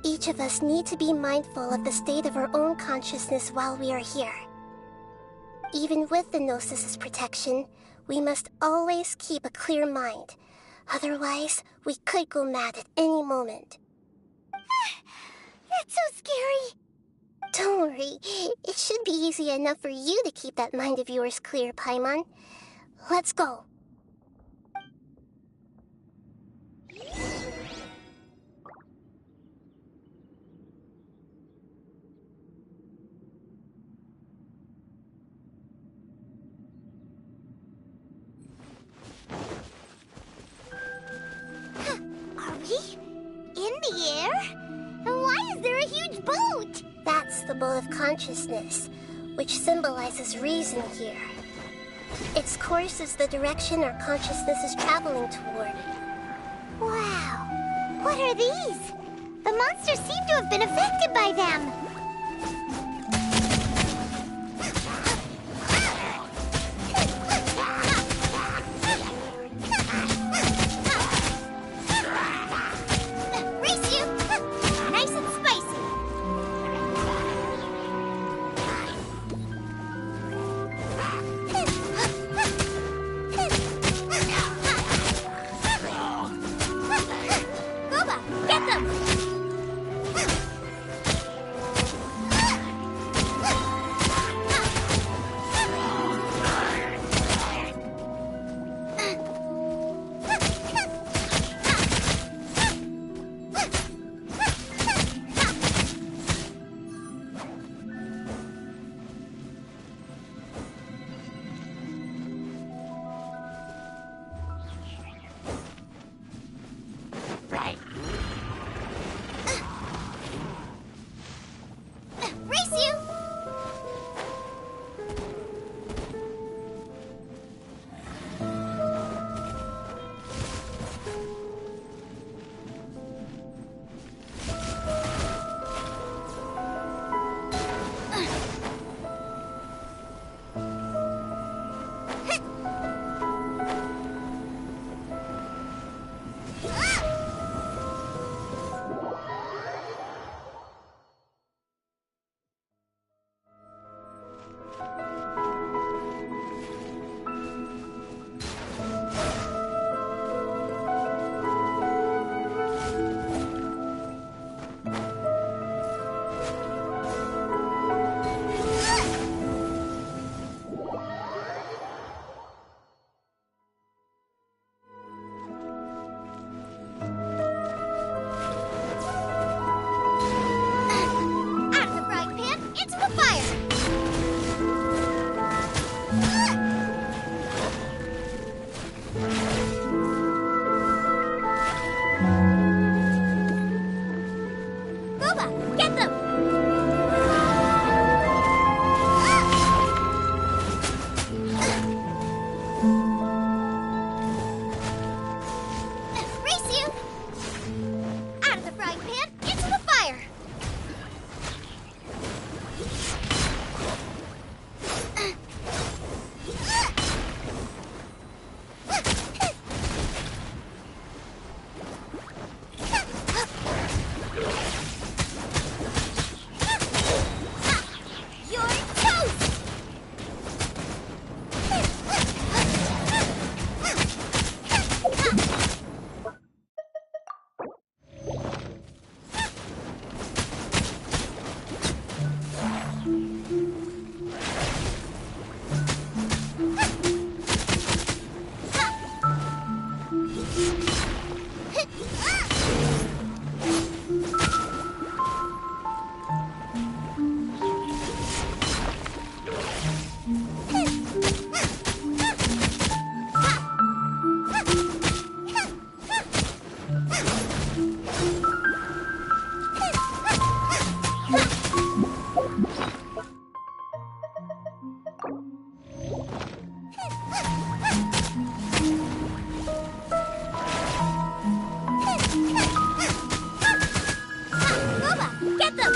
Each of us need to be mindful of the state of our own consciousness while we are here. Even with the Gnosis' protection, we must always keep a clear mind. Otherwise, we could go mad at any moment. That's so scary. Don't worry. It should be easy enough for you to keep that mind of yours clear, Paimon. Let's go. Are we in the air? And why is there a huge boat? That's the boat of consciousness, which symbolizes reason here. Its course is the direction our consciousness is traveling toward. Wow! What are these? The monsters seem to have been affected by them. Race you! Nice and spicy. Booba, get them! Race you! Out of the frying pan, into the fire! You're toast! Booba, get them!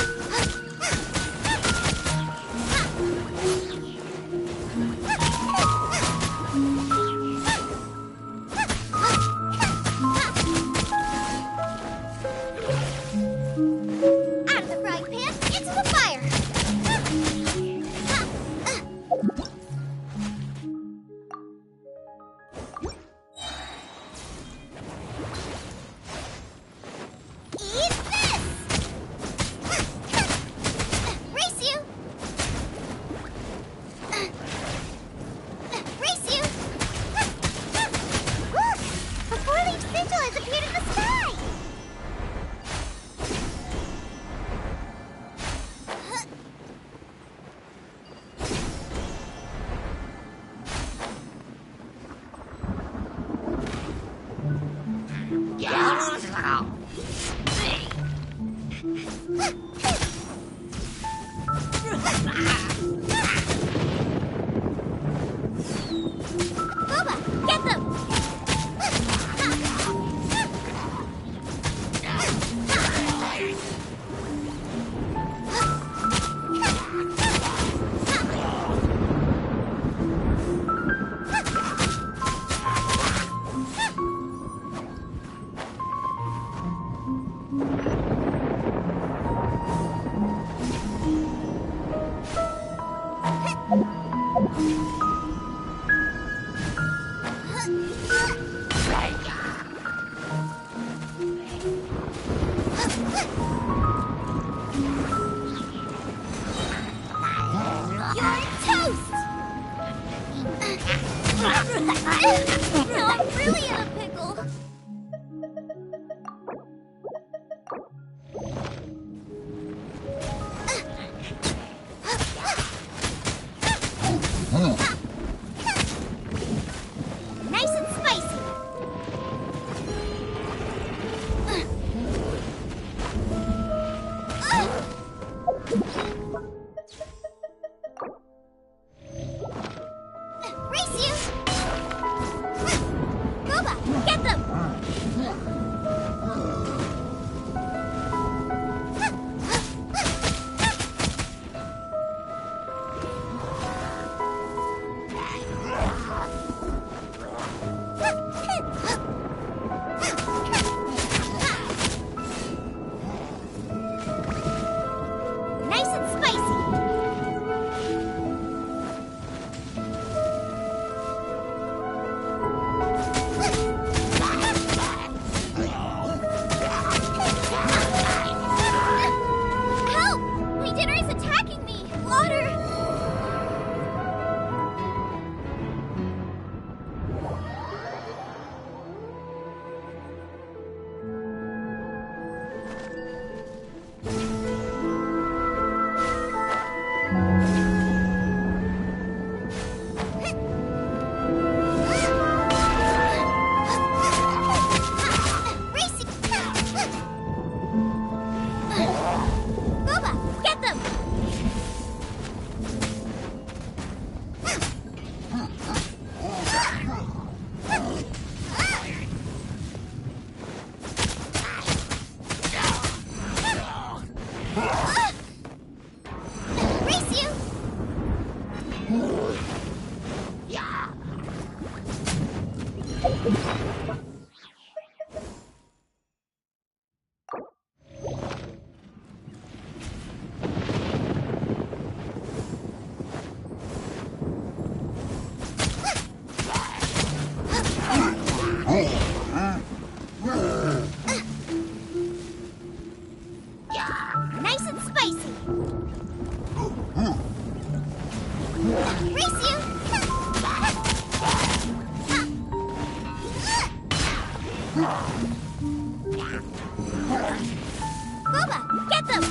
Boba, get them!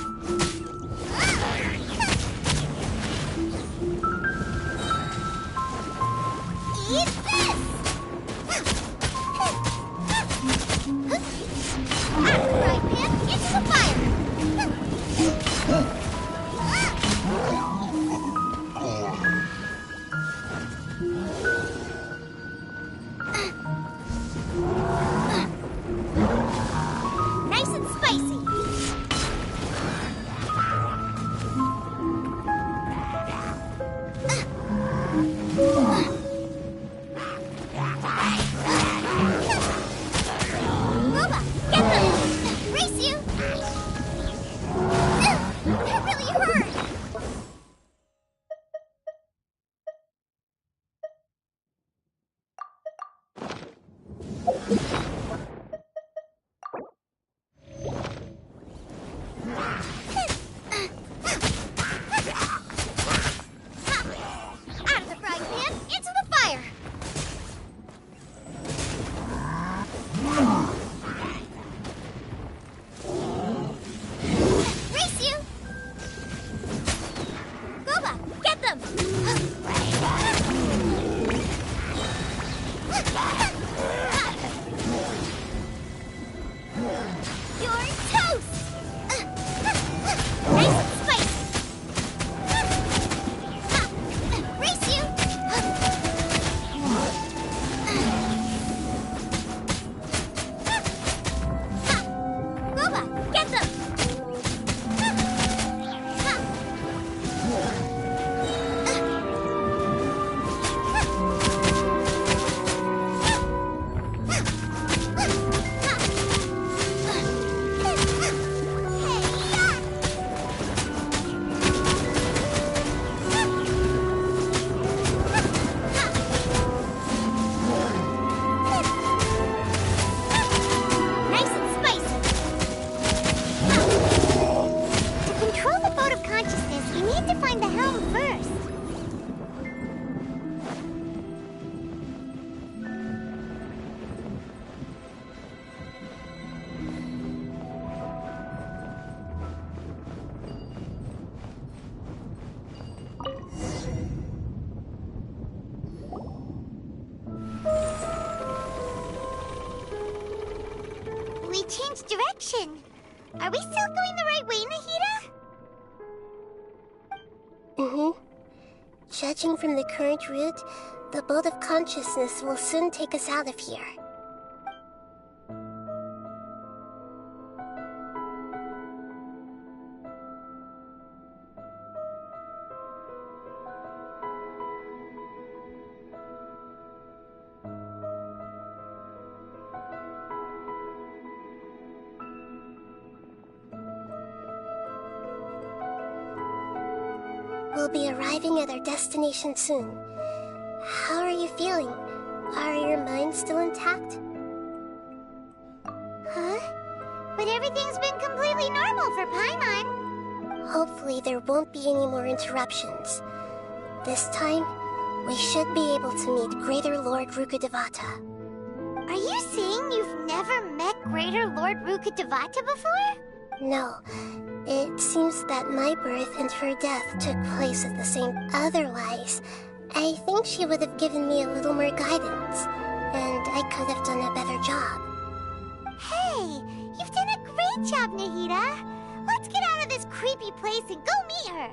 Eat this! Frying pan into the fire! Nice and spicy! Boba, get them! Race you! That really hurt! Out of the frying pan, into the fire! Race you! Boba, get them! You're toast! Nice and spicy! Race you! Boba, get them! Nice and spicy! To control the boat of consciousness, we need to find the helm first. We changed direction. Are we still going the right way, Nahida? Mm-hmm. Judging from the current route, the boat of consciousness will soon take us out of here. We'll be arriving at our destination soon. How are you feeling? Are your minds still intact? Huh? But everything's been completely normal for Paimon. Hopefully there won't be any more interruptions. This time, we should be able to meet Greater Lord Rukkhadevata. Are you saying you've never met Greater Lord Rukkhadevata before? No. It seems that my birth and her death took place at the same. Otherwise, I think she would have given me a little more guidance, and I could have done a better job. Hey, you've done a great job, Nahida. Let's get out of this creepy place and go meet her.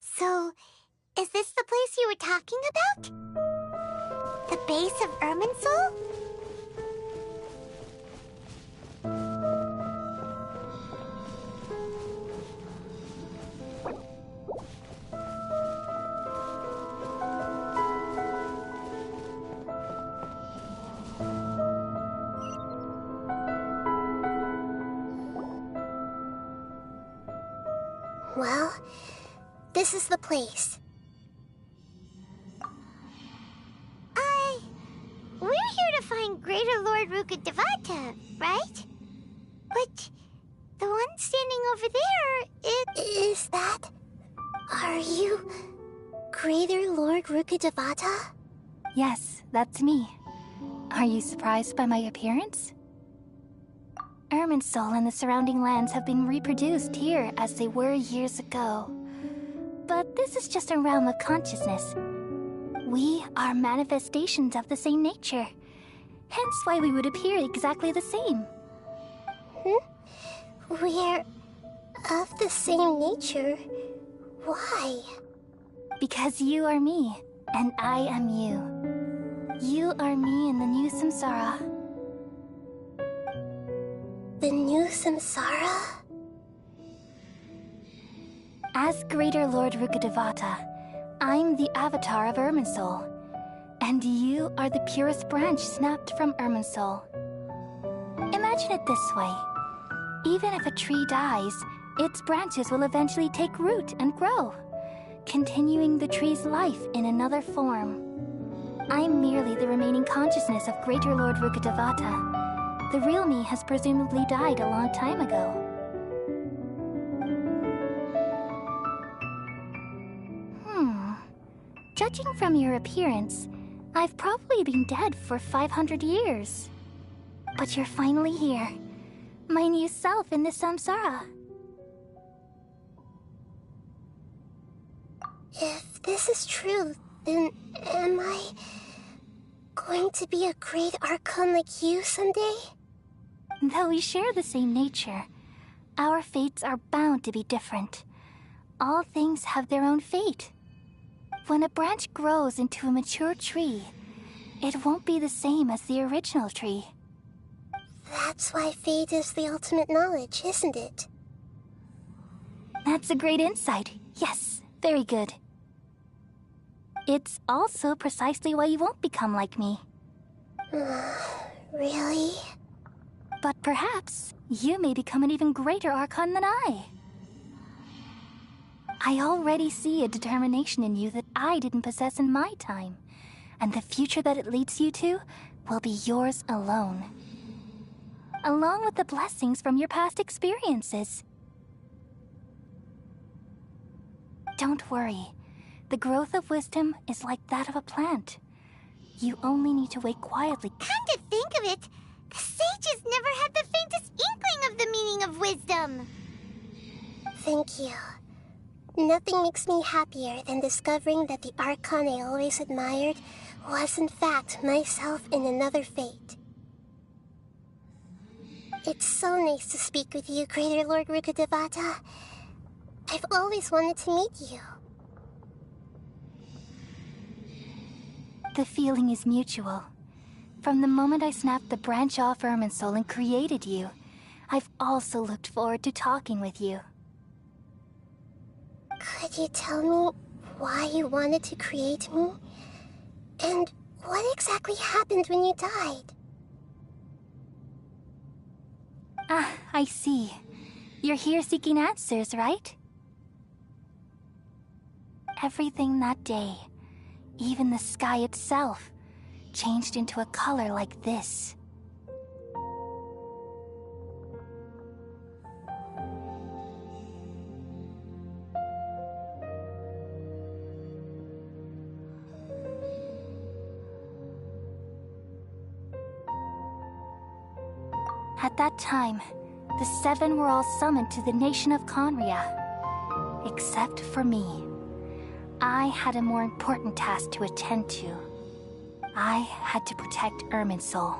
So, is this the place you were talking about? The base of Irminsul? Well, this is the place. We're here to find Greater Lord Rukkhadevata, right? But the one standing over there, Is that... Are you... Greater Lord Rukkhadevata? Yes, that's me. Are you surprised by my appearance? Irminsul and the surrounding lands have been reproduced here as they were years ago. But this is just a realm of consciousness. We are manifestations of the same nature. Hence why we would appear exactly the same. We're of the same nature. Why? Because you are me, and I am you. You are me in the new samsara. The new samsara? As Greater Lord Rukkhadevata, I'm the avatar of Irminsul, and you are the purest branch snapped from Irminsul. Imagine it this way. Even if a tree dies, its branches will eventually take root and grow, continuing the tree's life in another form. I'm merely the remaining consciousness of Greater Lord Rukkhadevata. The real me has presumably died a long time ago. Judging from your appearance, I've probably been dead for 500 years. But you're finally here. My new self in the samsara. If this is true, then am I going to be a great Archon like you someday? Though we share the same nature, our fates are bound to be different. All things have their own fate. When a branch grows into a mature tree, it won't be the same as the original tree. That's why fate is the ultimate knowledge, isn't it? That's a great insight. Yes, very good. It's also precisely why you won't become like me. Really? But perhaps you may become an even greater Archon than I. I already see a determination in you that I didn't possess in my time, and the future that it leads you to will be yours alone. Along with the blessings from your past experiences. Don't worry. The growth of wisdom is like that of a plant. You only need to wait quietly. Come to think of it, the sages never had the faintest inkling of the meaning of wisdom. Thank you. Nothing makes me happier than discovering that the Archon I always admired was in fact myself in another fate. It's so nice to speak with you, Greater Lord Rukkhadevata. I've always wanted to meet you. The feeling is mutual. From the moment I snapped the branch off Irminsul and created you, I've also looked forward to talking with you. Could you tell me why you wanted to create me? And what exactly happened when you died? Ah, I see. You're here seeking answers, right? Everything that day, even the sky itself, changed into a color like this. At that time, the seven were all summoned to the nation of Conria. Except for me. I had a more important task to attend to. I had to protect Irminsul.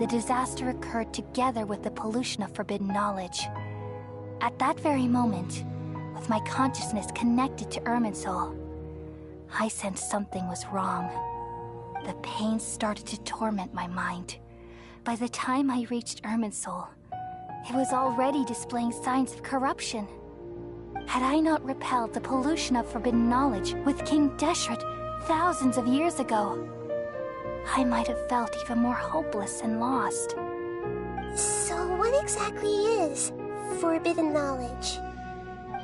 The disaster occurred together with the pollution of forbidden knowledge. At that very moment, with my consciousness connected to Irminsul, I sensed something was wrong. The pain started to torment my mind. By the time I reached Irminsul, it was already displaying signs of corruption. Had I not repelled the pollution of forbidden knowledge with King Deshret thousands of years ago, I might have felt even more hopeless and lost. So what exactly is forbidden knowledge?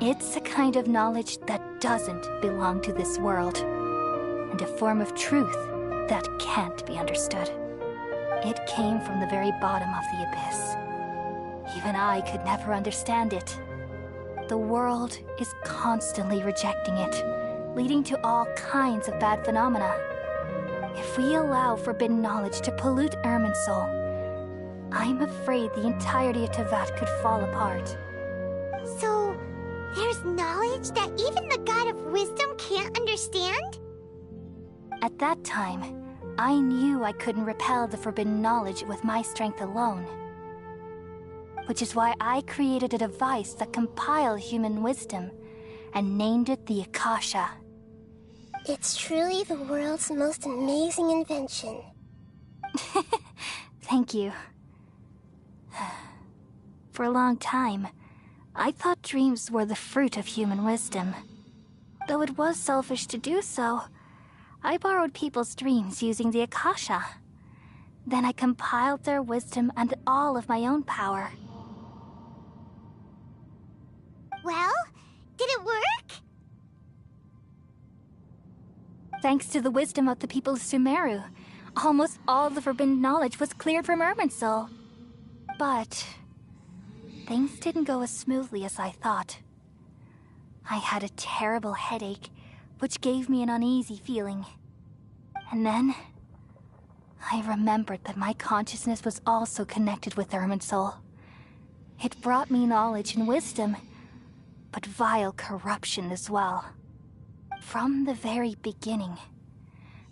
It's a kind of knowledge that doesn't belong to this world, and a form of truth that can't be understood. It came from the very bottom of the abyss. Even I could never understand it. The world is constantly rejecting it, leading to all kinds of bad phenomena. If we allow forbidden knowledge to pollute Irminsul, I'm afraid the entirety of Teyvat could fall apart. So, there's knowledge that even the God of Wisdom can't understand? At that time, I knew I couldn't repel the forbidden knowledge with my strength alone. Which is why I created a device that compiled human wisdom and named it the Akasha. It's truly the world's most amazing invention. Thank you. For a long time, I thought dreams were the fruit of human wisdom. Though it was selfish to do so, I borrowed people's dreams using the Akasha. Then I compiled their wisdom and all of my own power. Well, did it work? Thanks to the wisdom of the people of Sumeru, almost all the forbidden knowledge was cleared from Irminsul. But things didn't go as smoothly as I thought. I had a terrible headache, which gave me an uneasy feeling. And then I remembered that my consciousness was also connected with Irminsul. It brought me knowledge and wisdom, but vile corruption as well. From the very beginning,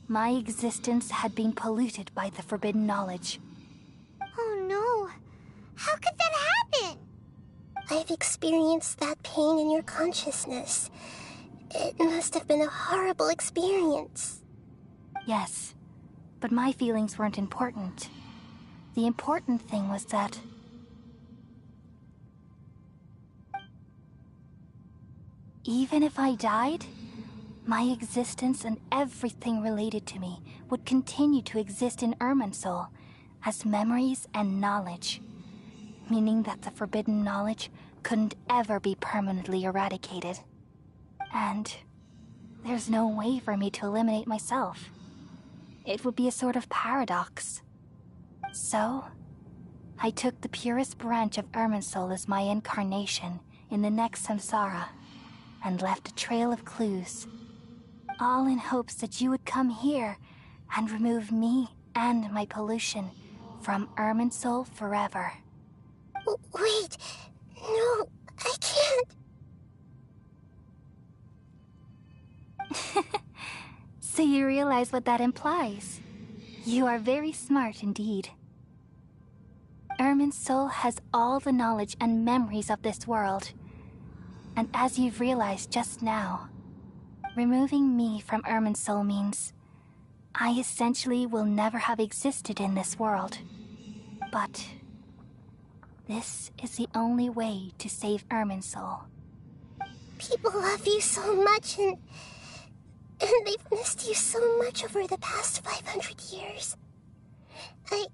my existence had been polluted by the forbidden knowledge. Oh no! How could that happen? I've experienced that pain in your consciousness. It must have been a horrible experience. Yes, but my feelings weren't important. The important thing was that even if I died, my existence and everything related to me would continue to exist in Irminsul as memories and knowledge, meaning that the forbidden knowledge couldn't ever be permanently eradicated. And there's no way for me to eliminate myself. It would be a sort of paradox. So, I took the purest branch of Irminsul as my incarnation in the next samsara, and left a trail of clues, all in hopes that you would come here and remove me and my pollution from Irminsul forever. Wait, no, I can't. So you realize what that implies. You are very smart indeed. Irminsul has all the knowledge and memories of this world. And as you've realized just now, removing me from Irminsul means I essentially will never have existed in this world. But this is the only way to save Irminsul. People love you so much, and they've missed you so much over the past 500 years. I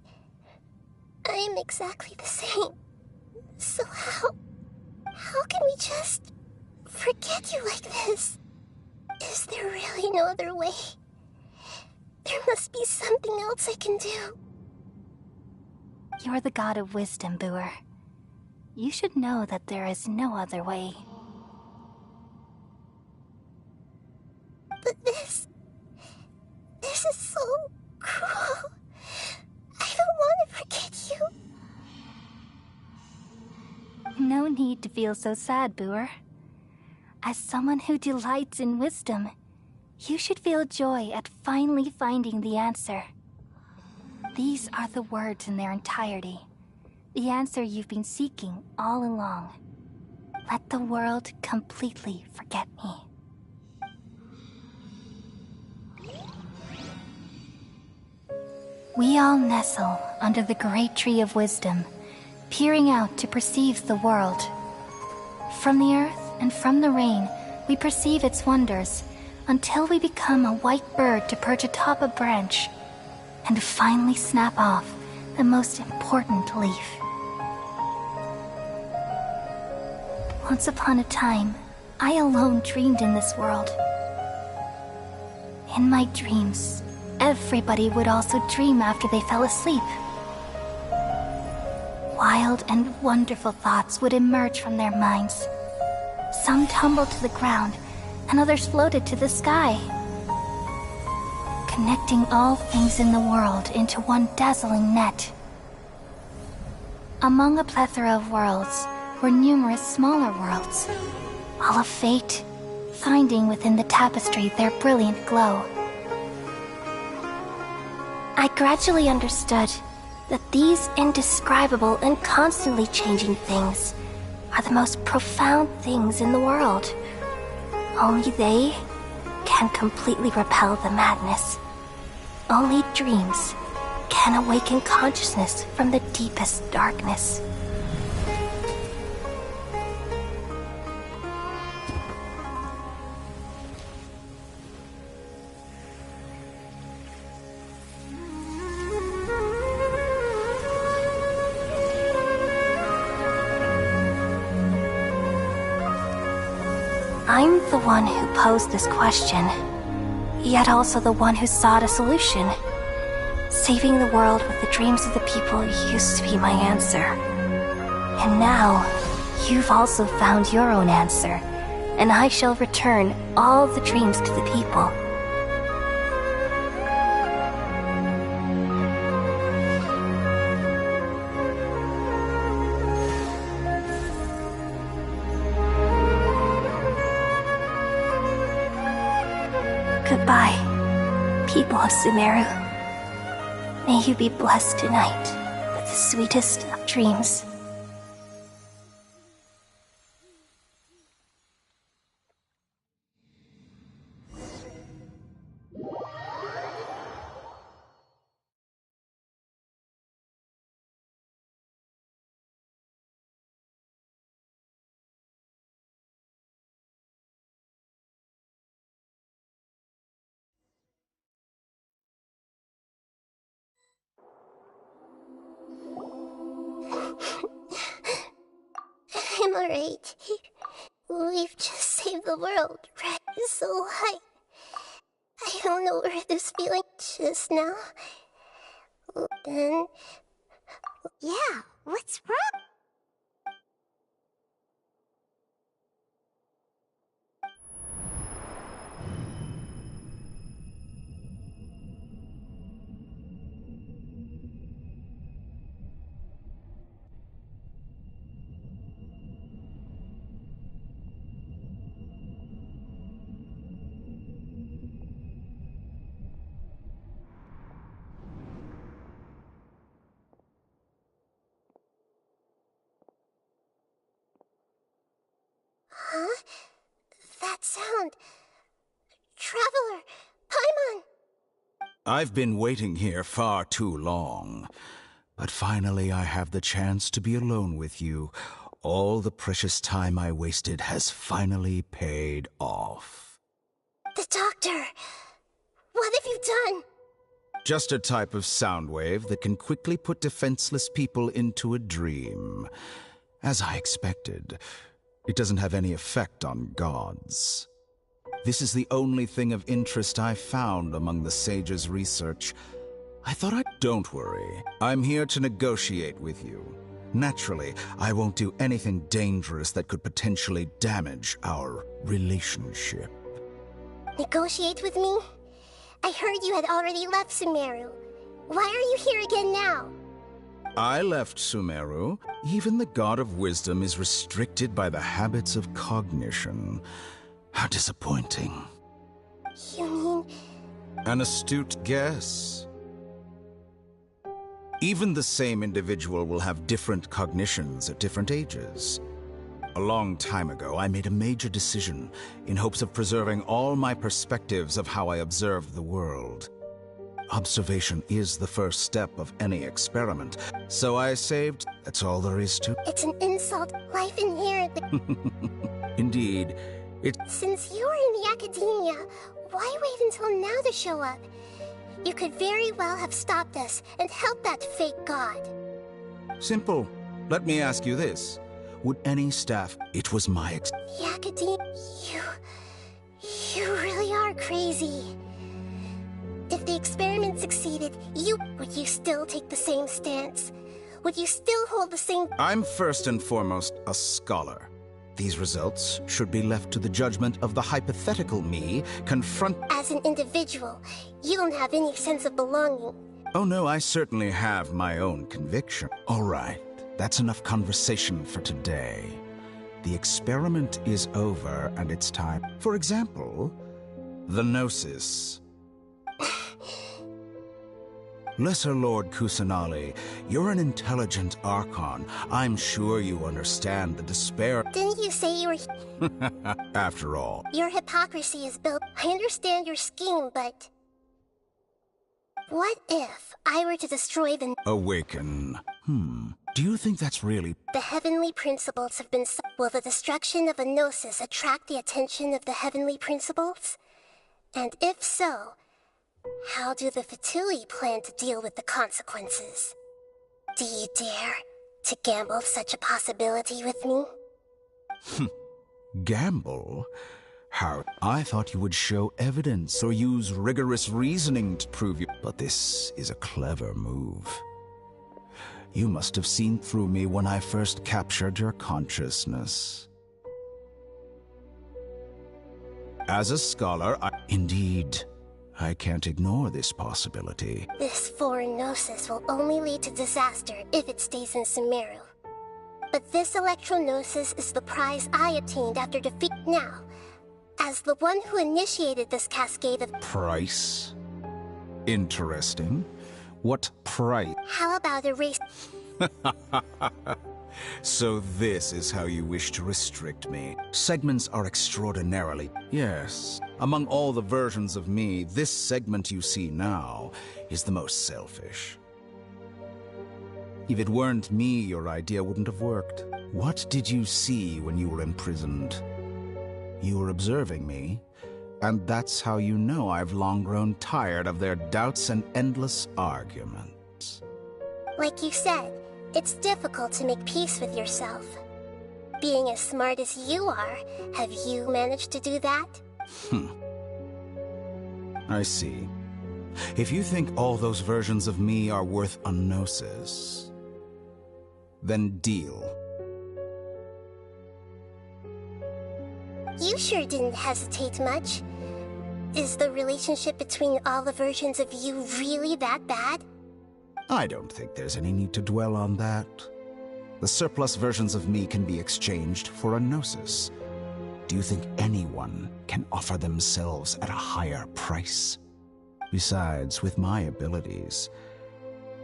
am exactly the same. So how can we just forget you like this? Is there really no other way? There must be something else I can do. You're the god of wisdom, Buer. You should know that there is no other way. But this is so cruel. I don't want to forget you. No need to feel so sad, Buer. As someone who delights in wisdom, you should feel joy at finally finding the answer. These are the words in their entirety, the answer you've been seeking all along. Let the world completely forget me. We all nestle under the great tree of wisdom, peering out to perceive the world. From the earth and from the rain, we perceive its wonders, until we become a white bird to perch atop a branch, and finally snap off the most important leaf. Once upon a time, I alone dreamed in this world. In my dreams, everybody would also dream after they fell asleep. Wild and wonderful thoughts would emerge from their minds. Some tumbled to the ground, and others floated to the sky, connecting all things in the world into one dazzling net. Among a plethora of worlds were numerous smaller worlds, all of fate, finding within the tapestry their brilliant glow. I gradually understood that these indescribable and constantly changing things are the most profound things in the world. Only they can completely repel the madness. Only dreams can awaken consciousness from the deepest darkness. I'm the one who posed this question, yet also the one who sought a solution. Saving the world with the dreams of the people used to be my answer. And now, you've also found your own answer, and I shall return all the dreams to the people. Goodbye, people of Sumeru. May you be blessed tonight with the sweetest of dreams. I'm alright. We've just saved the world, right? So I don't know where this feeling just now. Then... Yeah, what's wrong? Huh? That sound... Traveler! Paimon! I've been waiting here far too long. But finally I have the chance to be alone with you. All the precious time I wasted has finally paid off. The doctor! What have you done? Just a type of sound wave that can quickly put defenseless people into a dream. As I expected, it doesn't have any effect on gods. This is the only thing of interest I found among the sage's research. I thought don't worry. I'm here to negotiate with you. Naturally, I won't do anything dangerous that could potentially damage our relationship. Negotiate with me? I heard you had already left Sumeru. Why are you here again now? I left Sumeru. Even the god of wisdom is restricted by the habits of cognition. How disappointing. You mean... An astute guess. Even the same individual will have different cognitions at different ages. A long time ago, I made a major decision in hopes of preserving all my perspectives of how I observed the world. Observation is the first step of any experiment, so I saved. That's all there is to. It's an insult. Life inherently. Indeed, Since you were in the academia, why wait until now to show up? You could very well have stopped us and helped that fake god. Simple. Let me ask you this. would any staff... It was my Yakadine, you really are crazy. If the experiment succeeded, would you still take the same stance? Would you still hold the same... I'm first and foremost a scholar. These results should be left to the judgment of the hypothetical me As an individual, you don't have any sense of belonging. Oh no, I certainly have my own conviction. All right, that's enough conversation for today. The experiment is over and it's time. For example, the Gnosis. Lesser Lord Kusanali, you're an intelligent Archon. I'm sure you understand the despair... Didn't you say you were... After all... Your hypocrisy is built... I understand your scheme, but... What if I were to destroy the... Awaken. Do you think that's really... The heavenly principles have been... Will the destruction of a Gnosis attract the attention of the heavenly principles? And if so... How do the Fatui plan to deal with the consequences? Do you dare to gamble such a possibility with me? Gamble? How? I thought you would show evidence or use rigorous reasoning to prove you... But this is a clever move. You must have seen through me when I first captured your consciousness. As a scholar, Indeed... I can't ignore this possibility. This foreign Gnosis will only lead to disaster if it stays in Sumeru. But this Electro-Gnosis is the prize I obtained after defeat. Now, as the one who initiated this cascade of... Price? Interesting. What price? How about a race... So this is how you wish to restrict me. Segments are extraordinarily... Yes. Among all the versions of me, this segment you see now is the most selfish. If it weren't me, your idea wouldn't have worked. What did you see when you were imprisoned? You were observing me, and that's how you know I've long grown tired of their doubts and endless arguments. Like you said, it's difficult to make peace with yourself. Being as smart as you are, have you managed to do that? I see. If you think all those versions of me are worth a Gnosis, then deal. You sure didn't hesitate much. Is the relationship between all the versions of you really that bad? I don't think there's any need to dwell on that. The surplus versions of me can be exchanged for a Gnosis. Do you think anyone can offer themselves at a higher price? Besides, with my abilities,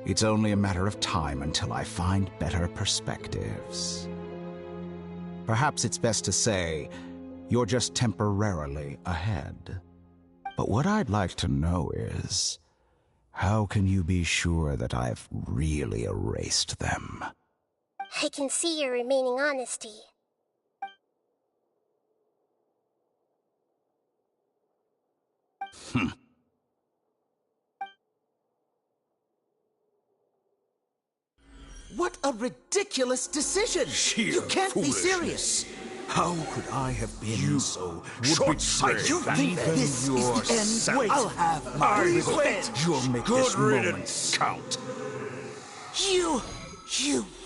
it's only a matter of time until I find better perspectives. Perhaps it's best to say, you're just temporarily ahead. But what I'd like to know is, how can you be sure that I've really erased them? I can see your remaining honesty. What a ridiculous decision! You can't be serious! How could I have been so short-sighted? You think this is the end? Wait, I'll have my revenge! You'll make this moment count. You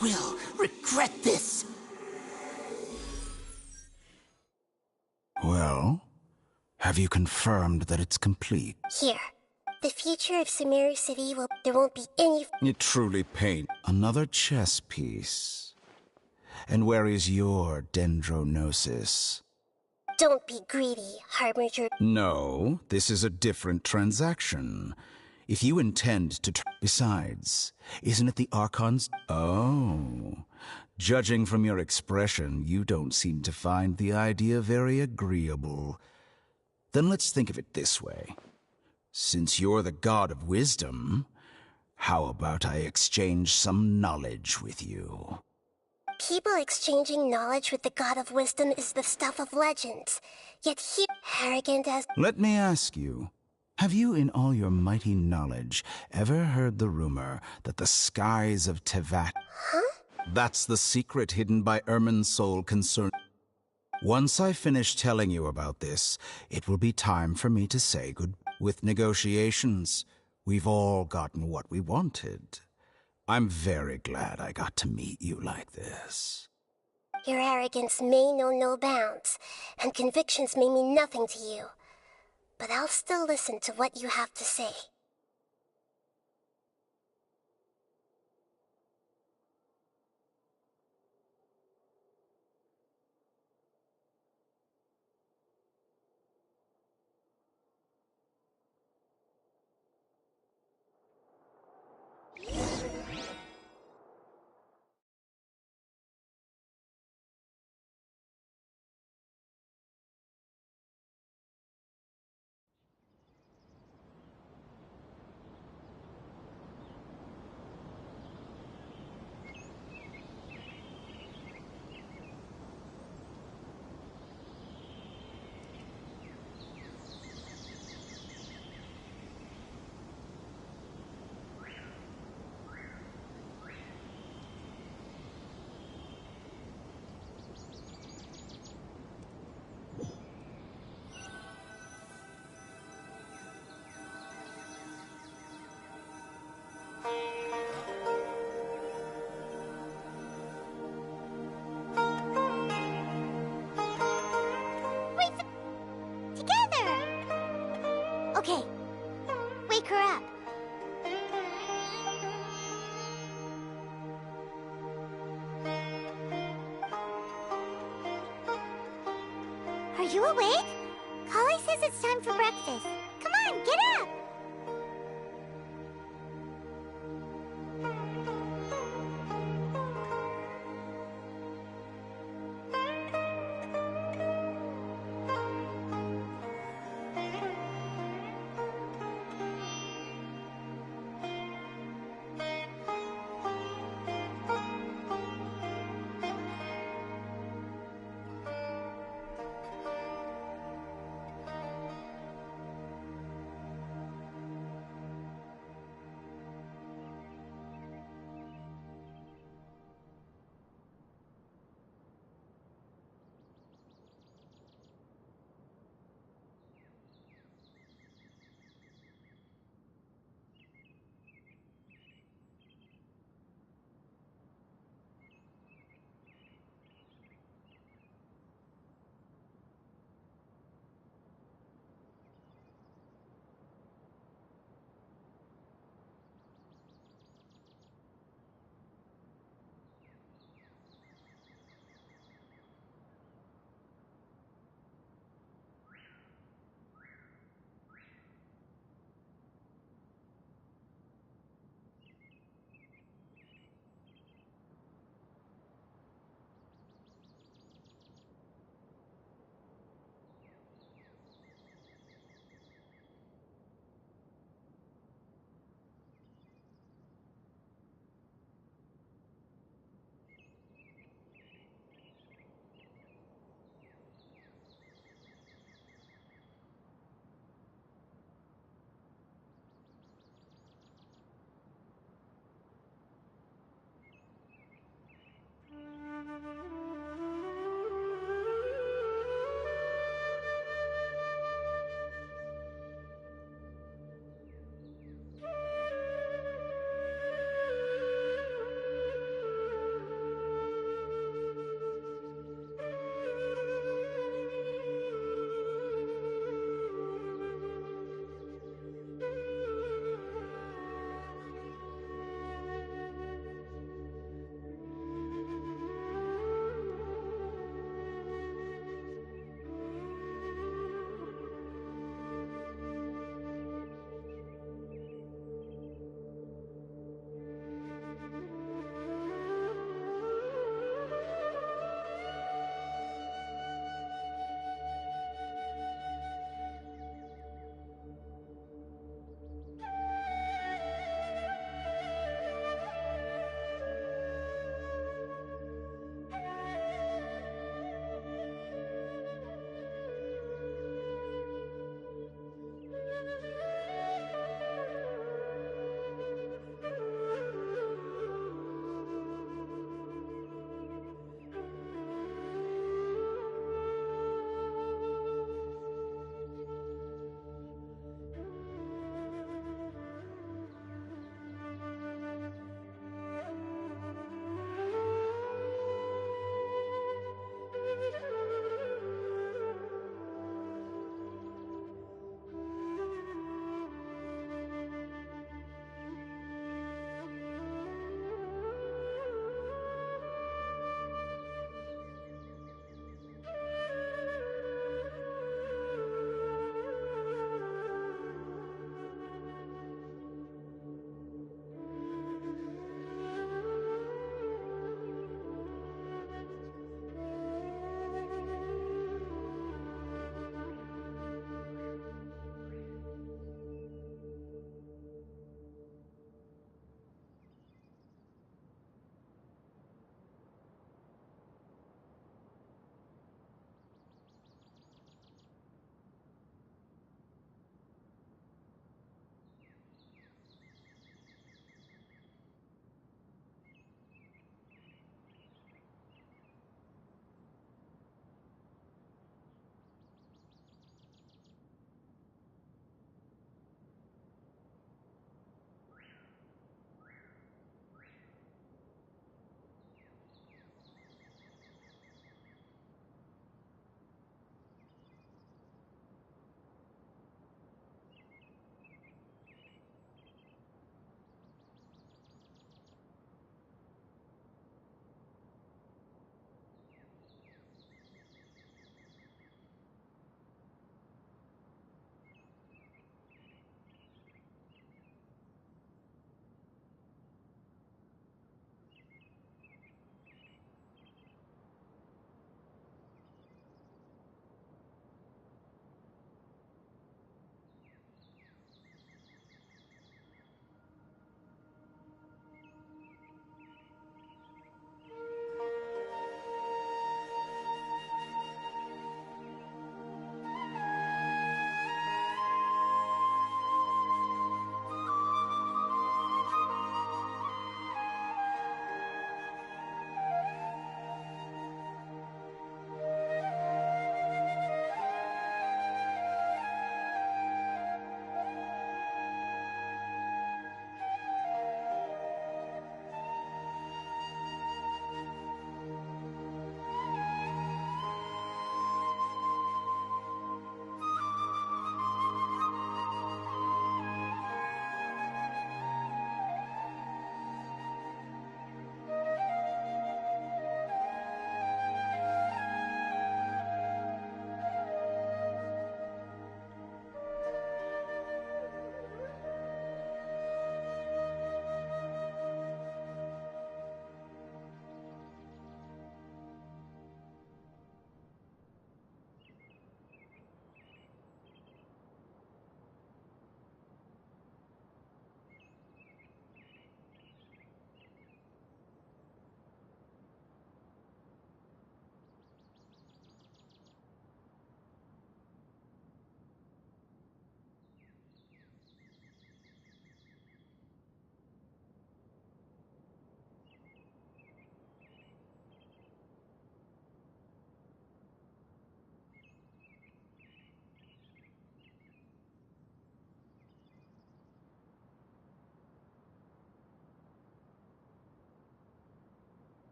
will regret this! Well, have you confirmed that it's complete? Here. The future of Sumeru City there won't be any... It truly paints another chess piece. And where is your Dendrognosis? Don't be greedy, Harbinger. No, this is a different transaction. If you intend to... Besides, isn't it the Archon's... Oh. Judging from your expression, you don't seem to find the idea very agreeable. Then let's think of it this way. Since you're the god of wisdom, how about I exchange some knowledge with you? People exchanging knowledge with the god of wisdom is the stuff of legends. Yet he, arrogant as... Let me ask you, have you in all your mighty knowledge ever heard the rumor that the skies of Tevat... Huh? That's the secret hidden by Ermin's soul concern. Once I finish telling you about this, it will be time for me to say good. With negotiations, we've all gotten what we wanted. I'm very glad I got to meet you like this. Your arrogance may know no bounds, and convictions may mean nothing to you. But I'll still listen to what you have to say. Okay, wake her up. Are you awake? Kali says it's time for breakfast. Come on, get up!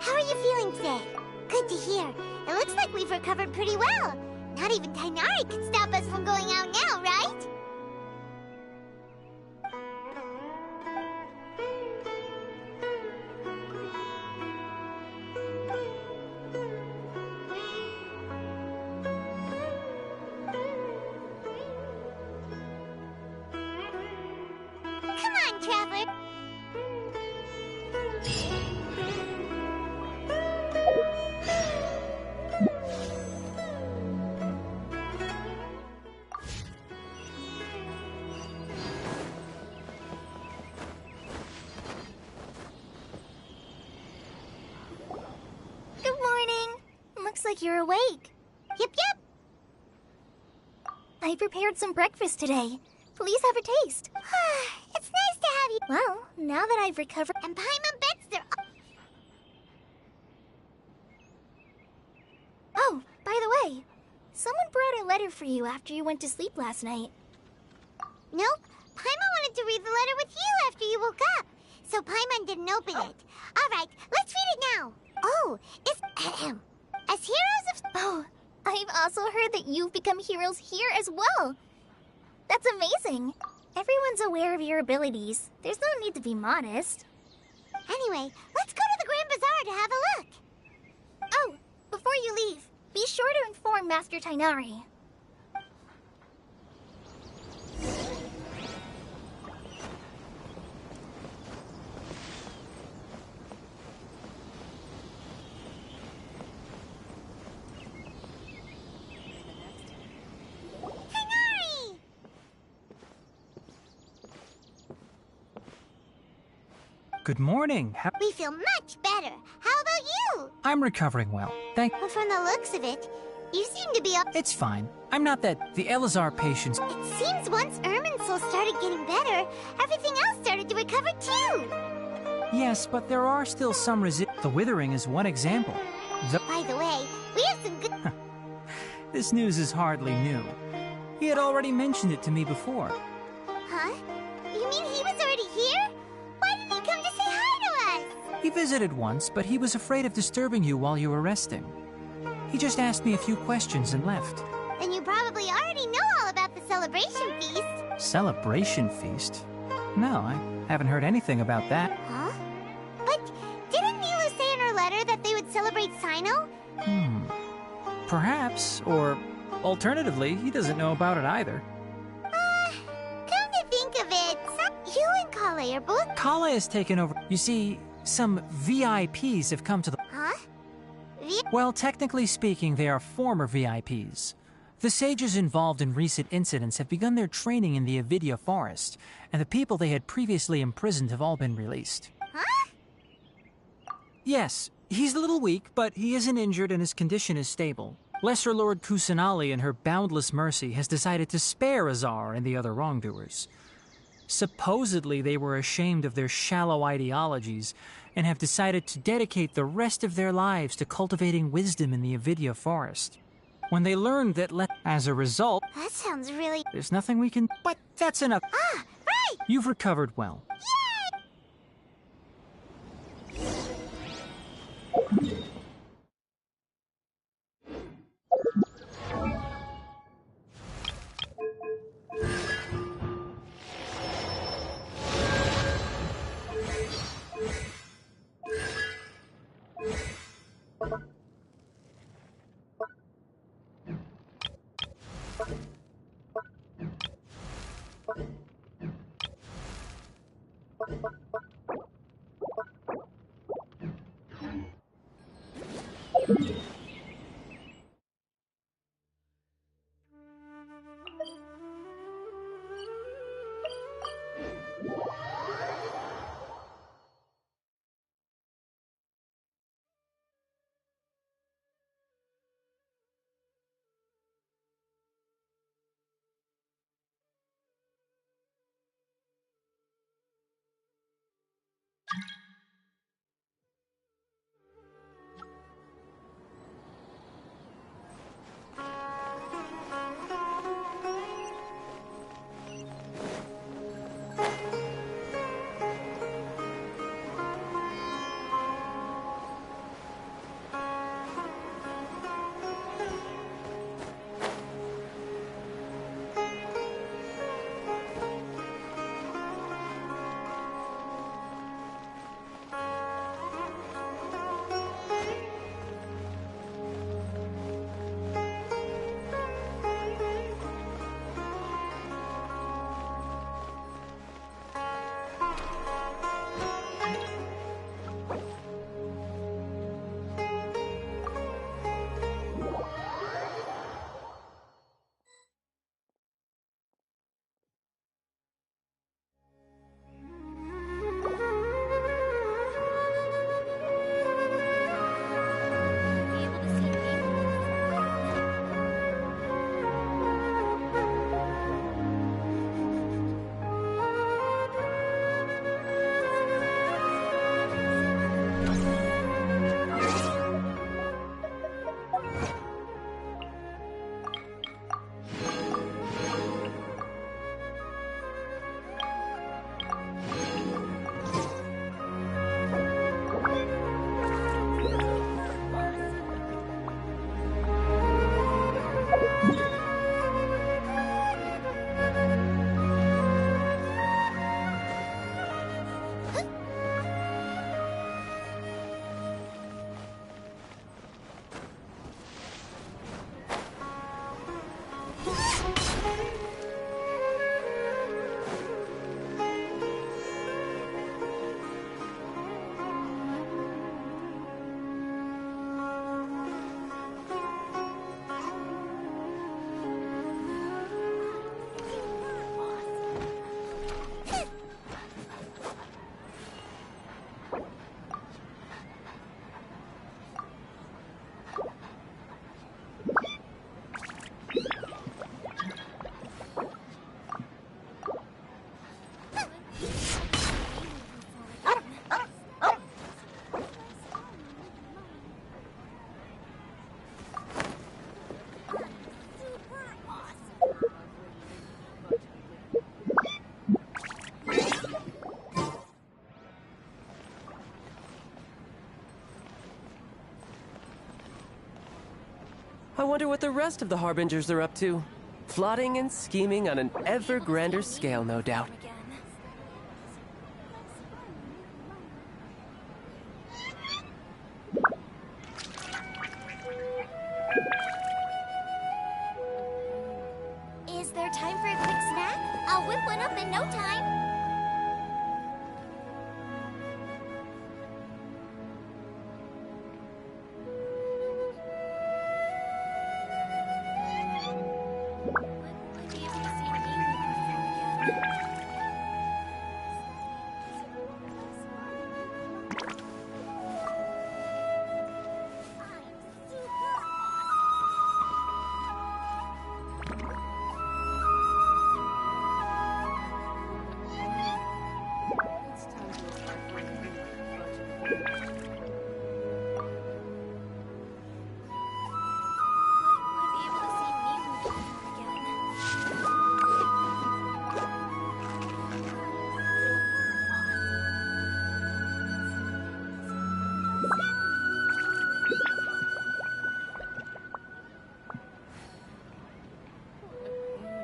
How are you feeling today? Good to hear. It looks like we've recovered pretty well. Not even Tainari can stop us from going out now, right? Come on, Traveler. Good morning. Looks like you're awake. Yep, yep. I prepared some breakfast today. Please have a taste. It's nice to have you. Well, now that I've recovered... And Paimon bets they're... Oh, by the way, someone brought a letter for you after you went to sleep last night. Nope. Paimon wanted to read the letter with you after you woke up. So Paimon didn't open it. Alright, let's read it now. Oh, it's... As heroes of... Oh, I've also heard that you've become heroes here as well. That's amazing. Everyone's aware of your abilities. There's no need to be modest. Anyway, let's go to the Grand Bazaar to have a look. Oh, before you leave, be sure to inform Master Tainari. Good morning. We feel much better. How about you? I'm recovering well. Well, from the looks of it, you seem to be up. It's fine. I'm not that... The Elazar patients... It seems once Irminsul started getting better, everything else started to recover too. Yes, but there are still some The withering is one example. By the way, we have some good... This news is hardly new. He had already mentioned it to me before. Huh? You mean he was already here? Why didn't he come to say hi to us? He visited once, but he was afraid of disturbing you while you were resting. He just asked me a few questions and left. Then you probably already know all about the celebration feast. Celebration feast? No, I haven't heard anything about that. Huh? But didn't Nilu say in her letter that they would celebrate Sino? Perhaps, or alternatively, he doesn't know about it either. Come to think of it, you and Kale are both... Kale has taken over. You see, some VIPs have come to the... Huh? Well, technically speaking, they are former VIPs. The sages involved in recent incidents have begun their training in the Avidya forest, and the people they had previously imprisoned have all been released. Huh? Yes, he's a little weak, but he isn't injured and his condition is stable. Lesser Lord Kusanali, in her boundless mercy, has decided to spare Azar and the other wrongdoers. Supposedly, they were ashamed of their shallow ideologies and have decided to dedicate the rest of their lives to cultivating wisdom in the Avidya forest. When they learned that as a result... That sounds really... There's nothing we can... But that's enough. Ah, right! You've recovered well. Yay! wonder what the rest of the Harbingers are up to. Plotting and scheming on an ever grander scale, no doubt. Is there time for a quick snack? I'll whip one up in no time.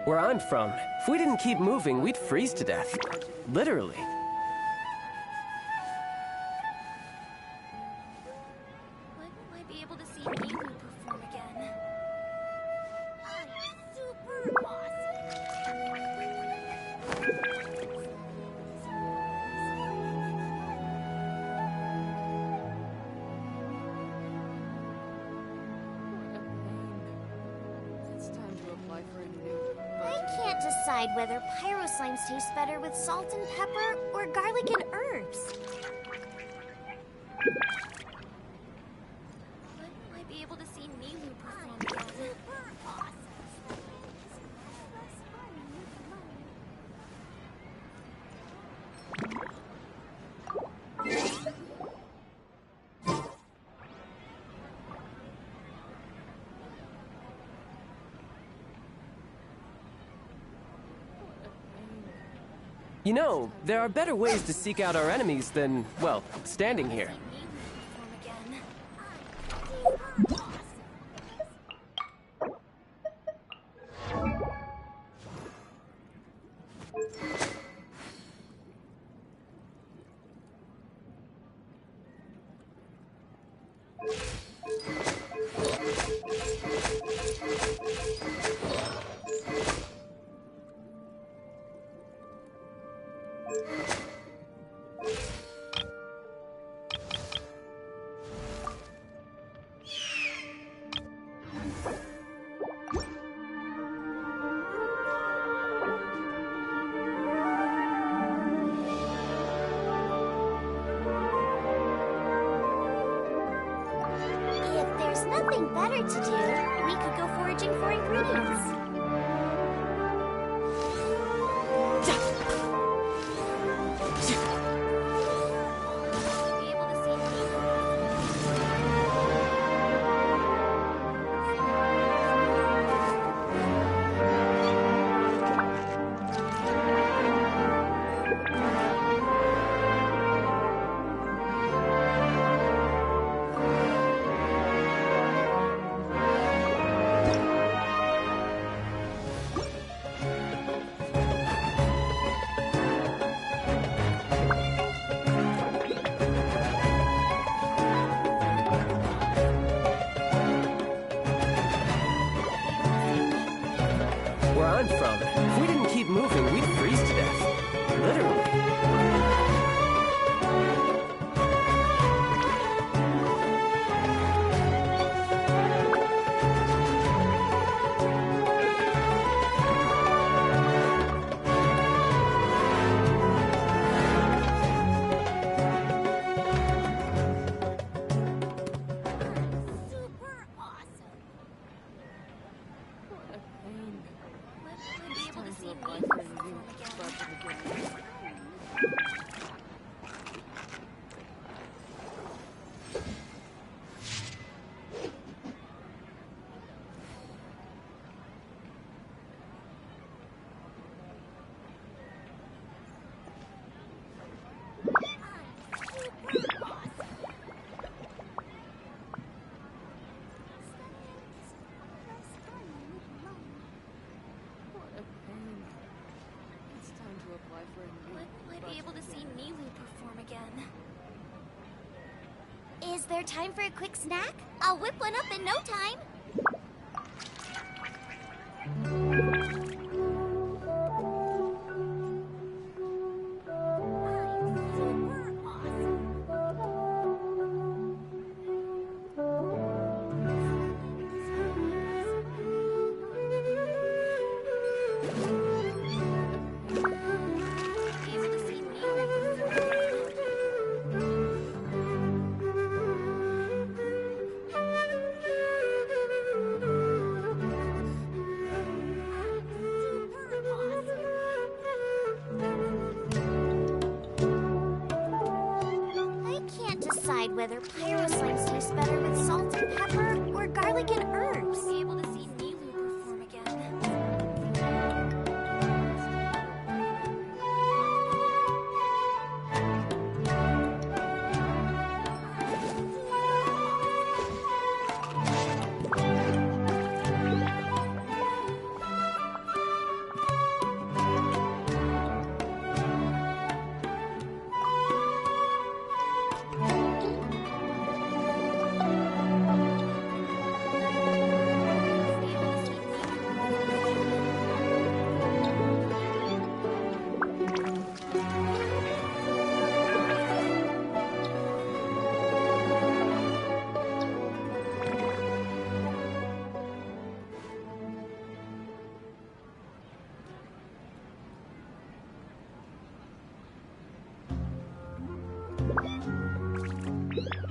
Where I'm from, if we didn't keep moving, we'd freeze to death. Literally. When will I be able to see Nilu perform again? I'm super It's time to apply for a new... I can't decide whether pyro slimes taste better with salt and pepper or garlic and herbs. When will I be able to see Nilu perform again? You know, there are better ways to seek out our enemies than, well, standing here. If there's nothing better to do, we could go foraging for ingredients. Where I'm from, if we didn't keep moving, we'd freeze to death. Literally. there time for a quick snack? I'll whip one up in no time. Whether pyro slimes taste better with salt and pepper or garlic and herbs. Be able to see Nilu perform again.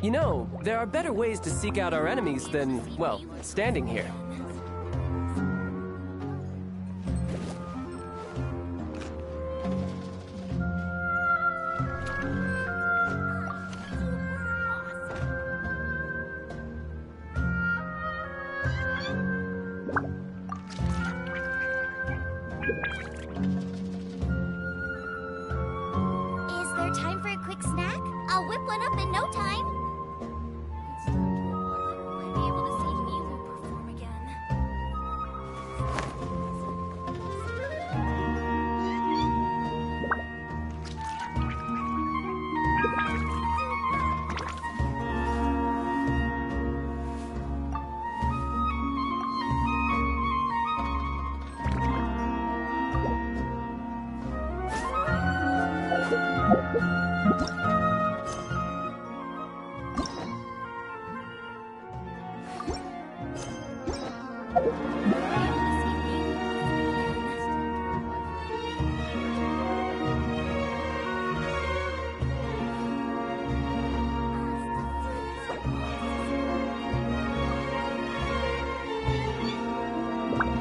You know, there are better ways to seek out our enemies than, well, standing here. Is there time for a quick snack? I'll whip one up in no time. Might be able to see Nilu perform again.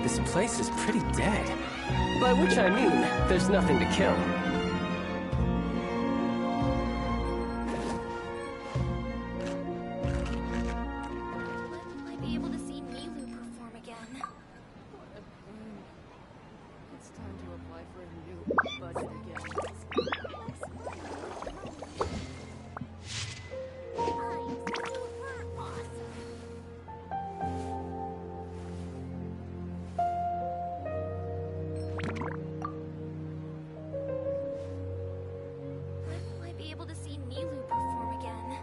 This place is pretty dead. By which I mean, there's nothing to kill. Might be able to see Nilu perform again. It's time to apply for a new budget again. Might be able to see Nilu perform again.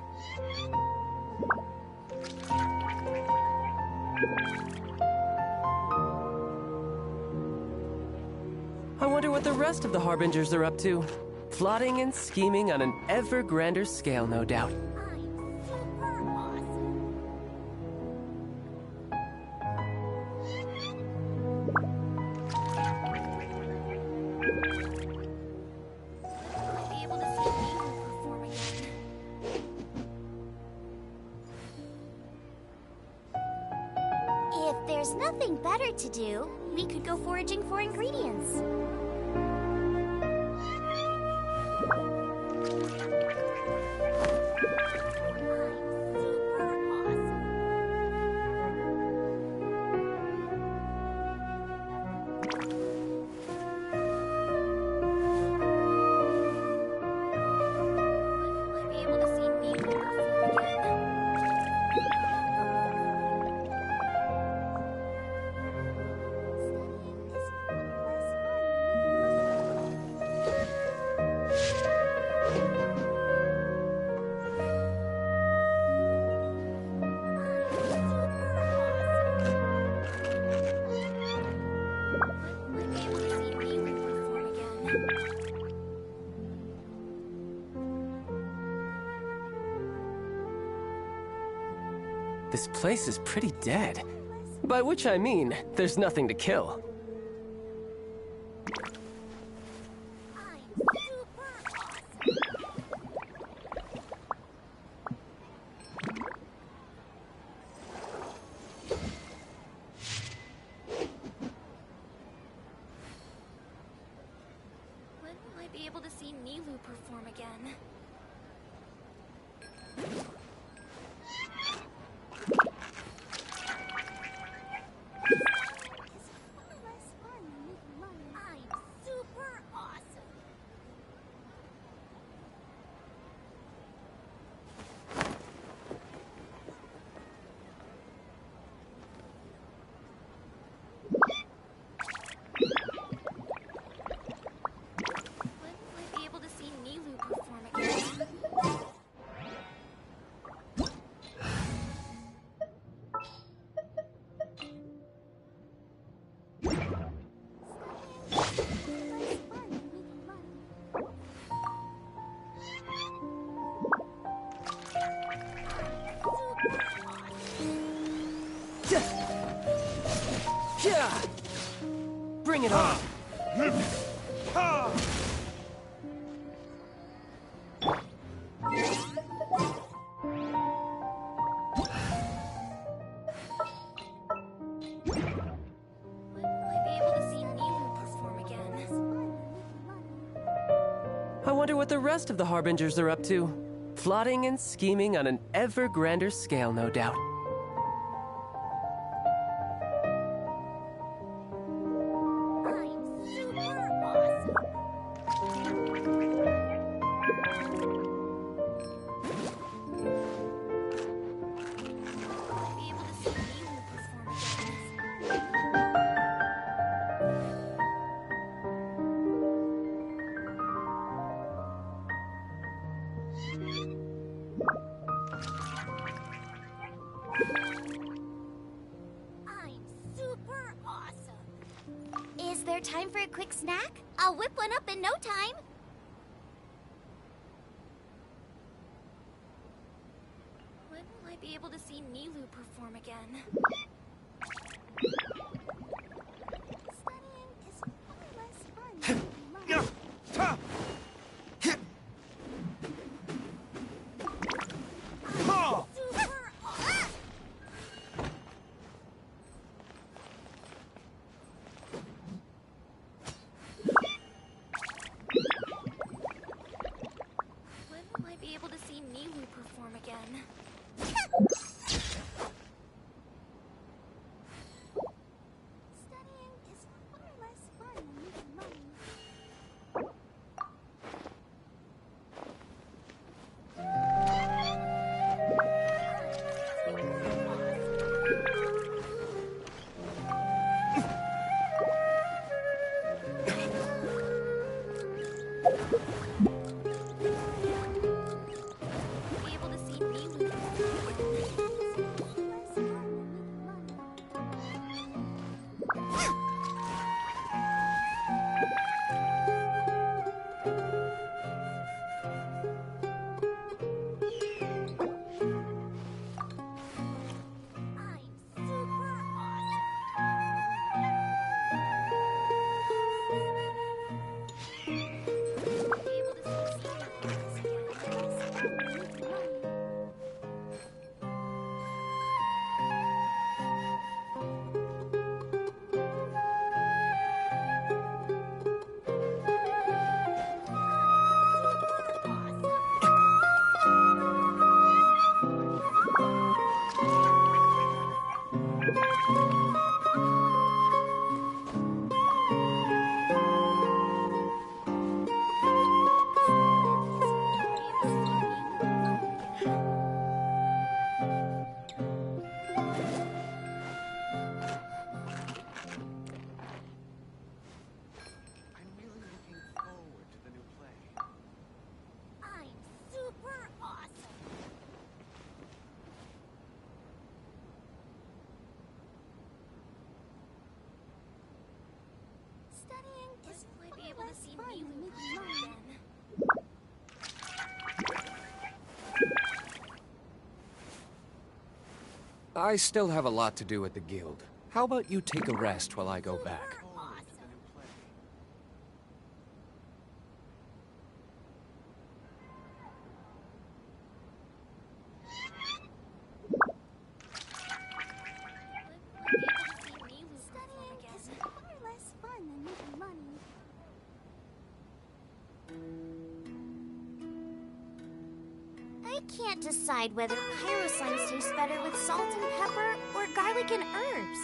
I wonder what the rest of the Harbingers are up to. Plotting and scheming on an ever grander scale, no doubt. Might be able to see Nilu perform again. If there's nothing better to do, we could go foraging for ingredients. Might be able to see Nilu perform again. This place is pretty dead. By which I mean, there's nothing to kill. When will I be able to see Nilou perform again? Bring it on! I wonder what the rest of the Harbingers are up to. Plotting and scheming on an ever grander scale, no doubt. Is there time for a quick snack? I'll whip one up in no time. When will I be able to see Nilou perform again? Studying is far less fun. When will I be able to see Nilou perform again? Studying is far less fun than making money. Be able to see Nilou perform again. Studying is far less fun I still have a lot to do at the guild. How about you take a rest while I go back? I can't decide whether pyro slime tastes better with salt and pepper or garlic and herbs.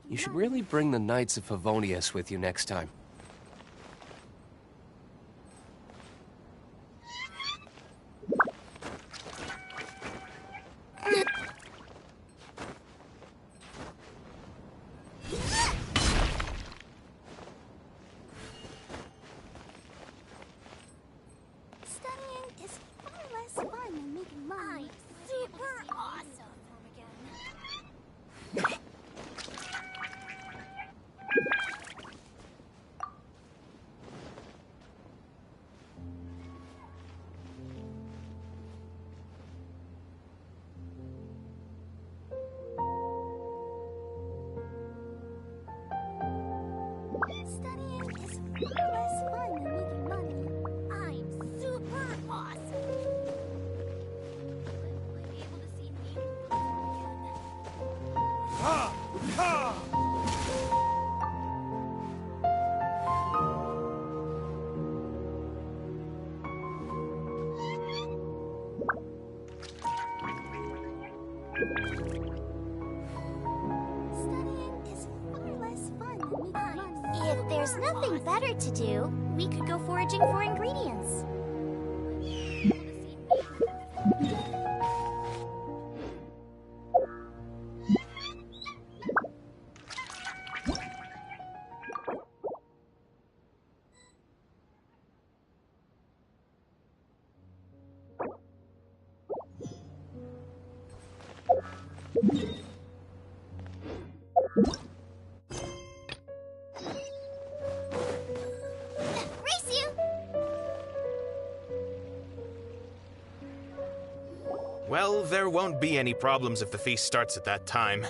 You should really bring the Knights of Favonius with you next time. If there's nothing better to do, we could go foraging for ingredients. Well, there won't be any problems if the feast starts at that time.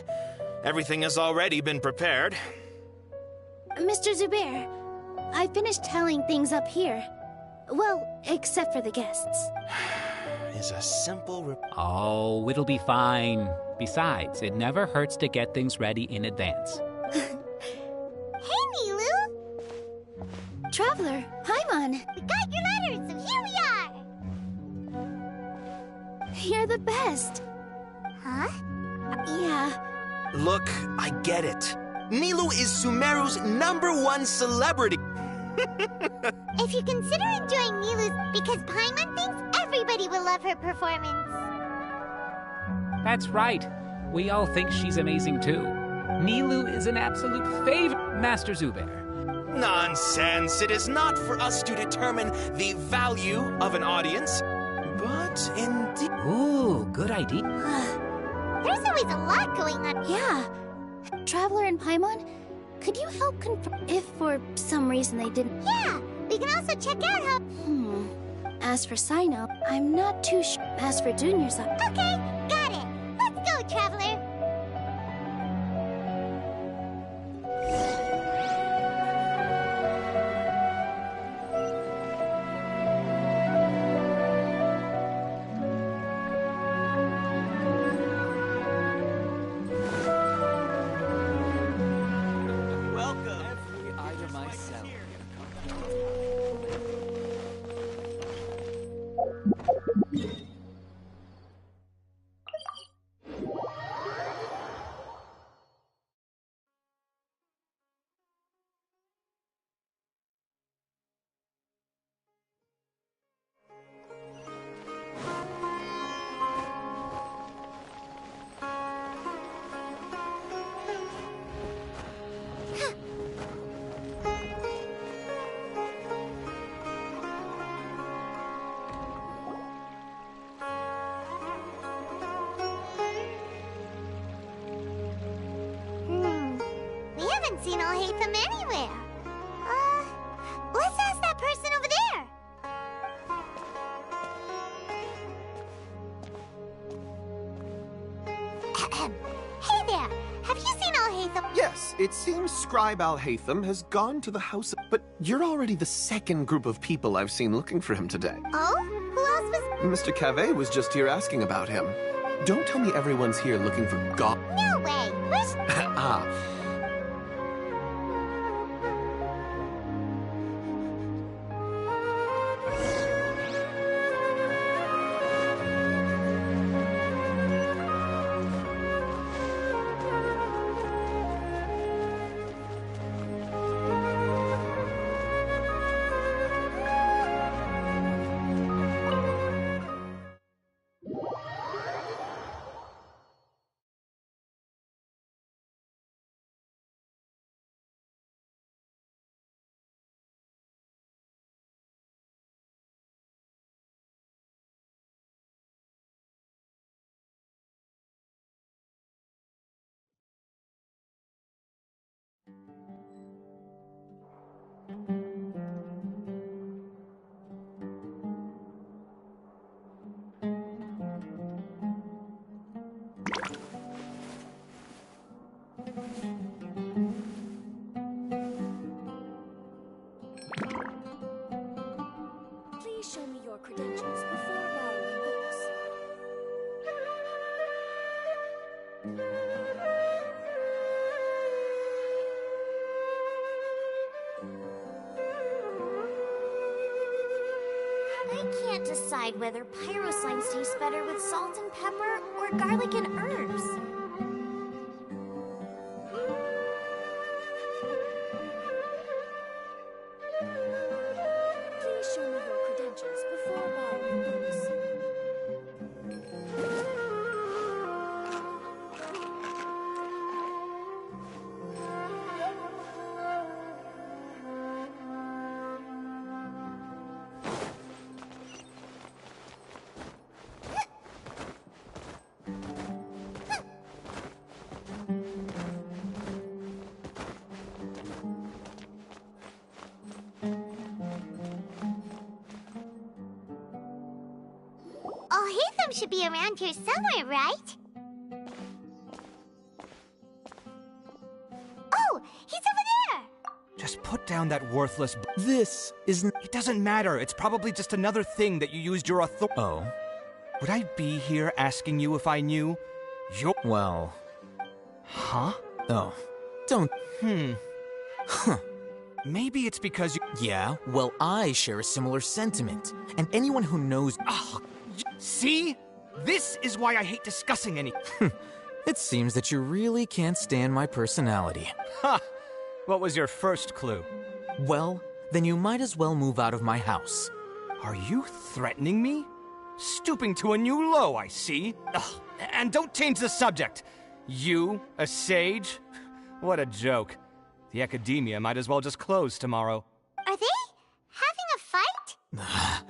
Everything has already been prepared. Mr. Zubair, I finished telling things up here. Well, except for the guests. Is a simple Oh, it'll be fine. Besides, it never hurts to get things ready in advance. Hey, Nilou! Traveler, Paimon! We got your letters, so here we are! You're the best. Huh? Yeah. Look, I get it. Nilou is Sumeru's #1 celebrity. If you consider enjoying Nilou's because Paimon thinks everybody will love her performance. That's right. We all think she's amazing too. Nilou is an absolute favorite, Master Zubair. Nonsense. It is not for us to determine the value of an audience, but indeed... Ooh, good idea. There's always a lot going on. Yeah. Traveler and Paimon, could you help confirm if for some reason they didn't? Yeah, we can also check out how... As for Sino, I'm not too sure. As for Junior's... Okay, got it. We haven't seen Alhaitham anywhere. Let's ask that person over there. Hey there, have you seen Alhaitham? Yes, it seems Scribe Alhaitham has gone to the house, but you're already the second group of people I've seen looking for him today. Oh? Who else was... Mr. Cave was just here asking about him. Don't tell me everyone's here looking for God. No way. Where's... Ah. Please show me your credentials before borrowing books. I can't decide whether pyro slimes taste better with salt and pepper or garlic and herbs. Please show me your credentials before borrowing books. Alhaitham should be around here somewhere, right? Oh, he's over there! Just put down that worthless This isn't... It doesn't matter. It's probably just another thing that you used your authority... Oh? Would I be here asking you if I knew? Well... Huh? Oh. Don't... Huh. Maybe it's because you... Yeah, well, I share a similar sentiment. And anyone who knows... Oh, see? This is why I hate discussing any... It seems that you really can't stand my personality. Ha! What was your first clue? Well, then you might as well move out of my house. Are you threatening me? Stooping to a new low, I see. Ugh. And don't change the subject. You, a sage? What a joke. The academia might as well just close tomorrow. Are they having a fight?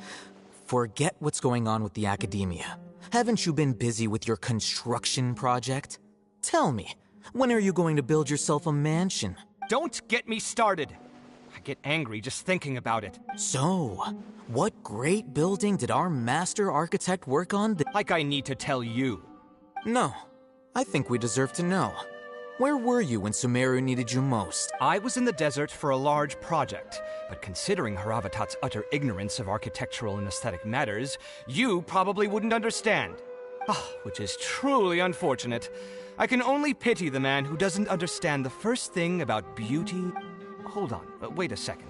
Forget what's going on with the academia. Haven't you been busy with your construction project? Tell me, when are you going to build yourself a mansion? Don't get me started. I get angry just thinking about it. So, what great building did our master architect work on? Like I need to tell you. No, I think we deserve to know. Where were you when Sumeru needed you most? I was in the desert for a large project, but considering Haravatat's utter ignorance of architectural and aesthetic matters, you probably wouldn't understand. Which is truly unfortunate. I can only pity the man who doesn't understand the first thing about beauty. Hold on, wait a second.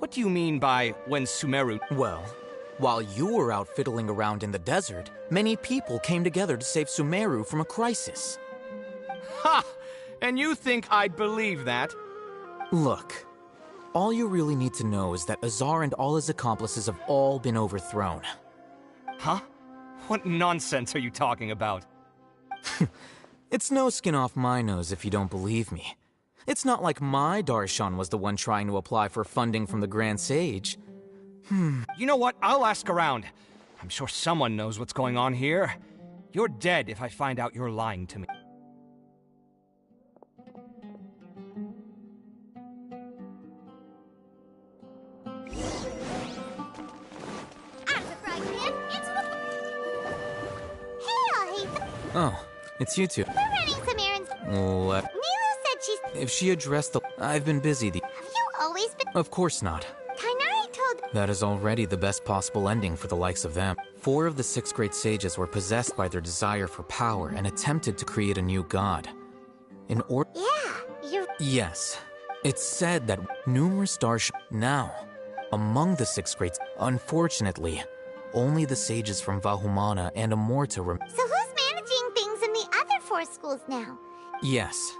What do you mean by when Sumeru... Well, While you were out fiddling around in the desert, many people came together to save Sumeru from a crisis. Ha! And you think I'd believe that? Look, all you really need to know is that Azar and all his accomplices have all been overthrown. Huh? What nonsense are you talking about? It's no skin off my nose if you don't believe me. It's not like my Darshan was the one trying to apply for funding from the Grand Sage. You know what? I'll ask around. I'm sure someone knows what's going on here. You're dead if I find out you're lying to me. Oh, it's you two. We're running some errands. What? Nilu said she's... If she addressed the... I've been busy Have you always been... Of course not. Kainari told... That is already the best possible ending for the likes of them. 4 of the 6 great sages were possessed by their desire for power and attempted to create a new god. In order... Yeah, you're... Yes. It's said that numerous Darshan... Now, among the 6 great... Unfortunately, only the sages from Vahumana and Amorta So who's managing things in the other 4 schools now? Yes.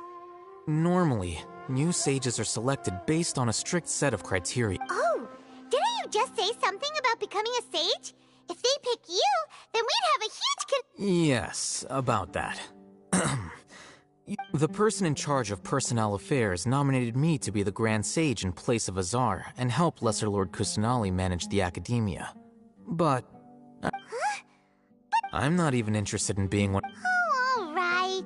Normally, new sages are selected based on a strict set of criteria. Oh, didn't you just say something about becoming a sage? If they pick you, then we'd have a huge Yes, about that. The person in charge of personnel affairs nominated me to be the Grand Sage in place of Azar and help Lesser Lord Kusanali manage the academia. But... I'm not even interested in being one... Oh, all right.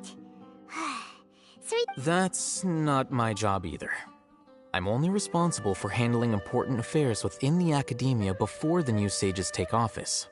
That's not my job either. I'm only responsible for handling important affairs within the academia before the new sages take office.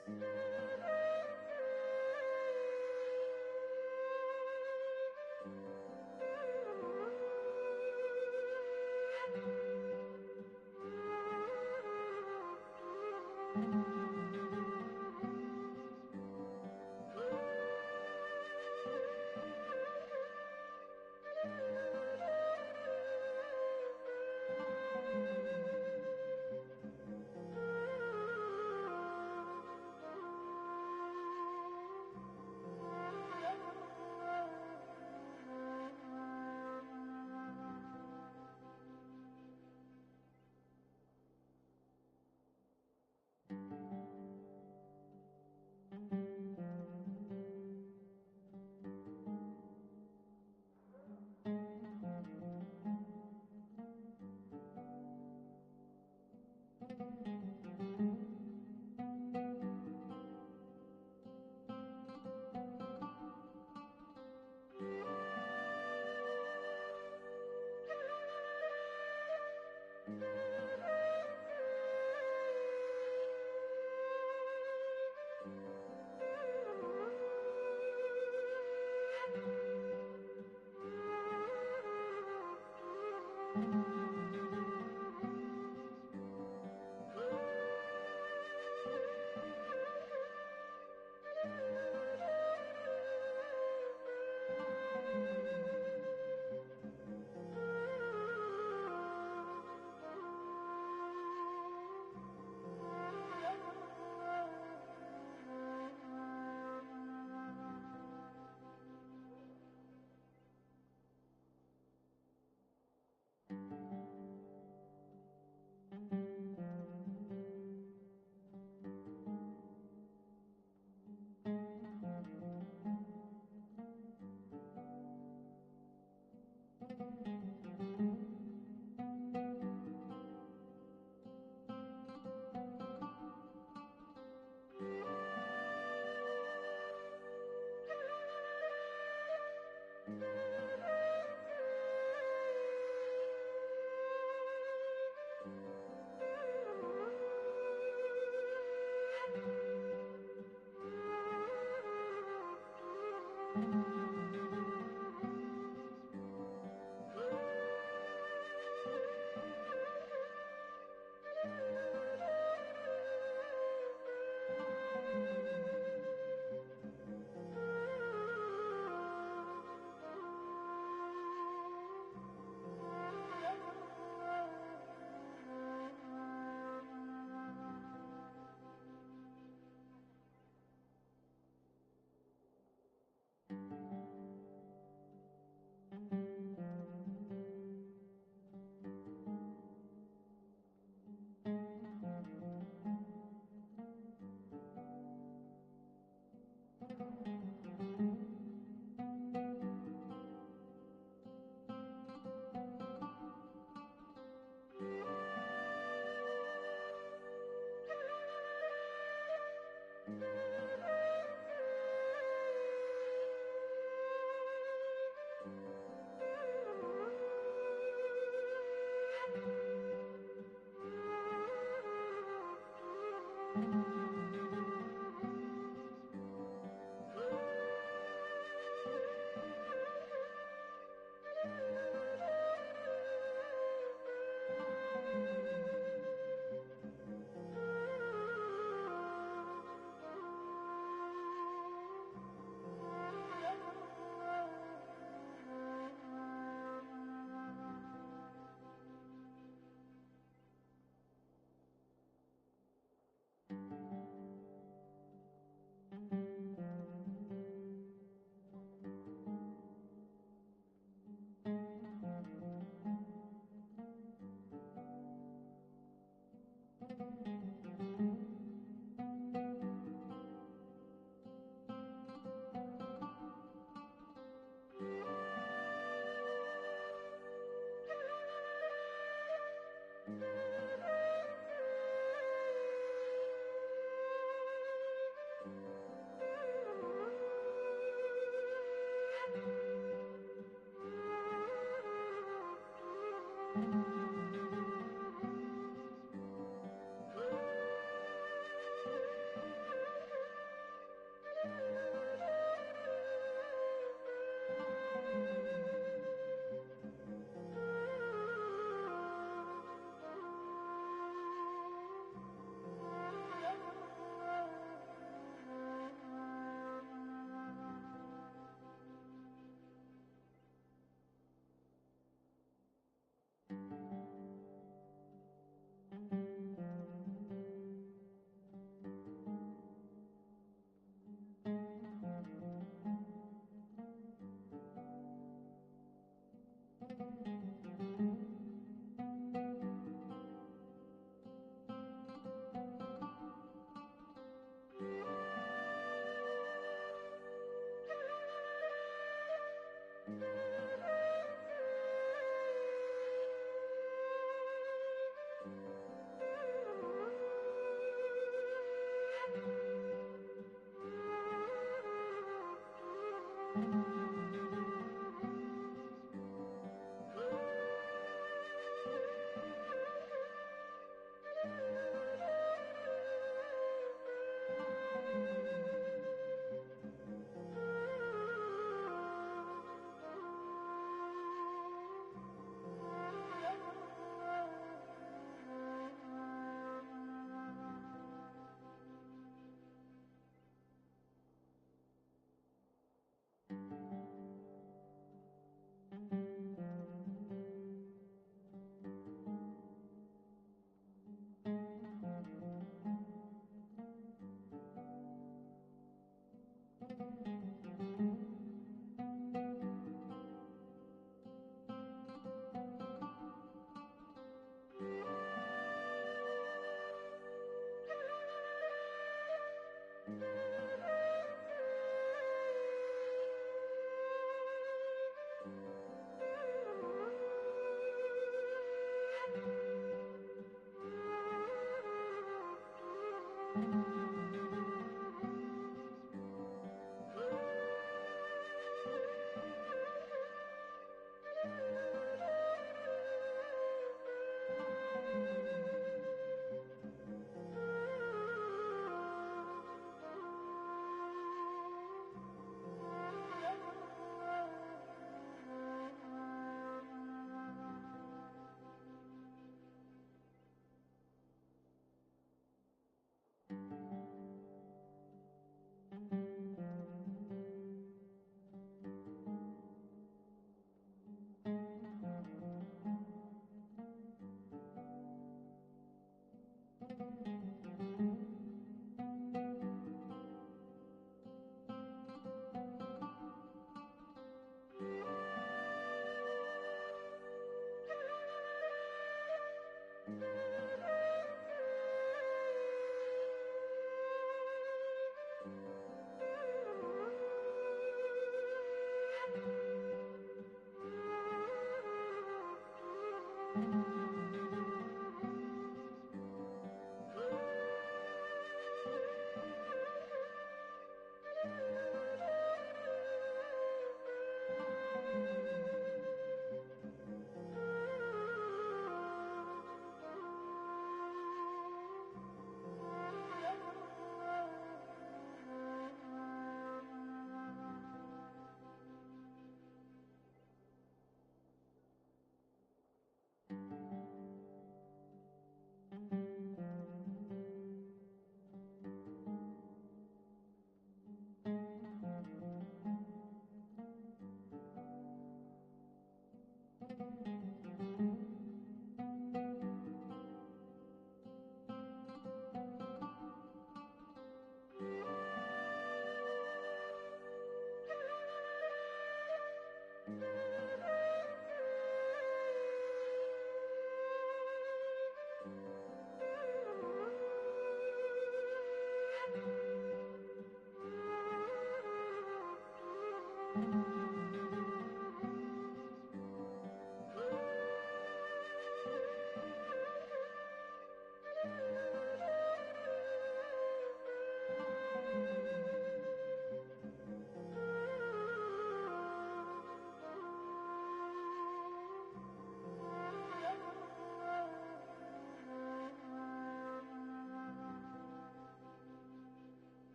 Thank you.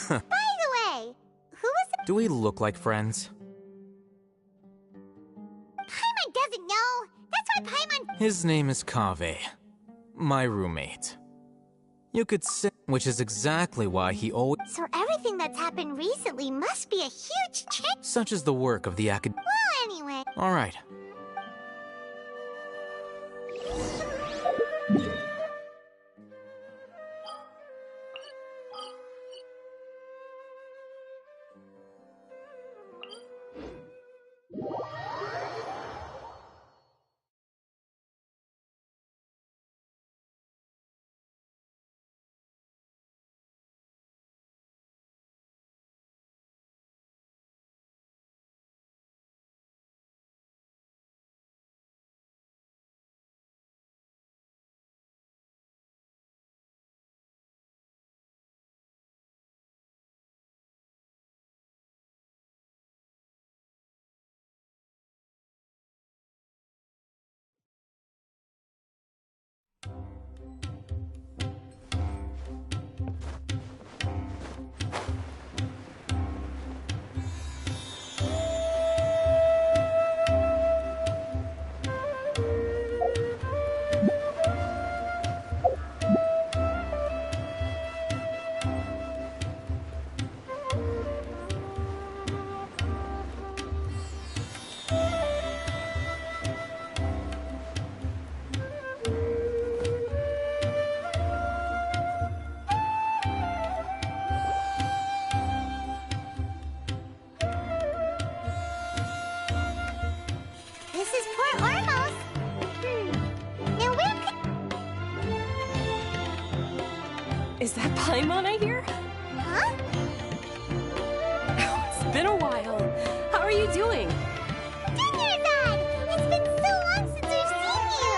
By the way, who was it? Do we look like friends? Paimon doesn't know. That's why Paimon... His name is Kaveh, my roommate. You could say, which is exactly why he always... So everything that's happened recently must be a huge change. Such is the work of the acad... Well, anyway... Alright. This is Port Ormos. Now where could... Is that Paimon I hear? Huh? It's been a while. How are you doing? Dinnerzad! It's been so long since we've seen you!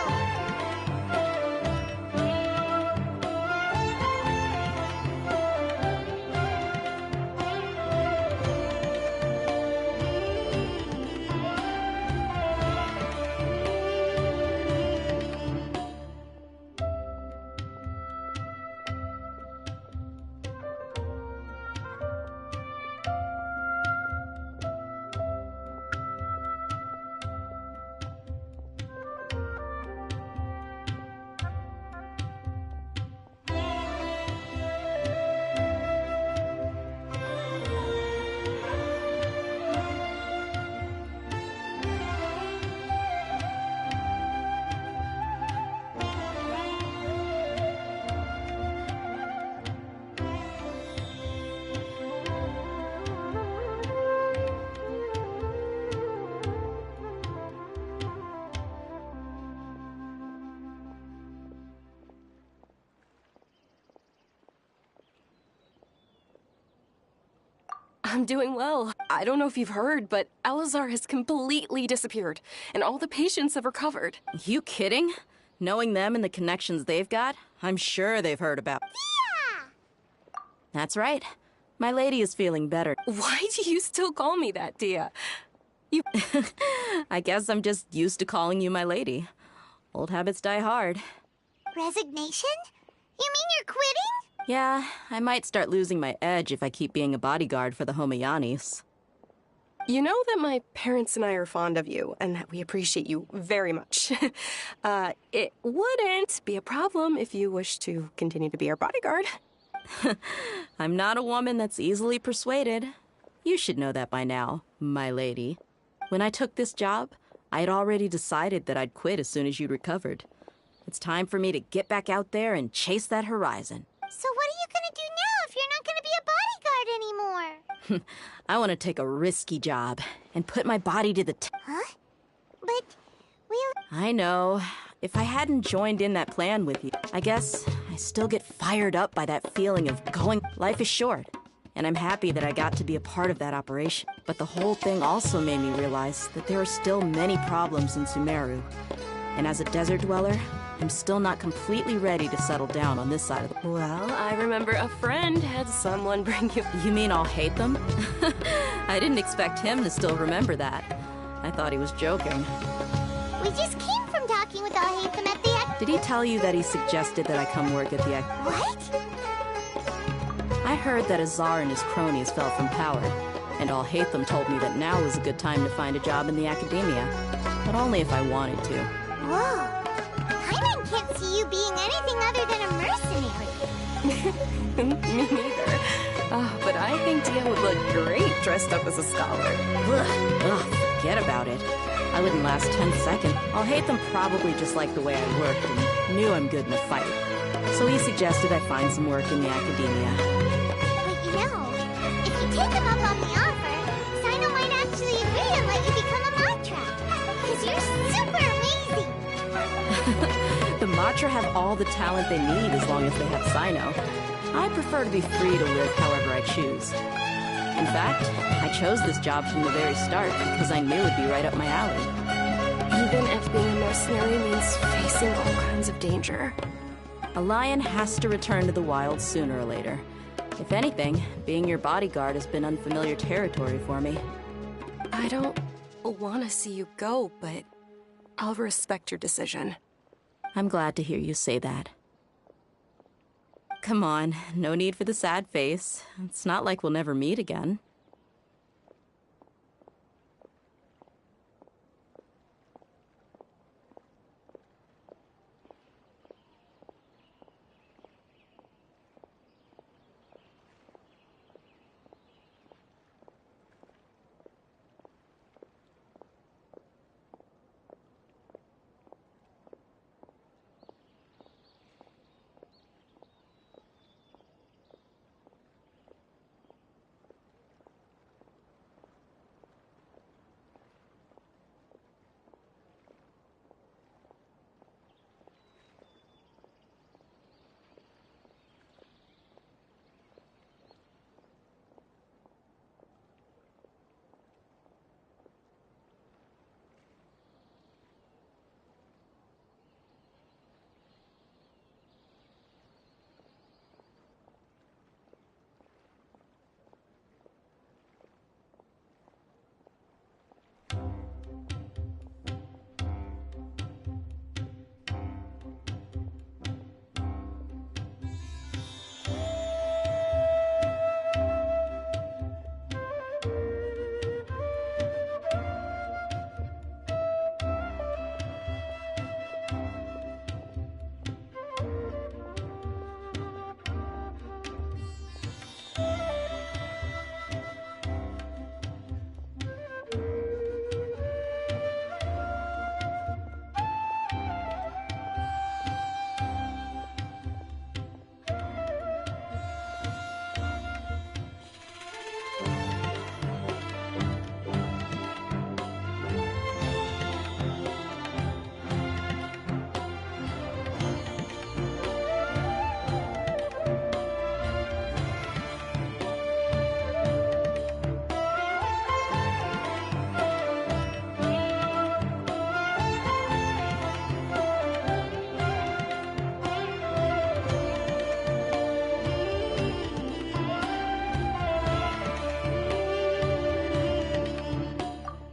I'm doing well. I don't know if you've heard, but Elazar has completely disappeared, and all the patients have recovered. You kidding? Knowing them and the connections they've got, I'm sure they've heard about. Yeah! That's right. My lady is feeling better. Why do you still call me that, Dia? You... I guess I'm just used to calling you my lady. Old habits die hard. Resignation? You mean you're quitting? Yeah, I might start losing my edge if I keep being a bodyguard for the Homayanis. You know that my parents and I are fond of you, and that we appreciate you very much. It wouldn't be a problem if you wish to continue to be our bodyguard. I'm not a woman that's easily persuaded. You should know that by now, my lady. When I took this job, I had already decided that I'd quit as soon as you'd recovered. It's time for me to get back out there and chase that horizon. So what are you gonna do now if you're not gonna be a bodyguard anymore? I want to take a risky job and put my body to the Huh? But I know. If I hadn't joined in that plan with you, I guess I still get fired up by that feeling of going. Life is short, and I'm happy that I got to be a part of that operation. But the whole thing also made me realize that there are still many problems in Sumeru. And as a desert dweller, I'm still not completely ready to settle down on this side of the... Well, I remember a friend had someone bring you... You mean I'll hate them? I didn't expect him to still remember that. I thought he was joking. we just came from talking with Al-Haytham at the... Did he tell you that he suggested that I come work at the... What? I heard that Azar and his cronies fell from power, and all Hatham told me that now was a good time to find a job in the academia, but only if I wanted to. Whoa. Paimon can't see you being anything other than a mercenary. Me neither. Oh, but I think Dia would look great dressed up as a scholar. Ugh, forget about it. I wouldn't last 10 seconds. I'll hate them probably just like the way I worked and knew I'm good in a fight. So he suggested I find some work in the academia. But you know, if you take him up on the offer, Sino might actually agree and let you become a Matra. Because you're super amazing. The Matra have all the talent they need as long as they have Sino. I prefer to be free to live however I choose. In fact, I chose this job from the very start because I knew it'd be right up my alley. Even if being a mercenary means facing all kinds of danger. A lion has to return to the wild sooner or later. If anything, being your bodyguard has been unfamiliar territory for me. I don't want to see you go, but I'll respect your decision. I'm glad to hear you say that. Come on, no need for the sad face. It's not like we'll never meet again.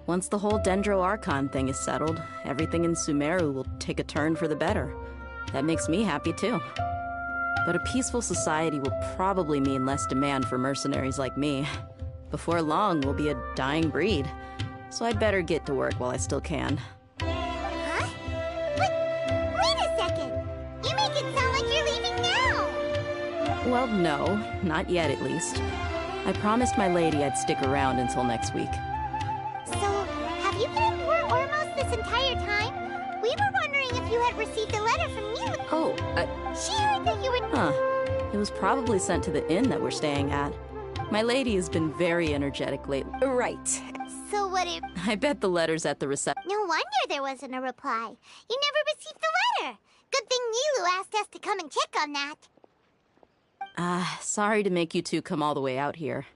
Once the whole Dendro Archon thing is settled, everything in Sumeru will take a turn for the better. That makes me happy too. But a peaceful society will probably mean less demand for mercenaries like me. Before long, we'll be a dying breed. So I'd better get to work while I still can. Huh? But wait a second! You make it sound like you're leaving now! Well, no, not yet at least. I promised my lady I'd stick around until next week. So, have you been in War Ormos this entire time? We were wondering if you had received a letter from you. Oh, She heard that you were... Huh. It was probably sent to the inn that we're staying at. My lady has been very energetic lately. Right. So what if... I bet the letter's at the reception. No wonder there wasn't a reply. You never received the letter. Good thing Nilu asked us to come and check on that. Sorry to make you two come all the way out here.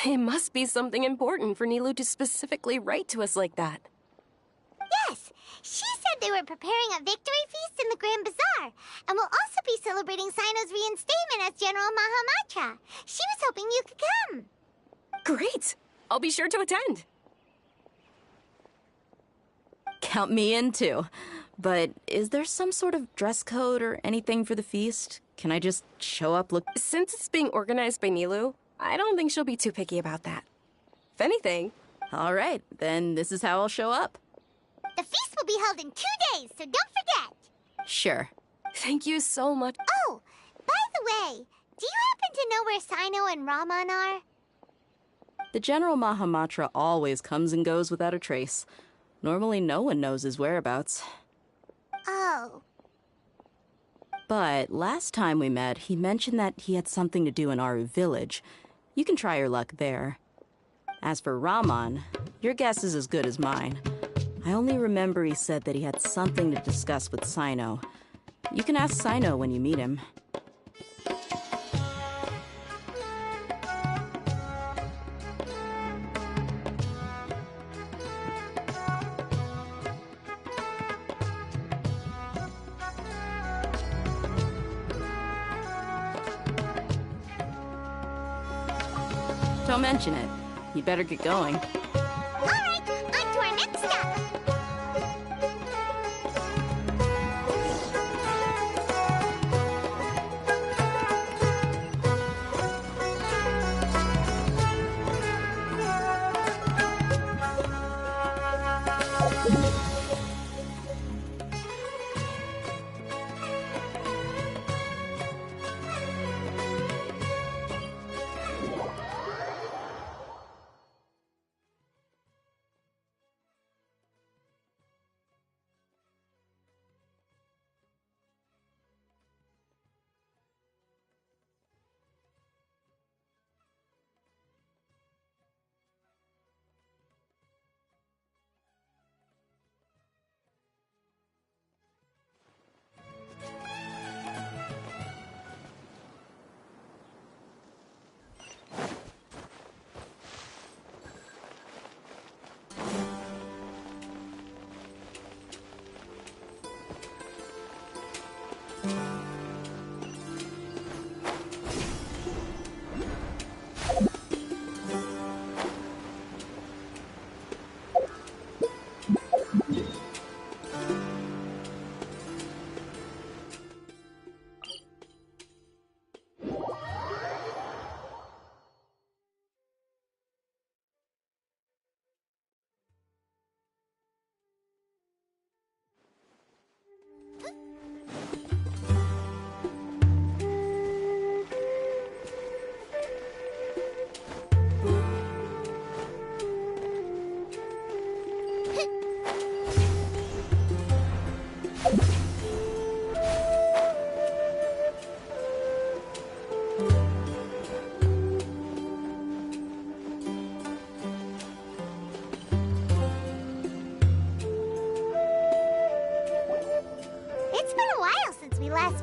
It must be something important for Nilu to specifically write to us like that. Yes, she said they were preparing a victory feast in the Grand Bazaar, and will also be celebrating Sino's reinstatement as General Mahamatra. She was hoping you could come. Great! I'll be sure to attend. Count me in too. But is there some sort of dress code or anything for the feast? Can I just show up look? Since it's being organized by Nilou, I don't think she'll be too picky about that. If anything... All right, then this is how I'll show up. The feast will be held in 2 days, so don't forget. Sure. Thank you so much. Oh, by the way, do you happen to know where Sino and Raman are? The General Mahamatra always comes and goes without a trace. Normally no one knows his whereabouts. Oh. But last time we met, he mentioned that he had something to do in Aru Village. You can try your luck there. As for Raman, your guess is as good as mine. I only remember he said that he had something to discuss with Sino. You can ask Sino when you meet him. Don't mention it. You better get going. All right, on to our next stop.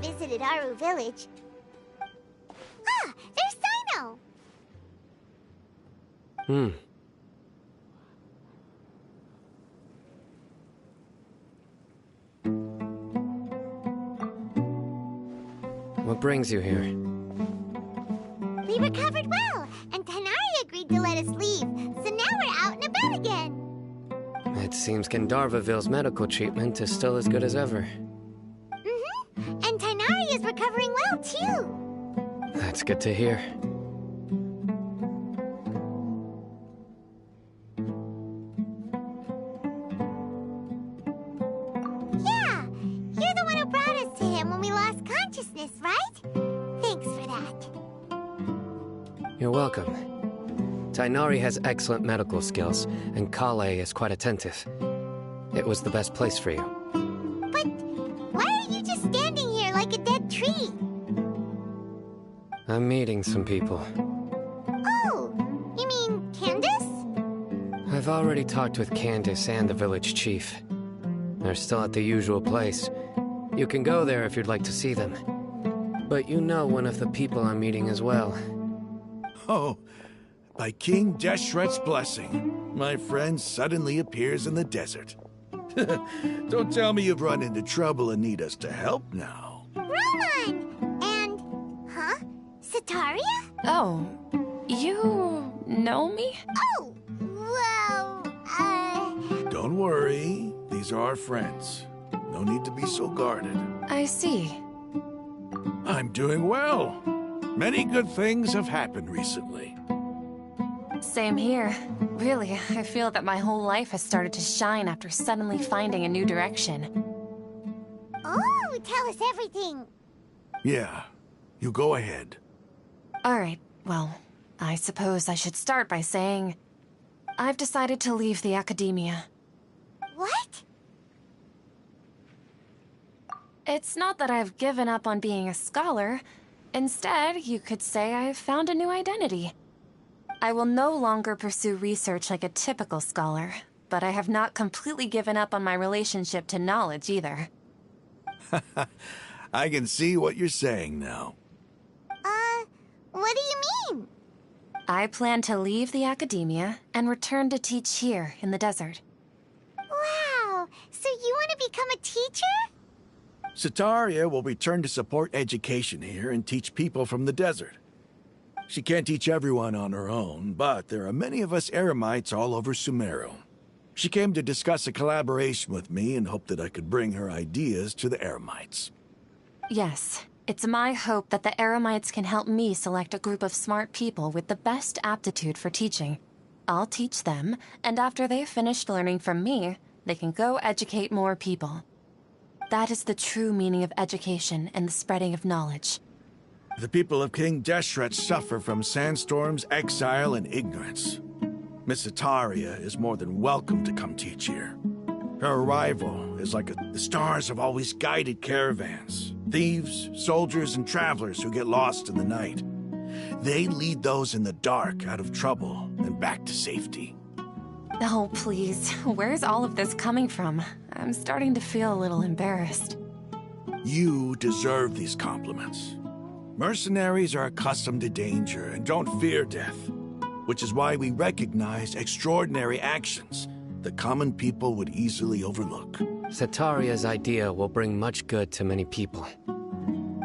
Visited Aru Village. Ah, there's Sino! What brings you here? We recovered well, and Tanari agreed to let us leave, so now we're out and about again. It seems Gandharvaville's medical treatment is still as good as ever. And Tanari is recovering well, too. That's good to hear. Yeah, you're the one who brought us to him when we lost consciousness, right? Thanks for that. You're welcome. Tainari has excellent medical skills, and Kale is quite attentive. It was the best place for you. But why are you just standing here like a dead tree? I'm meeting some people. Oh, you mean Candace? I've already talked with Candace and the village chief. They're still at the usual place. You can go there if you'd like to see them. But you know one of the people I'm meeting as well. Oh, by King Deshret's blessing, my friend suddenly appears in the desert. Don't tell me you've run into trouble and need us to help now. Roman! And... huh? Sataria? Oh, you know me? Oh, well, Don't worry, these are our friends. No need to be so guarded. I see. I'm doing well. Many good things have happened recently. Same here. Really, I feel that my whole life has started to shine after suddenly finding a new direction. Oh, tell us everything. Yeah, you go ahead. Alright, well, I suppose I should start by saying I've decided to leave the academia. What? It's not that I've given up on being a scholar. Instead, you could say I've found a new identity. I will no longer pursue research like a typical scholar, but I have not completely given up on my relationship to knowledge either. I can see what you're saying now. What do you mean? I plan to leave the academia and return to teach here in the desert. Wow, so you want to become a teacher? Sataria will return to support education here and teach people from the desert. She can't teach everyone on her own, but there are many of us Eremites all over Sumeru. She came to discuss a collaboration with me and hoped that I could bring her ideas to the Eremites. Yes, it's my hope that the Eremites can help me select a group of smart people with the best aptitude for teaching. I'll teach them, and after they've finished learning from me, they can go educate more people. That is the true meaning of education and the spreading of knowledge. The people of King Deshret suffer from sandstorms, exile, and ignorance. Miss Sataria is more than welcome to come teach here. Her arrival is like the stars have always guided caravans. Thieves, soldiers, and travelers who get lost in the night. They lead those in the dark out of trouble and back to safety. Oh, please. Where's all of this coming from? I'm starting to feel a little embarrassed. You deserve these compliments. Mercenaries are accustomed to danger and don't fear death, which is why we recognize extraordinary actions that common people would easily overlook. Sataria's idea will bring much good to many people.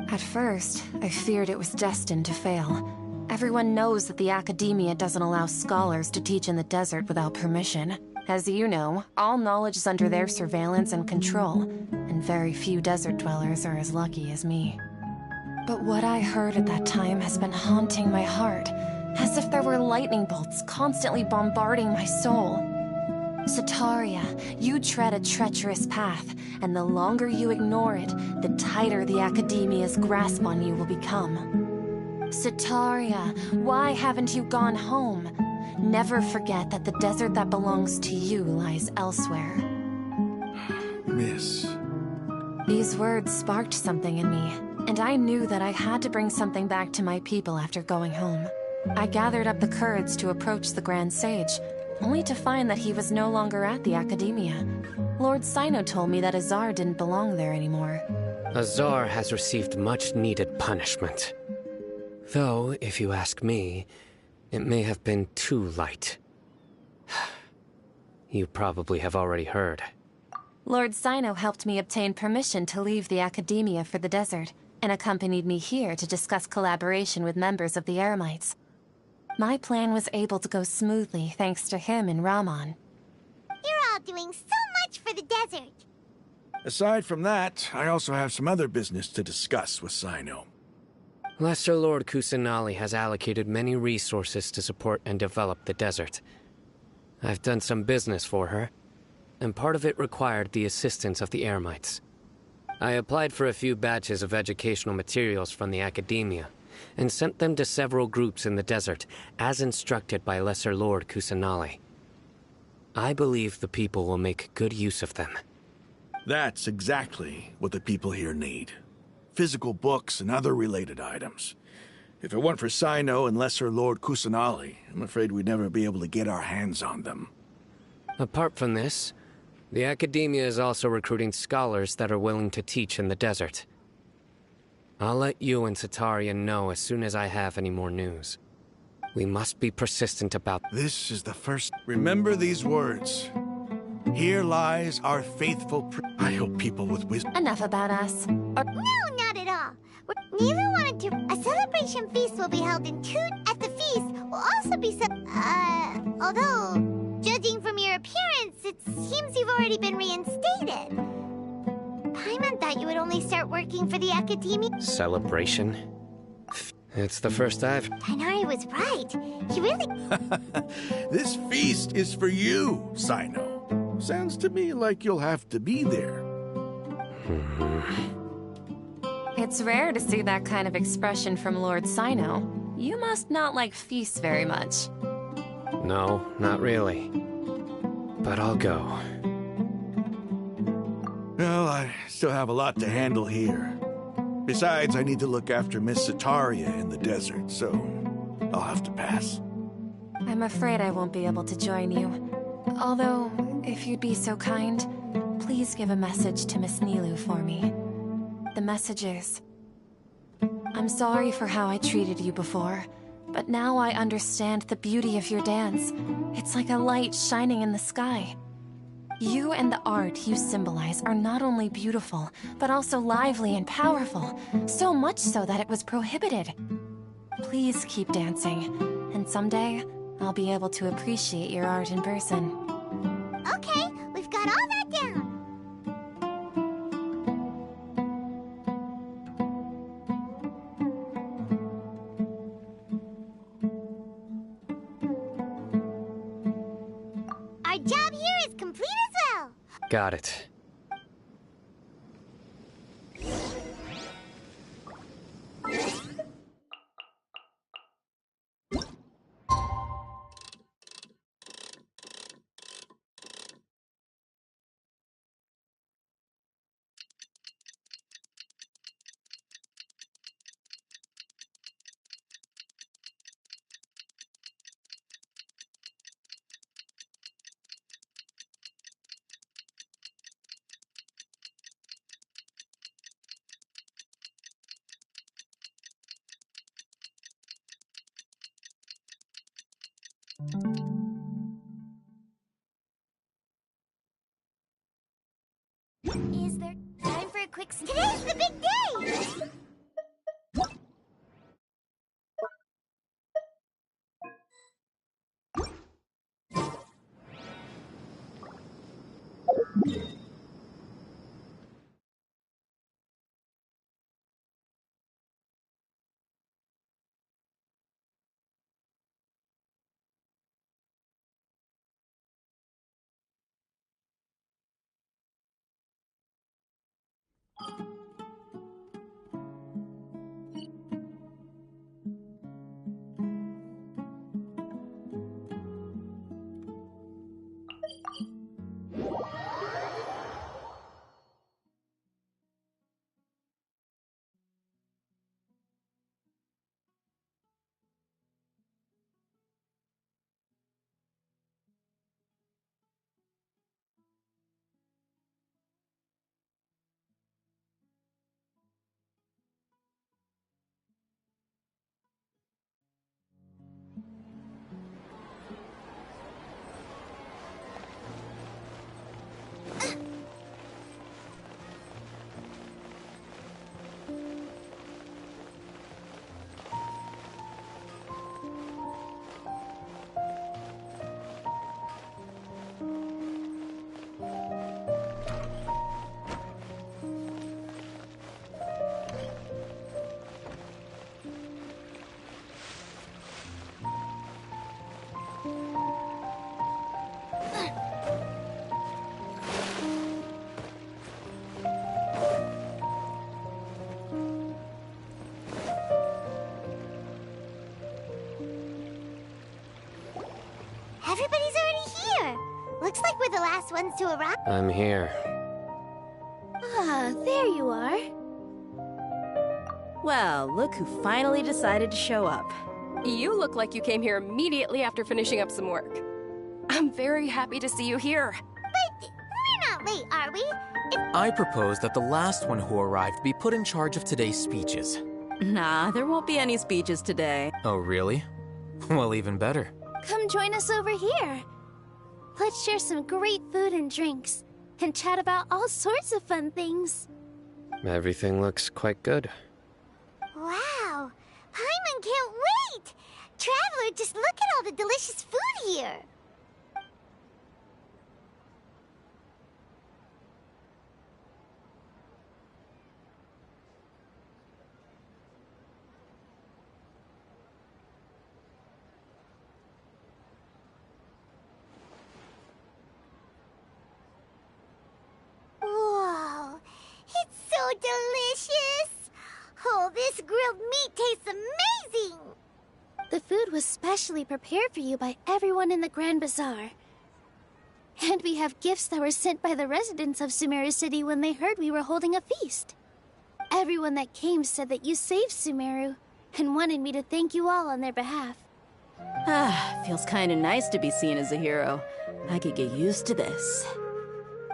At first, I feared it was destined to fail. Everyone knows that the academia doesn't allow scholars to teach in the desert without permission. As you know, all knowledge is under their surveillance and control, and very few desert dwellers are as lucky as me. But what I heard at that time has been haunting my heart, as if there were lightning bolts constantly bombarding my soul. Sataria, you tread a treacherous path, and the longer you ignore it, the tighter the academia's grasp on you will become. Sataria, why haven't you gone home? Never forget that the desert that belongs to you lies elsewhere. Miss. These words sparked something in me, and I knew that I had to bring something back to my people after going home. I gathered up the courage to approach the Grand Sage, only to find that he was no longer at the academia. Lord Sino told me that Azar didn't belong there anymore. Azar has received much-needed punishment. Though, if you ask me, it may have been too light. You probably have already heard. Lord Sino helped me obtain permission to leave the academia for the desert, and accompanied me here to discuss collaboration with members of the Eremites. My plan was able to go smoothly thanks to him and Rahman. You're all doing so much for the desert. Aside from that, I also have some other business to discuss with Sino. Lesser Lord Kusanali has allocated many resources to support and develop the desert. I've done some business for her, and part of it required the assistance of the Eremites. I applied for a few batches of educational materials from the academia, and sent them to several groups in the desert, as instructed by Lesser Lord Kusanali. I believe the people will make good use of them. That's exactly what the people here need. Physical books and other related items. If it weren't for Sino and Lesser Lord Kusanali, I'm afraid we'd never be able to get our hands on them. Apart from this, the academia is also recruiting scholars that are willing to teach in the desert. I'll let you and Sataria know as soon as I have any more news. We must be persistent about... This is the first... Remember these words. Here lies our faithful... I hope people with wisdom... Enough about us. No, not at all. Neither wanted to... A celebration feast will be held in Toot. At the feast will also be although, judging from your appearance, it seems you've already been reinstated. Paimon thought you would only start working for the Academia? Celebration? It's the first I've... Tighnari was right. He really... This feast is for you, Sino. Sounds to me like you'll have to be there. It's rare to see that kind of expression from Lord Sino. You must not like feasts very much. No, not really. But I'll go. Well, I still have a lot to handle here. Besides, I need to look after Miss Sataria in the desert, so I'll have to pass. I'm afraid I won't be able to join you. Although, if you'd be so kind, please give a message to Miss Nilou for me. The message is... I'm sorry for how I treated you before, but now I understand the beauty of your dance. It's like a light shining in the sky. You and the art you symbolize are not only beautiful, but also lively and powerful, so much so that it was prohibited. Please keep dancing, and someday I'll be able to appreciate your art in person. Okay, we've got all that down. Our job here is complete as well. Got it. Is there time for a quick... Today's the big day! Everybody's already here. Looks like we're the last ones to arrive. I'm here. Ah, there you are. Well, look who finally decided to show up. You look like you came here immediately after finishing up some work. I'm very happy to see you here. But we're not late, are we? I propose that the last one who arrived be put in charge of today's speeches. Nah, there won't be any speeches today. Oh, really? Well, even better. Come join us over here. Let's share some great food and drinks, and chat about all sorts of fun things. Everything looks quite good. Wow! Paimon can't wait! Traveler, just look at all the delicious food here! food was specially prepared for you by everyone in the Grand Bazaar. And we have gifts that were sent by the residents of Sumeru City when they heard we were holding a feast. Everyone that came said that you saved Sumeru, and wanted me to thank you all on their behalf. Feels kinda nice to be seen as a hero. I could get used to this.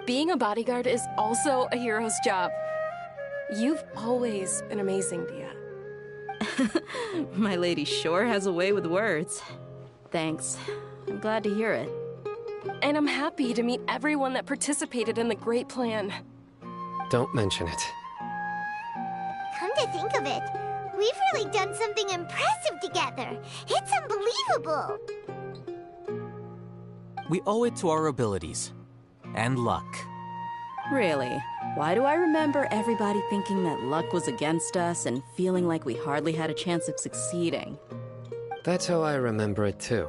Being a bodyguard is also a hero's job. You've always been amazing, Dia. My lady sure has a way with words. Thanks. I'm glad to hear it. And I'm happy to meet everyone that participated in the great plan. Don't mention it. Come to think of it, we've really done something impressive together. It's unbelievable. We owe it to our abilities. And luck. Really? Why do I remember everybody thinking that luck was against us and feeling like we hardly had a chance of succeeding? That's how I remember it too.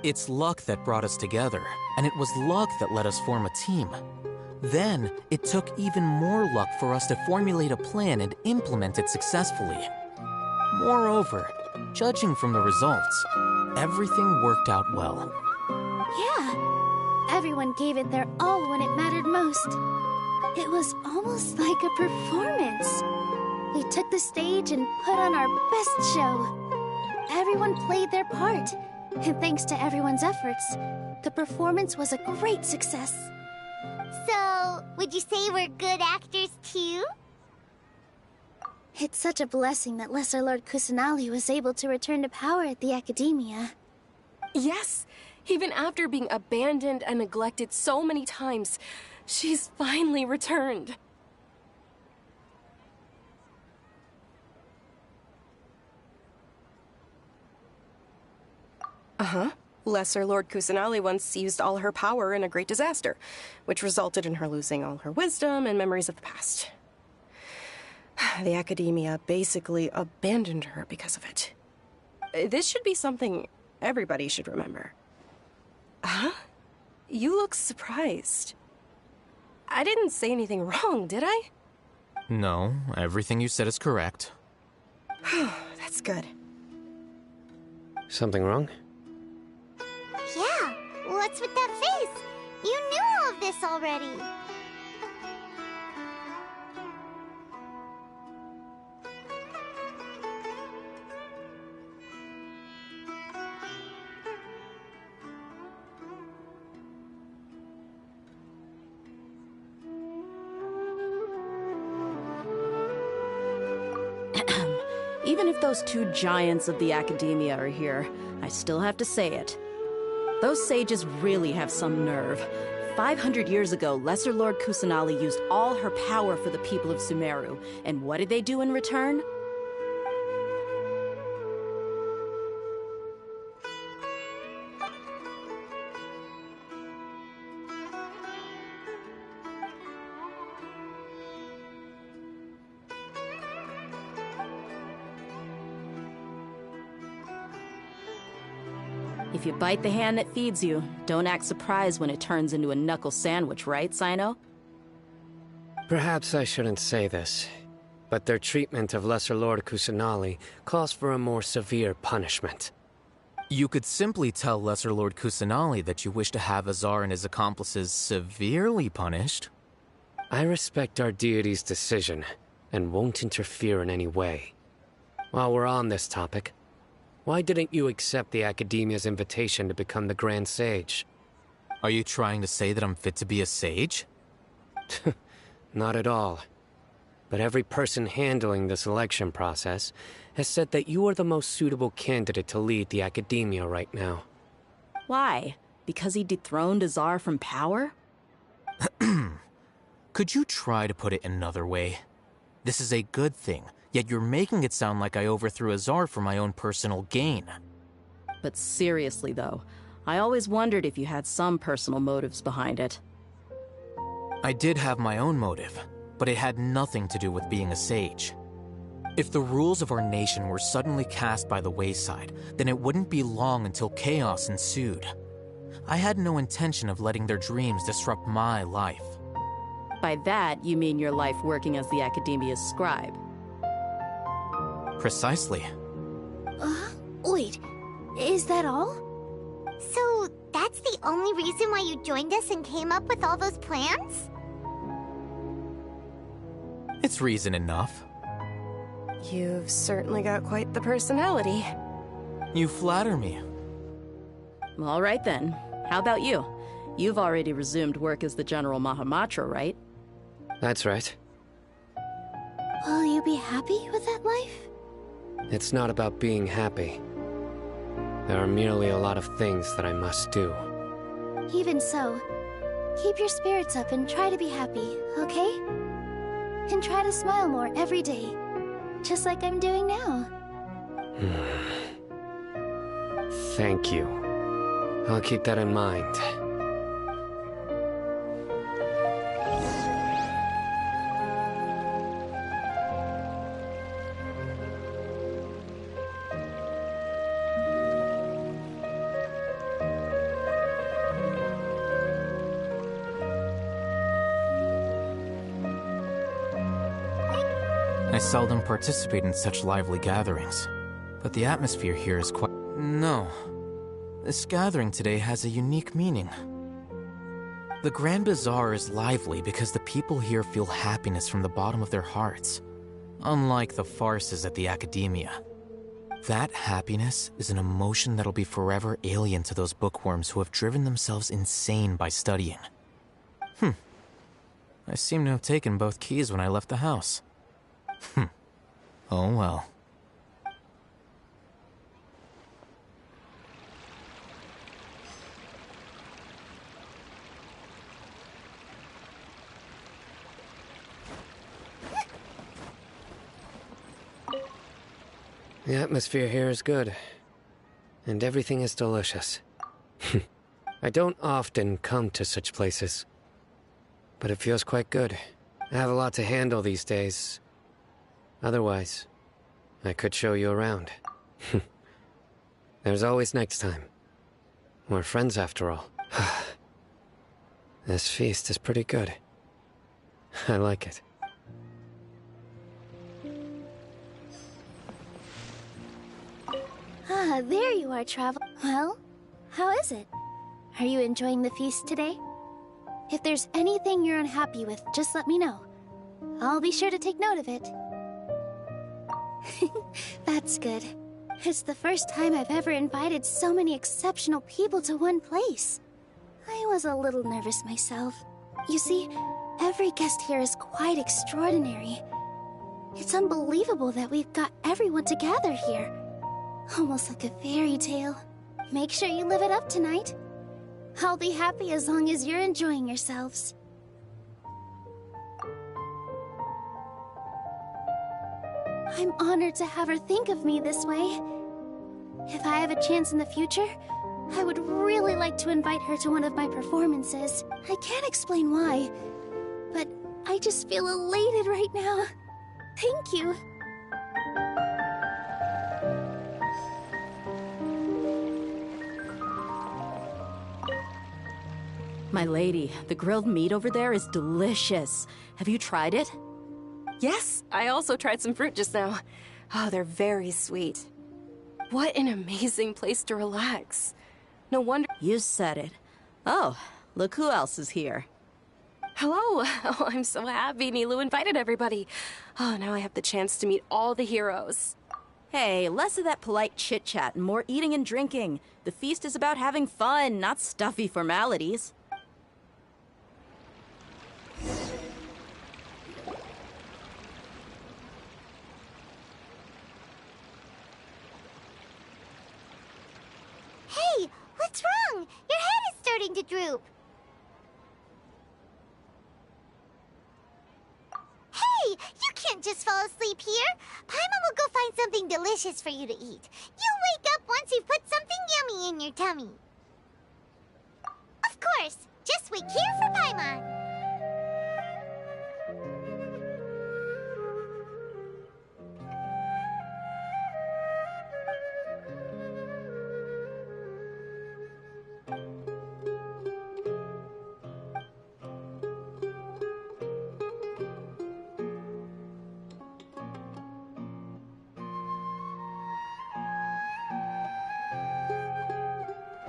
It's luck that brought us together, and it was luck that let us form a team. Then, it took even more luck for us to formulate a plan and implement it successfully. Moreover, judging from the results, everything worked out well. Yeah. Everyone gave it their all when it mattered most. It was almost like a performance. We took the stage and put on our best show. Everyone played their part, and thanks to everyone's efforts, the performance was a great success. So, would you say we're good actors too? It's such a blessing that Lesser Lord Kusanali was able to return to power at the Academia. Yes! Even after being abandoned and neglected so many times, she's finally returned. Uh-huh. Lesser Lord Kusanali once used all her power in a great disaster, which resulted in her losing all her wisdom and memories of the past. The Academia basically abandoned her because of it. This should be something everybody should remember. Huh? You look surprised. I didn't say anything wrong, did I? No, everything you said is correct. That's good. Something wrong? Yeah, what's with that face? You knew all of this already. Even if those two giants of the Academia are here, I still have to say it. Those sages really have some nerve. 500 years ago, Lesser Lord Kusanali used all her power for the people of Sumeru, and what did they do in return? If you bite the hand that feeds you, don't act surprised when it turns into a knuckle sandwich, right, Sino? Perhaps I shouldn't say this, but their treatment of Lesser Lord Kusanali calls for a more severe punishment. You could simply tell Lesser Lord Kusanali that you wish to have Azar and his accomplices severely punished. I respect our deity's decision, and won't interfere in any way. While we're on this topic, why didn't you accept the Academia's invitation to become the Grand Sage? Are you trying to say that I'm fit to be a sage? Not at all. But every person handling the selection process has said that you are the most suitable candidate to lead the Academia right now. Why? Because he dethroned Azar from power? Could you try to put it another way? This is a good thing, yet you're making it sound like I overthrew Azar for my own personal gain. But seriously, though, I always wondered if you had some personal motives behind it. I did have my own motive, but it had nothing to do with being a sage. If the rules of our nation were suddenly cast by the wayside, then it wouldn't be long until chaos ensued. I had no intention of letting their dreams disrupt my life. By that, you mean your life working as the Academia's scribe? Precisely. Wait, is that all? So, that's the only reason why you joined us and came up with all those plans? It's reason enough. You've certainly got quite the personality. You flatter me. All right then. How about you? You've already resumed work as the General Mahamatra, right? That's right. Will you be happy with that life? It's not about being happy. There are merely a lot of things that I must do. Even so, keep your spirits up and try to be happy, okay? And try to smile more every day, just like I'm doing now. Thank you. I'll keep that in mind. I seldom participate in such lively gatherings, but the atmosphere here is quite... No. This gathering today has a unique meaning. The Grand Bazaar is lively because the people here feel happiness from the bottom of their hearts, unlike the farces at the Academia. That happiness is an emotion that'll be forever alien to those bookworms who have driven themselves insane by studying. I seem to have taken both keys when I left the house. Oh well. The atmosphere here is good, and everything is delicious. I don't often come to such places, but it feels quite good. I have a lot to handle these days. Otherwise, I could show you around. There's always next time. We're friends after all. This feast is pretty good. I like it. Ah, there you are, Travel. Well, how is it? Are you enjoying the feast today? If there's anything you're unhappy with, just let me know. I'll be sure to take note of it. That's good. It's the first time I've ever invited so many exceptional people to one place. I was a little nervous myself. You see, every guest here is quite extraordinary. It's unbelievable that we've got everyone together here. Almost like a fairy tale. Make sure you live it up tonight. I'll be happy as long as you're enjoying yourselves. I'm honored to have her think of me this way. If I have a chance in the future, I would really like to invite her to one of my performances. I can't explain why, but I just feel elated right now. Thank you. My lady, the grilled meat over there is delicious. Have you tried it? Yes, I also tried some fruit just now. Oh, they're very sweet. What an amazing place to relax. No wonder... You said it. Oh, look who else is here. Hello. Oh, I'm so happy Nilou invited everybody. Oh, now I have the chance to meet all the heroes. Hey, less of that polite chit-chat and more eating and drinking. The feast is about having fun, not stuffy formalities. Hey, what's wrong? Your head is starting to droop. Hey, you can't just fall asleep here. Paimon will go find something delicious for you to eat. You'll wake up once you've put something yummy in your tummy. Of course, just wait here for Paimon.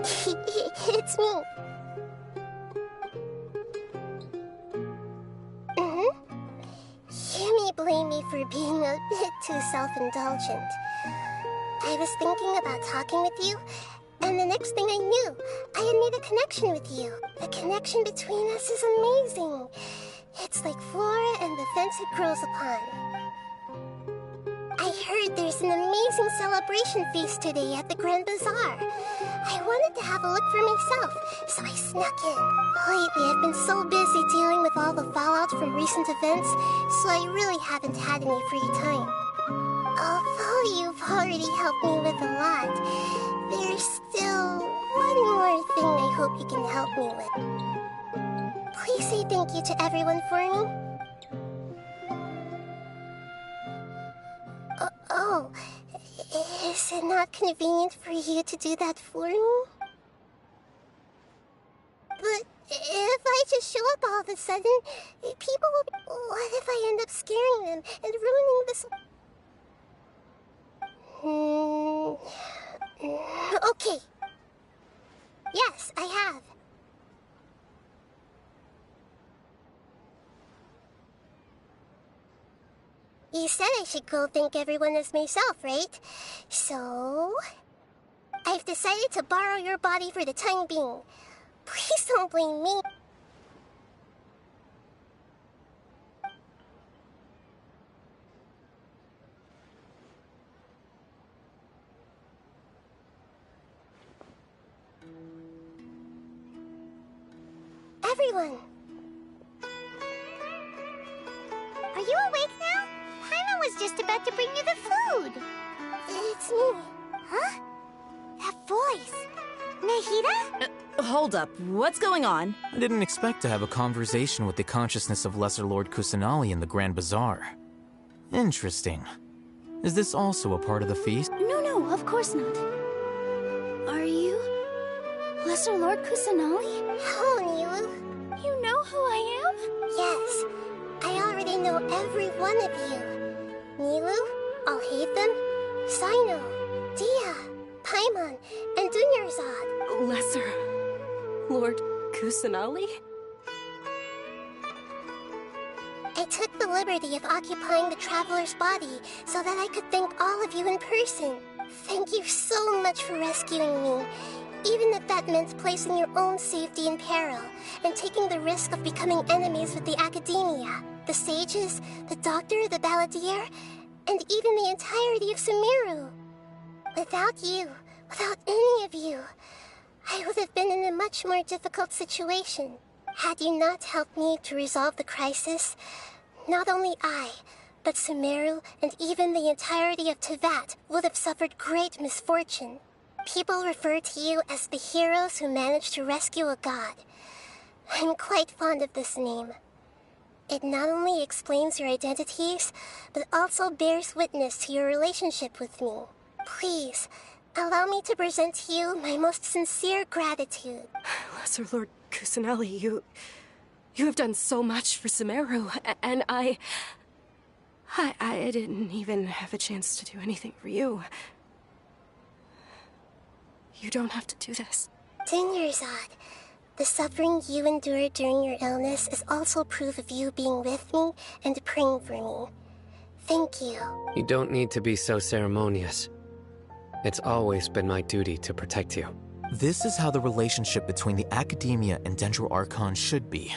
It's me. You may blame me for being a bit too self-indulgent. I was thinking about talking with you, and the next thing I knew, I had made a connection with you. The connection between us is amazing. It's like flora and the fence it grows upon. I heard there's an amazing celebration feast today at the Grand Bazaar. I wanted to have a look for myself, so I snuck in. Lately, I've been so busy dealing with all the fallout from recent events, so I really haven't had any free time. Although you've already helped me with a lot, there's still one more thing I hope you can help me with. Please say thank you to everyone for me. Oh, is it not convenient for you to do that for me? But if I just show up all of a sudden, people will be... What if I end up scaring them and ruining this... Okay. Yes, I have. You said I should go thank everyone as myself, right? So... I've decided to borrow your body for the time being. Please don't blame me. Everyone! Are you awake now? Paimon was just about to bring you the food. It's me. Huh? That voice. Nahida? Hold up, what's going on? I didn't expect to have a conversation with the consciousness of Lesser Lord Kusanali in the Grand Bazaar. Interesting. Is this also a part of the feast? No, of course not. Are you Lesser Lord Kusanali? Hello, Nilu. You know who I am? Yes, I already know every one of you. Nilu, Alhaitham, Sino, Dia, Paimon, and Dunyarzad. Lesser Lord Kusanali? I took the liberty of occupying the Traveler's body so that I could thank all of you in person. Thank you so much for rescuing me, even if that meant placing your own safety in peril and taking the risk of becoming enemies with the Academia, the sages, the doctor, the balladeer, and even the entirety of Sumeru. Without you, without any of you, I would have been in a much more difficult situation. Had you not helped me to resolve the crisis, not only I, but Sumeru and even the entirety of Tevat would have suffered great misfortune. People refer to you as the heroes who managed to rescue a god. I'm quite fond of this name. It not only explains your identities, but also bears witness to your relationship with me. Please, allow me to present to you my most sincere gratitude. Lesser Lord Kusanali, you have done so much for Sumeru, and I didn't even have a chance to do anything for you. You don't have to do this. Dunyarzad, the suffering you endured during your illness is also proof of you being with me and praying for me. Thank you. You don't need to be so ceremonious. It's always been my duty to protect you. This is how the relationship between the Academia and Dendro Archon should be.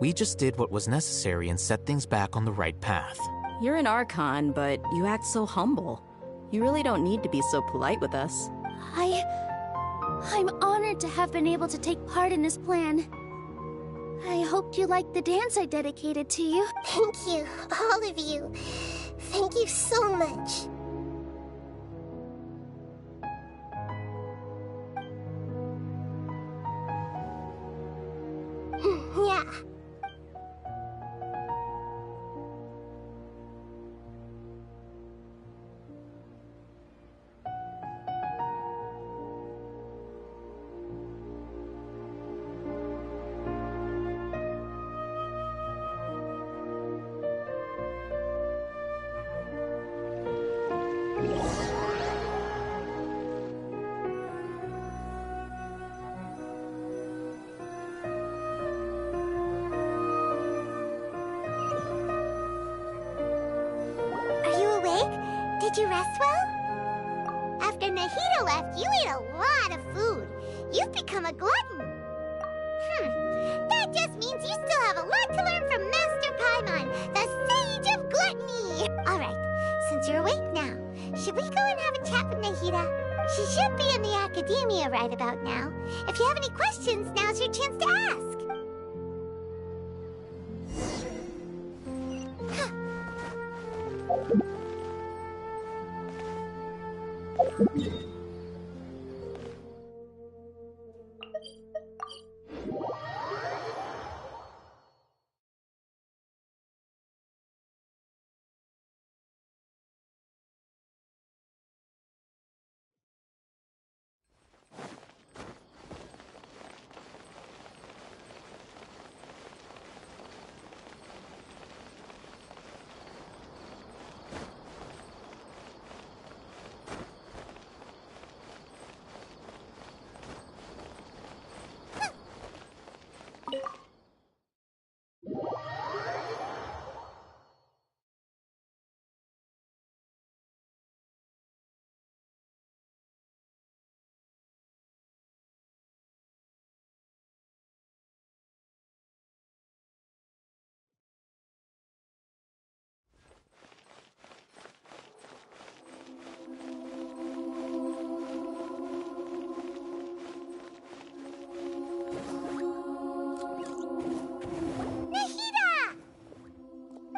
We just did what was necessary and set things back on the right path. You're an Archon, but you act so humble. You really don't need to be so polite with us. I'm honored to have been able to take part in this plan. I hoped you liked the dance I dedicated to you. Thank you, all of you. Thank you so much. Yeah. Did you rest well? After Nahida left, you ate a lot of food. You've become a glutton. That just means you still have a lot to learn from Master Paimon, the Sage of Gluttony. Alright, since you're awake now, should we go and have a chat with Nahida? She should be in the academia right about now. If you have any questions, now's your chance to ask.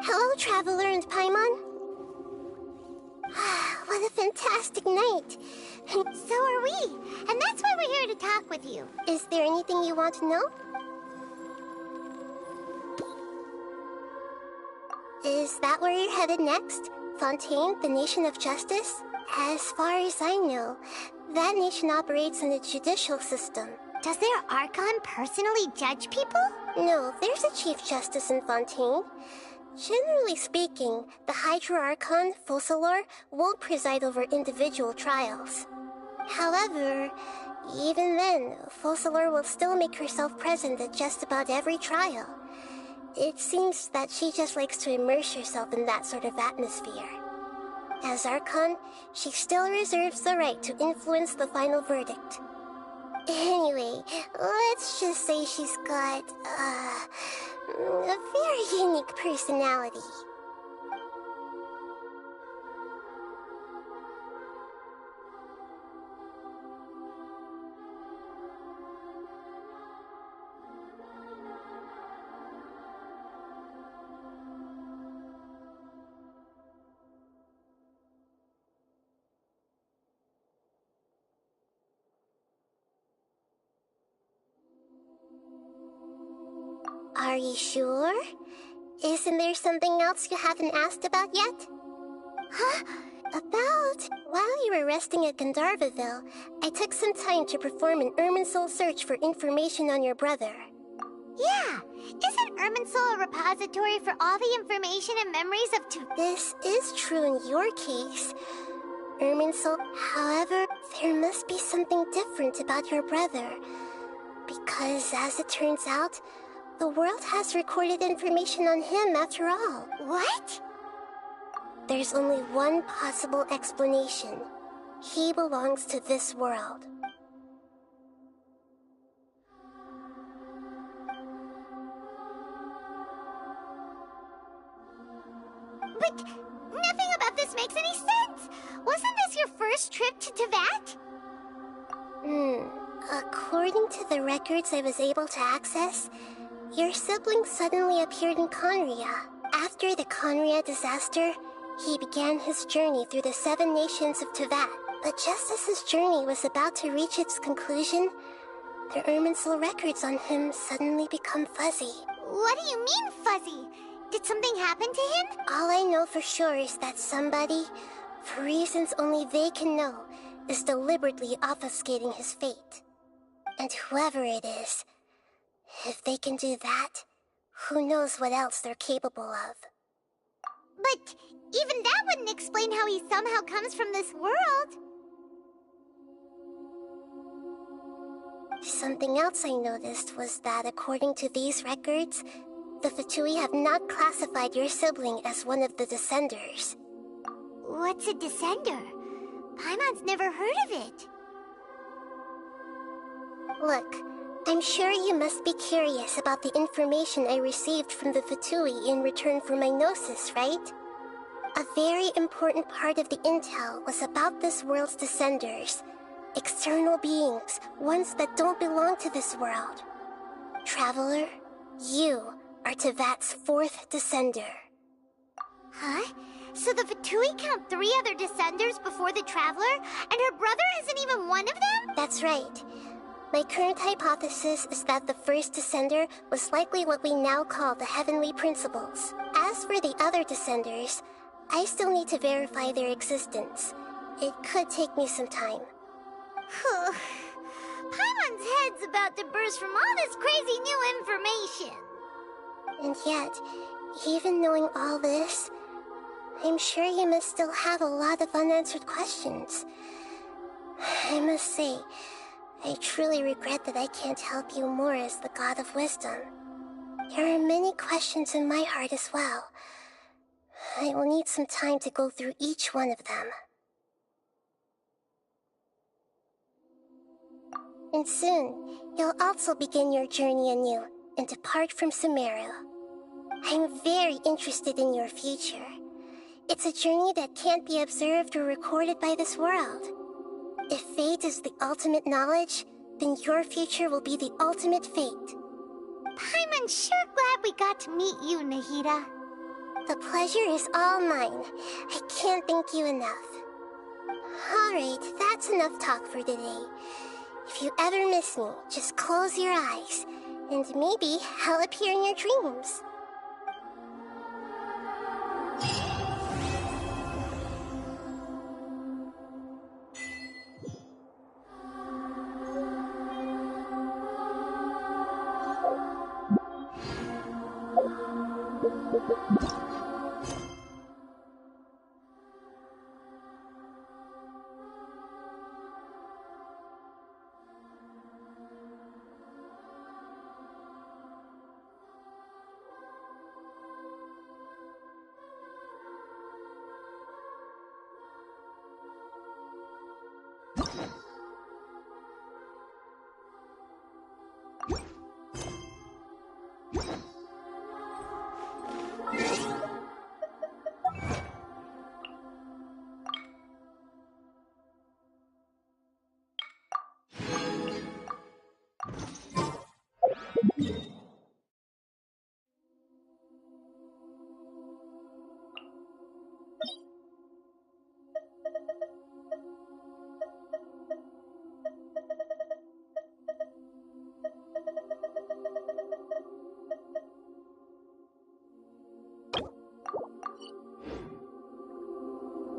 Hello, Traveler and Paimon. What a fantastic night. So are we. And that's why we're here to talk with you. Is there anything you want to know? Is that where you're headed next? Fontaine, the nation of justice? As far as I know, that nation operates in a judicial system. Does their Archon personally judge people? No, there's a Chief Justice in Fontaine. Generally speaking, the Hydra Archon, Focalor, won't preside over individual trials. However, even then, Focalor will still make herself present at just about every trial. It seems that she just likes to immerse herself in that sort of atmosphere. As Archon, she still reserves the right to influence the final verdict. Anyway, let's just say she's got, a very unique personality. Are you sure? Isn't there something else you haven't asked about yet? Huh? While you were resting at Gandharvaville, I took some time to perform an Irminsul search for information on your brother. Yeah! Isn't Irminsul a repository for all the information and memories of This is true in your case, Irminsul. However, there must be something different about your brother. Because, as it turns out, the world has recorded information on him after all. What? There's only one possible explanation. He belongs to this world. But nothing about this makes any sense! Wasn't this your first trip to Teyvat? According to the records I was able to access, your sibling suddenly appeared in Conria. After the Conria disaster, he began his journey through the 7 nations of Teyvat. But just as his journey was about to reach its conclusion, the Irminsul records on him suddenly become fuzzy. What do you mean, fuzzy? Did something happen to him? All I know for sure is that somebody, for reasons only they can know, is deliberately obfuscating his fate. And whoever it is, if they can do that, who knows what else they're capable of. But even that wouldn't explain how he somehow comes from this world. Something else I noticed was that according to these records, the Fatui have not classified your sibling as one of the Descenders. What's a descender? Paimon's never heard of it. Look, I'm sure you must be curious about the information I received from the Fatui in return for my gnosis, right? A very important part of the intel was about this world's descenders. External beings, ones that don't belong to this world. Traveler, you are Tevat's 4th descender. Huh? So the Fatui count 3 other descenders before the Traveler, and her brother isn't even one of them? That's right. My current hypothesis is that the first descender was likely what we now call the Heavenly Principles. As for the other descenders, I still need to verify their existence. It could take me some time. Paimon's head's about to burst from all this crazy new information. And yet, even knowing all this, I'm sure you must still have a lot of unanswered questions. I must say, I truly regret that I can't help you more as the God of Wisdom. There are many questions in my heart as well. I will need some time to go through each one of them. And soon, you'll also begin your journey anew and depart from Sumeru. I'm very interested in your future. It's a journey that can't be observed or recorded by this world. If fate is the ultimate knowledge, then your future will be the ultimate fate. Paimon's sure glad we got to meet you, Nahida. The pleasure is all mine. I can't thank you enough. Alright, that's enough talk for today. If you ever miss me, just close your eyes, and maybe I'll appear in your dreams.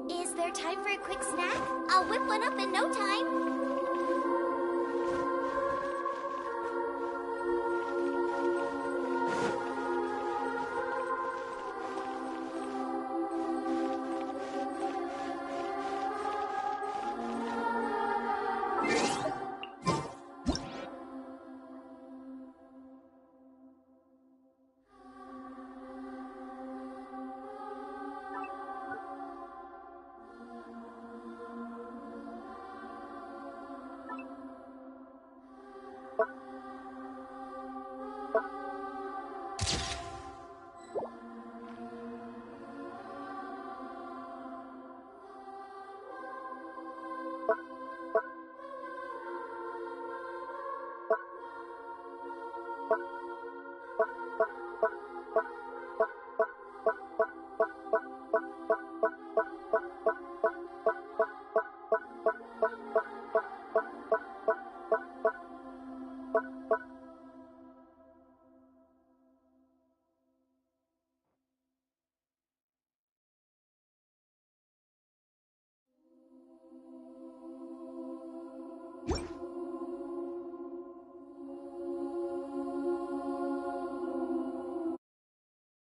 Is there time for a quick snack? I'll whip one up in no time.